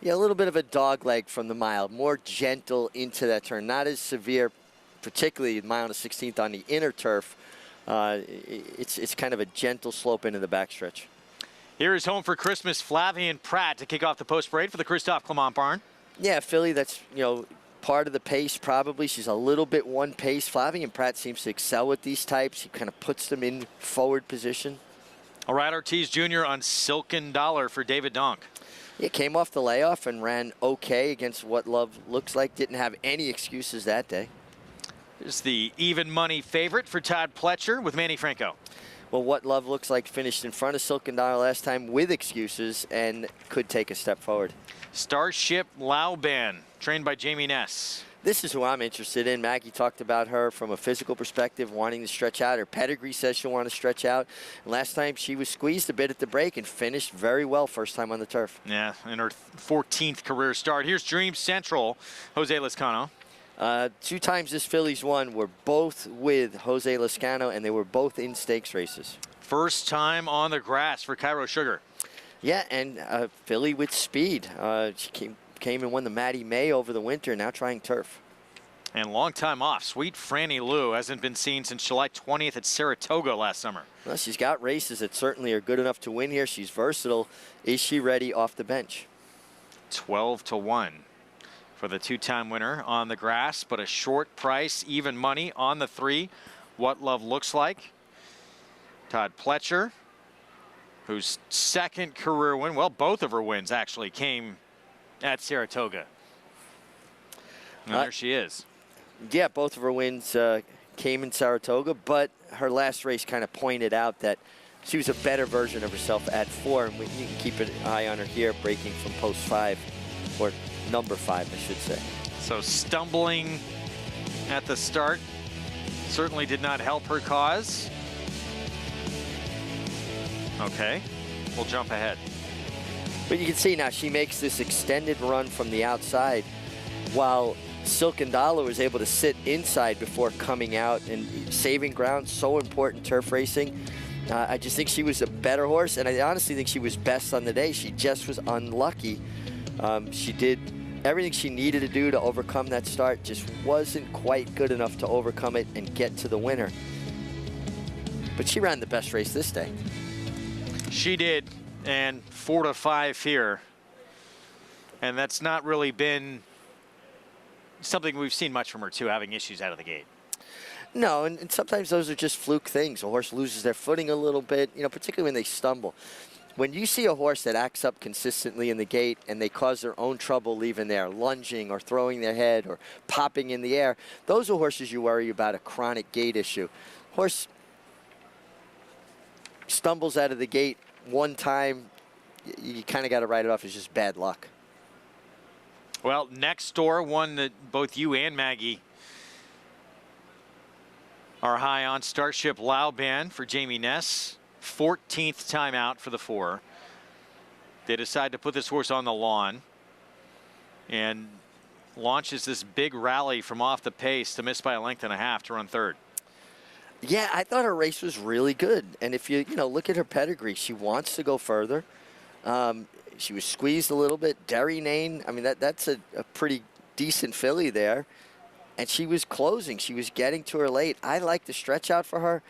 Yeah, a little bit of a dog leg from the mile, more gentle into that turn, not as severe, particularly mile and a 16th on the inner turf. It's kind of a gentle slope into the backstretch. Here is Home for Christmas, Flavien Prat, to kick off the post parade for the Christophe Clement barn. Yeah, filly that's, part of the pace probably. She's a little bit one pace. Flavien Prat seems to excel with these types. He kind of puts them in forward position. All right, Ortiz Jr. on Silken Dollar for David Donk. Yeah, came off the layoff and ran okay against What Love Looks Like. Didn't have any excuses that day. Here's the even money favorite for Todd Pletcher with Manny Franco. Well, What Love Looks Like finished in front of Silken Dollar last time with excuses and could take a step forward. Starship Lauban, trained by Jamie Ness. This is who I'm interested in. Maggie talked about her from a physical perspective, wanting to stretch out. Her pedigree says she'll want to stretch out. And last time she was squeezed a bit at the break and finished very well first time on the turf. Yeah, in her 14th career start. Here's Dream Central, Jose Lezcano. 2 times this filly's won were both with Jose Lezcano, and they were both in stakes races. First time on the grass for Cairo Sugar. Yeah, and filly with speed. She came and won the Mattie May over the winter, now trying turf. And long time off. Sweet Franny Lou hasn't been seen since July 20th at Saratoga last summer. Well, she's got races that certainly are good enough to win here. She's versatile. Is she ready off the bench? 12 to 1 for the 2-time winner on the grass, but a short price, even money on the 3. What Love Looks Like. Todd Pletcher, whose second career win, well, both of her wins actually came at Saratoga. And there she is. Yeah, both of her wins came in Saratoga, but her last race kind of pointed out that she was a better version of herself at 4, and you can keep an eye on her here, breaking from post 5, or number 5, I should say. So stumbling at the start certainly did not help her cause. Okay, we'll jump ahead. But you can see now she makes this extended run from the outside, while Silken Dollar was able to sit inside before coming out and saving ground. So important turf racing. I just think she was a better horse, and I honestly think she was best on the day. She just was unlucky. She did everything she needed to do to overcome that start, just wasn't quite good enough to overcome it and get to the winner. But she ran the best race this day. She did, and 4 to 5 here. And that's not really been something we've seen much from her, too, having issues out of the gate. No, and sometimes those are just fluke things. A horse loses their footing a little bit, particularly when they stumble. When you see a horse that acts up consistently in the gate and they cause their own trouble leaving there, lunging or throwing their head or popping in the air, those are horses you worry about a chronic gait issue. Horse stumbles out of the gate one time, you kind of got to write it off as just bad luck. Well, next door, one that both you and Maggie are high on, Starship Lauban for Jamie Ness. 14th time out for the 4. They decide to put this horse on the lawn and launches this big rally from off the pace to miss by a length and a half to run 3rd. Yeah, I thought her race was really good. And if you look at her pedigree, she wants to go further. She was squeezed a little bit. Derry Nain, I mean, that's a pretty decent filly there. And she was closing. She was getting to her late. I like the stretch out for her.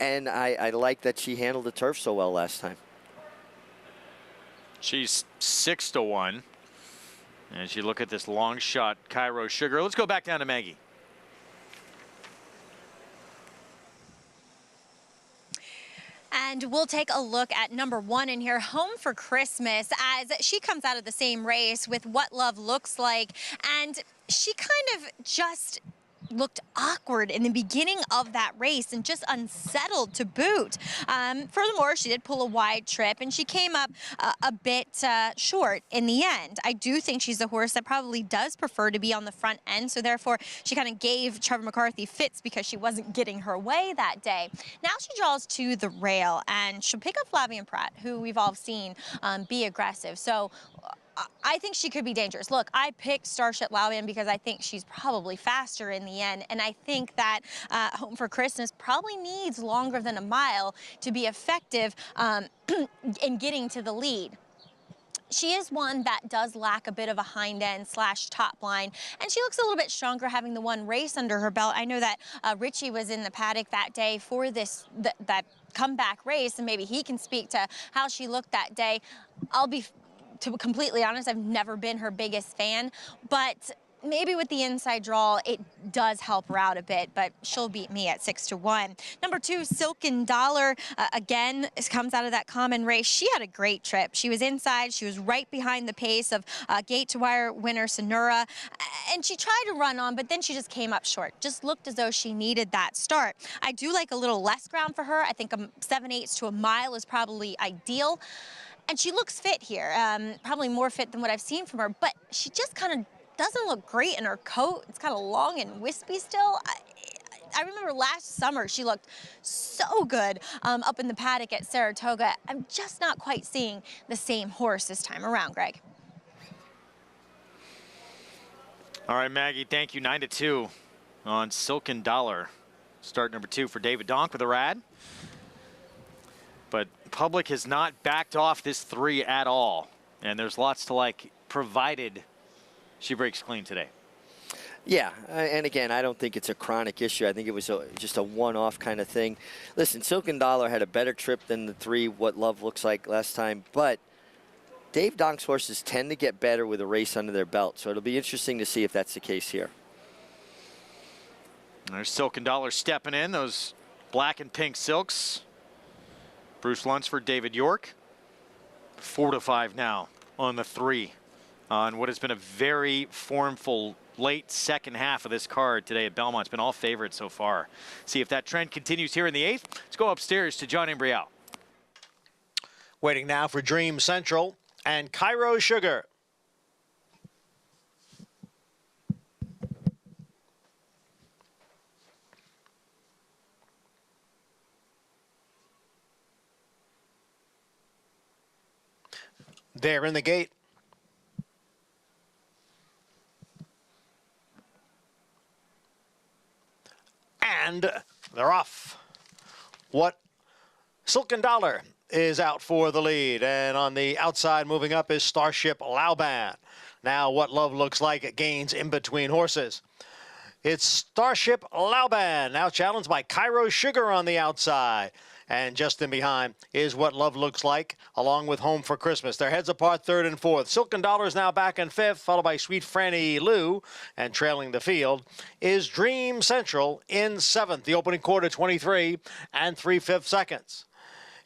And I like that she handled the turf so well last time. She's 6 to 1. As you look at this long shot, Cairo Sugar. Let's go back down to Maggie. And we'll take a look at number 1 in here, Home for Christmas, as she comes out of the same race with What Love Looks Like. And she kind of just looked awkward in the beginning of that race and just unsettled to boot. Furthermore, she did pull a wide trip and she came up a bit short in the end. I do think she's a horse that probably does prefer to be on the front end, so therefore she kind of gave Trevor McCarthy fits because she wasn't getting her way that day. Now she draws to the rail and she'll pick up Flavien Prat, who we've all seen be aggressive. So I think she could be dangerous. Look, I picked Starship Lauban because I think she's probably faster in the end, and I think that Home for Christmas probably needs longer than a mile to be effective in getting to the lead. She is one that does lack a bit of a hind end / top line, and she looks a little bit stronger having the one race under her belt. I know that Richie was in the paddock that day for that comeback race, and maybe he can speak to how she looked that day. I'll be completely honest, I've never been her biggest fan, but maybe with the inside draw, it does help her out a bit, but she'll beat me at 6-1. Number 2, Silken Dollar, again, comes out of that common race. She had a great trip. She was inside. She was right behind the pace of gate-to-wire winner Sonura, and she tried to run on, but then she just came up short. Just looked as though she needed that start. I do like a little less ground for her. I think 7/8 to a mile is probably ideal, and she looks fit here, probably more fit than what I've seen from her, but she just kind of doesn't look great in her coat. It's kind of long and wispy still. I remember last summer she looked so good up in the paddock at Saratoga. I'm just not quite seeing the same horse this time around, Greg. All right, Maggie, thank you. 9-2 on Silken Dollar. Start number 2 for David Donk with a rad. But public has not backed off this 3 at all. And there's lots to like, provided she breaks clean today. Yeah, and again, I don't think it's a chronic issue. I think it was just a one-off kind of thing. Listen, Silken Dollar had a better trip than the 3 What Love Looks Like last time, but Dave Donk's horses tend to get better with a race under their belt, so it'll be interesting to see if that's the case here. There's Silken Dollar stepping in, those black and pink silks. Bruce Lunsford, David York. 4-5 now on the 3. On what has been a very formful late second half of this card today at Belmont. It's been all favorites so far. See if that trend continues here in the 8th. Let's go upstairs to John Imbrial. Waiting now for Dream Central and Cairo Sugar. They're in the gate. And they're off. What Silken Dollar is out for the lead, and on the outside moving up is Starship Lauban. Now What Love Looks Like it gains in between horses. It's Starship Lauban, now challenged by Cairo Sugar on the outside. And just in behind is What Love Looks Like, along with Home for Christmas. Their heads apart 3rd and 4th. Silken Dollar is now back in 5th, followed by Sweet Franny Lou. And trailing the field is Dream Central in 7th. The opening quarter, 23 and 3/5 seconds.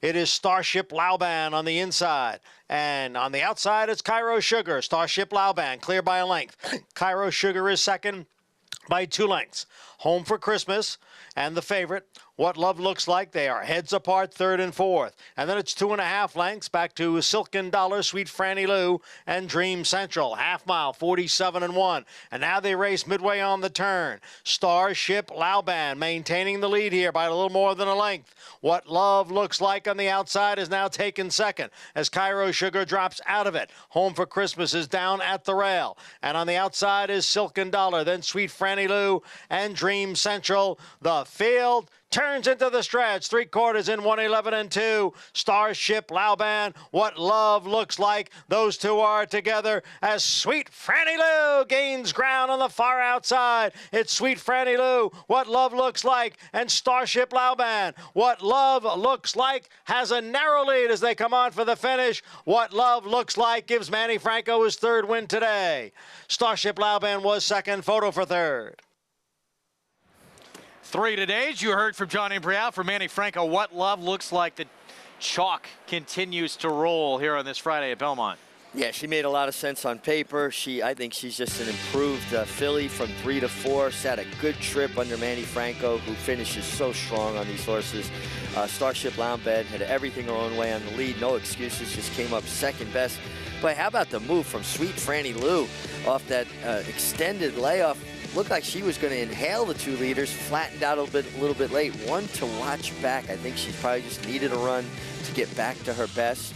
It is Starship Lauban on the inside. And on the outside, it's Cairo Sugar. Starship Lauban clear by a length. Cairo Sugar is second by 2 lengths. Home for Christmas and the favorite, What Love Looks Like. They are heads apart 3rd and 4th. And then it's 2.5 lengths back to Silken Dollar, Sweet Franny Lou, and Dream Central. Half mile, 47-1. And now they race midway on the turn. Starship Lauban maintaining the lead here by a little more than a length. What Love Looks Like on the outside is now taken second as Cairo Sugar drops out of it. Home for Christmas is down at the rail. And on the outside is Silken Dollar, then Sweet Franny Lou, and Dream Central. The field turns into the stretch. 3/4 in 1:11-2. Starship Lauban, What Love Looks Like. Those two are together as Sweet Franny Lou gains ground on the far outside. It's Sweet Franny Lou, What Love Looks Like, and Starship Lauban. What Love Looks Like has a narrow lead as they come on for the finish. What Love Looks Like gives Manny Franco his 3rd win today. Starship Lauban was second, Photo for 3rd. 3 today, as you heard from John Imbrial, for Manny Franco. What Love Looks Like. The chalk continues to roll here on this Friday at Belmont. Yeah, she made a lot of sense on paper. I think she's just an improved filly from 3 to 4. She's had a good trip under Manny Franco, who finishes so strong on these horses. Starship Lauban had everything her own way on the lead. No excuses, just came up second best. But how about the move from Sweet Franny Lou off that extended layoff? Looked like she was going to inhale the 2 leaders, flattened out a little bit late. One to watch back. I think she probably just needed a run to get back to her best.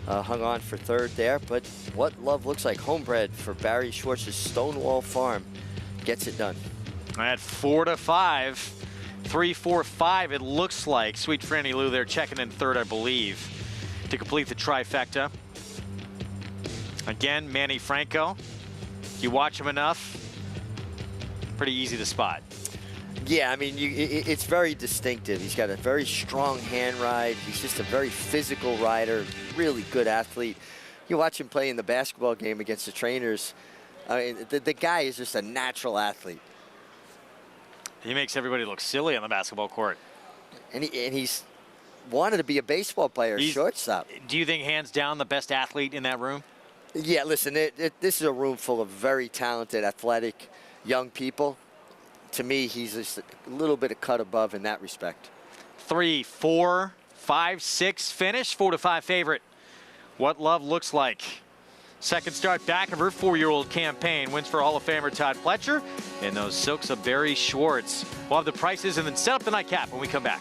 hung on for third there. But What Love Looks Like, homebred for Barry Schwartz's Stonewall Farm, gets it done. At 4-5, 3-4-5 it looks like. Sweet Franny Lou there checking in third, I believe, to complete the trifecta. Again, Manny Franco. You watch him enough, pretty easy to spot. Yeah, I mean, it's very distinctive. He's got a very strong hand ride. He's just a very physical rider, really good athlete. You watch him play in the basketball game against the trainers. I mean, the guy is just a natural athlete. He makes everybody look silly on the basketball court. And he's wanted to be a baseball player, shortstop. Do you think hands down the best athlete in that room? Yeah, listen, this is a room full of very talented, athletic young people. To me, he's just a little bit of cut above in that respect. 3, 4, 5, 6 finish, 4-5 favorite. What Love Looks Like. Second start back of her 4-year-old campaign. Wins for Hall of Famer Todd Pletcher and those silks of Barry Schwartz. We'll have the prices and then set up the nightcap when we come back.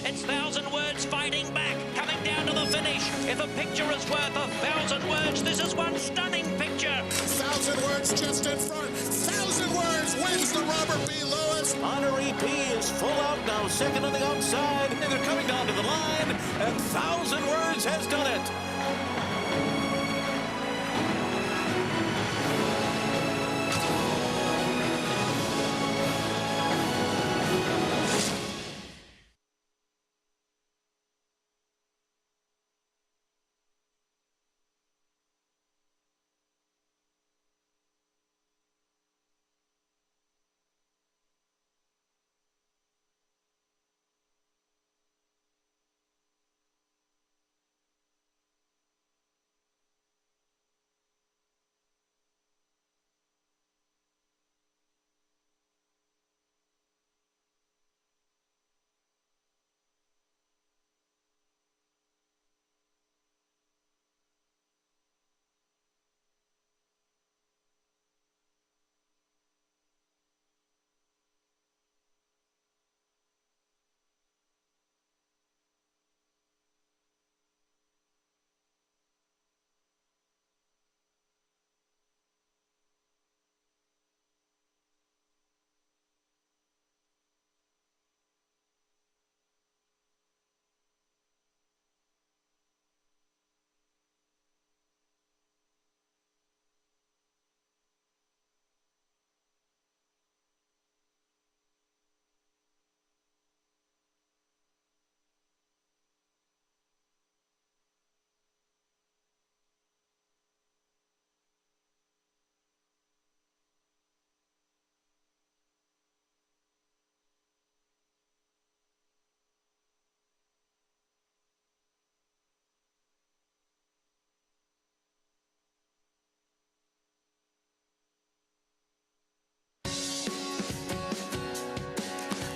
It's 1,000 Words fighting back, coming down to the finish. If a picture is worth 1,000 words, this is one stunning picture. 1,000 Words just in front. 1,000 Words wins the Robert B. Lewis. Honor EP is full out now, second on the outside. And they're coming down to the line, and 1,000 Words has done it.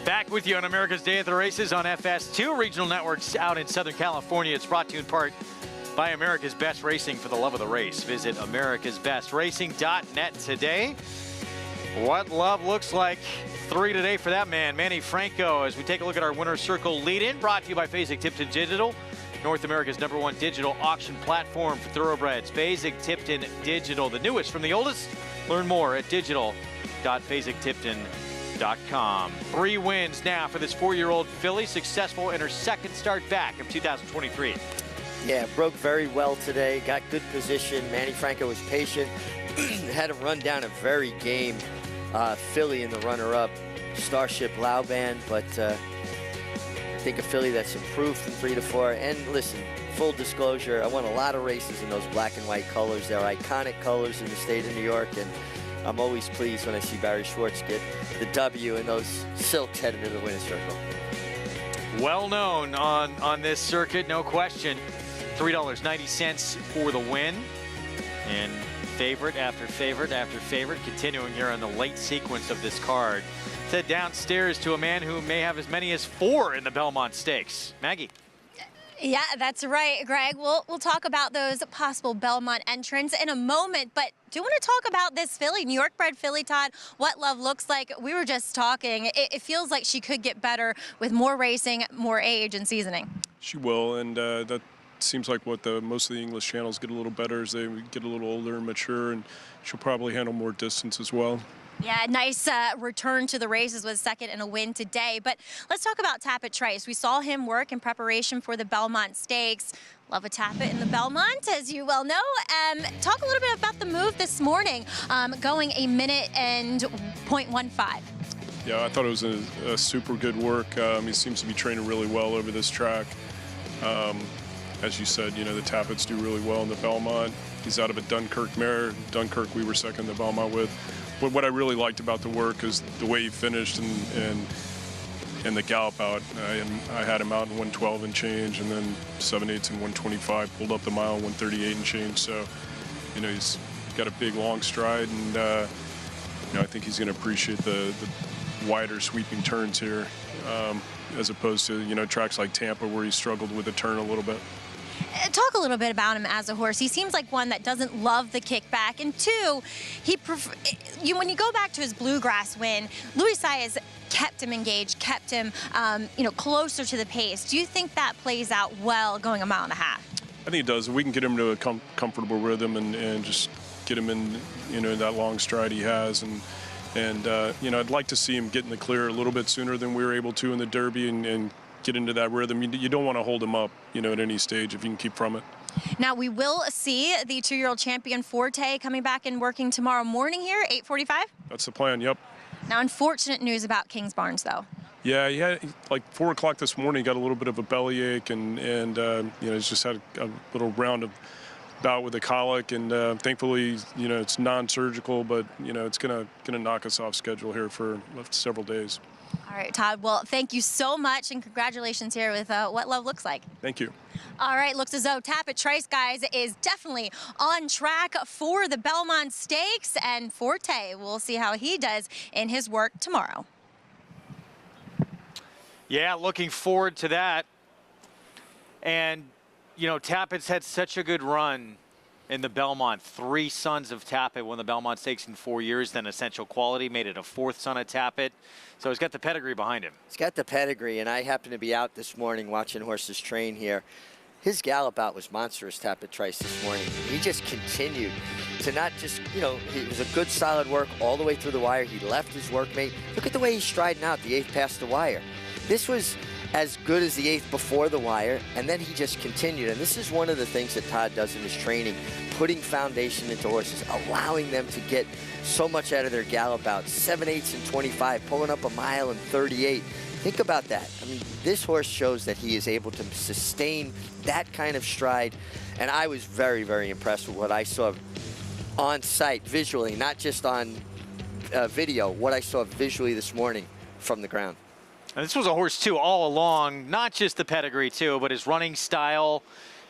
Back with you on America's Day at the Races on FS2 Regional Networks out in Southern California. It's brought to you in part by America's Best Racing. For the love of the race, visit americasbestracing.net today. What Love Looks Like. 3 today for that man, Manny Franco, as we take a look at our winner's circle lead-in, brought to you by Fasig-Tipton Digital, North America's #1 digital auction platform for thoroughbreds. Fasig-Tipton Digital, the newest from the oldest. Learn more at digital.fasig-tipton.com. 3 wins now for this 4-year-old filly, successful in her second start back of 2023. Yeah, broke very well today, got good position. Manny Franco was patient, had to run down a very game filly in the runner-up, Starship Lauban, but I think a filly that's improved from 3 to 4. And listen, full disclosure, I won a lot of races in those black and white colors. They're iconic colors in the state of New York, and I'm always pleased when I see Barry Schwartz get the W and those silks headed to the winner's circle. Well known on this circuit, no question. $3.90 for the win. And favorite after favorite after favorite, continuing here on the late sequence of this card. Head downstairs to a man who may have as many as 4 in the Belmont Stakes. Maggie. Yeah, that's right, Greg. We'll talk about those possible Belmont entrants in a moment, but do want to talk about this filly, New York bred filly, Todd, what Love looks like. We were just talking. It feels like she could get better with more racing, more age and seasoning. She will, and that seems like what most of the English channels get a little better as they get a little older and mature, and she'll probably handle more distance as well. Yeah, nice return to the races with second and a win today. But let's talk about Tappet Trice. We saw him work in preparation for the Belmont Stakes. Love a Tappet in the Belmont, as you well know. Talk a little bit about the move this morning, going 1 minute and 0.15. Yeah, I thought it was a super good work. He seems to be training really well over this track. As you said, you know, the Tappets do really well in the Belmont. He's out of a Dunkirk mare. Dunkirk we were second in the Belmont with. But what I really liked about the work is the way he finished and the gallop out. I had him out in 112 and change, and then 7/8 and 125, pulled up the mile 138 and change. So, you know, he's got a big long stride, and you know, I think he's going to appreciate the wider sweeping turns here, as opposed to, you know, tracks like Tampa where he struggled with the turn a little bit. Talk a little bit about him as a horse. He seems like one that doesn't love the kickback, and two, when you go back to his Bluegrass win, Louis Saez kept him engaged, kept him, you know, closer to the pace. Do you think that plays out well going 1.5 miles? I think it does. If we can get him to a comfortable rhythm and just get him in, you know, that long stride he has, and you know, I'd like to see him get in the clear a little bit sooner than we were able to in the Derby and get into that rhythm. You don't want to hold him up, you know, at any stage if you can keep from it. Now, we will see the 2-year-old champion Forte coming back and working tomorrow morning here, 8:45? That's the plan, yep. Now, unfortunate news about Kings Barnes, though. Yeah, he had, like 4 o'clock this morning, got a little bit of a bellyache, and you know, he's just had a little round of bout with a colic, and thankfully, you know, it's non-surgical, but, you know, it's gonna knock us off schedule here for several days. All right, Todd, well, thank you so much, and congratulations here with What Love Looks Like. Thank you. All right, looks as though Tappet Trice, guys, is definitely on track for the Belmont Stakes, and Forte, we'll see how he does in his work tomorrow. Yeah, looking forward to that. And, you know, Tappet's had such a good run in the Belmont. 3 sons of Tappet won the Belmont Stakes in 4 years, then Essential Quality made it a 4th son of Tappet. So he's got the pedigree behind him. He's got the pedigree, and I happened to be out this morning watching horses train here. His gallop out was monstrous, Tappet Trice, this morning. He just continued to not just, you know, it was a good solid work all the way through the wire. He left his workmate. Look at the way he's striding out the 8th past the wire. This was as good as the 8th before the wire, and then he just continued. And this is one of the things that Todd does in his training, putting foundation into horses, allowing them to get so much out of their gallop out. 7/8 and 25, pulling up 1 mile and 38. Think about that. I mean, this horse shows that he is able to sustain that kind of stride, and I was very, very impressed with what I saw on site, visually, not just on video, what I saw visually this morning from the ground. And this was a horse, too, all along, not just the pedigree, too, but his running style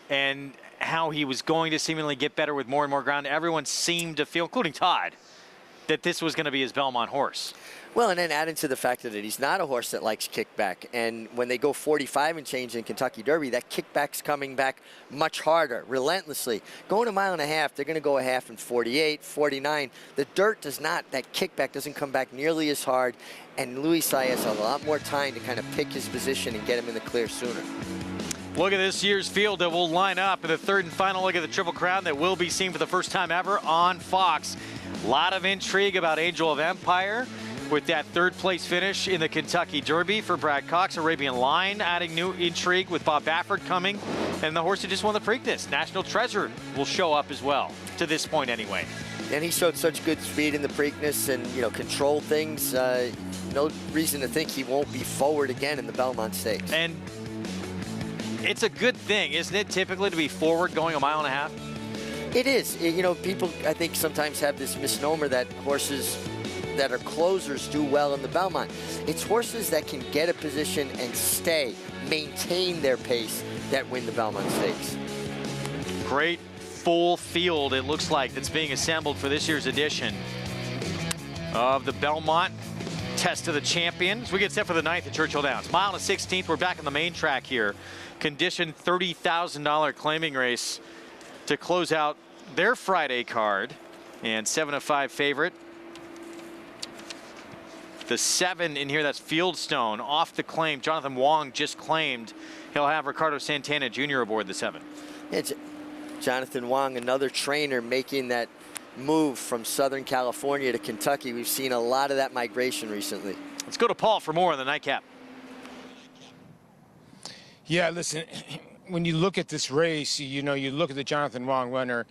and how he was going to seemingly get better with more and more ground. Everyone seemed to feel, including Todd, that this was going to be his Belmont horse. Well, and then adding to the fact that he's not a horse that likes kickback. And when they go 45 and change in Kentucky Derby, that kickback's coming back much harder, relentlessly. Going 1.5 miles, they're going to go a half in 48, 49. The dirt does not, that kickback doesn't come back nearly as hard. And Louis Saez has a lot more time to kind of pick his position and get him in the clear sooner. Look at this year's field that will line up in the 3rd and final leg of the Triple Crown that will be seen for the first time ever on Fox. A lot of intrigue about Angel of Empire with that 3rd place finish in the Kentucky Derby for Brad Cox. Arabian Lion adding new intrigue with Bob Baffert coming. And the horse who just won the Preakness, National Treasure, will show up as well, to this point anyway. And he showed such good speed in the Preakness and, you know, controlled things. No reason to think he won't be forward again in the Belmont Stakes. And it's a good thing, isn't it, typically to be forward going 1.5 miles? It is. You know, people, I think, sometimes have this misnomer that horses that are closers do well in the Belmont. It's horses that can get a position and stay, maintain their pace, that win the Belmont Stakes. Great full field, it looks like, that's being assembled for this year's edition of the Belmont Test of the Champions. We get set for the 9th at Churchill Downs. Mile and 16th, we're back on the main track here. Conditioned $30,000 claiming race to close out their Friday card. And 7-5 favorite. The 7 in here, that's Fieldstone, off the claim. Jonathan Wong just claimed he'll have Ricardo Santana Jr. aboard the 7. It's Jonathan Wong, another trainer making that move from Southern California to Kentucky. We've seen a lot of that migration recently. Let's go to Paul for more on the nightcap. Yeah, listen, when you look at this race, you know, you look at the Jonathan Wong runner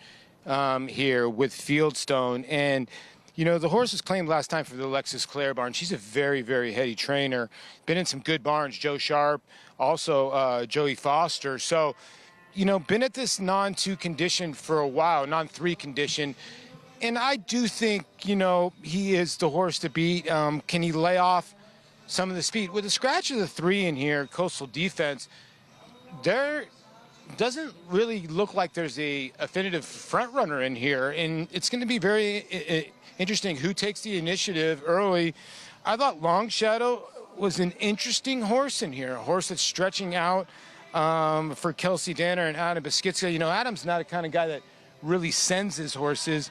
here with Fieldstone, and you know, the horse was claimed last time for the Alexis Claiborne. She's a very, very heady trainer. Been in some good barns, Joe Sharp, also Joey Foster. So, you know, been at this non-2 condition for a while, non-3 condition. And I do think, you know, he is the horse to beat. Can he lay off some of the speed? With the scratch of the 3 in here, Coastal Defense, there doesn't really look like there's a definitive front runner in here. And it's going to be very interesting who takes the initiative early. I thought Long Shadow was an interesting horse in here, a horse that's stretching out for Kelsey Danner and Adam Beskitzka. You know, Adam's not a kind of guy that really sends his horses,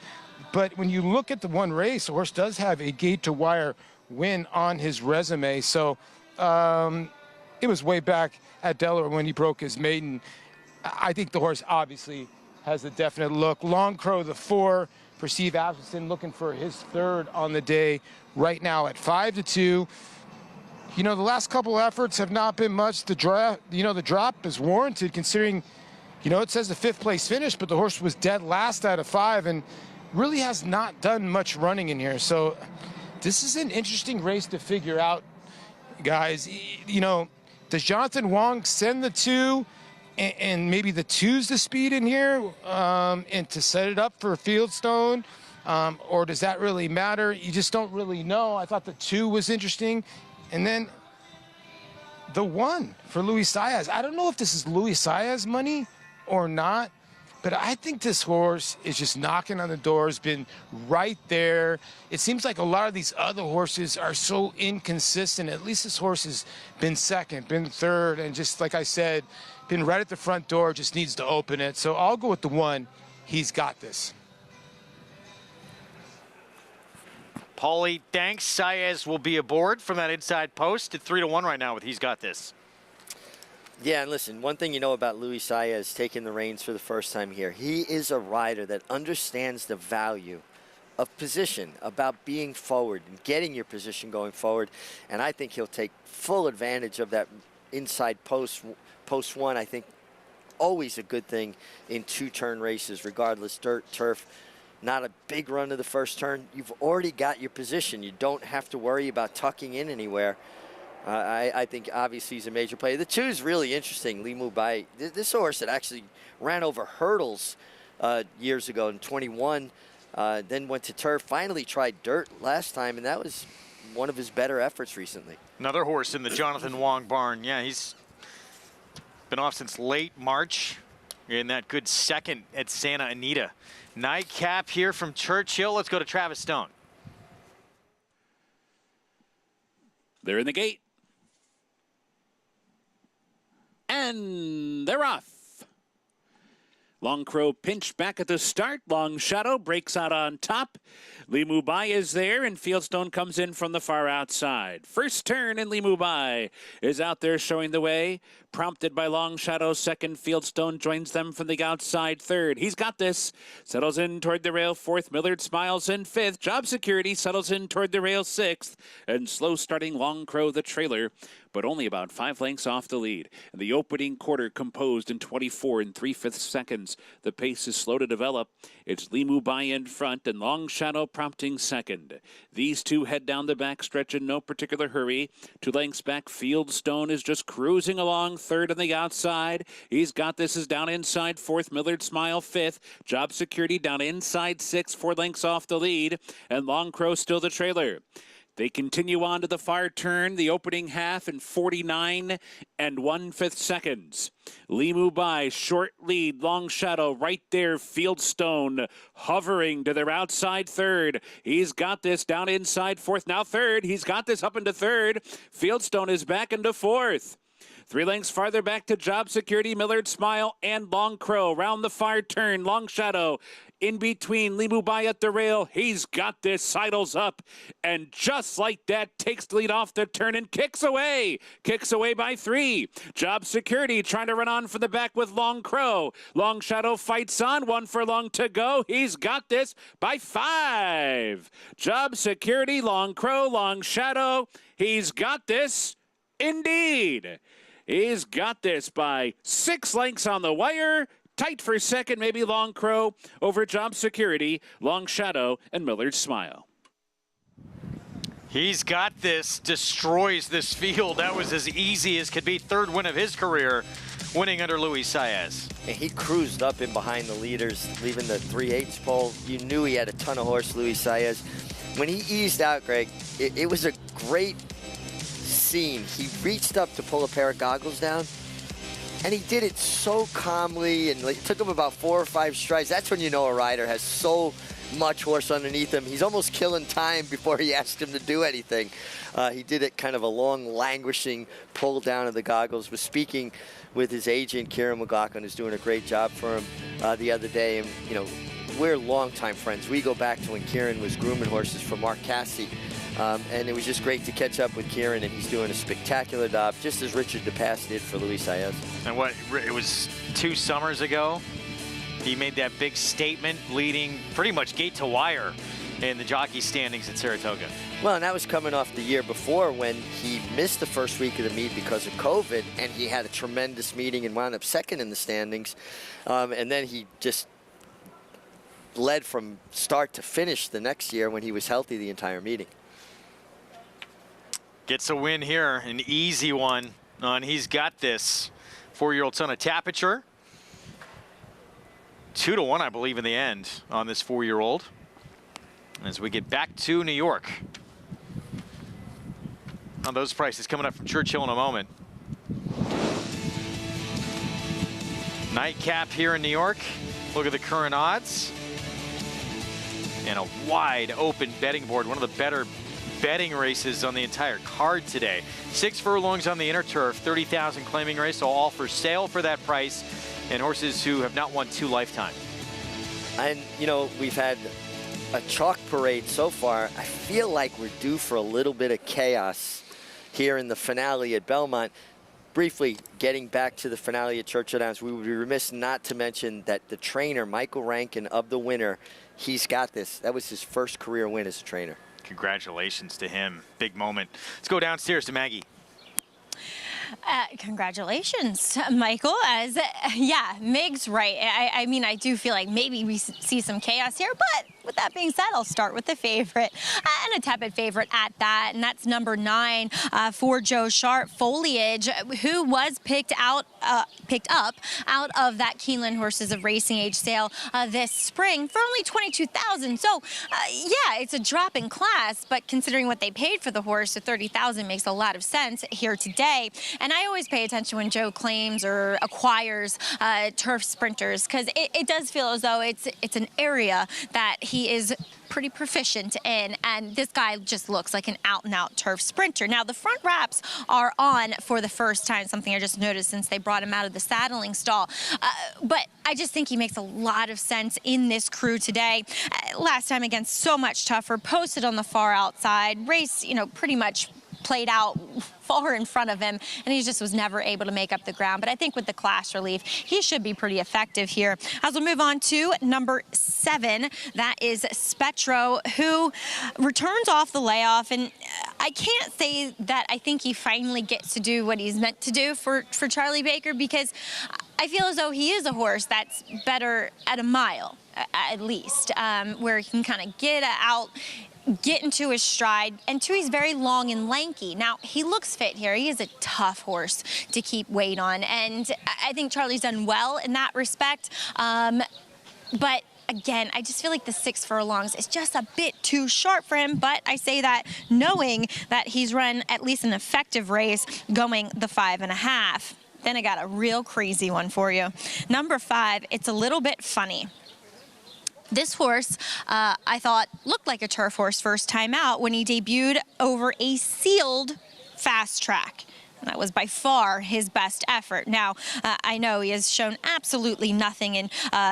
but when you look at the one race, the horse does have a gate-to-wire win on his resume. So it was way back at Delaware when he broke his maiden. I think the horse obviously has a definite look. Long Crow, the 4, Perceive Abston looking for his 3rd on the day right now at 5-2. You know, the last couple efforts have not been much. The drop is warranted considering, you know, it says the 5th place finish, but the horse was dead last out of 5 and really has not done much running in here. So this is an interesting race to figure out, guys. You know, does Jonathan Wong send the 2 and maybe the 2's the speed in here and to set it up for Fieldstone? Or does that really matter? You just don't really know. I thought the 2 was interesting. And then the 1 for Luis Saez. I don't know if this is Luis Saez money or not, but I think this horse is just knocking on the door, has been right there. It seems like a lot of these other horses are so inconsistent. At least this horse has been 2nd, been 3rd, and just like I said, been right at the front door, just needs to open it. So I'll go with the 1. He's got this. Paulie, thanks. Saez will be aboard from that inside post at 3-1 right now with He's Got This. Yeah, and listen, one thing you know about Luis Saez taking the reins for the first time here, he is a rider that understands the value of position, about being forward and getting your position going forward. And I think he'll take full advantage of that inside post 1. I think always a good thing in 2-turn races, regardless, dirt, turf. Not a big run to the first turn. You've already got your position. You don't have to worry about tucking in anywhere. I think obviously he's a major player. The 2 is really interesting. Li Mubai, this horse that actually ran over hurdles years ago in 21, then went to turf, finally tried dirt last time, and that was one of his better efforts recently. Another horse in the Jonathan Wong barn. Yeah, he's been off since late March in that good 2nd at Santa Anita. Nightcap here from Churchill. Let's go to Travis Stone. They're in the gate. And they're off. Long Crow pinched back at the start. Long Shadow breaks out on top. Li Mubai is there, and Fieldstone comes in from the far outside. First turn, and Li Mubai is out there showing the way. Prompted by Long Shadow, 2nd. Fieldstone joins them from the outside, 3rd. He's got this. Settles in toward the rail, 4th. Millard Smiles in 5th. Job Security settles in toward the rail, 6th. And slow starting Long Crow, the trailer, but only about 5 lengths off the lead. And the opening quarter composed in 24 3/5 seconds. The pace is slow to develop. It's Li Mubai in front and Long Shadow prompting 2nd. These 2 head down the back stretch in no particular hurry. 2 lengths back, Fieldstone is just cruising along, 3rd on the outside. He's got this is down inside, 4th. Millard Smile, 5th. Job Security down inside, 6th, 4 lengths off the lead. And Long Crow still the trailer. They continue on to the far turn, the opening half in 49 1/5 seconds. Li Mubai, short lead, Long Shadow right there. Fieldstone hovering to their outside 3rd. He's got this down inside 4th, now 3rd. He's got this up into 3rd. Fieldstone is back into 4th. 3 lengths farther back to Job Security, Millard Smile, and Long Crow. Round the far turn, Long Shadow. In between, Limu Bai at the rail. He's got this, sidles up, and just like that, takes the lead off the turn and kicks away. Kicks away by 3. Job Security trying to run on for the back with Long Crow. Long Shadow fights on, 1 furlong to go. He's got this by 5. Job Security, Long Crow, Long Shadow. He's got this, indeed. He's got this by 6 lengths on the wire. Tight for second, maybe Long Crow over Job Security, Long Shadow, and Millard Smile. He's got this, destroys this field. That was as easy as could be. 3rd win of his career, winning under Luis Saez. And he cruised up in behind the leaders, leaving the 3/8 pole. You knew he had a ton of horse, Luis Saez. When he eased out, Greg, it was a great scene. He reached up to pull a pair of goggles down, and he did it so calmly, and it took him about 4 or 5 strides. That's when you know a rider has so much horse underneath him. He's almost killing time before he asked him to do anything. He did it kind of a long, languishing pull down of the goggles. Was speaking with his agent, Kieran McLaughlin, who's doing a great job for him the other day. And, you know, we're longtime friends. We go back to when Kieran was grooming horses for Mark Cassidy. And it was just great to catch up with Kieran, and he's doing a spectacular job, just as Richard DePass did for Luis Saez. And what, it was 2 summers ago, he made that big statement leading pretty much gate to wire in the jockey standings at Saratoga. Well, and that was coming off the year before when he missed the first week of the meet because of COVID, and he had a tremendous meeting and wound up second in the standings. And then he just led from start to finish the next year when he was healthy the entire meeting. Gets a win here, an easy one on He's Got This. 4-year-old son of Tapiture. 2-1, I believe, in the end on this 4-year-old. As we get back to New York. On those prices coming up from Churchill in a moment. Nightcap here in New York. Look at the current odds. And a wide open betting board. One of the better betting races on the entire card today. 6 furlongs on the inner turf, 30,000 claiming race, so all for sale for that price, and horses who have not won 2 lifetime. And, you know, we've had a chalk parade so far. I feel like we're due for a little bit of chaos here in the finale at Belmont. Briefly, getting back to the finale at Churchill Downs, we would be remiss not to mention that the trainer, Michael Rankin, of the winner, He's Got This. That was his first career win as a trainer. Congratulations to him. Big moment. Let's go downstairs to Maggie. Congratulations, Michael. Yeah, Meg's right. I mean, I do feel like maybe we see some chaos here, but with that being said, I'll start with the favorite, and a tepid favorite at that, and that's number 9 for Joe Sharp, Foliage, who was picked up out of that Keeneland Horses of Racing Age sale this spring for only $22,000. So, yeah, it's a drop in class, but considering what they paid for the horse, so $30,000 makes a lot of sense here today. And I always pay attention when Joe claims or acquires turf sprinters, because it does feel as though it's an area that he is pretty proficient in, and this guy just looks like an out-and-out turf sprinter. Now, the front wraps are on for the first time, something I just noticed since they brought him out of the saddling stall. But I just think he makes a lot of sense in this crew today. Last time against so much tougher, posted on the far outside, race, you know, pretty much played out far in front of him, and he just was never able to make up the ground. But I think with the class relief, he should be pretty effective here. As we'll move on to number 7, that is Spetro, who returns off the layoff, and I can't say that I think he finally gets to do what he's meant to do for Charlie Baker, because I feel as though he is a horse that's better at a mile, at least, where he can kind of get out, get into his stride, and 2, he's very long and lanky. Now, he looks fit here. He is a tough horse to keep weight on, and I think Charlie's done well in that respect. But again, I just feel like the 6 furlongs is just a bit too sharp for him, but I say that knowing that he's run at least an effective race going the 5.5. Then I got a real crazy one for you. Number 5, it's a little bit funny. This horse, I thought, looked like a turf horse first time out when he debuted over a sealed fast track. That was by far his best effort. Now, I know he has shown absolutely nothing in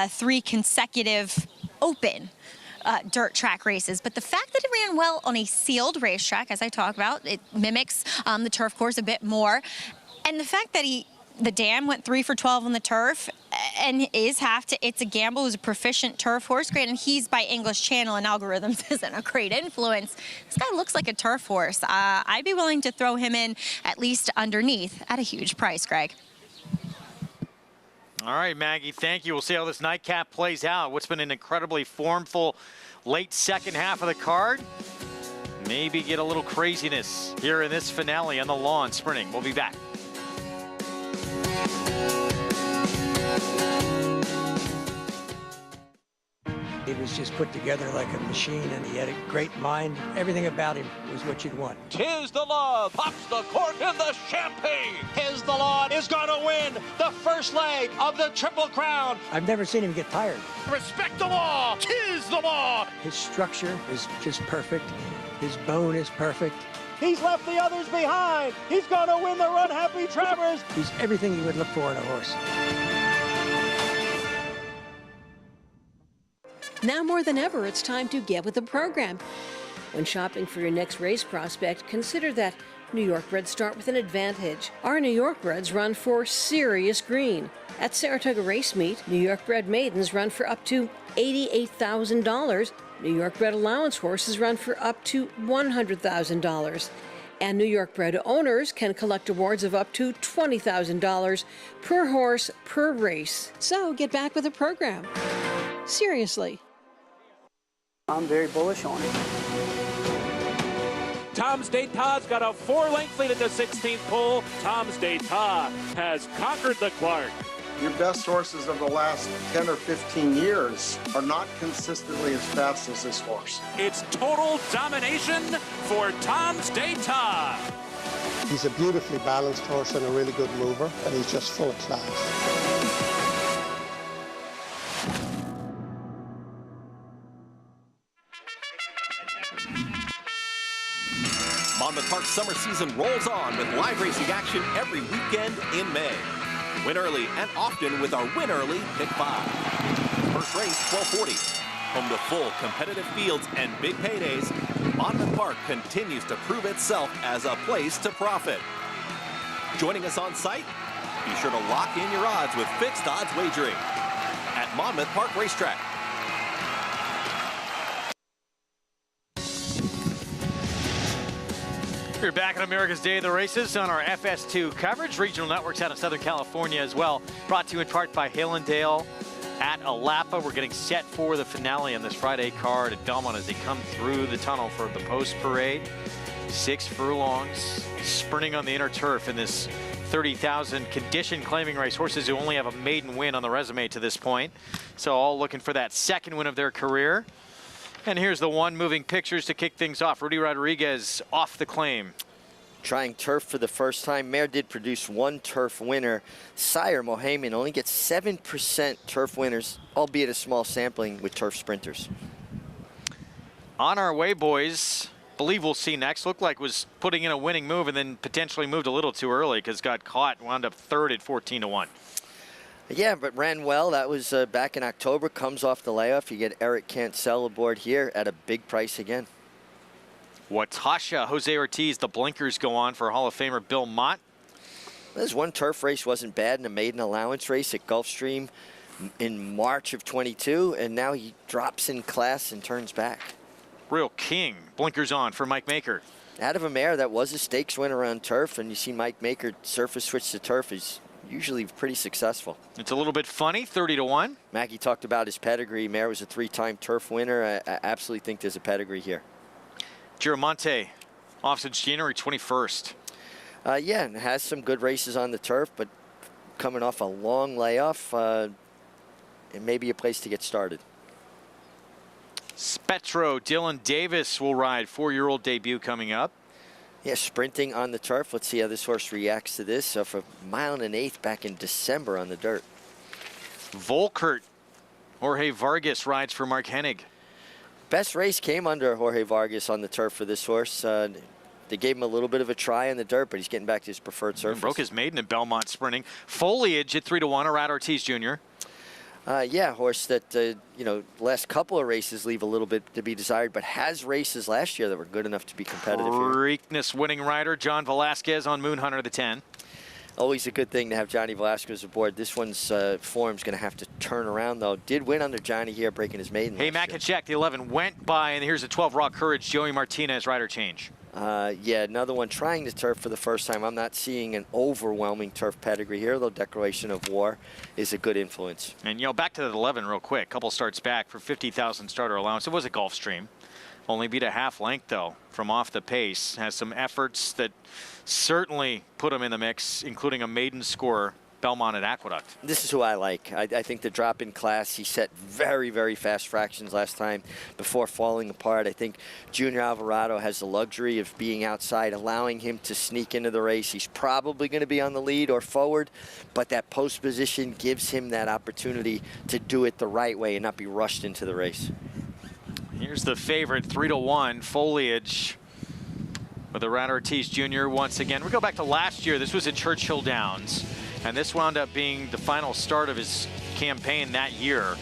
3 consecutive open dirt track races, but the fact that he ran well on a sealed racetrack, as I talked about, it mimics the turf course a bit more, and the fact that the dam went 3 for 12 on the turf and it's a gamble, who's a proficient turf horse grade, and he's by English Channel and algorithms isn't a great influence. This guy looks like a turf horse. I'd be willing to throw him in at least underneath at a huge price, Greg. All right, Maggie, thank you. We'll see how this nightcap plays out. What's been an incredibly formful late second half of the card. Maybe get a little craziness here in this finale on the lawn sprinting. We'll be back. He was just put together like a machine, and he had a great mind. Everything about him was what you'd want. Tis the Law pops the cork in the champagne. Tis the Law is going to win the first leg of the Triple Crown. I've never seen him get tired. Respect the law. Tis the law. His structure is just perfect. His bone is perfect. He's left the others behind. He's going to win the Run Happy Travers. He's everything you would look for in a horse. Now more than ever, it's time to get with the program. When shopping for your next race prospect, consider that New York breds start with an advantage. Our New York breds run for serious green. At Saratoga Race Meet, New York bred maidens run for up to $88,000. New York bred allowance horses run for up to $100,000. And New York bred owners can collect awards of up to $20,000 per horse per race. So get back with the program. Seriously. I'm very bullish on it. Tom's D'Etat's got a 4-length lead at the 16th pole. Tom's D'Etat has conquered the Clark. Your best horses of the last 10 or 15 years are not consistently as fast as this horse. It's total domination for Tom's D'Etat. He's a beautifully balanced horse and a really good mover, and he's just full of class. Monmouth Park's summer season rolls on with live racing action every weekend in May. Win early and often with our Win Early Pick 5. First race, 12:40. Home to full competitive fields and big paydays, Monmouth Park continues to prove itself as a place to profit. Joining us on site? Be sure to lock in your odds with fixed odds wagering at Monmouth Park Racetrack. We're back on America's Day of the Races on our FS2 coverage. Regional networks out of Southern California as well. Brought to you in part by Hallandale at Alapa. We're getting set for the finale on this Friday card at Belmont as they come through the tunnel for the post parade. 6 furlongs, sprinting on the inner turf in this 30,000 condition claiming race. Horses who only have a maiden win on the resume to this point. So all looking for that second win of their career. And here's the one moving pictures to kick things off. Rudy Rodriguez off the claim. Trying turf for the first time. Mare did produce 1 turf winner. Sire Mohaymen only gets 7% turf winners, albeit a small sampling with turf sprinters. On our way, boys. Believe we'll see next. Looked like was putting in a winning move and then potentially moved a little too early because got caught, wound up third at 14-1. Yeah, but ran well. That was back in October. Comes off the layoff. You get Eric Cancel aboard here at a big price again. Watasha, Jose Ortiz, the blinkers go on for Hall of Famer Bill Mott. There's one turf race wasn't bad in a maiden allowance race at Gulfstream in March of 22, and now he drops in class and turns back. Real king, blinkers on for Mike Maker. Out of a mare that was a stakes winner on turf, and you see Mike Maker surface switch to turf is usually pretty successful. It's a little bit funny, 30-1. Mackie talked about his pedigree. Mare was a 3-time turf winner. I absolutely think there's a pedigree here. Giramonte, off since January 21st. Yeah, and has some good races on the turf, but coming off a long layoff, it may be a place to get started. Spetro, Dylan Davis will ride. 4-year-old debut coming up. Yeah, sprinting on the turf. Let's see how this horse reacts to this. So for 1 1/8 back in December on the dirt. Volkert, Jorge Vargas rides for Mark Hennig. Best race came under Jorge Vargas on the turf for this horse. They gave him a little bit of a try on the dirt, but he's getting back to his preferred surface. Broke his maiden at Belmont sprinting. Foliage at 3-1, Arad Ortiz Jr. Yeah, horse that, last couple of races leave a little bit to be desired, but has races last year that were good enough to be competitive here. Preakness winning rider, John Velasquez on Moonhunter, the 10. Always a good thing to have Johnny Velasquez aboard. This one's form's going to have to turn around, though. Did win under Johnny here, breaking his maiden. Hey, Makachek, the 11 went by, and here's a 12 Raw Courage, Joey Martinez, rider change. Yeah, another one trying the turf for the first time. I'm not seeing an overwhelming turf pedigree here, though Declaration of War is a good influence. And, back to the 11 real quick. Couple starts back for 50,000 starter allowance. It was a Gulfstream. Only beat a half length, though, from off the pace. Has some efforts that certainly put him in the mix, including a maiden score, Belmont at Aqueduct. This is who I like. I think the drop in class, he set very, very fast fractions last time before falling apart. I think Junior Alvarado has the luxury of being outside, allowing him to sneak into the race. He's probably going to be on the lead or forward, but that post position gives him that opportunity to do it the right way and not be rushed into the race. Here's the favorite, 3-1, Foliage with Arad Ortiz Jr. once again. We go back to last year. This was at Churchill Downs. And this wound up being the final start of his campaign that year.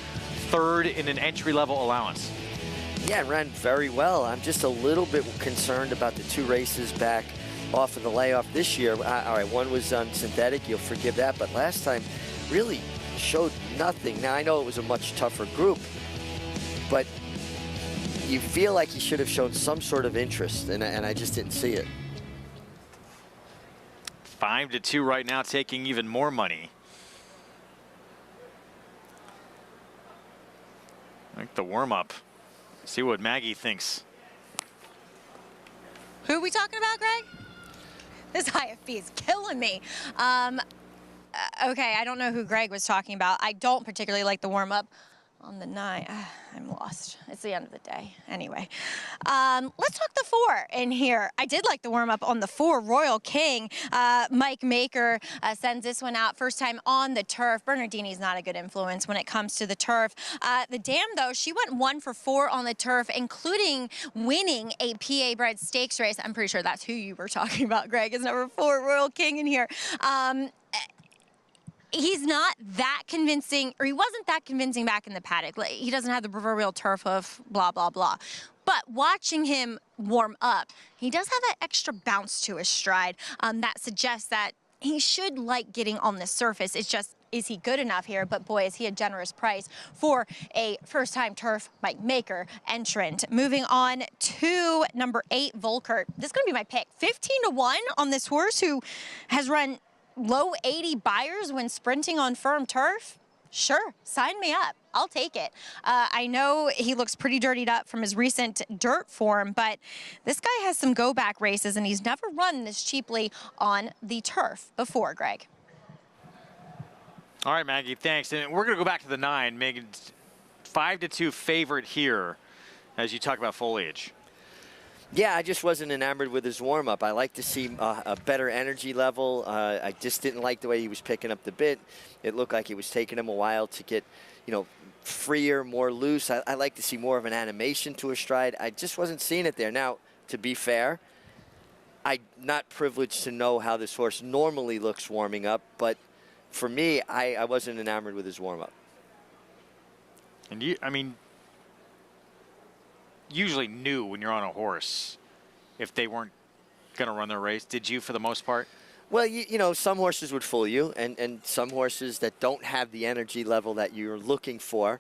Third in an entry-level allowance. Yeah, it ran very well. I'm just a little bit concerned about the 2 races back off of the layoff this year. All right, one was on synthetic. You'll forgive that. But last time really showed nothing. Now, I know it was a much tougher group, but you feel like he should have shown some sort of interest, and I just didn't see it. 5-2 right now, taking even more money. I think the warm-up. See what Maggie thinks. Who are we talking about, Greg? This IFB is killing me. Okay, I don't know who Greg was talking about. I don't particularly like the warm-up on the 9. I'm lost. It's the end of the day. Anyway, let's talk the 4 in here. I did like the warm-up on the 4, Royal King. Mike Maker sends this one out. First time on the turf. Bernardini's not a good influence when it comes to the turf. The Dam, though, she went 1 for 4 on the turf, including winning a PA Bred Stakes race. I'm pretty sure that's who you were talking about, Greg, is number 4, Royal King in here. He's not that convincing, or he wasn't that convincing back in the paddock. Like, he doesn't have the proverbial turf hoof, blah, blah, blah. But watching him warm up, he does have that extra bounce to his stride that suggests that he should like getting on the surface. It's just, is he good enough here? But boy, is he a generous price for a first-time turf Mike Maker entrant. Moving on to number 8, Volkert. This is going to be my pick. 15-1 on this horse who has run low 80 buyers when sprinting on firm turf? Sure, sign me up. I'll take it. I know he looks pretty dirtied up from his recent dirt form, but this guy has some go-back races, and he's never run this cheaply on the turf before, Greg. All right, Maggie, thanks. And we're going to go back to the 9. Megan's 5-2 favorite here as you talk about Foliage. Yeah, I just wasn't enamored with his warm-up. I like to see a better energy level. I just didn't like the way he was picking up the bit. It looked like it was taking him a while to get, freer, more loose. I like to see more of an animation to his stride. I just wasn't seeing it there. Now, to be fair, I'm not privileged to know how this horse normally looks warming up, but for me, I wasn't enamored with his warm-up. And usually knew when you're on a horse if they weren't going to run their race. Did you for the most part? Well, some horses would fool you, and some horses that don't have the energy level that you're looking for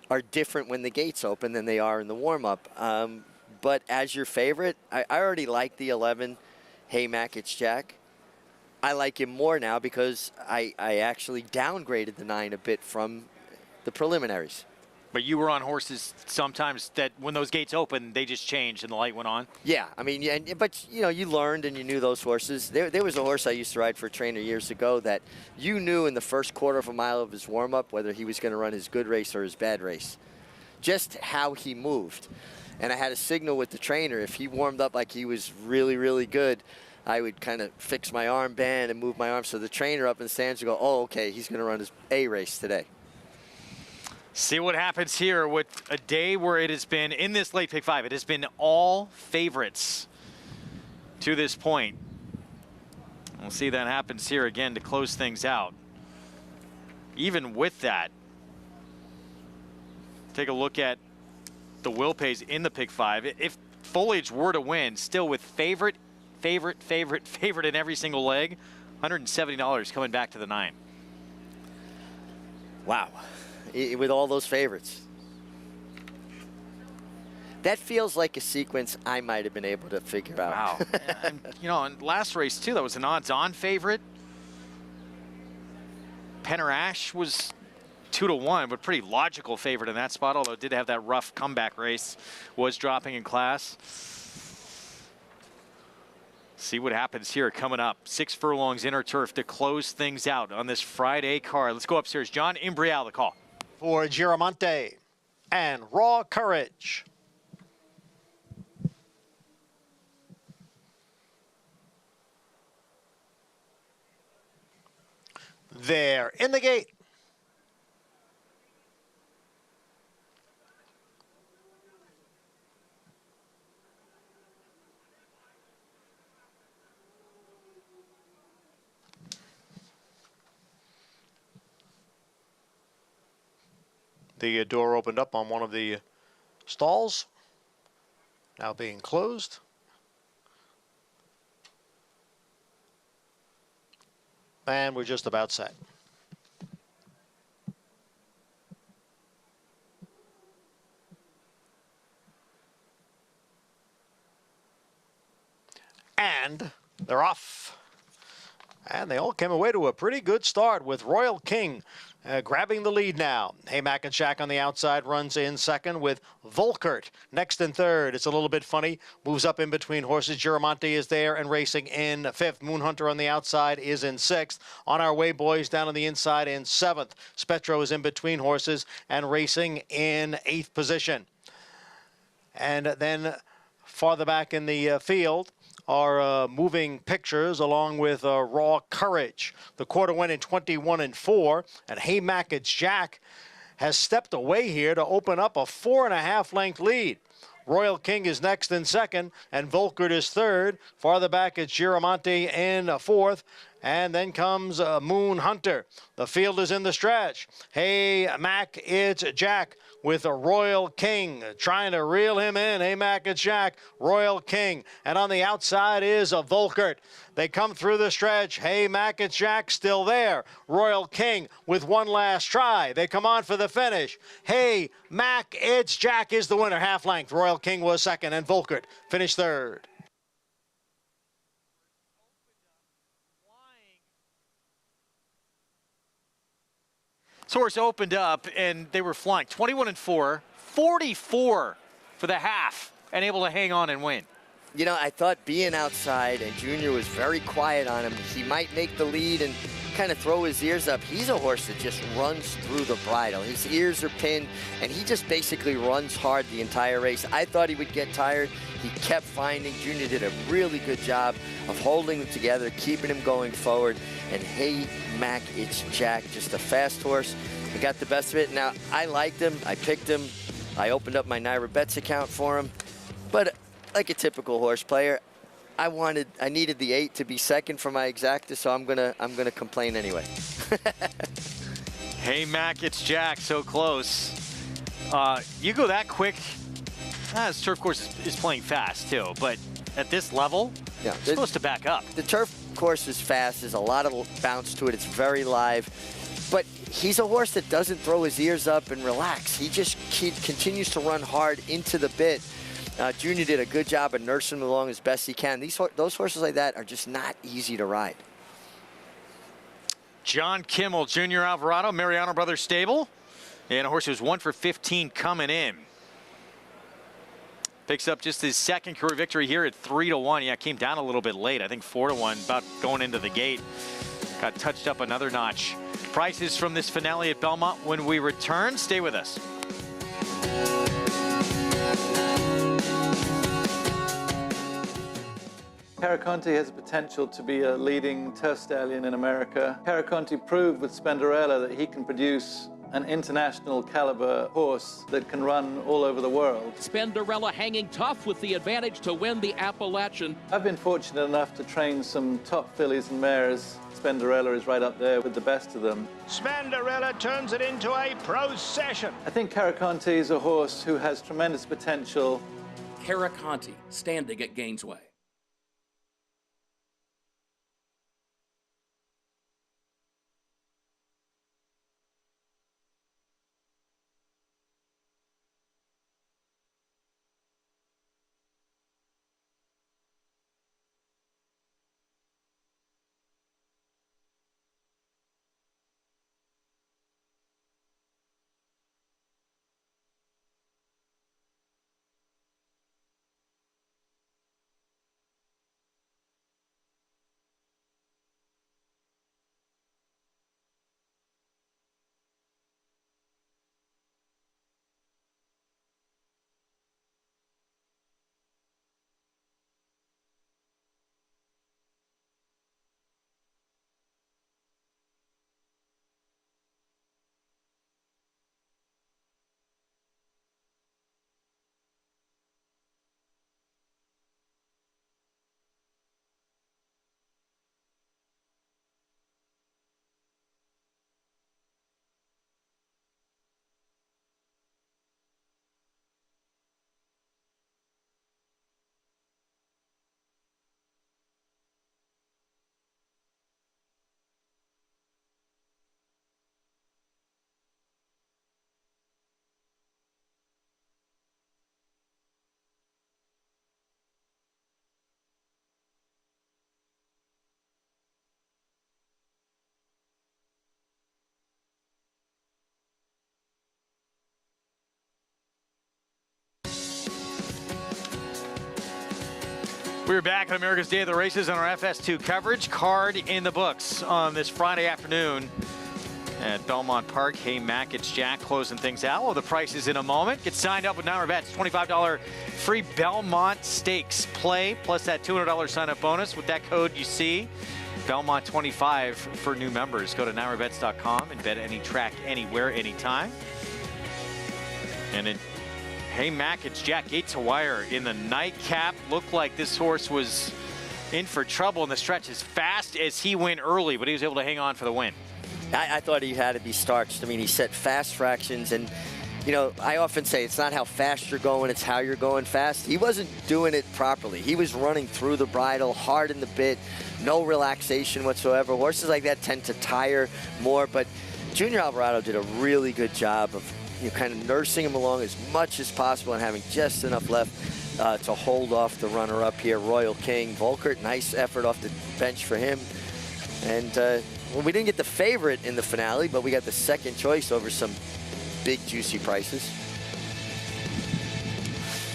are different when the gates open than they are in the warm-up. But as your favorite, I already like the 11, Hey Mac, It's Jack. I like him more now because I actually downgraded the 9 a bit from the preliminaries. But you were on horses sometimes that when those gates opened, they just changed and the light went on? Yeah, but you learned and you knew those horses. There was a horse I used to ride for a trainer years ago that you knew in the first quarter of a mile of his warm-up whether he was going to run his good race or his bad race. Just how he moved. And I had a signal with the trainer. If he warmed up like he was really, really good, I would kind of fix my armband and move my arm so the trainer up in the stands would go, oh, okay, he's going to run his A race today. See what happens here with a day where it has been, in this late pick 5, it has been all favorites to this point. We'll see that happens here again to close things out. Even with that, take a look at the Will Pays in the pick 5. If Foliage were to win, still with favorite in every single leg, $170 coming back to the 9. Wow, with all those favorites. That feels like a sequence I might have been able to figure out. Wow. And, you know, in last race, too, that was an odds-on favorite. Penner Ash was 2-1, but pretty logical favorite in that spot, although it did have that rough comeback race, was dropping in class. See what happens here coming up. 6 furlongs inner turf to close things out on this Friday card. Let's go upstairs. John Imbrial, the call. For Giramonte and Raw Courage. There in the gate. The door opened up on one of the stalls, now being closed. And we're just about set. And they're off. And they all came away to a pretty good start with Royal King grabbing the lead now. Haymack and Shack on the outside runs in second with Volkert next in third. It's a little bit funny. Moves up in between horses. Giramonte is there and racing in fifth. Moonhunter on the outside is in sixth. On Our Way Boys down on the inside in seventh. Spetro is in between horses and racing in eighth position. And then farther back in the field are Moving Pictures along with Raw Courage. The quarter went in 21-4, and Haymack It's Jack has stepped away here to open up a 4.5 length lead. Royal King is next in second, and Volkert is third. Farther back, it's Giramonte in fourth. And then comes Moon Hunter. The field is in the stretch. Hey, Mac, it's Jack with a Royal King trying to reel him in. Hey, Mac, it's Jack, Royal King. And on the outside is a Volkert. They come through the stretch. Hey, Mac, it's Jack still there. Royal King with one last try. They come on for the finish. Hey, Mac, it's Jack is the winner. Half length. Royal King was second, and Volkert finished third. Horse opened up and they were flying 21-4, 44 for the half, and able to hang on and win. You know, I thought being outside and Junior was very quiet on him. He might make the lead and kind of throw his ears up. He's a horse that just runs through the bridle. His ears are pinned, and he just basically runs hard the entire race. I thought he would get tired. He kept finding. Junior did a really good job of holding him together, keeping him going forward. And hey, Mac, it's Jack, just a fast horse. He got the best of it. Now, I liked him. I picked him. I opened up my Naira Bets account for him. But like a typical horse player, I needed the 8 to be second for my exacta, so I'm gonna complain anyway. Hey, Mac, it's Jack, so close. You go that quick. This turf course is playing fast too, but at this level, yeah, it's supposed to back up. The turf course is fast. There's a lot of bounce to it. It's very live. But he's a horse that doesn't throw his ears up and relax. He just continues to run hard into the bit. Junior did a good job of nursing him along as best he can. Those horses like that are just not easy to ride. John Kimmel, Junior Alvarado, Mariano Brothers Stable. And a horse who's 1 for 15 coming in. Picks up just his second career victory here at 3-1. Yeah, came down a little bit late. I think 4-1, about going into the gate. Got touched up another notch. Prices from this finale at Belmont when we return. Stay with us. Paraconti has the potential to be a leading turf stallion in America. Paraconti proved with Spenderella that he can produce an international caliber horse that can run all over the world. Spenderella hanging tough with the advantage to win the Appalachian. I've been fortunate enough to train some top fillies and mares. Spenderella is right up there with the best of them. Spenderella turns it into a procession. I think Caraconte is a horse who has tremendous potential. Caraconte standing at Gainesway. We're back on America's Day of the Races on our FS2 coverage. Card in the books on this Friday afternoon at Belmont Park. Hey, Mac, it's Jack closing things out. Well, the price is in a moment. Get signed up with Niner Bets. $25 free Belmont Stakes play, plus that $200 sign-up bonus with that code you see. Belmont 25 for new members. Go to NinerBets.com and bet any track, anywhere, anytime. And it Hey, Mac, it's Jack Gates Wire in the nightcap. Looked like this horse was in for trouble in the stretch as fast as he went early, but he was able to hang on for the win. I thought he had to be starched. I mean, he set fast fractions, and, you know, I often say it's not how fast you're going, it's how you're going fast. He wasn't doing it properly. He was running through the bridle, hard in the bit, no relaxation whatsoever. Horses like that tend to tire more, but Junior Alvarado did a really good job of kind of nursing him along as much as possible and having just enough left to hold off the runner-up here, Royal King. Volkert, nice effort off the bench for him. And well, we didn't get the favorite in the finale, but we got the second choice over some big, juicy prices.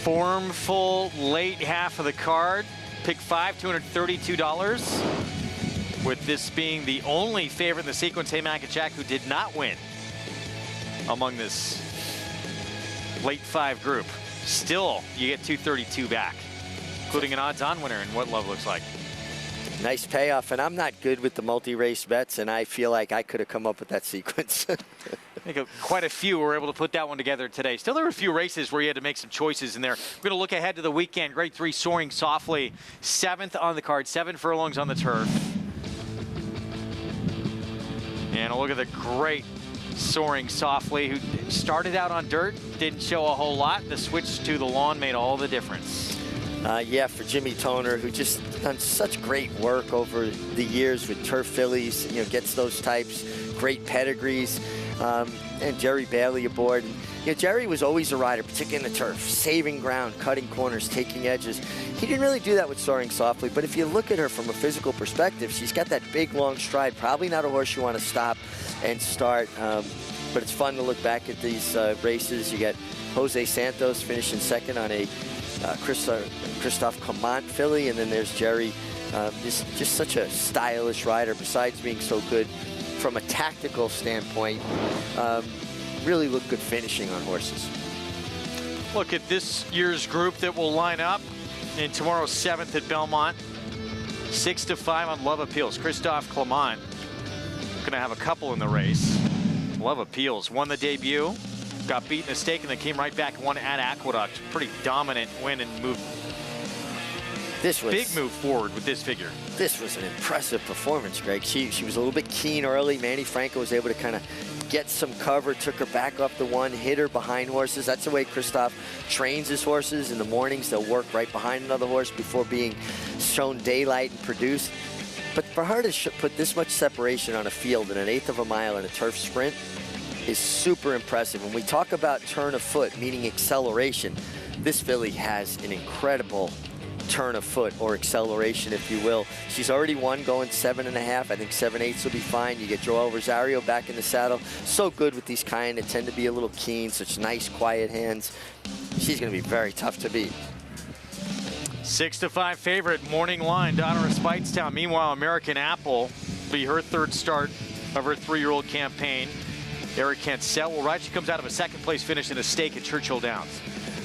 Formful late half of the card. Pick 5, $232. With this being the only favorite in the sequence, Hey, Mac and Jack, who did not win among this late 5 group. Still, you get $232 back, including an odds-on winner in What Love Looks Like. Nice payoff, and I'm not good with the multi-race bets, and I feel like I could have come up with that sequence. I think quite a few were able to put that one together today. Still, there were a few races where you had to make some choices in there. We're going to look ahead to the weekend. Grade 3 Soaring Softly, 7th on the card, 7 furlongs on the turf. And a look at the great Soaring Softly, who started out on dirt, didn't show a whole lot. The switch to the lawn made all the difference. Yeah, for Jimmy Toner, who just done such great work over the years with turf fillies, you know, gets those types, great pedigrees, and Jerry Bailey aboard. And, you know, Jerry was always a rider, particularly in the turf, saving ground, cutting corners, taking edges. He didn't really do that with Soaring Softly, but if you look at her from a physical perspective, she's got that big, long stride. Probably not a horse you want to stop and start, but it's fun to look back at these races. You got Jose Santos finishing second on a Christophe Clement filly, and then there's Jerry, just such a stylish rider, besides being so good from a tactical standpoint. Really look good finishing on horses. Look at this year's group that will line up in tomorrow's 7th at Belmont. 6 to 5 on Love Appeals. Christophe Clement going to have a couple in the race. Love Appeals won the debut, got beat in a stake, and then came right back and won at Aqueduct. Pretty dominant win and moved. This was big move forward with this figure. This was an impressive performance, Greg. She was a little bit keen early. Manny Franco was able to kind of get some cover, took her back off the one, hit her behind horses. That's the way Christoph trains his horses. In the mornings, they'll work right behind another horse before being shown daylight and produced. But for her to put this much separation on a field in an 1/8 of a mile in a turf sprint is super impressive. When we talk about turn of foot, meaning acceleration, this filly has an incredible turn of foot, or acceleration, if you will. She's already won going 7.5. I think 7/8 will be fine. You get Joel Rosario back in the saddle. So good with these kind that tend to be a little keen, such nice, quiet hands. She's going to be very tough to beat. 6-5 favorite, morning line down in Speightstown. Meanwhile, American Apple will be her 3rd start of her 3-year-old campaign. Eric Cancel will ride. She comes out of a 2nd place finish in a stake at Churchill Downs.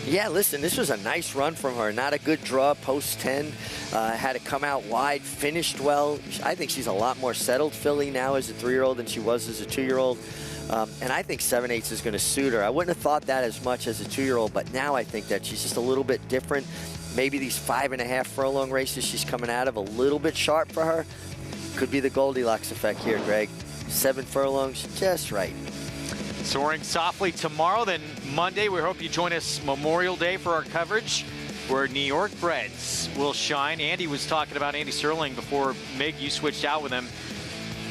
Yeah, listen, this was a nice run from her. Not a good draw, post 10. Had to come out wide, finished well. I think she's a lot more settled filly now as a 3-year-old than she was as a 2-year-old. And I think 7/8 is going to suit her. I wouldn't have thought that as much as a 2-year-old, but now I think that she's just a little bit different. Maybe these 5.5 furlong races she's coming out of a little bit sharp for her. Could be the Goldilocks effect here, Greg. 7 furlongs, just right. Soaring Softly tomorrow, then Monday. We hope you join us Memorial Day for our coverage, where New York breds will shine. Andy was talking about Andy Serling before. Mig, you switched out with him.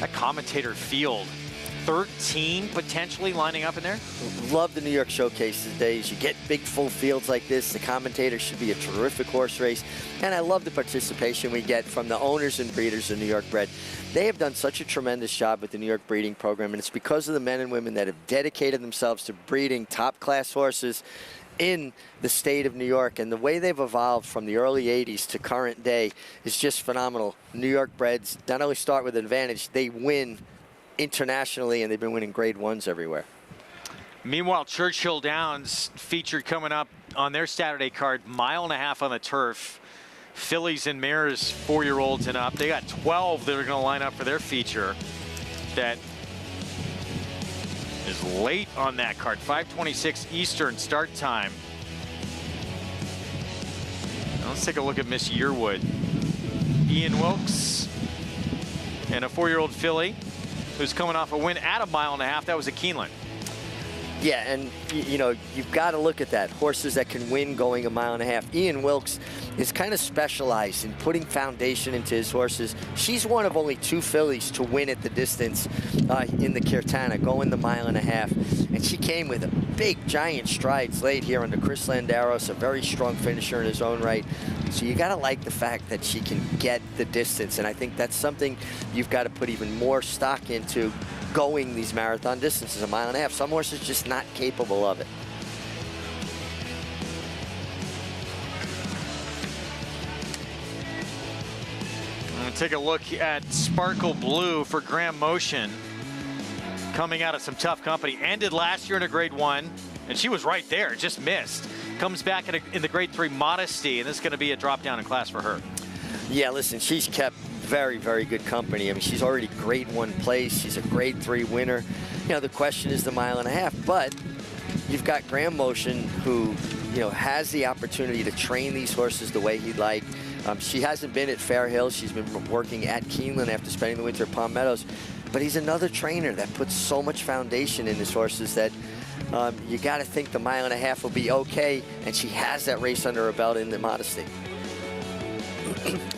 That commentator field, 13 potentially lining up in there. Love the New York Showcase these days. You get big full fields like this. The commentator should be a terrific horse race. And I love the participation we get from the owners and breeders of New York bred. They have done such a tremendous job with the New York breeding program, and it's because of the men and women that have dedicated themselves to breeding top-class horses in the state of New York. And the way they've evolved from the early 80s to current day is just phenomenal. New York breds not only start with an advantage, they win internationally, and they've been winning grade 1s everywhere. Meanwhile, Churchill Downs featured coming up on their Saturday card, 1.5 miles on the turf. Fillies and mares, 4-year-olds and up. They got 12 that are going to line up for their feature. That is late on that card. 5:26 Eastern start time. Now let's take a look at Miss Yearwood. Ian Wilkes and a 4-year-old filly who's coming off a win at 1.5 miles. That was a Keeneland. Yeah, and you know, you've got to look at that. Horses that can win going 1.5 miles. Ian Wilkes is kind of specialized in putting foundation into his horses. She's one of only 2 fillies to win at the distance in the Kirtana, going the 1.5 miles. And she came with a big, giant strides late here under Chris Landaros, a very strong finisher in his own right. So you got to like the fact that she can get the distance. And I think that's something you've got to put even more stock into, going these marathon distances, 1.5 miles. Some horses just not capable of it. I'm going to take a look at Sparkle Blue for Graham Motion. Coming out of some tough company. Ended last year in a grade 1, and she was right there, just missed. Comes back in the grade 3 Modesty, and this is going to be a drop down in class for her. Yeah, listen, she's kept very, very good company. I mean, she's already grade 1 place. She's a grade 3 winner. You know, the question is the 1.5 miles, but you've got Graham Motion, who, you know, has the opportunity to train these horses the way he'd like. She hasn't been at Fair Hill. She's been working at Keeneland after spending the winter at Palm Meadows. But he's another trainer that puts so much foundation in his horses that you got to think the 1.5 miles will be okay, and she has that race under her belt in the Modesty.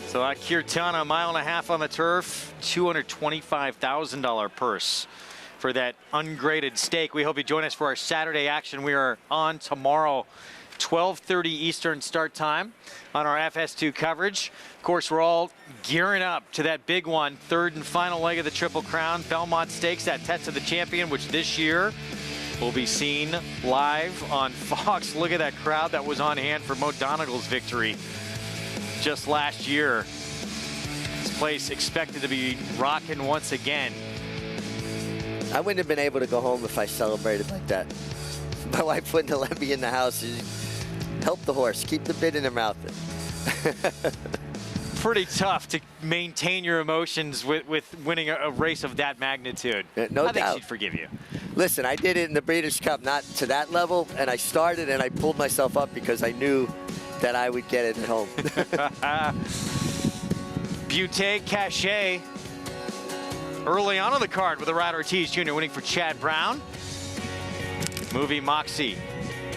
So at Kirtana, 1.5 miles on the turf, $225,000 purse for that ungraded stake. We hope you join us for our Saturday action. We are on tomorrow, 12:30 Eastern start time on our FS2 coverage. Of course, we're all gearing up to that big one, 3rd and final leg of the Triple Crown, Belmont Stakes, that Test of the Champion, which this year will be seen live on Fox. Look at that crowd that was on hand for Mo Donegal's victory just last year. This place expected to be rocking once again. I wouldn't have been able to go home if I celebrated like that. My wife wouldn't have let me in the house. Help the horse, keep the bit in her mouth. Pretty tough to maintain your emotions with winning a race of that magnitude. No I think doubt. she'd forgive you. Listen, I did it in the Breeders' Cup, not to that level, and I started and I pulled myself up because I knew that I would get it at home. Butte Cachet early on the card with the Rat Ortiz Jr. winning for Chad Brown. Movie Moxie,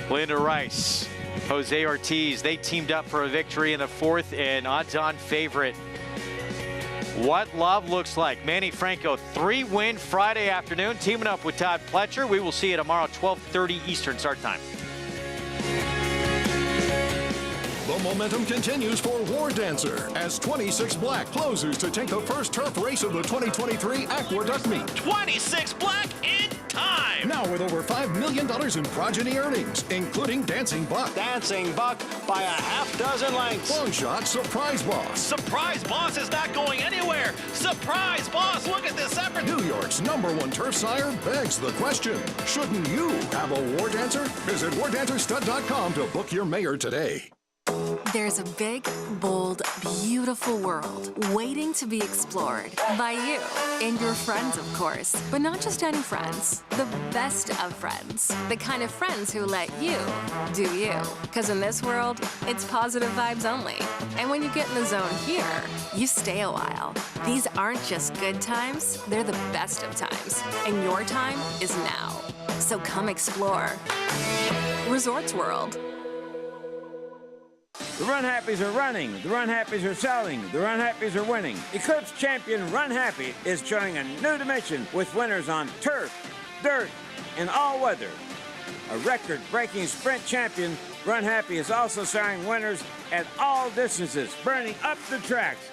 Linda Rice, Jose Ortiz, they teamed up for a victory in the fourth, and odds-on favorite. What love looks like. Manny Franco, 3-win Friday afternoon, teaming up with Todd Pletcher. We will see you tomorrow, 12:30 Eastern start time. The momentum continues for War Dancer as 26 Black closes to take the first turf race of the 2023 Aqueduct Meet. 26 Black in time! Now with over $5 million in progeny earnings, including Dancing Buck. Dancing Buck by a half dozen lengths. Long Shot Surprise Boss. Surprise Boss is not going anywhere! Surprise Boss, look at this effort! New York's #1 turf sire begs the question, shouldn't you have a War Dancer? Visit wardancerstud.com to book your mayor today. There's a big, bold, beautiful world waiting to be explored by you and your friends, of course. But not just any friends, the best of friends. The kind of friends who let you do you. Because in this world, it's positive vibes only. And when you get in the zone here, you stay a while. These aren't just good times, they're the best of times. And your time is now. So come explore. Resorts World. The Run Happies are running, the Run Happies are selling, the Run Happies are winning. Eclipse champion Run Happy is showing a new dimension with winners on turf, dirt, and all weather. A record-breaking sprint champion, Run Happy is also showing winners at all distances, burning up the tracks.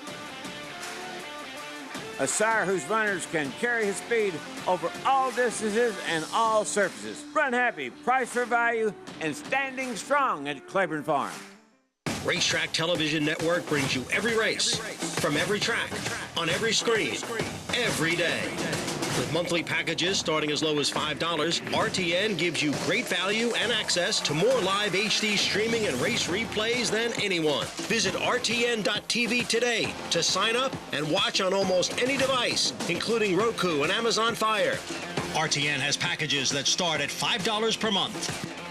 A sire whose runners can carry his speed over all distances and all surfaces. Run Happy, price for value, and standing strong at Claiborne Farm. Racetrack Television Network brings you every race, from every track, on every screen, every day. With monthly packages starting as low as $5, RTN gives you great value and access to more live HD streaming and race replays than anyone. Visit RTN.tv today to sign up and watch on almost any device, including Roku and Amazon Fire. RTN has packages that start at $5 per month.